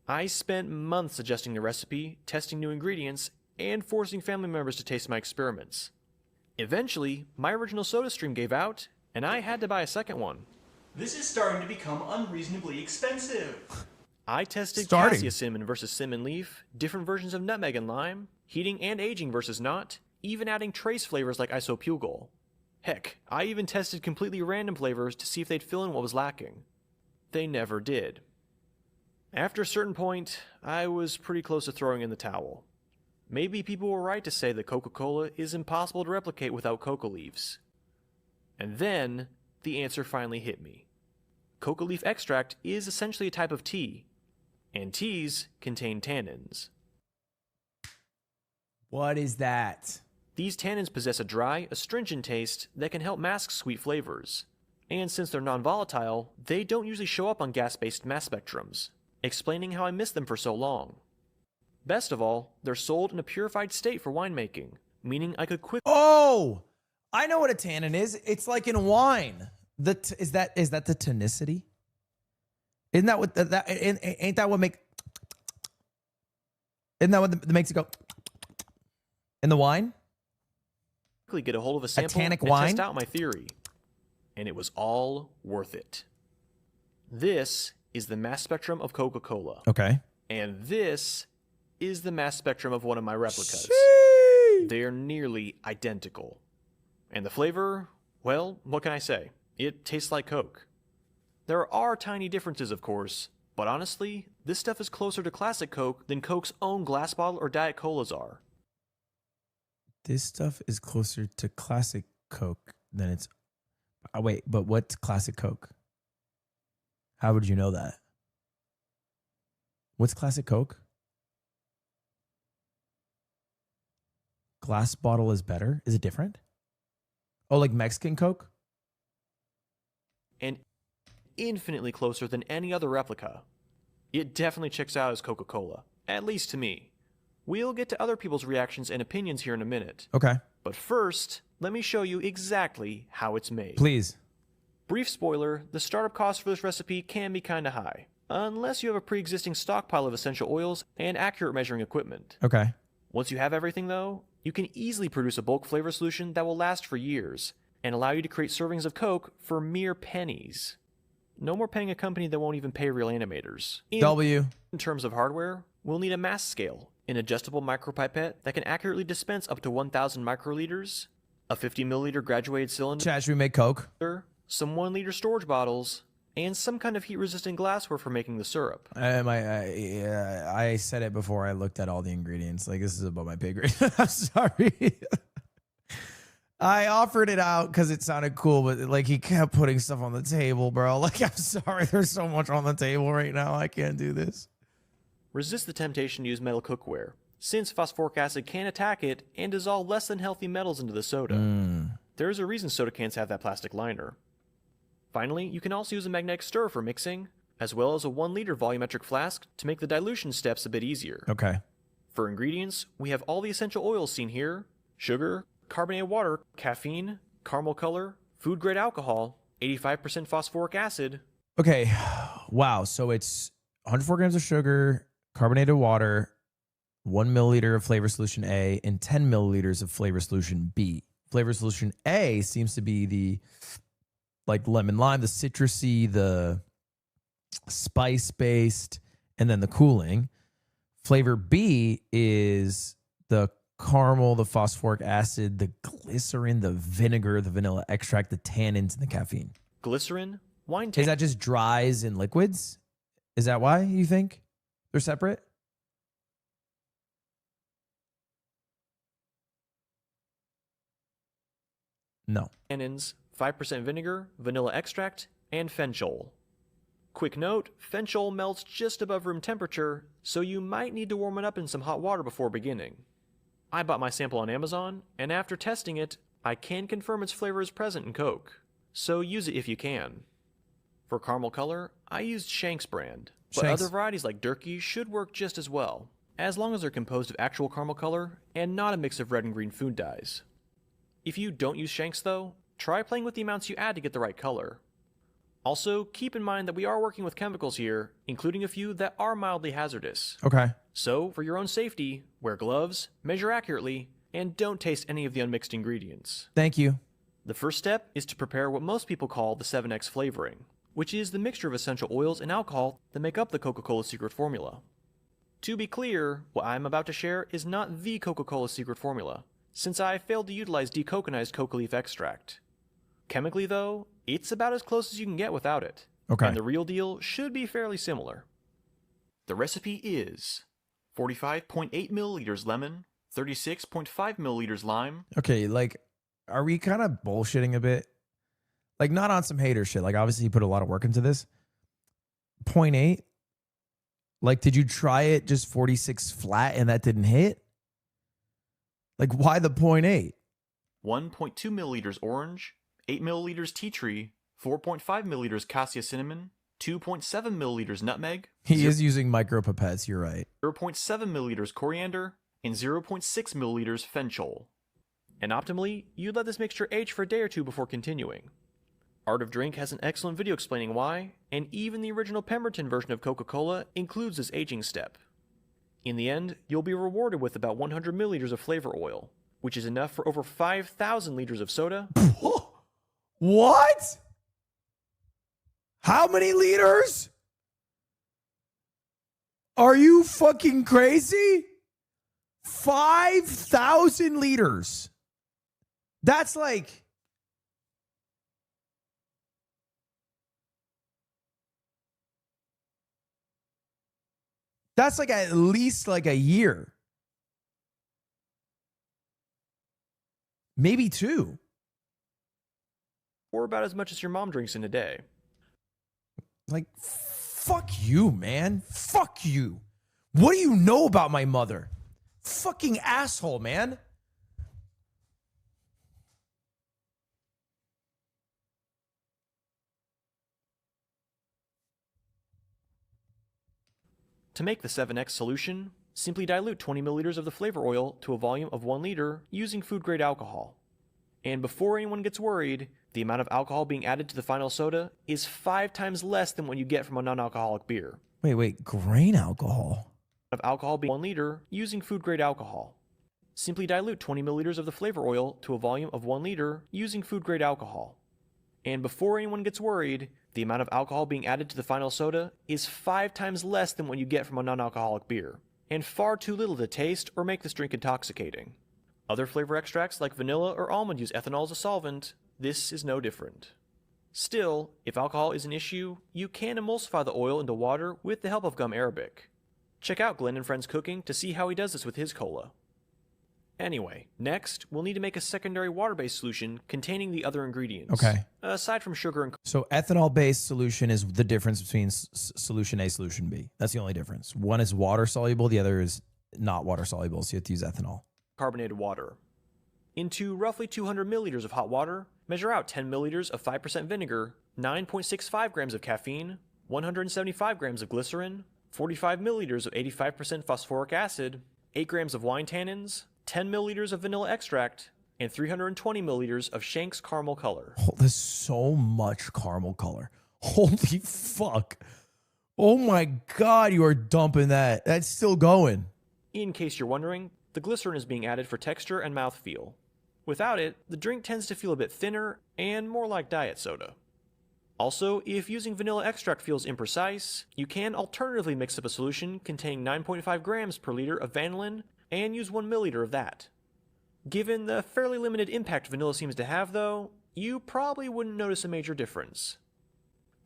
I spent months adjusting the recipe, testing new ingredients, and forcing family members to taste my experiments. Eventually, my original soda stream gave out, and I had to buy a second one. This is starting to become unreasonably expensive. I tested cassia cinnamon versus cinnamon leaf, different versions of nutmeg and lime, heating and aging versus not, even adding trace flavors like isopugol. Heck, I even tested completely random flavors to see if they'd fill in what was lacking. They never did. After a certain point, I was pretty close to throwing in the towel. Maybe people were right to say that Coca-Cola is impossible to replicate without coca leaves. And then the answer finally hit me. Coca leaf extract is essentially a type of tea, and teas contain tannins. What is that? These tannins possess a dry, astringent taste that can help mask sweet flavors. And since they're non-volatile, they don't usually show up on gas-based mass spectrums, explaining how I missed them for so long. Best of all, they're sold in a purified state for winemaking, meaning I could quickly... Oh, I know what a tannin is. It's like in wine. Is that the tonicity? Isn't that what ain't that what makes it go in the wine? Quickly get a hold of a sample tannic and wine? test out my theory. And it was all worth it. This is the mass spectrum of Coca-Cola. Okay. And this is the mass spectrum of one of my replicas. They are nearly identical. And the flavor, well, what can I say? It tastes like Coke. There are tiny differences, of course, but honestly, this stuff is closer to classic Coke than Coke's own glass bottle or Diet Colas are. This stuff is closer to classic Coke than it's... Oh, wait, but what's classic Coke? How would you know that? What's classic Coke? Glass bottle is better? Is it different? Oh, like Mexican Coke? And infinitely closer than any other replica. It definitely checks out as Coca-Cola, at least to me. We'll get to other people's reactions and opinions here in a minute. Okay. But first, let me show you exactly how it's made. Please. Brief spoiler, the startup cost for this recipe can be kinda high, unless you have a pre-existing stockpile of essential oils and accurate measuring equipment. Okay. Once you have everything though, you can easily produce a bulk flavor solution that will last for years, and allow you to create servings of Coke for mere pennies. No more paying a company that won't even pay real animators. In terms of hardware, we'll need a mass scale, an adjustable micropipette that can accurately dispense up to 1,000 microliters, a 50 milliliter graduated cylinder, Chad, should we make Coke? some 1 liter storage bottles, and some kind of heat-resistant glassware for making the syrup. I said it before I looked at all the ingredients. Like, this is above my pay grade. I'm sorry. I offered it out because it sounded cool, but like he kept putting stuff on the table, bro. Like, I'm sorry, there's so much on the table right now. I can't do this. Resist the temptation to use metal cookware, since phosphoric acid can attack it and dissolve less than healthy metals into the soda. There is a reason soda cans have that plastic liner. Finally, you can also use a magnetic stirrer for mixing, as well as a 1 liter volumetric flask to make the dilution steps a bit easier. Okay. For ingredients, we have all the essential oils seen here: sugar, carbonated water, caffeine, caramel color, food grade alcohol, 85% phosphoric acid. Okay. Wow. So it's 104 grams of sugar, carbonated water, 1 milliliter of flavor solution A, and 10 milliliters of flavor solution B. Flavor solution A seems to be the like lemon lime, the citrusy, the spice based, and then the cooling. Flavor B is the caramel, the phosphoric acid, the glycerin, the vinegar, the vanilla extract, the tannins, and the caffeine. Glycerin, wine Is that just dries and liquids? Is that why you think they're separate? No. tannins, 5% vinegar, vanilla extract, and fenchol. Quick note, fenchol melts just above room temperature, so you might need to warm it up in some hot water before beginning. I bought my sample on Amazon, and after testing it, I can confirm its flavor is present in Coke, so use it if you can. For caramel color, I used Shank's brand, but Shank's. other varieties like Durkee should work just as well, as long as they're composed of actual caramel color and not a mix of red and green food dyes. If you don't use Shank's though, try playing with the amounts you add to get the right color. Also, keep in mind that we are working with chemicals here, including a few that are mildly hazardous. Okay. So, for your own safety, wear gloves, measure accurately, and don't taste any of the unmixed ingredients. Thank you. The first step is to prepare what most people call the 7X flavoring, which is the mixture of essential oils and alcohol that make up the Coca-Cola secret formula. To be clear, what I'm about to share is not the Coca-Cola secret formula, since I failed to utilize decoconized coca leaf extract. Chemically though, it's about as close as you can get without it. Okay. And the real deal should be fairly similar. The recipe is 45.8 milliliters lemon, 36.5 milliliters lime. Okay, like, are we kind of bullshitting a bit? Like, not on some hater shit. Like, obviously, you put a lot of work into this. 0.8. Like, did you try it just 46 flat and that didn't hit? Like, why the 0.8? 1.2 milliliters orange, 8 milliliters tea tree, 4.5 milliliters cassia cinnamon, 2.7 milliliters nutmeg. He is using micro pipettes, you're right. 0.7 milliliters coriander, and 0.6 milliliters fenchel. And optimally, you'd let this mixture age for a day or two before continuing. Art of Drink has an excellent video explaining why, and even the original Pemberton version of Coca-Cola includes this aging step. In the end, you'll be rewarded with about 100 milliliters of flavor oil, which is enough for over 5,000 liters of soda. What? How many liters? Are you fucking crazy? 5,000 liters. That's like... That's like at least like a year. Maybe 2. Or about as much as your mom drinks in a day. Like, fuck you, man. Fuck you. What do you know about my mother? Fucking asshole, man. To make the 7X solution, simply dilute 20 milliliters of the flavor oil to a volume of 1 liter using food-grade alcohol. And before anyone gets worried, the amount of alcohol being added to the final soda is 5 times less than what you get from a non-alcoholic beer. Wait, grain alcohol? Of alcohol being 1 liter using food-grade alcohol. Simply dilute 20 milliliters of the flavor oil to a volume of 1 liter using food-grade alcohol. And before anyone gets worried, the amount of alcohol being added to the final soda is 5 times less than what you get from a non-alcoholic beer, and far too little to taste or make this drink intoxicating. Other flavor extracts like vanilla or almond use ethanol as a solvent. This is no different. Still, if alcohol is an issue, you can emulsify the oil into water with the help of gum arabic. Check out Glenn and Friends Cooking to see how he does this with his cola. Anyway, next, we'll need to make a secondary water-based solution containing the other ingredients. Okay. Aside from sugar and... So ethanol-based solution is the difference between solution A, solution B. That's the only difference. One is water-soluble, the other is not water-soluble, so you have to use ethanol. Carbonated water. Into roughly 200 milliliters of hot water, measure out 10 milliliters of 5% vinegar, 9.65 grams of caffeine, 175 grams of glycerin, 45 milliliters of 85% phosphoric acid, 8 grams of wine tannins, 10 milliliters of vanilla extract, and 320 milliliters of Shank's caramel color. Oh, there's so much caramel color. Holy fuck. Oh my God, you are dumping that. That's still going. In case you're wondering, the glycerin is being added for texture and mouthfeel. Without it, the drink tends to feel a bit thinner and more like diet soda. Also, if using vanilla extract feels imprecise, you can alternatively mix up a solution containing 9.5 grams per liter of vanillin and use 1 milliliter of that. Given the fairly limited impact vanilla seems to have, though, you probably wouldn't notice a major difference.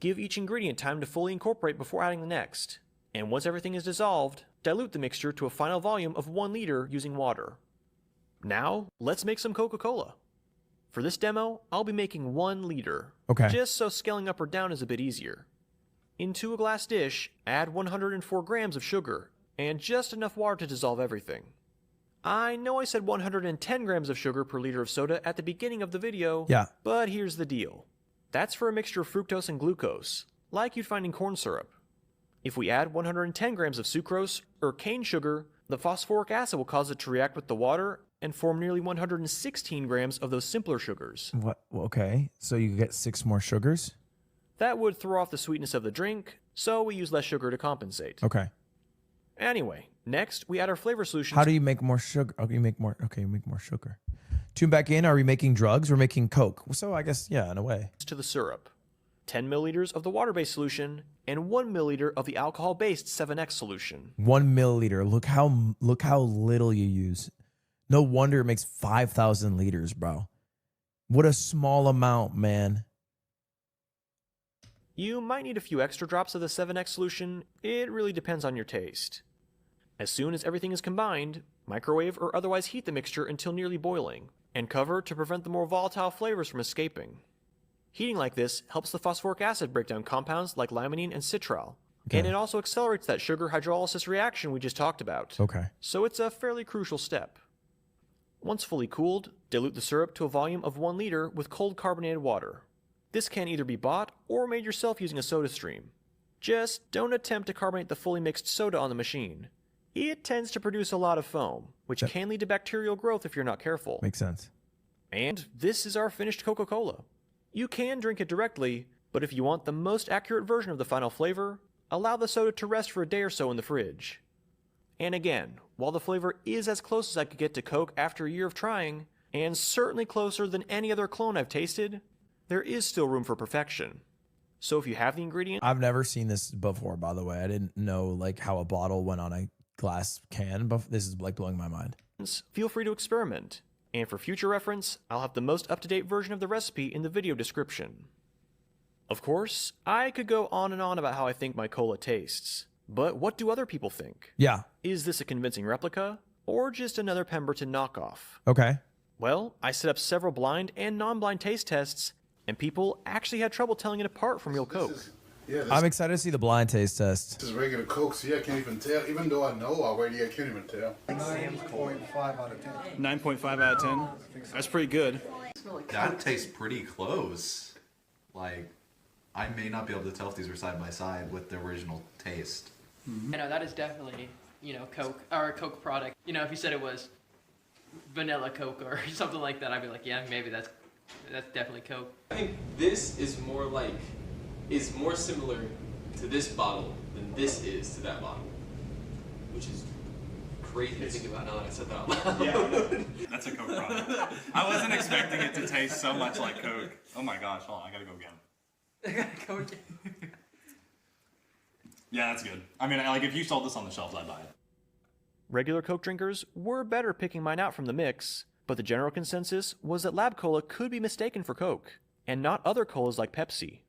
Give each ingredient time to fully incorporate before adding the next, and once everything is dissolved, dilute the mixture to a final volume of 1 liter using water. Now, let's make some Coca-Cola. For this demo, I'll be making 1 liter, just so scaling up or down is a bit easier. Into a glass dish, add 104 grams of sugar, and just enough water to dissolve everything. I know I said 110 grams of sugar per liter of soda at the beginning of the video, but here's the deal. That's for a mixture of fructose and glucose, like you'd find in corn syrup. If we add 110 grams of sucrose, or cane sugar, the phosphoric acid will cause it to react with the water and form nearly 116 grams of those simpler sugars. What? Okay, so you get 6 more sugars? That would throw off the sweetness of the drink, so we use less sugar to compensate. Okay. Anyway, next we add our flavor solution. How do you make more sugar? Okay, you make more sugar. Tune back in. Are we making drugs? We're making Coke. So I guess, yeah, in a way. To the syrup. 10 milliliters of the water-based solution, and 1 milliliter of the alcohol-based 7X solution. 1 milliliter. Look how little you use. No wonder it makes 5,000 liters, bro. What a small amount, man. You might need a few extra drops of the 7X solution. It really depends on your taste. As soon as everything is combined, microwave or otherwise heat the mixture until nearly boiling, and cover to prevent the more volatile flavors from escaping. Heating like this helps the phosphoric acid break down compounds like limonene and citral. And it also accelerates that sugar hydrolysis reaction we just talked about. Okay. So it's a fairly crucial step. Once fully cooled, dilute the syrup to a volume of 1 liter with cold carbonated water. This can either be bought or made yourself using a soda stream. Just don't attempt to carbonate the fully mixed soda on the machine. It tends to produce a lot of foam, which can lead to bacterial growth if you're not careful. Makes sense. And this is our finished Coca-Cola. You can drink it directly, but if you want the most accurate version of the final flavor, allow the soda to rest for a day or so in the fridge. And again, while the flavor is as close as I could get to Coke after a year of trying, and certainly closer than any other clone I've tasted, there is still room for perfection. So if you have the ingredients... I've never seen this before, by the way. I didn't know like how a bottle went on a glass can, but this is like blowing my mind. Feel free to experiment. And for future reference, I'll have the most up-to-date version of the recipe in the video description. Of course, I could go on and on about how I think my cola tastes, but what do other people think? Yeah. Is this a convincing replica, or just another Pemberton knockoff? Okay. Well, I set up several blind and non-blind taste tests, and people actually had trouble telling it apart from real Coke. I'm excited to see the blind taste test. This is regular Coke, so I can't even tell. Even though I know already, I can't even tell. 9.5 out of 10. 9.5 out of 10? That's pretty good. That tastes pretty close. Like, I may not be able to tell if these are side by side with the original taste. I know that is definitely, Coke or a Coke product. If you said it was vanilla Coke or something like that, I'd be like, yeah, maybe that's definitely Coke. I think this is more similar to this bottle than this is to that bottle, which is crazy to think about now that I said that out loud. Yeah, that's a Coke product. I wasn't expecting it to taste so much like Coke. Oh my gosh, hold on, I gotta go again. Yeah, that's good. I mean, like if you sold this on the shelves, I'd buy it. Regular Coke drinkers were better picking mine out from the mix, but the general consensus was that Lab Cola could be mistaken for Coke, and not other colas like Pepsi.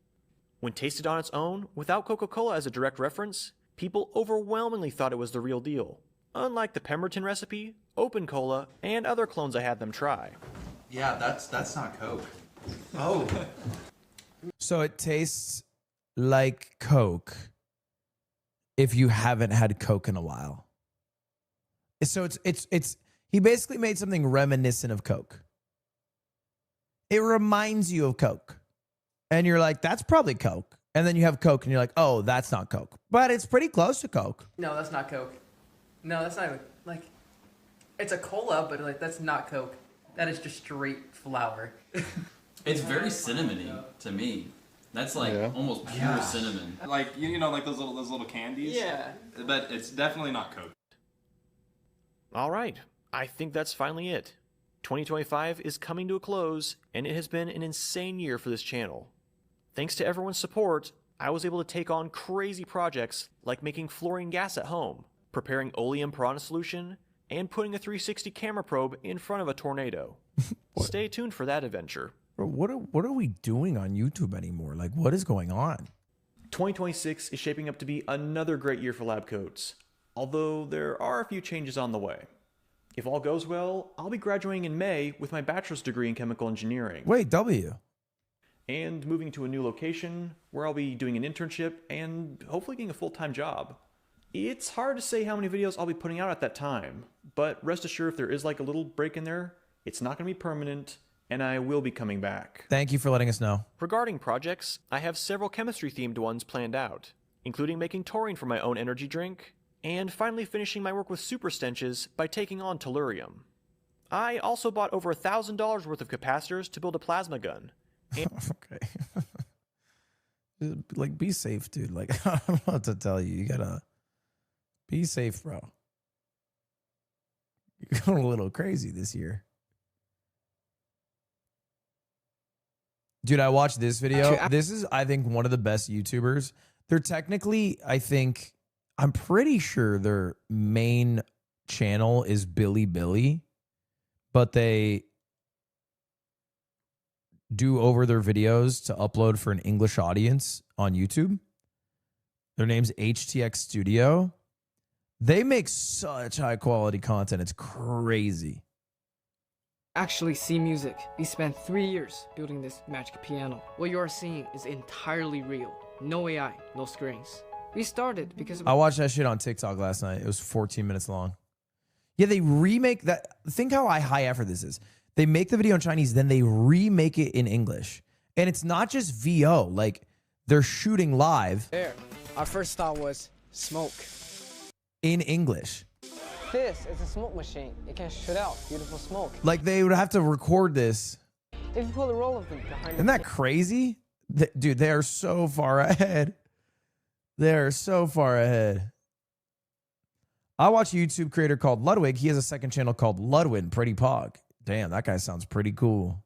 When tasted on its own, without Coca-Cola as a direct reference, people overwhelmingly thought it was the real deal, unlike the Pemberton recipe, Open Cola, and other clones I had them try. Yeah, that's not Coke. Oh. So it tastes like Coke if you haven't had Coke in a while. So it's he basically made something reminiscent of Coke. It reminds you of Coke. And you're like, that's probably Coke. And then you have Coke and you're like, oh, that's not Coke. But it's pretty close to Coke. No, that's not Coke. No, that's not even, it's a cola, but that's not Coke. That is just straight flour. It's very cinnamony to me. That's almost pure cinnamon. Like like those little candies. Yeah. But it's definitely not Coke. All right, I think that's finally it. 2025 is coming to a close, and it has been an insane year for this channel. Thanks to everyone's support, I was able to take on crazy projects like making fluorine gas at home, preparing oleum piranha solution, and putting a 360 camera probe in front of a tornado. Stay tuned for that adventure. Bro, what are we doing on YouTube anymore? Like, what is going on? 2026 is shaping up to be another great year for lab coats, although there are a few changes on the way. If all goes well, I'll be graduating in May with my bachelor's degree in chemical engineering. Wait, W. And moving to a new location where I'll be doing an internship and hopefully getting a full-time job. It's hard to say how many videos I'll be putting out at that time, but rest assured if there is like a little break in there, it's not going to be permanent, and I will be coming back. Thank you for letting us know. Regarding projects, I have several chemistry-themed ones planned out, including making taurine for my own energy drink, and finally finishing my work with super stenches by taking on tellurium. I also bought over $1,000 worth of capacitors to build a plasma gun. Okay. Like, be safe, dude. Like, I don't know what to tell you. You gotta be safe, bro. You're going a little crazy this year. Dude, I watched this video. This is, I think, one of the best YouTubers. They're technically, I'm pretty sure their main channel is Billy, but they do over their videos to upload for an English audience on YouTube. Their name's HTX Studio. They make such high quality content. It's crazy. actually see music. We spent 3 years building this magic piano. What you are seeing is entirely real. No AI, no strings. We started because I watched that shit on TikTok last night. It was 14 minutes long. Yeah, they remake that. Think how high effort this is. They make the video in Chinese, then they remake it in English. And it's not just VO. Like, they're shooting live. There. Our first thought was smoke. In English. This is a smoke machine. It can shoot out beautiful smoke. Like, they would have to record this. If you pull a roll of them behind Isn't that crazy? Dude, they are so far ahead. They're so far ahead. I watch a YouTube creator called Ludwig. He has a second channel called Ludwig Pretty Pog. Damn, that guy sounds pretty cool.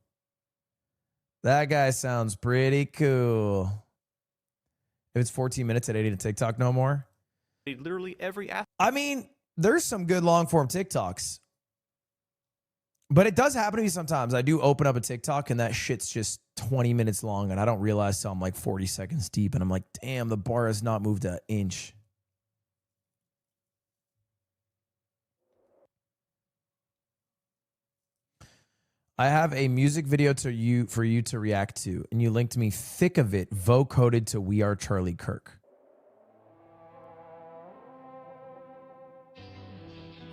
That guy sounds pretty cool. If it's 14 minutes at 80 to TikTok no more. Literally every I mean, there's some good long form TikToks. But it does happen to me sometimes. I do open up a TikTok and that shit's just 20 minutes long and I don't realize till I'm like 40 seconds deep and I'm like, damn, the bar has not moved an inch. I have a music video for you to react to, and you linked me thick of it, vocoded to We Are Charlie Kirk.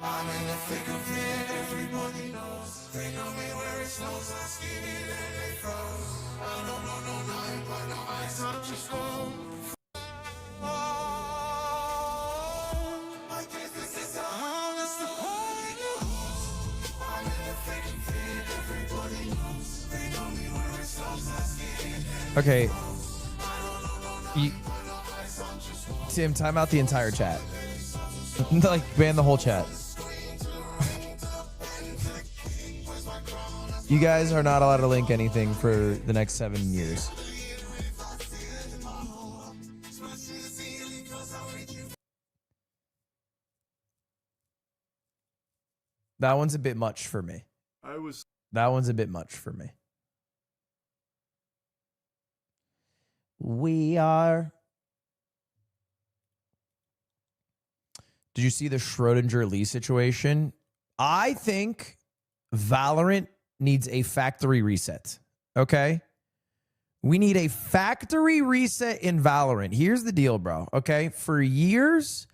I'm in the thick of it, everybody knows. They know me where it snows, I skin it and they froze. I don't know no night, but no ice, I'm just cold. I guess this is how it's the party goes. I'm in the thick of it, everybody knows. They know me where it snows, I skin it and Okay. I don't know no night, but no ice, I'm just cold. Tim, time out the entire chat. Like, ban the whole chat. You guys are not allowed to link anything for the next 7 years. That one's a bit much for me. That one's a bit much for me. We are. Did you see the Schrodinger Lee situation? I think Valorant needs a factory reset. Okay? We need a factory reset in Valorant. Here's the deal, bro. Okay? For years,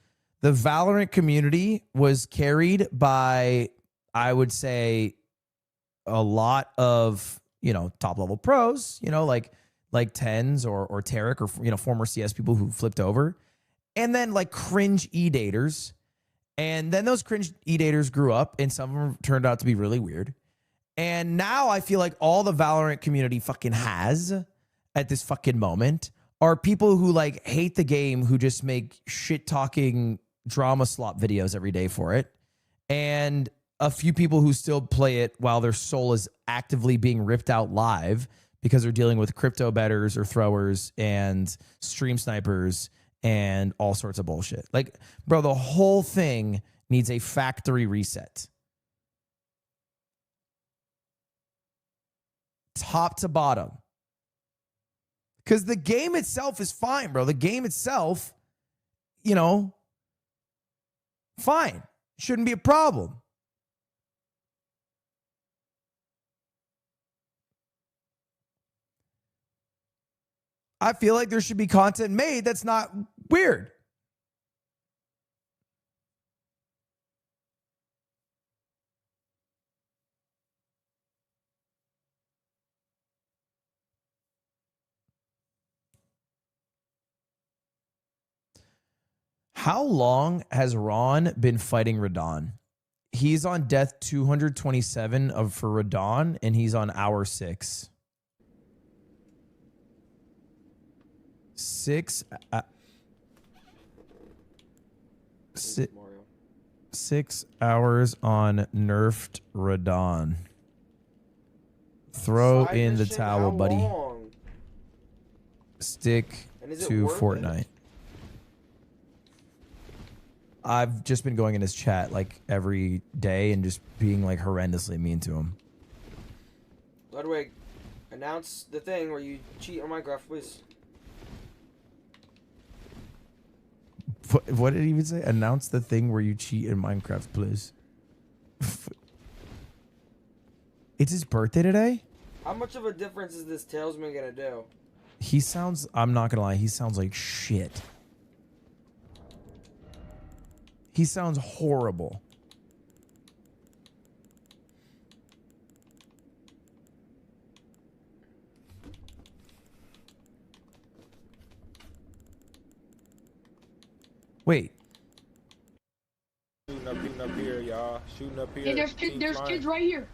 the Valorant community was carried by, I would say, a lot of, top level pros, like Tens or Tarek or, former CS people who flipped over. And then like cringe e-daters. And then those cringe e-daters grew up and some of them turned out to be really weird. And now I feel like all the Valorant community fucking has at this fucking moment are people who like hate the game, who just make shit talking drama slop videos every day for it. And a few people who still play it while their soul is actively being ripped out live because they're dealing with crypto bettors or throwers and stream snipers and all sorts of bullshit. Like, bro, the whole thing needs a factory reset. Top to bottom. Because the game itself is fine, bro. The game itself, fine. Shouldn't be a problem. I feel like there should be content made that's not weird. How long has Ron been fighting Radon? He's on death 227 for Radon, and he's on hour 6. 6 hours on nerfed Radon. Throw in the towel, buddy. Stick to Fortnite. I've just been going in his chat like every day and just being like horrendously mean to him. Ludwig, announce the thing where you cheat on Minecraft, please. What did he even say? Announce the thing where you cheat in Minecraft, please. It's his birthday today? How much of a difference is this Talesman gonna do? He sounds, I'm not gonna lie, he sounds like shit. He sounds horrible. Wait. Shooting up here, y'all. Shooting up here. Hey, there's kids right here.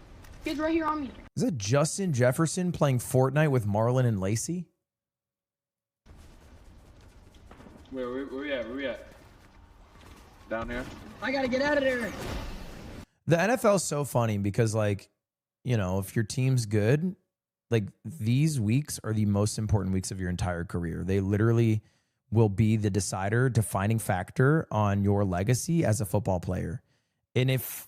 Kids right here on me. Is that Justin Jefferson playing Fortnite with Marlon and Lacey? Where we at? Where we at? Down here. I gotta get out of there. The NFL is so funny because, like, you know, if your team's good, like, these weeks are the most important weeks of your entire career. They literally will be the decider, defining factor on your legacy as a football player. And if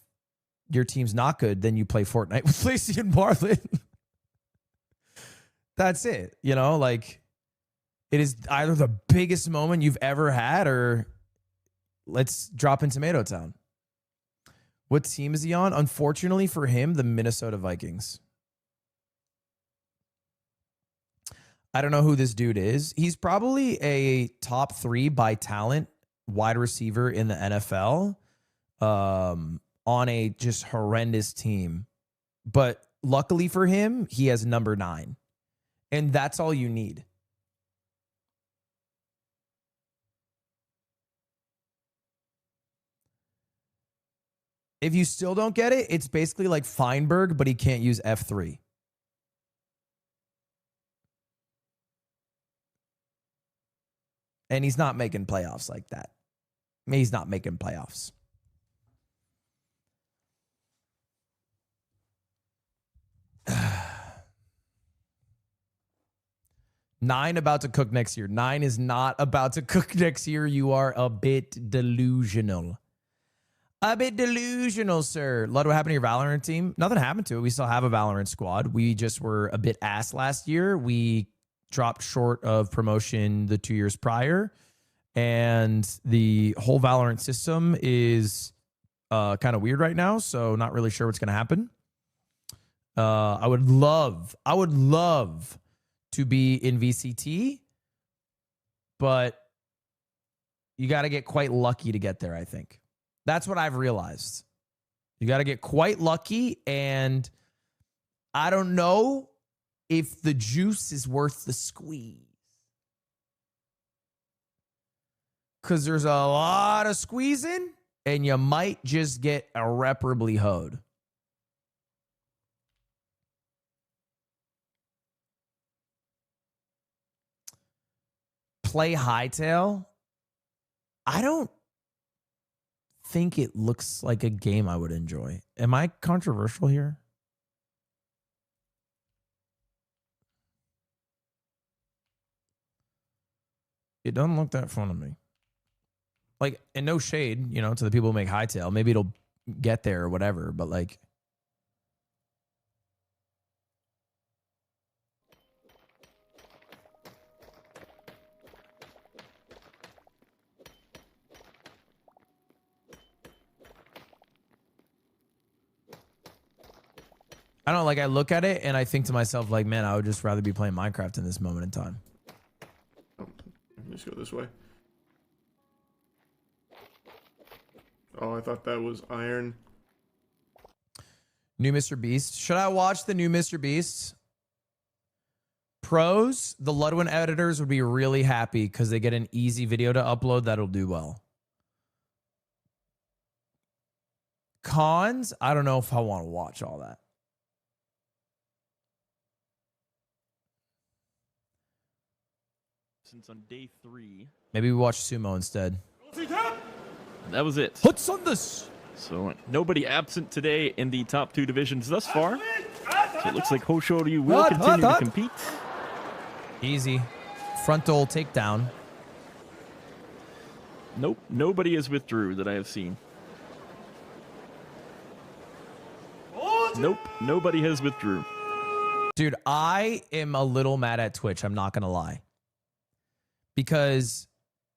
your team's not good, then you play Fortnite with Lacey and Marlon. That's it. You know, like, it is either the biggest moment you've ever had or let's drop in Tomato Town. What team is he on? Unfortunately for him, the Minnesota Vikings. I don't know who this dude is. He's probably a top 3 by talent wide receiver in the NFL on a just horrendous team. But luckily for him, he has number 9. And that's all you need. If you still don't get it, it's basically like Feinberg, but he can't use F3. And he's not making playoffs like that. I mean, he's not making playoffs. Nine about to cook next year. 9 is not about to cook next year. You are a bit delusional. A bit delusional, sir. Lud, what happened to your Valorant team? Nothing happened to it. We still have a Valorant squad. We just were a bit ass last year. We dropped short of promotion the 2 years prior. And the whole Valorant system is kind of weird right now. So not really sure what's going to happen. I would love to be in VCT. But you got to get quite lucky to get there, I think. That's what I've realized. You got to get quite lucky, and I don't know if the juice is worth the squeeze. Because there's a lot of squeezing, and you might just get irreparably hoed. Play Hightail? I don't think it looks like a game I would enjoy. Am I controversial here? It doesn't look that fun to me. Like, and no shade, you know, to the people who make Hightail. Maybe it'll get there or whatever, but like, I don't know, like, I look at it and I think to myself, like, man, I would just rather be playing Minecraft in this moment in time. Oh, let's go this way. Oh, I thought that was iron. New Mr. Beast. Should I watch the new Mr. Beast? Pros, the Ludwig editors would be really happy because they get an easy video to upload that'll do well. Cons, I don't know if I want to watch all that. Since on day 3. Maybe we watch Sumo instead. That was it. What's on this? So nobody absent today in the top 2 divisions thus far. So it looks like Hoshoryu will continue to compete. Easy. Frontal takedown. Nope. Nobody has withdrew that I have seen. Nope. Nobody has withdrew. Dude, I am a little mad at Twitch. I'm not going to lie. Because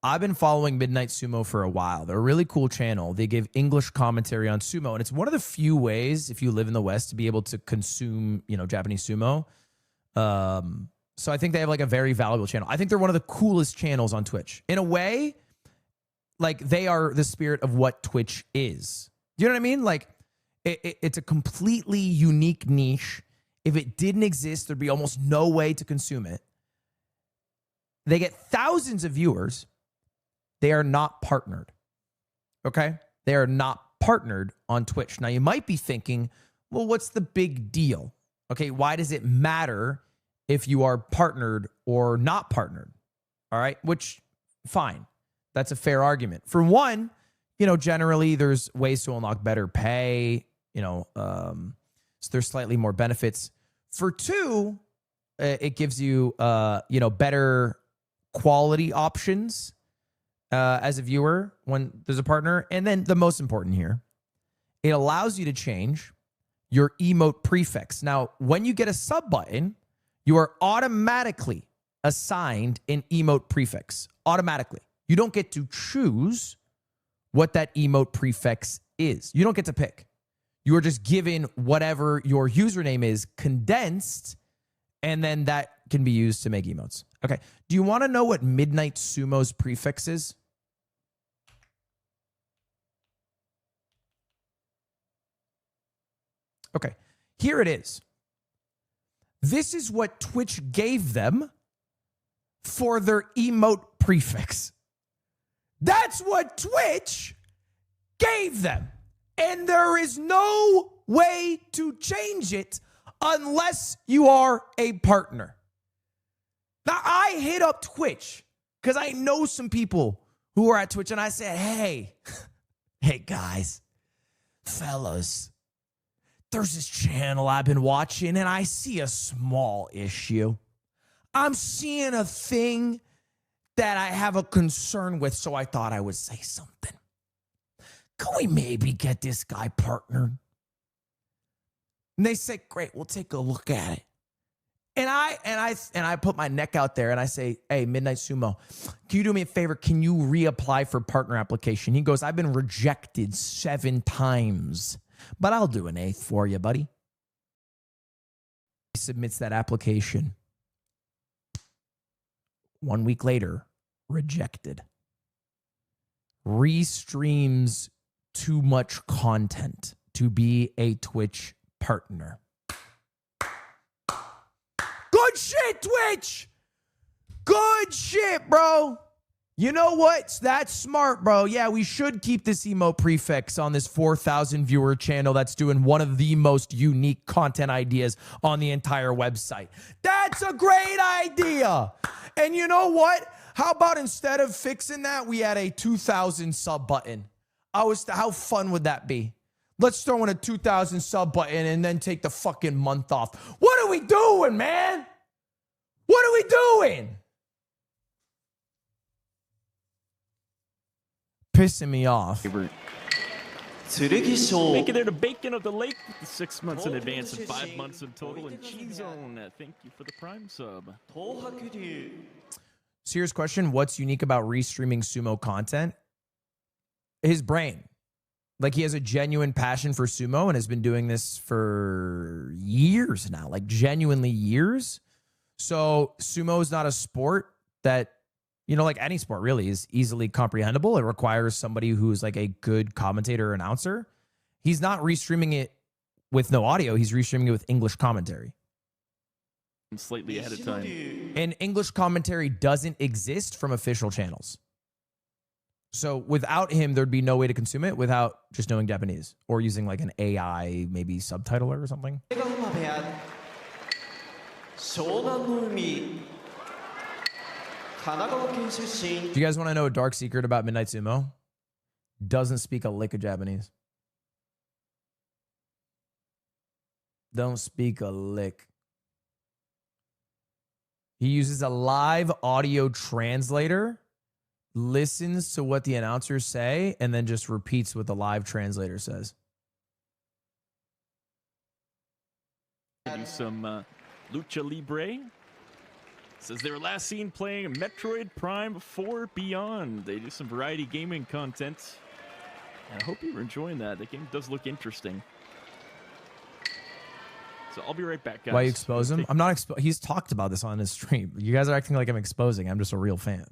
I've been following Midnight Sumo for a while. They're a really cool channel. They give English commentary on sumo, and it's one of the few ways, if you live in the West, to be able to consume, Japanese sumo. So I think they have like a very valuable channel. I think they're one of the coolest channels on Twitch. In a way, like they are the spirit of what Twitch is. You know what I mean? Like it's a completely unique niche. If it didn't exist, there'd be almost no way to consume it. They get thousands of viewers. They are not partnered. Okay? They are not partnered on Twitch. Now you might be thinking, well, what's the big deal? Okay, why does it matter if you are partnered or not partnered? All right, which, fine. That's a fair argument. For one, generally there's ways to unlock better pay, so there's slightly more benefits. For two, it gives you, better quality options as a viewer when there's a partner. And then the most important here, it allows you to change your emote prefix. Now, when you get a sub button, you are automatically assigned an emote prefix. Automatically. You don't get to choose what that emote prefix is. You don't get to pick. You are just given whatever your username is condensed, and then that can be used to make emotes. Okay. Do you want to know what Midnight Sumo's prefix is? Okay. Here it is. This is what Twitch gave them for their emote prefix. That's what Twitch gave them. And there is no way to change it unless you are a partner. Now, I hit up Twitch because I know some people who are at Twitch, and I said, hey guys, fellas, there's this channel I've been watching, and I see a small issue. I'm seeing a thing that I have a concern with, so I thought I would say something. Can we maybe get this guy partnered? And they say, great, we'll take a look at it. And I put my neck out there and I say, hey, Midnight Sumo, can you do me a favor? Can you reapply for partner application? He goes, I've been rejected 7 times, but I'll do an 8th for you, buddy. He submits that application. 1 week later, rejected. Restreams too much content to be a Twitch partner. Good shit, Twitch. Good shit, bro. You know what? That's smart, bro. Yeah, we should keep this emote prefix on this 4,000 viewer channel that's doing one of the most unique content ideas on the entire website. That's a great idea. And you know what? How about instead of fixing that, we add a 2,000 sub button? How fun would that be? Let's throw in a 2,000 sub button and then take the fucking month off. What are we doing, man? What are we doing? Pissing me off. Make it there to Bacon of the Lake with the 6 months in advance and 5 months in total. And Cheezone, thank you for the Prime sub. Serious question. What's unique about restreaming sumo content? His brain. Like, he has a genuine passion for sumo and has been doing this for years now, like genuinely years. So sumo is not a sport that, like any sport really, is easily comprehensible. It requires somebody who's like a good commentator or announcer. He's not restreaming it with no audio. He's restreaming it with English commentary. Slightly ahead of time. And English commentary doesn't exist from official channels. So without him, there'd be no way to consume it without just knowing Japanese or using like an AI, maybe subtitler or something. Do you guys want to know a dark secret about Midnight Sumo? Doesn't speak a lick of Japanese. Don't speak a lick. He uses a live audio translator, listens to what the announcers say, and then just repeats what the live translator says. Do some Lucha Libre. Says they were last seen playing Metroid Prime 4 Beyond. They do some variety gaming content. And I hope you were enjoying that. The game does look interesting. So I'll be right back, guys. Why you expose him? I'm not he's talked about this on his stream. You guys are acting like I'm exposing. I'm just a real fan.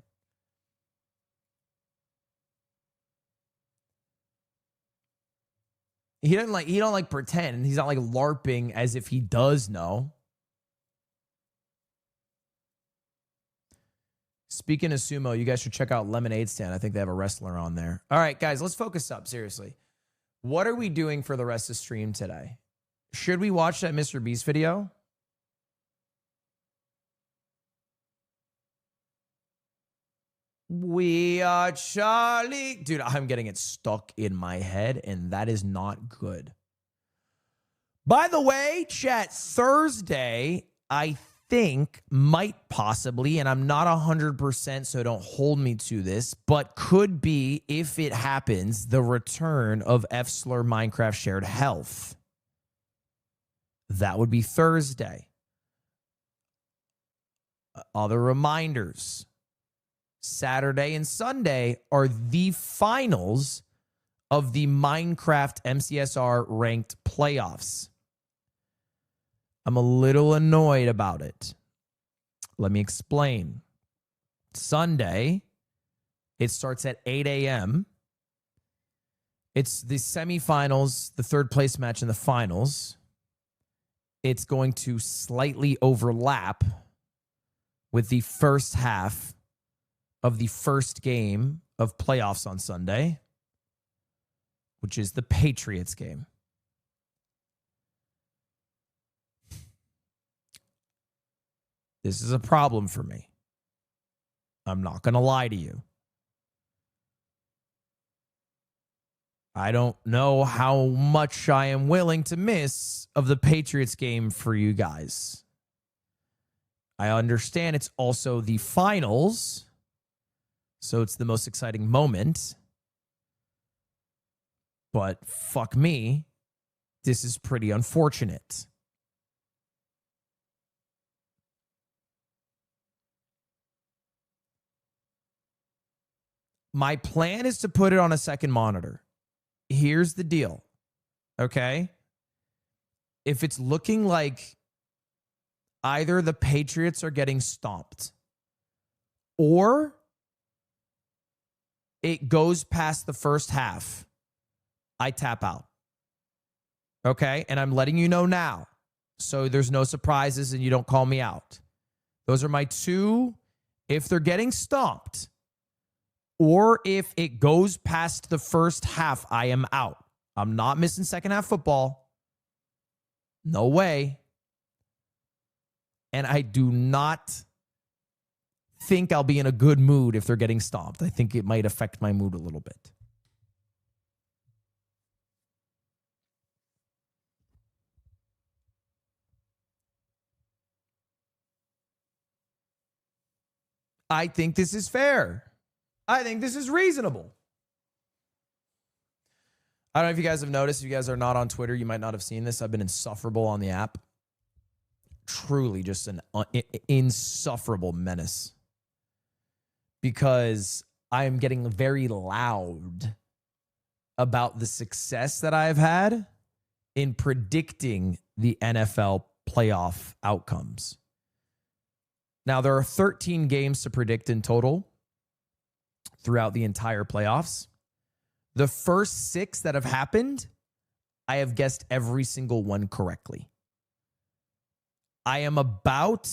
He don't like pretend. He's not like LARPing as if he does know. Speaking of sumo, you guys should check out Lemonade Stand. I think they have a wrestler on there. All right, guys, let's focus up. Seriously. What are we doing for the rest of the stream today? Should we watch that Mr. Beast video? We are Charlie. Dude, I'm getting it stuck in my head, and that is not good. By the way, chat, Thursday, I think, might possibly, and I'm not 100%, so don't hold me to this, but could be, if it happens, the return of F-Slur Minecraft Shared Health. That would be Thursday. Other reminders. Saturday and Sunday are the finals of the Minecraft MCSR ranked playoffs. I'm a little annoyed about it. Let me explain. Sunday, it starts at 8 a.m. It's the semifinals, the third place match in the finals. It's going to slightly overlap with the first half of the first game of playoffs on Sunday, which is the Patriots game. This is a problem for me. I'm not going to lie to you. I don't know how much I am willing to miss of the Patriots game for you guys. I understand it's also the finals, so it's the most exciting moment. But fuck me, this is pretty unfortunate. My plan is to put it on a second monitor. Here's the deal, okay? If it's looking like either the Patriots are getting stomped or it goes past the first half, I tap out. Okay? And I'm letting you know now, so there's no surprises and you don't call me out. Those are my two. If they're getting stomped or if it goes past the first half, I am out. I'm not missing second half football. No way. And I do not think I'll be in a good mood if they're getting stomped. I think it might affect my mood a little bit. I think this is fair. I think this is reasonable. I don't know if you guys have noticed. If you guys are not on Twitter, you might not have seen this. I've been insufferable on the app. Truly just an insufferable menace. Because I am getting very loud about the success that I've had in predicting the NFL playoff outcomes. Now, there are 13 games to predict in total throughout the entire playoffs. The first 6 that have happened, I have guessed every single one correctly. I am about,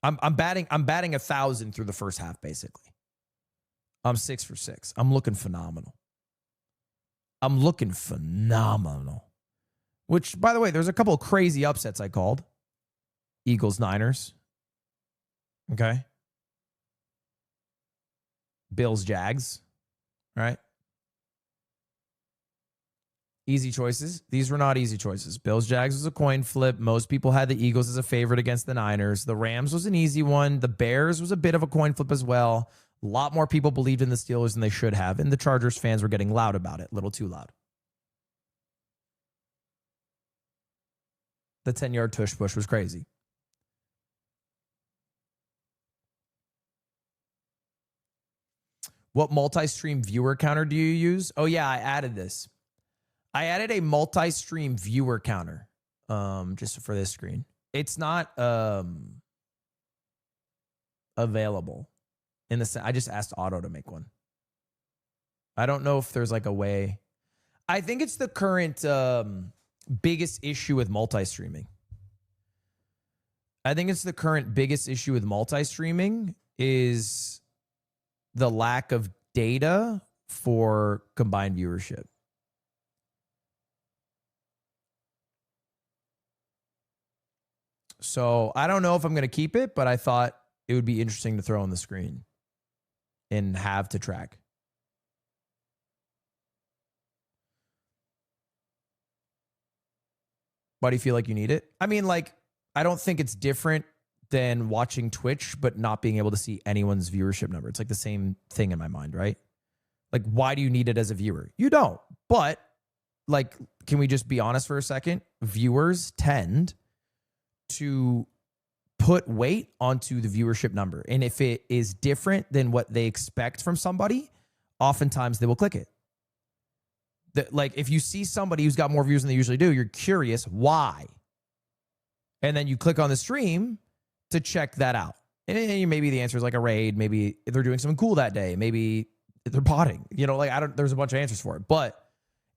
I'm batting 1,000 through the first half, basically. I'm 6 for 6. I'm looking phenomenal. Which, by the way, there's a couple of crazy upsets I called. Eagles, Niners. Okay. Bills, Jags. All right. Easy choices. These were not easy choices. Bills, Jags was a coin flip. Most people had the Eagles as a favorite against the Niners. The Rams was an easy one. The Bears was a bit of a coin flip as well. A lot more people believed in the Steelers than they should have. And the Chargers fans were getting loud about it. A little too loud. The 10-yard tush push was crazy. What multi-stream viewer counter do you use? Oh yeah, I added this. I added a multi-stream viewer counter just for this screen. It's not available in the I just asked Auto to make one. I don't know if there's like a way. I think it's the current biggest issue with multi-streaming. I think it's the current biggest issue with multi-streaming is the lack of data for combined viewership. So I don't know if I'm going to keep it, but I thought it would be interesting to throw on the screen and have to track. Why do you feel like you need it? I mean, like, I don't think it's different than watching Twitch, but not being able to see anyone's viewership number. It's like the same thing in my mind, right? Like, why do you need it as a viewer? You don't. But, like, can we just be honest for a second? Viewers tend to put weight onto the viewership number. And if it is different than what they expect from somebody, oftentimes they will click it. Like, if you see somebody who's got more views than they usually do, you're curious why. And then you click on the stream to check that out. And maybe the answer is like a raid. Maybe they're doing something cool that day. Maybe they're potting. You know, like, there's a bunch of answers for it. But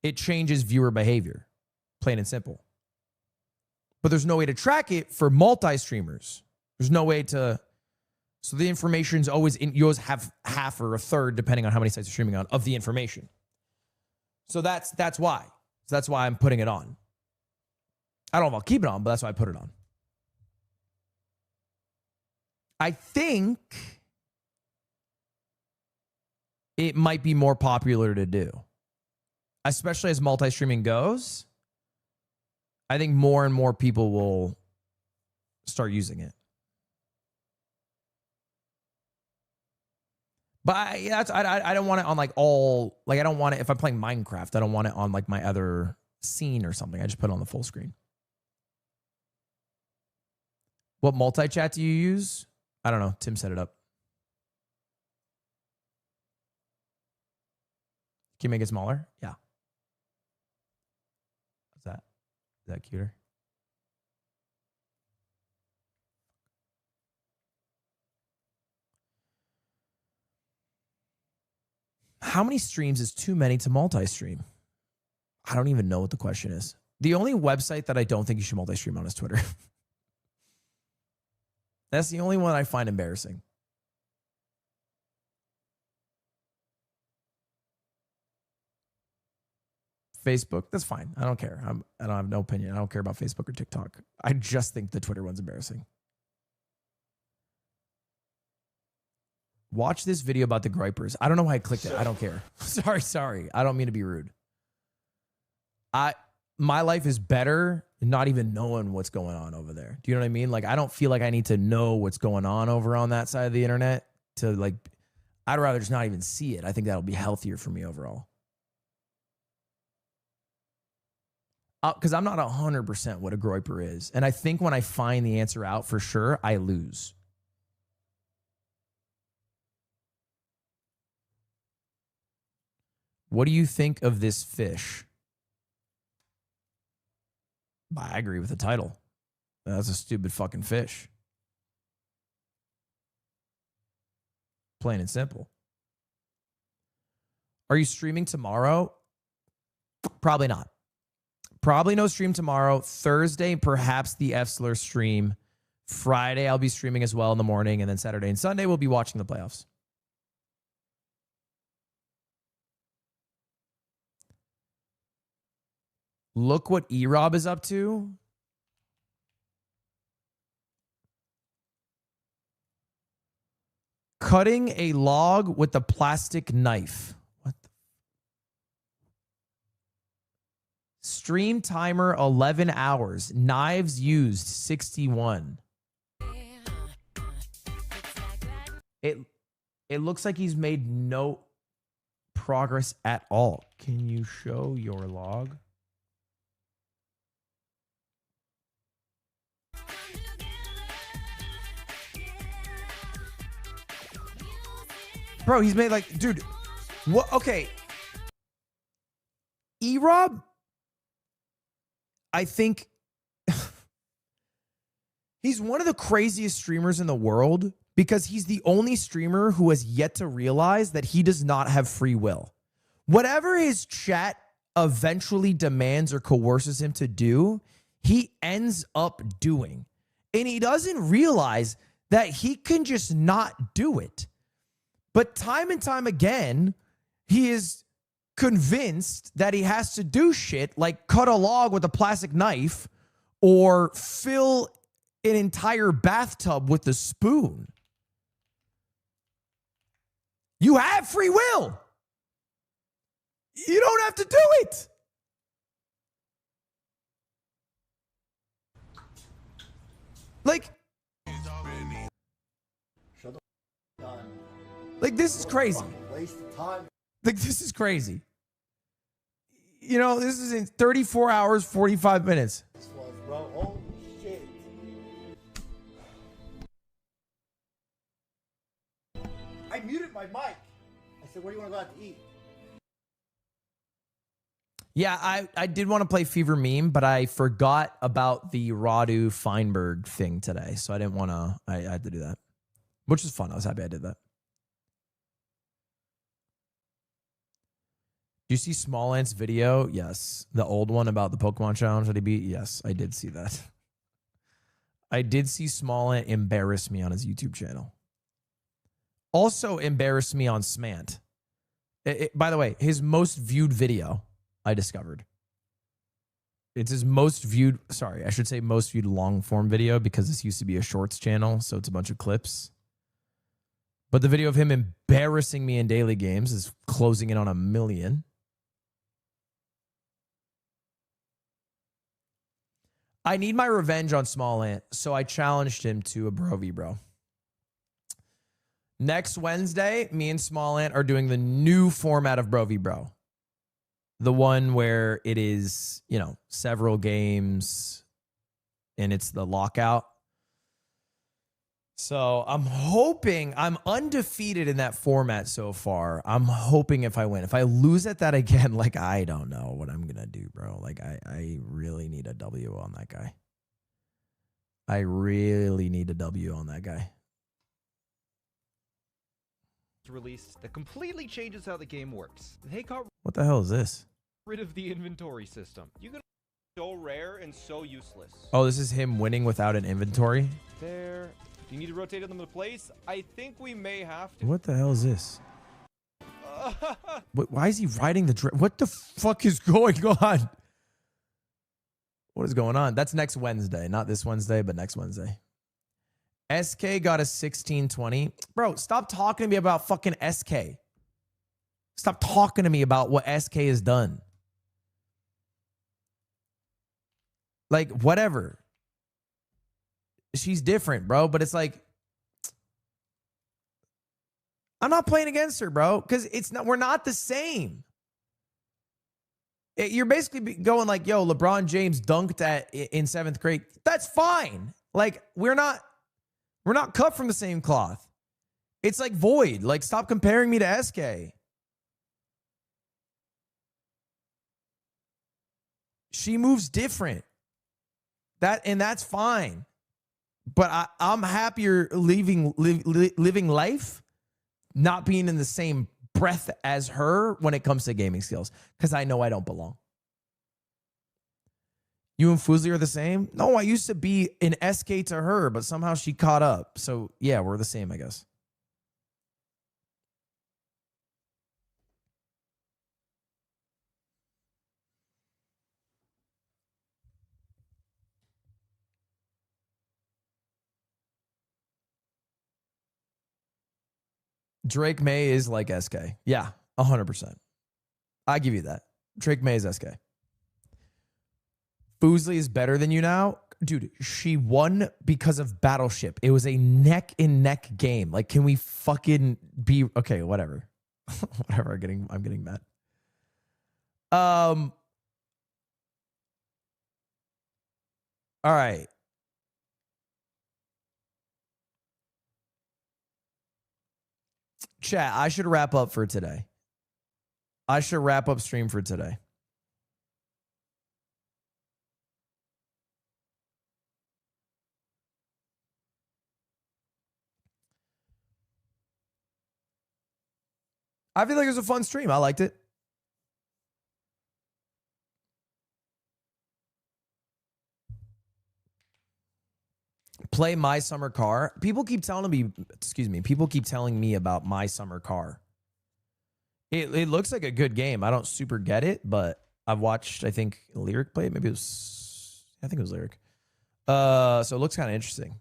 it changes viewer behavior, plain and simple. But there's no way to track it for multi-streamers. There's no way to... So the information's always... You always have half or a third, depending on how many sites you're streaming on, of the information. So that's why. So that's why I'm putting it on. I don't know if I'll keep it on, but that's why I put it on. I think it might be more popular to do, especially as multi-streaming goes. I think more and more people will start using it. But I don't want it on like all, like, I don't want it, if I'm playing Minecraft, I don't want it on like my other scene or something. I just put it on the full screen. What multi-chat do you use? I don't know. Tim set it up. Can you make it smaller? Yeah. What's that? Is that cuter? How many streams is too many to multi-stream? I don't even know what the question is. The only website that I don't think you should multi-stream on is Twitter. That's the only one I find embarrassing. Facebook, that's fine. I don't care. I don't have no opinion. I don't care about Facebook or TikTok. I just think the Twitter one's embarrassing. Watch this video about the gripers. I don't know why I clicked it. I don't care. Sorry. I don't mean to be rude. My life is better not even knowing what's going on over there. Do you know what I mean? Like, I don't feel like I need to know what's going on over on that side of the internet to, like, I'd rather just not even see it. I think that'll be healthier for me overall. Because I'm not 100% what a groiper is. And I think when I find the answer out for sure, I lose. What do you think of this fish? I agree with the title. That's a stupid fucking fish. Plain and simple. Are you streaming tomorrow? Probably not. Probably no stream tomorrow. Thursday, perhaps the F-Slur stream. Friday, I'll be streaming as well in the morning. And then Saturday and Sunday, we'll be watching the playoffs. Look what E-Rob is up to. Cutting a log with a plastic knife. What the? Stream timer 11 hours. Knives used 61. It looks like he's made no progress at all. Can you show your log? Bro, he's made like, dude, what? Okay. E-Rob, I think he's one of the craziest streamers in the world because he's the only streamer who has yet to realize that he does not have free will. Whatever his chat eventually demands or coerces him to do, he ends up doing. And he doesn't realize that he can just not do it. But time and time again, he is convinced that he has to do shit like cut a log with a plastic knife or fill an entire bathtub with a spoon. You have free will. You don't have to do it. Like, this is crazy. Like, this is crazy. You know, this is in 34 hours, 45 minutes. Holy shit. I muted my mic. I said, where do you want to go out to eat? Yeah, I did want to play Fever Meme, but I forgot about the Radu Feinberg thing today. So I didn't want to, I had to do that, which is fun. I was happy I did that. Do you see Small Ant's video? Yes. The old one about the Pokemon challenge that he beat? Yes, I did see that. I did see Small Ant embarrass me on his YouTube channel. Also embarrassed me on Smant. By the way, his most viewed video, I discovered. It's his most viewed, sorry, I should say most viewed long form video because this used to be a shorts channel, so it's a bunch of clips. But the video of him embarrassing me in daily games is closing in on 1 million. I need my revenge on Small Ant, so I challenged him to a Bro v Bro. Next Wednesday, me and Small Ant are doing the new format of Bro v Bro. The one where it is, you know, several games and it's the lockout. So I'm hoping, I'm undefeated in that format so far. I'm hoping if I win. If I lose at that again, like, I don't know what I'm going to do, bro. Like, I really need a W on that guy. I really need a W on that guy. Released that completely changes how the game works. They got What the hell is this? rid of the inventory system. You can so rare and so useless. Oh, this is him winning without an inventory? There. Do you need to rotate them into place? I think we may have to. What the hell is this? Why is he riding the... What the fuck is going on? What is going on? That's next Wednesday. Not this Wednesday, but next Wednesday. SK got a 1620. Bro, stop talking to me about fucking SK. Stop talking to me about what SK has done. Like, whatever. She's different, bro. But it's like, I'm not playing against her, bro, because it's not. We're not the same. You're basically going like, yo, LeBron James dunked in 7th grade. That's fine. Like, we're not cut from the same cloth. It's like void. Like, stop comparing me to SK. She moves different. That's fine. But I'm happier living life, not being in the same breath as her when it comes to gaming skills, because I know I don't belong. You and Fuzzy are the same? No, I used to be an SK to her, but somehow she caught up. So yeah, we're the same, I guess. Drake May is like SK. Yeah, 100%. I give you that. Drake May is SK. Foosley is better than you now. Dude, she won because of Battleship. It was a neck-and-neck game. Like, can we fucking be... Okay, whatever. Whatever, I'm getting mad. All right. Chat, I should wrap up for today. I should wrap up stream for today. I feel like it was a fun stream. I liked it. Play My Summer Car. People keep telling me, people keep telling me about My Summer Car. It looks like a good game. I don't super get it, but I've watched, I think, Lyric play it. Maybe it was, I think it was Lyric. So it looks kind of interesting.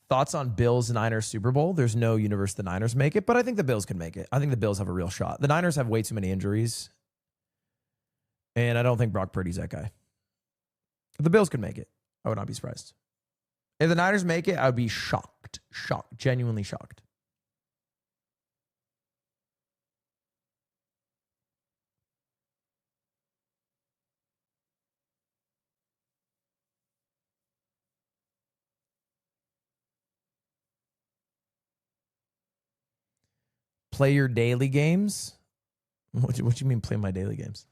Thoughts on Bills Niners Super Bowl? There's no universe the Niners make it, but I think the Bills can make it. I think the Bills have a real shot. The Niners have way too many injuries, and I don't think Brock Purdy's that guy. If the Bills could make it, I would not be surprised. If the Niners make it, I would be shocked. Shocked. Genuinely shocked. Play your daily games? What do you mean play my daily games?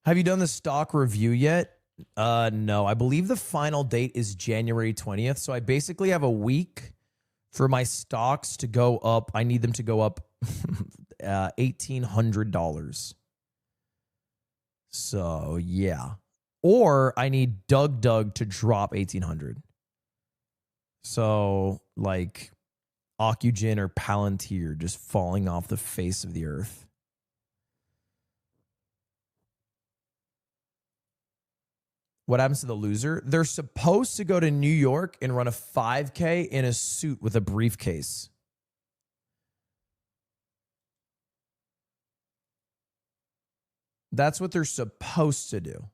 Have you done the stock review yet? No, I believe the final date is January 20th. So I basically have a week for my stocks to go up. I need them to go up $1,800. So yeah. Or I need Doug to drop 1,800. So like Ocugen or Palantir just falling off the face of the earth. What happens to the loser? They're supposed to go to New York and run a 5K in a suit with a briefcase. That's what they're supposed to do.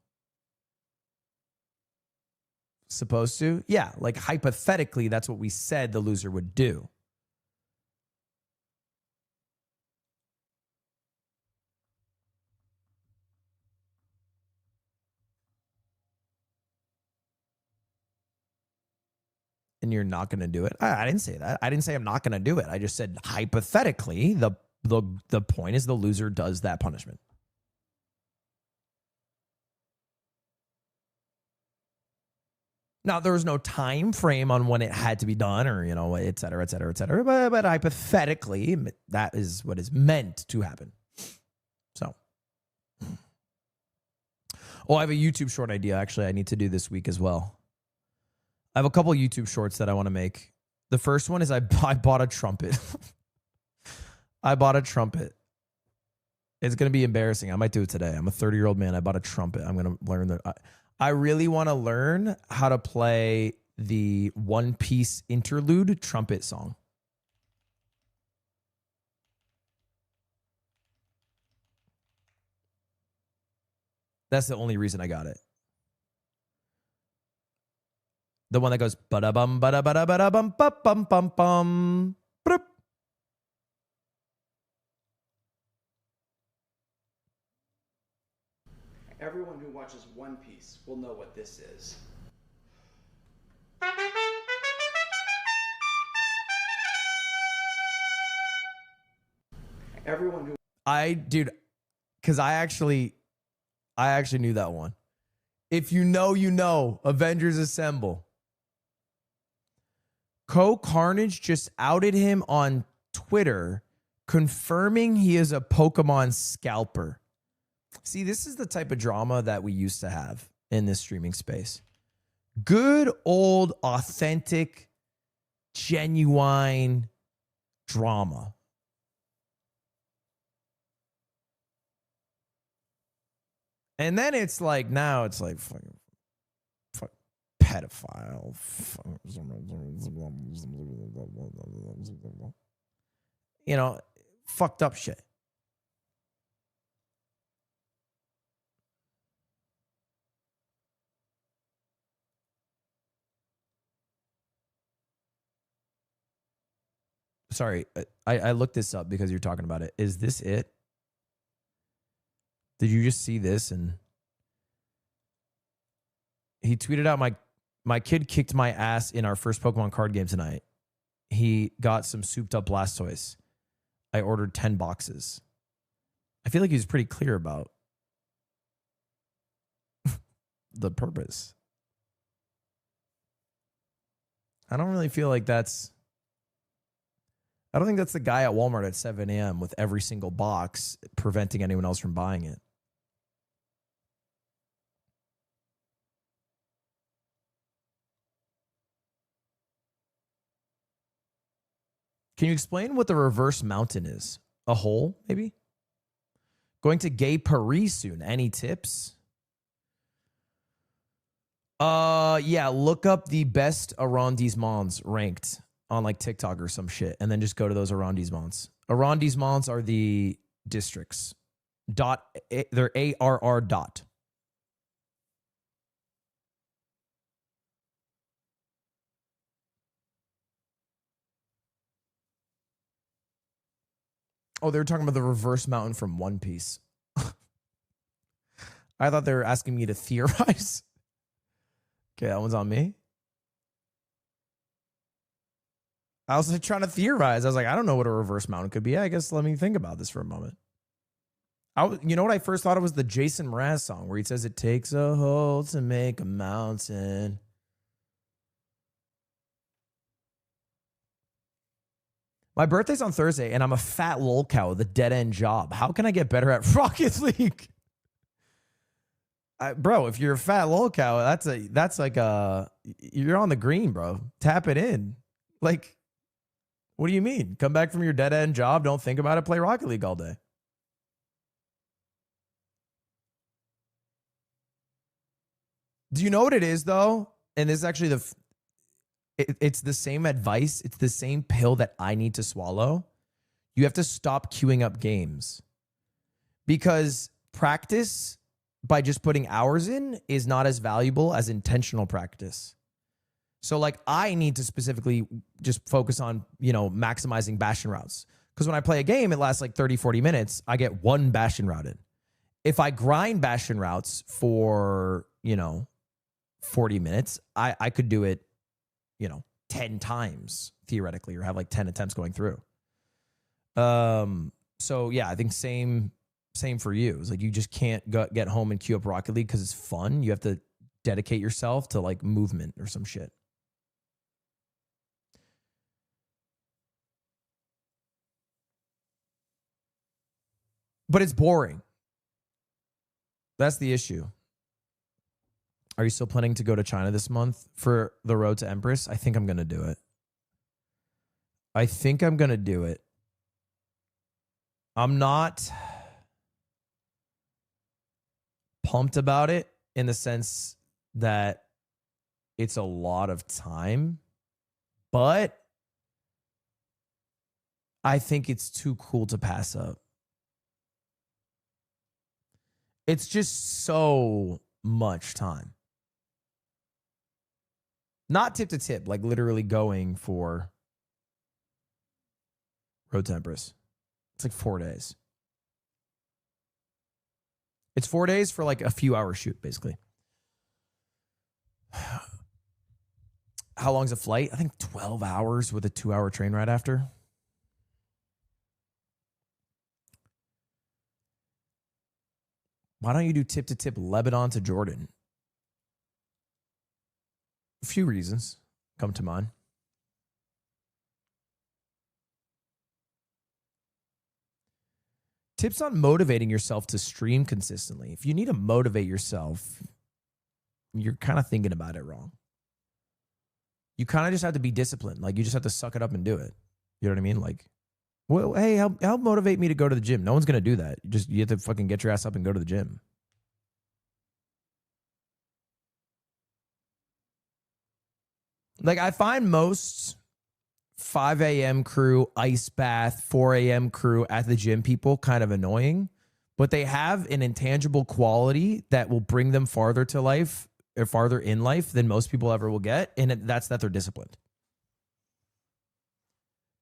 Supposed to? Yeah, like hypothetically, that's what we said the loser would do. And you're not going to do it. I didn't say that. I didn't say I'm not going to do it. I just said hypothetically, the point is the loser does that punishment. Now, there was no time frame on when it had to be done or, you know, et cetera, et cetera, et cetera. But hypothetically, that is what is meant to happen. So. Oh, I have a YouTube short idea, actually, I need to do this week as well. I have a couple YouTube shorts that I want to make. The first one is I bought a trumpet. I bought a trumpet. It's going to be embarrassing. I might do it today. I'm a 30-year-old man. I bought a trumpet. I'm going to learn that. I really want to learn how to play the One Piece interlude trumpet song. That's the only reason I got it. The one that goes ba-da-bum, ba-da-ba-da, ba-da-bum, ba-bum, bum, bum, ba-da. Everyone who watches One Piece will know what this is. Everyone who because I actually knew that one. If you know, you know. Avengers Assemble. Carnage just outed him on Twitter, confirming he is a Pokemon scalper. See, this is the type of drama that we used to have in this streaming space. Good old, authentic, genuine drama. And then it's like, now it's like, fucking pedophile. You know, fucked up shit. Sorry, I looked this up because you're talking about it. Is this it? Did you just see this? And he tweeted out, my kid kicked my ass in our first Pokemon card game tonight. he got some souped up Blastoise. I ordered 10 boxes. I feel like he was pretty clear about the purpose. I don't really feel like that's... I don't think that's the guy at Walmart at 7 a.m. with every single box preventing anyone else from buying it. Can you explain what the reverse mountain is? A hole, maybe? Going to Gay Paris soon. Any tips? Yeah, look up the best arrondissements ranked on like TikTok or some shit, and then just go to those arrondissements. Arrondissements are the districts. They're ARR dot. Oh, they were talking about the reverse mountain from One Piece. I thought they were asking me to theorize. Okay, that one's on me. I was like trying to theorize. I was like, I don't know what a reverse mountain could be. I guess let me think about this for a moment. You know what I first thought it was the Jason Mraz song where he says it takes a hole to make a mountain. My birthday's on Thursday, and I'm a fat lolcow with a dead-end job. How can I get better at Rocket League? Bro, if you're a fat lolcow, that's like you're on the green, bro. Tap it in. Like, what do you mean? Come back from your dead-end job, don't think about it, play Rocket League all day. Do you know what it is, though? And this is actually it's the same advice. It's the same pill that I need to swallow. You have to stop queuing up games. Because practice by just putting hours in is not as valuable as intentional practice. So like I need to specifically just focus on, maximizing Bastion routes. Because when I play a game, it lasts like 30, 40 minutes. I get one Bastion route in. If I grind Bastion routes for, 40 minutes, I could do it, 10 times theoretically, or have like 10 attempts going through. So yeah, I think same for you. It's like you just can't get home and queue up Rocket League because it's fun. You have to dedicate yourself to like movement or some shit. But it's boring. That's the issue. Are you still planning to go to China this month for the Road to Empress? I think I'm going to do it. I'm not pumped about it in the sense that it's a lot of time, but I think it's too cool to pass up. It's just so much time. Not tip to tip, like literally going for Road to Empress. It's like 4 days. It's 4 days for like a few hour shoot, basically. How long's a flight? I think 12 hours with a 2-hour train ride after. Why don't you do tip to tip Lebanon to Jordan? A few reasons come to mind. Tips on motivating yourself to stream consistently. If you need to motivate yourself, you're kind of thinking about it wrong. You kind of just have to be disciplined. Like you just have to suck it up and do it. You know what I mean? Like, well, hey, help motivate me to go to the gym. No one's going to do that. You have to fucking get your ass up and go to the gym. Like I find most 5 a.m. crew, ice bath, 4 a.m. crew at the gym people kind of annoying, but they have an intangible quality that will bring them farther to life or farther in life than most people ever will get. And that's that they're disciplined.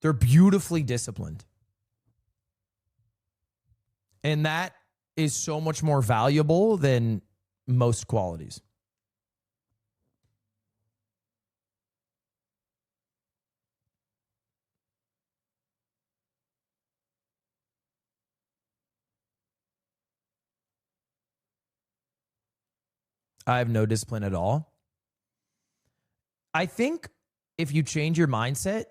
They're beautifully disciplined. And that is so much more valuable than most qualities. I have no discipline at all. I think if you change your mindset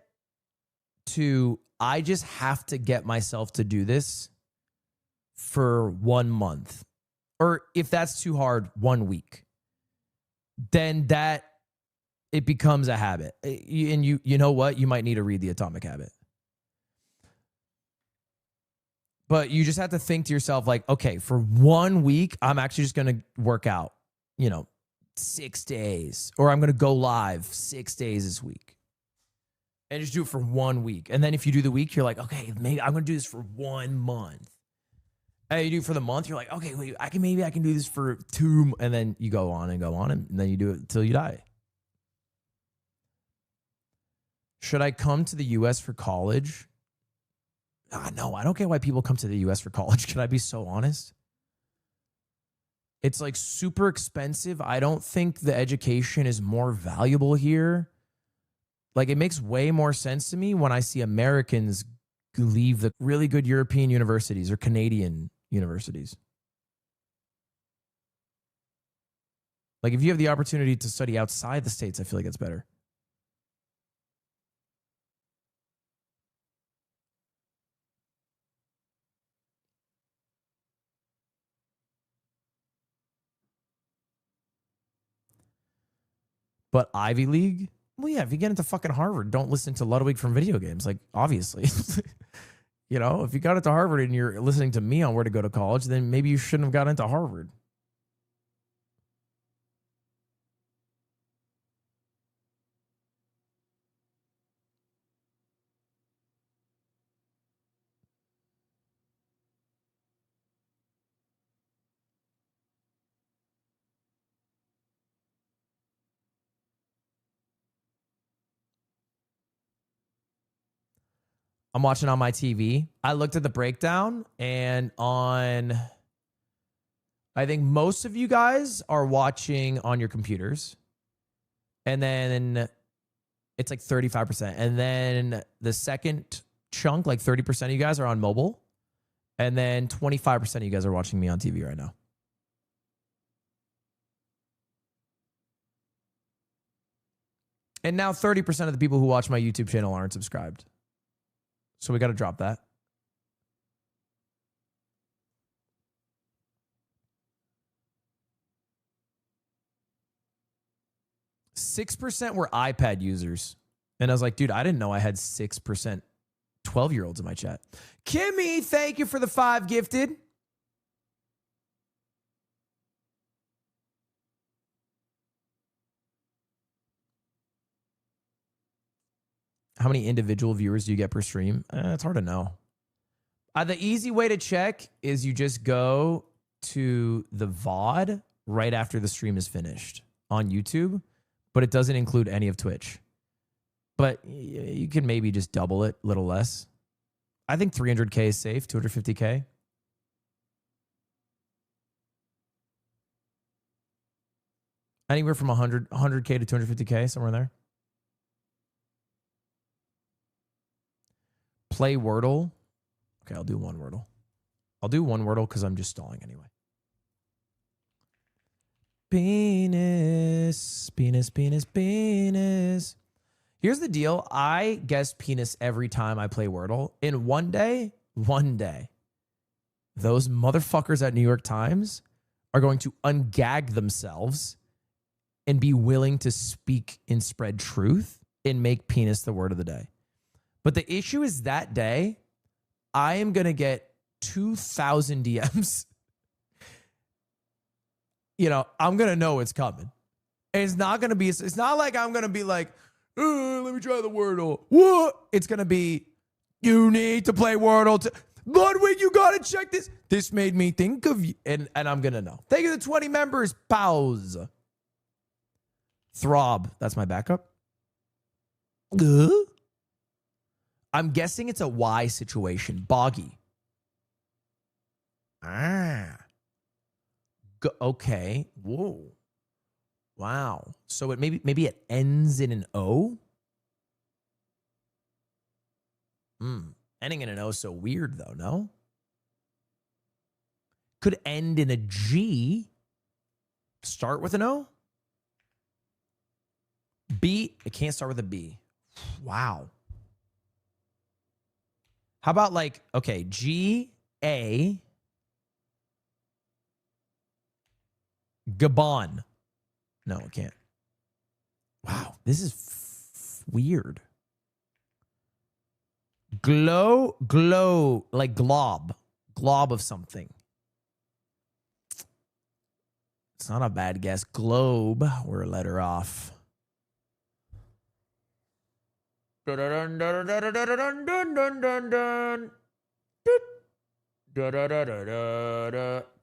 to, I just have to get myself to do this for 1 month, or if that's too hard, 1 week, then it becomes a habit. And you know what? You might need to read The Atomic Habit. But you just have to think to yourself, like, okay, for 1 week, I'm actually just going to work out, 6 days, or I'm going to go live 6 days this week. And just do it for 1 week. And then if you do the week, you're like, okay, maybe I'm going to do this for 1 month. And you do it for the month, you're like, okay, wait, maybe I can do this for 2, and then you go on, and then you do it until you die. Should I come to the US for college? No, I don't get why people come to the US for college. Can I be so honest? It's like super expensive. I don't think the education is more valuable here. Like, it makes way more sense to me when I see Americans leave the really good European universities or Canadian universities. Like, if you have the opportunity to study outside the States, I feel like it's better. But Ivy League? Well, yeah, if you get into fucking Harvard, don't listen to Ludwig from video games. Like, obviously. If you got into Harvard and you're listening to me on where to go to college, then maybe you shouldn't have got into Harvard. I'm watching on my TV. I looked at the breakdown, and I think most of you guys are watching on your computers. And then it's like 35%. And then the second chunk, like 30% of you guys are on mobile. And then 25% of you guys are watching me on TV right now. And now 30% of the people who watch my YouTube channel aren't subscribed. So we got to drop that. %6 were iPad users. And I was like, dude, I didn't know I had 6% 12-year-olds in my chat. Kimmy, thank you for the 5 gifted. How many individual viewers do you get per stream? It's hard to know. The easy way to check is you just go to the VOD right after the stream is finished on YouTube, but it doesn't include any of Twitch. But you can maybe just double it, a little less. I think 300K is safe, 250K. Anywhere from 100K to 250K, somewhere in there. Play Wordle. Okay, I'll do 1 Wordle. I'll do 1 Wordle because I'm just stalling anyway. Penis, penis, penis, penis. Here's the deal. I guess penis every time I play Wordle. In one day, those motherfuckers at New York Times are going to ungag themselves and be willing to speak and spread truth and make penis the word of the day. But the issue is that day, I am going to get 2,000 DMs. I'm going to know it's coming. And it's not going to be, it's not like I'm going to be like, let me try the Wordle. What? It's going to be, you need to play Wordle. Ludwig, you got to check this. This made me think of you. And I'm going to know. Thank you to the 20 members. Pause. Throb. That's my backup. I'm guessing it's a Y situation. Boggy. Okay. Whoa. Wow. So it maybe it ends in an O? Ending in an O is so weird though, no? Could end in a G. Start with an O? B? It can't start with a B. Wow. How about like, okay, G-A... Gabon. No, it can't. Wow, this is weird. Glow, like glob of something. It's not a bad guess. Globe, we're a letter off.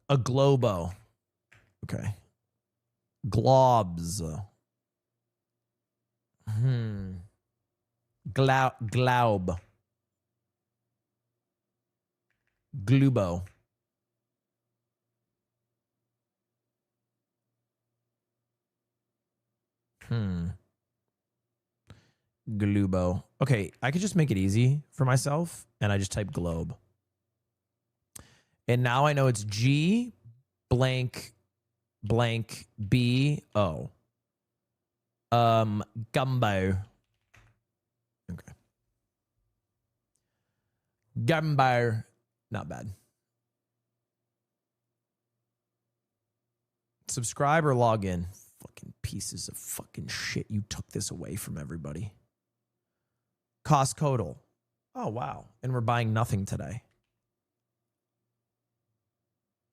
A globo. Okay. Globs. Glaub. Glubo. Glubo. Okay, I could just make it easy for myself, and I just type globe. And now I know it's G blank blank B O. Gumbo. Okay. Gumbo. Not bad. Subscribe or log in. Fucking pieces of fucking shit. You took this away from everybody. Cost total. Oh, wow. And we're buying nothing today.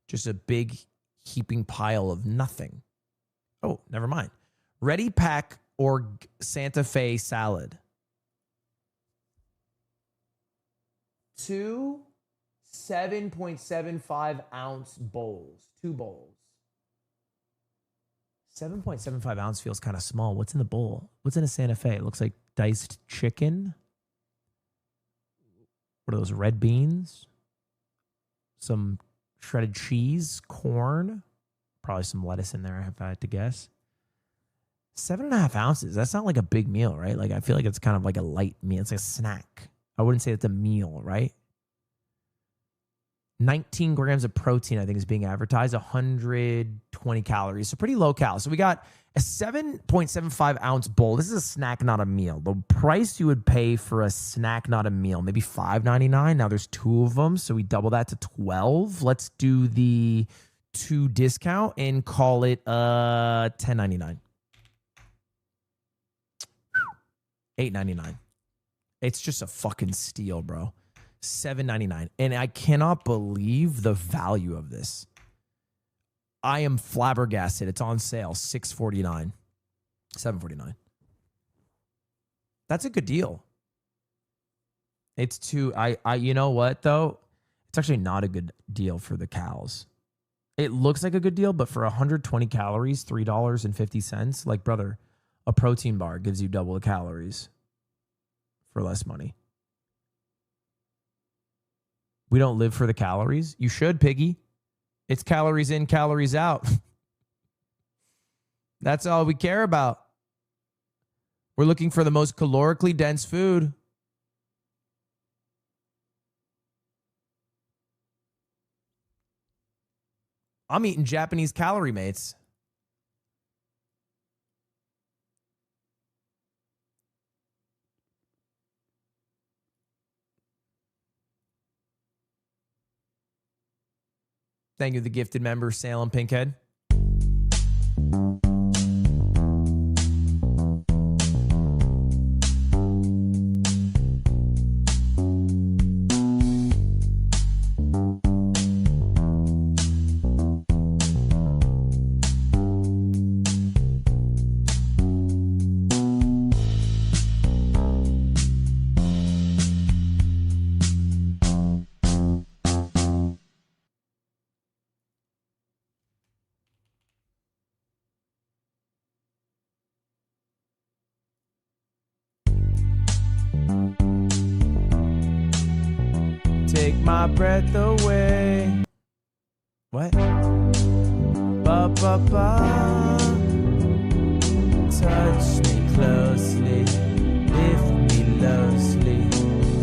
Just a big heaping pile of nothing. Oh, never mind. Ready Pack or Santa Fe salad. 2 7.75 ounce bowls. 2 bowls. 7.75 ounce feels kind of small. What's in the bowl? What's in a Santa Fe? It looks like diced chicken. What are those, red beans? Some shredded cheese, corn. Probably some lettuce in there if I had to guess. 7.5 ounces. That's not like a big meal, right? Like I feel like it's kind of like a light meal. It's like a snack. I wouldn't say it's a meal, right? 19 grams of protein, I think, is being advertised. 120 calories. So pretty low cal. So we got a 7.75 ounce bowl. This is a snack, not a meal. The price you would pay for a snack, not a meal, maybe $5.99. Now there's 2 of them. So we double that to 12. Let's do the 2 discount and call it $10.99. $8.99. It's just a fucking steal, bro. $7.99. And I cannot believe the value of this. I am flabbergasted. It's on sale. $6.49. $7.49. That's a good deal. It's too, you know what though? It's actually not a good deal for the cows. It looks like a good deal, but for 120 calories, $3.50, like, brother, a protein bar gives you double the calories for less money. We don't live for the calories. You should, piggy. It's calories in, calories out. That's all we care about. We're looking for the most calorically dense food. I'm eating Japanese calorie mates. Thank you, the gifted member, Salem Pinkhead. Take my breath away. What? Ba ba ba. Touch me closely, lift me loosely.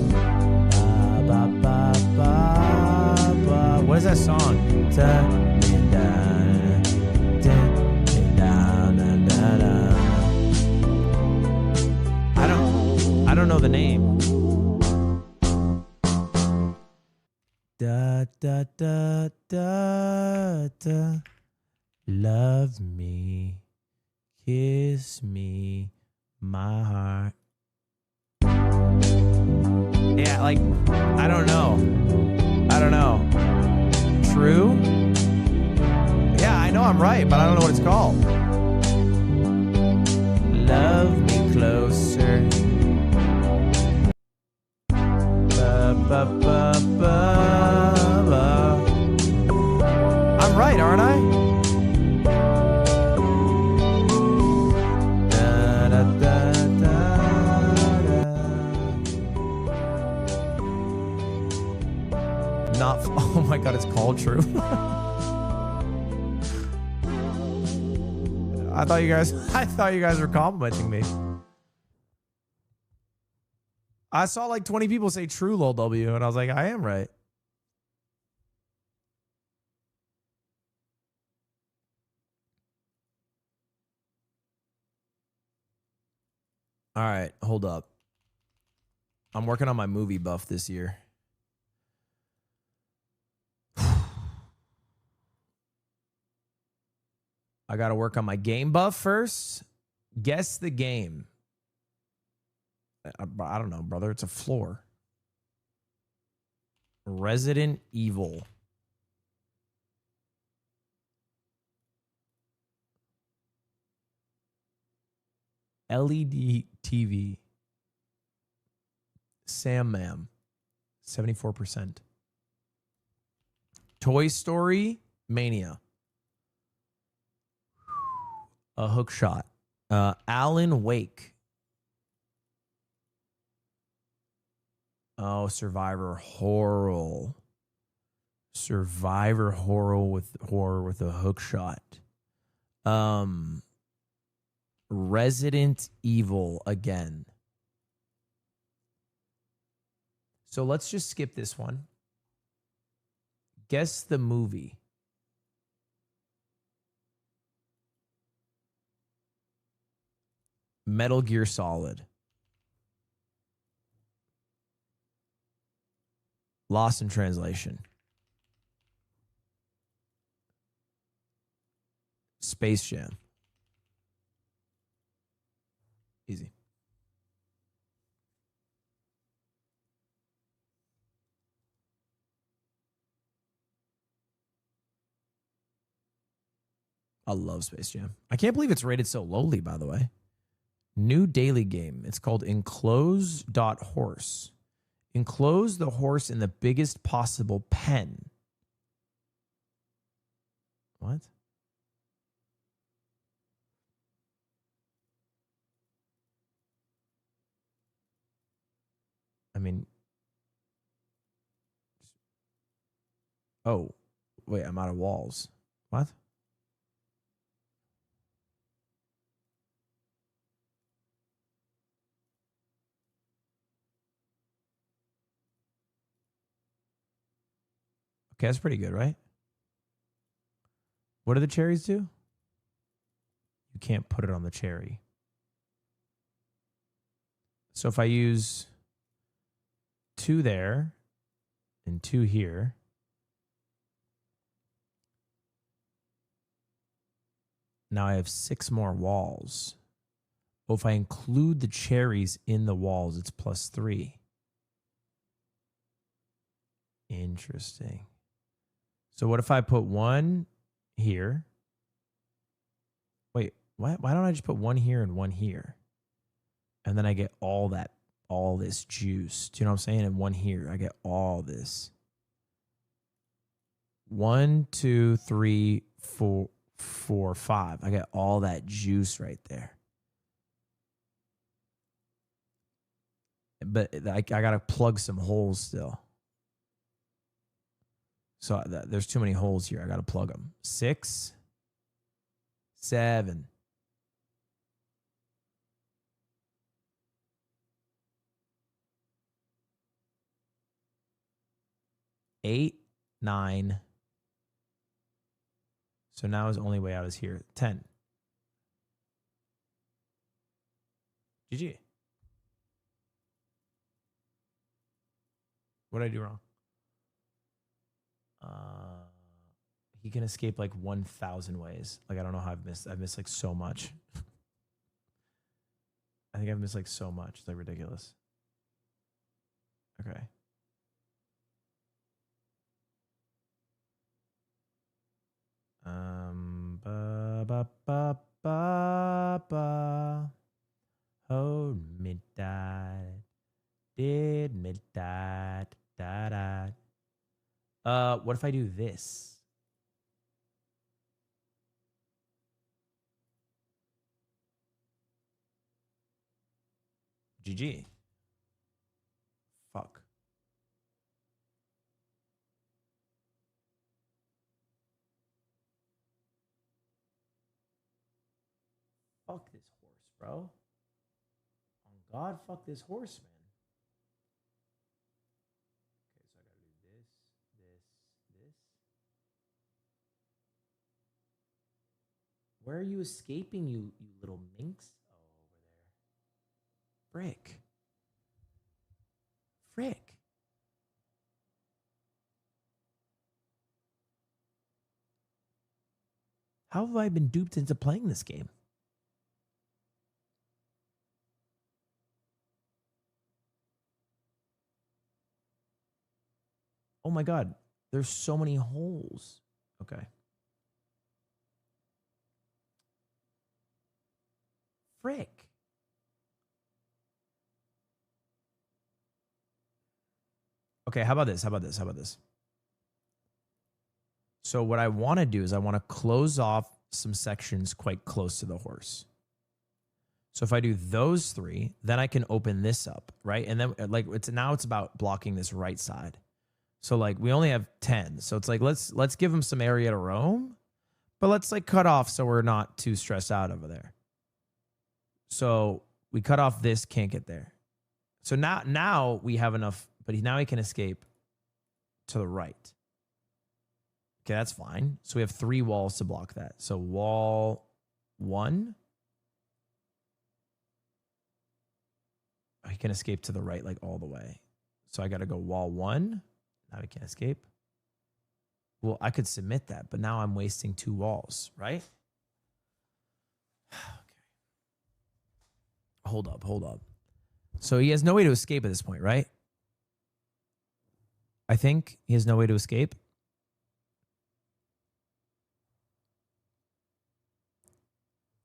Ba ba ba ba ba. What is that song? Turn me down. know the name. Da da da da da. Love me, kiss me, my heart. Yeah, like, I don't know. True? Yeah, I know I'm right, but I don't know what it's called. Love me closer. Ba, ba, ba, ba, ba. I'm right, aren't I? Da, da, da, da, da. Not. Oh my God, it's called True. I thought you guys were complimenting me. I saw like 20 people say True lol W, and I was like, I am right. All right, hold up. I'm working on my movie buff this year. I got to work on my game buff first. Guess the game. I don't know, brother. It's a floor. Resident Evil. LED TV. Sam Mam. 74%. Toy Story Mania. A hook shot. Alan Wake. Oh, Survivor Horror. Survivor Horror with a hook shot. Resident Evil again. So let's just skip this one. Guess the movie. Metal Gear Solid. Lost in Translation. Space Jam. Easy. I love Space Jam. I can't believe it's rated so lowly, by the way. New daily game. It's called Enclose.horse. Enclose the horse in the biggest possible pen. What? I mean, oh, wait, I'm out of walls. What? Okay, that's pretty good, right? What do the cherries do? You can't put it on the cherry. So if I use 2 there and 2 here, now I have 6 more walls. Well, if I include the cherries in the walls, it's +3. Interesting. So what if I put 1 here? Wait, why don't I just put 1 here and 1 here? And then I get all this juice. Do you know what I'm saying? And 1 here, I get all this. 1, 2, 3, 4, 5. I get all that juice right there. But I got to plug some holes still. So there's too many holes here. I got to plug them. 6, 7. 8, 9. So now his only way out is here. 10. GG. What did I do wrong? He can escape like 1,000 ways. Like, I don't know how I've missed like so much. I think I've missed like so much. It's like ridiculous. Okay. Ba ba ba ba ba. Hold me tight. Did me tight. Da da. What if I do this? GG. Fuck. Fuck this horse, bro. On God, fuck this horse, man. Okay, so I gotta do this. Where are you escaping, you little minx? Oh, over there. Frick. Frick. How have I been duped into playing this game? Oh my God. There's so many holes. Okay. Frick. Okay, how about this? So what I want to do is I want to close off some sections quite close to the horse. So if I do those three, then I can open this up, right? And then like it's about blocking this right side. So like we only have 10. So it's like let's give them some area to roam, but let's like cut off so we're not too stressed out over there. So we cut off this, can't get there. So now we have enough, but now he can escape to the right. Okay, that's fine. So we have 3 walls to block that. So wall 1. He can escape to the right like all the way. So I got to go wall 1. Now he can't escape. Well, I could submit that, but now I'm wasting 2 walls, right? Okay. Hold up. So he has no way to escape at this point, right? I think he has no way to escape.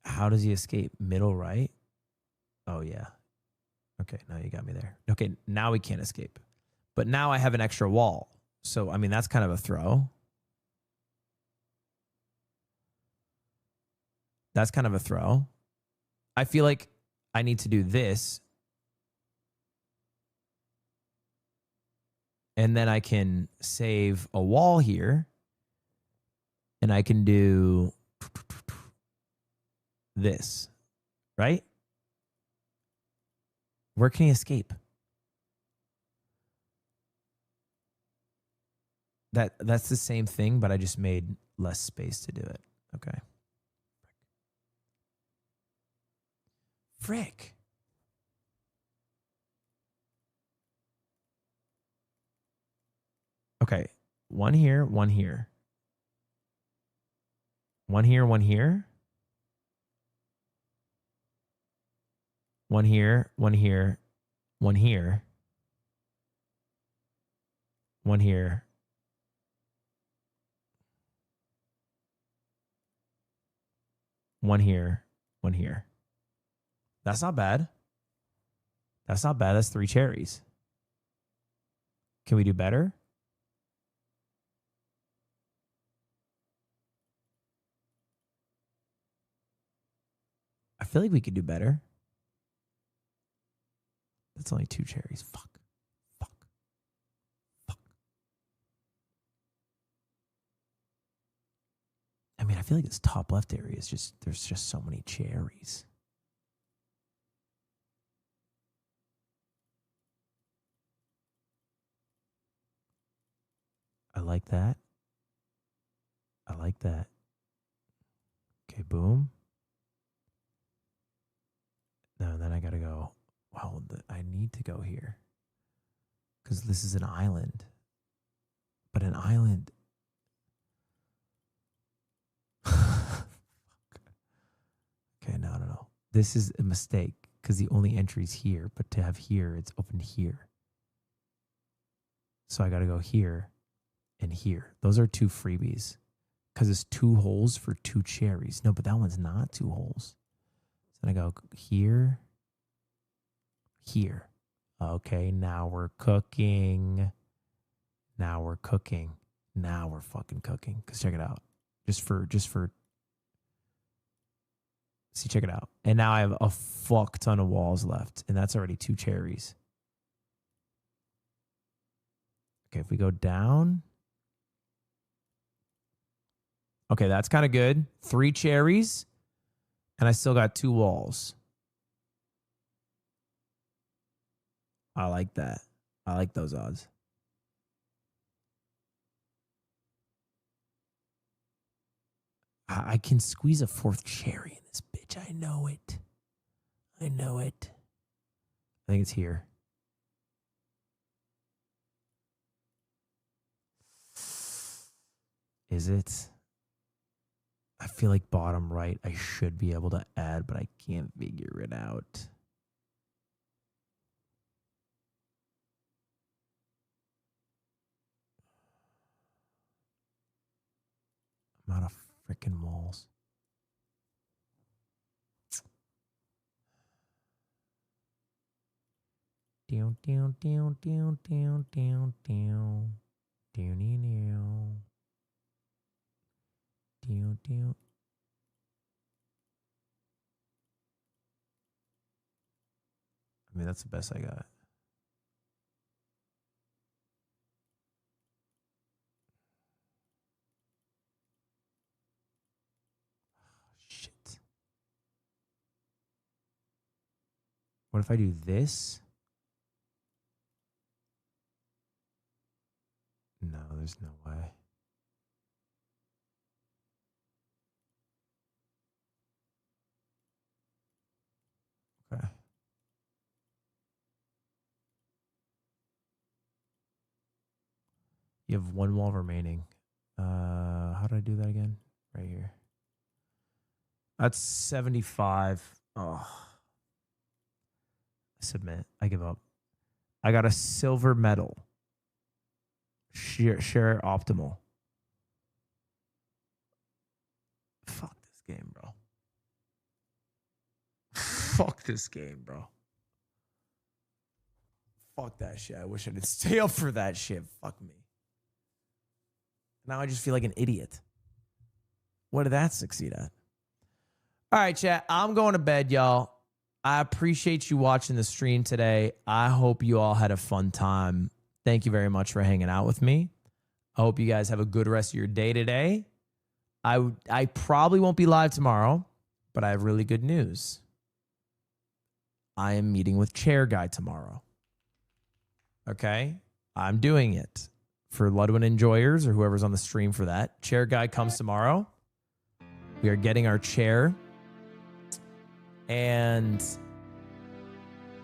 How does he escape? Middle right? Oh, yeah. Okay, now you got me there. Okay, now we can't escape. But now I have an extra wall. So, I mean, that's kind of a throw. That's kind of a throw. I feel like I need to do this. And then I can save a wall here. And I can do this, right? Where can he escape? That's the same thing, but I just made less space to do it. Okay. Frick. Okay. 1 here, 1 here. 1 here, 1 here. 1 here, 1 here, 1 here. 1 here. One here, 1 here. That's not bad. That's not bad. That's 3 cherries. Can we do better? I feel like we could do better. That's only 2 cherries. Fuck. I mean, I feel like this top left area is just, there's just so many cherries. I like that. I like that. Okay, boom. No, then I gotta go. Well, I need to go here. Because this is an island. But an island... Okay, no. This is a mistake because the only entry is here. But to have here, it's open here. So I got to go here and here. Those are 2 freebies because it's 2 holes for 2 cherries. No, but that one's not 2 holes. So then I go here, here. Okay, now we're cooking. Now we're cooking. Now we're fucking cooking. Because check it out. Just for... See, check it out. And now I have a fuck ton of walls left. And that's already 2 cherries. Okay, if we go down. Okay, that's kind of good. 3 cherries. And I still got 2 walls. I like that. I like those odds. I can squeeze a 4th cherry in this bitch. I know it. I know it. I think it's here. Is it? I feel like bottom right I should be able to add, but I can't figure it out. I'm out of freaking walls. Down, down, down, down, down, down, down. Down, down, down, down. I mean, that's the best I got. Shit. What if I do this? No, there's no way. Okay. You have 1 wall remaining. How do I do that again? Right here. That's 75. Oh. Submit. I give up. I got a silver medal. Share optimal. Fuck this game, bro. Fuck this game, bro. Fuck that shit. I wish I did stay up for that shit. Fuck me. Now I just feel like an idiot. What did that succeed at? All right, chat. I'm going to bed, y'all. I appreciate you watching the stream today. I hope you all had a fun time. Thank you very much for hanging out with me. I hope you guys have a good rest of your day today. I probably won't be live tomorrow, but I have really good news. I am meeting with Chair Guy tomorrow. Okay? I'm doing it for Ludwig enjoyers or whoever's on the stream for that. Chair Guy comes tomorrow. We are getting our chair. And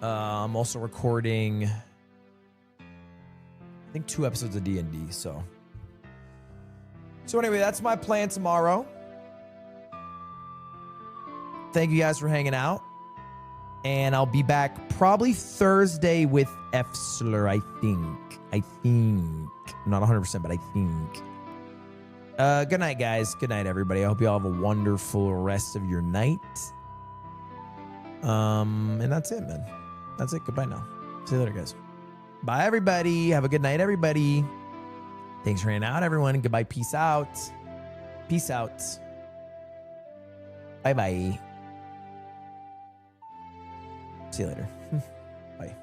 I'm also recording, I think, 2 episodes of D&D. So anyway, that's my plan tomorrow. Thank you guys for hanging out. And I'll be back probably Thursday with Fsler, I think. Not 100%, but I think. Good night, guys. Good night, everybody. I hope you all have a wonderful rest of your night. And that's it, man. That's it. Goodbye now. See you later, guys. Bye, everybody. Have a good night, everybody. Thanks for hanging out, everyone. Goodbye. Peace out. Peace out. Bye-bye. See you later. Bye.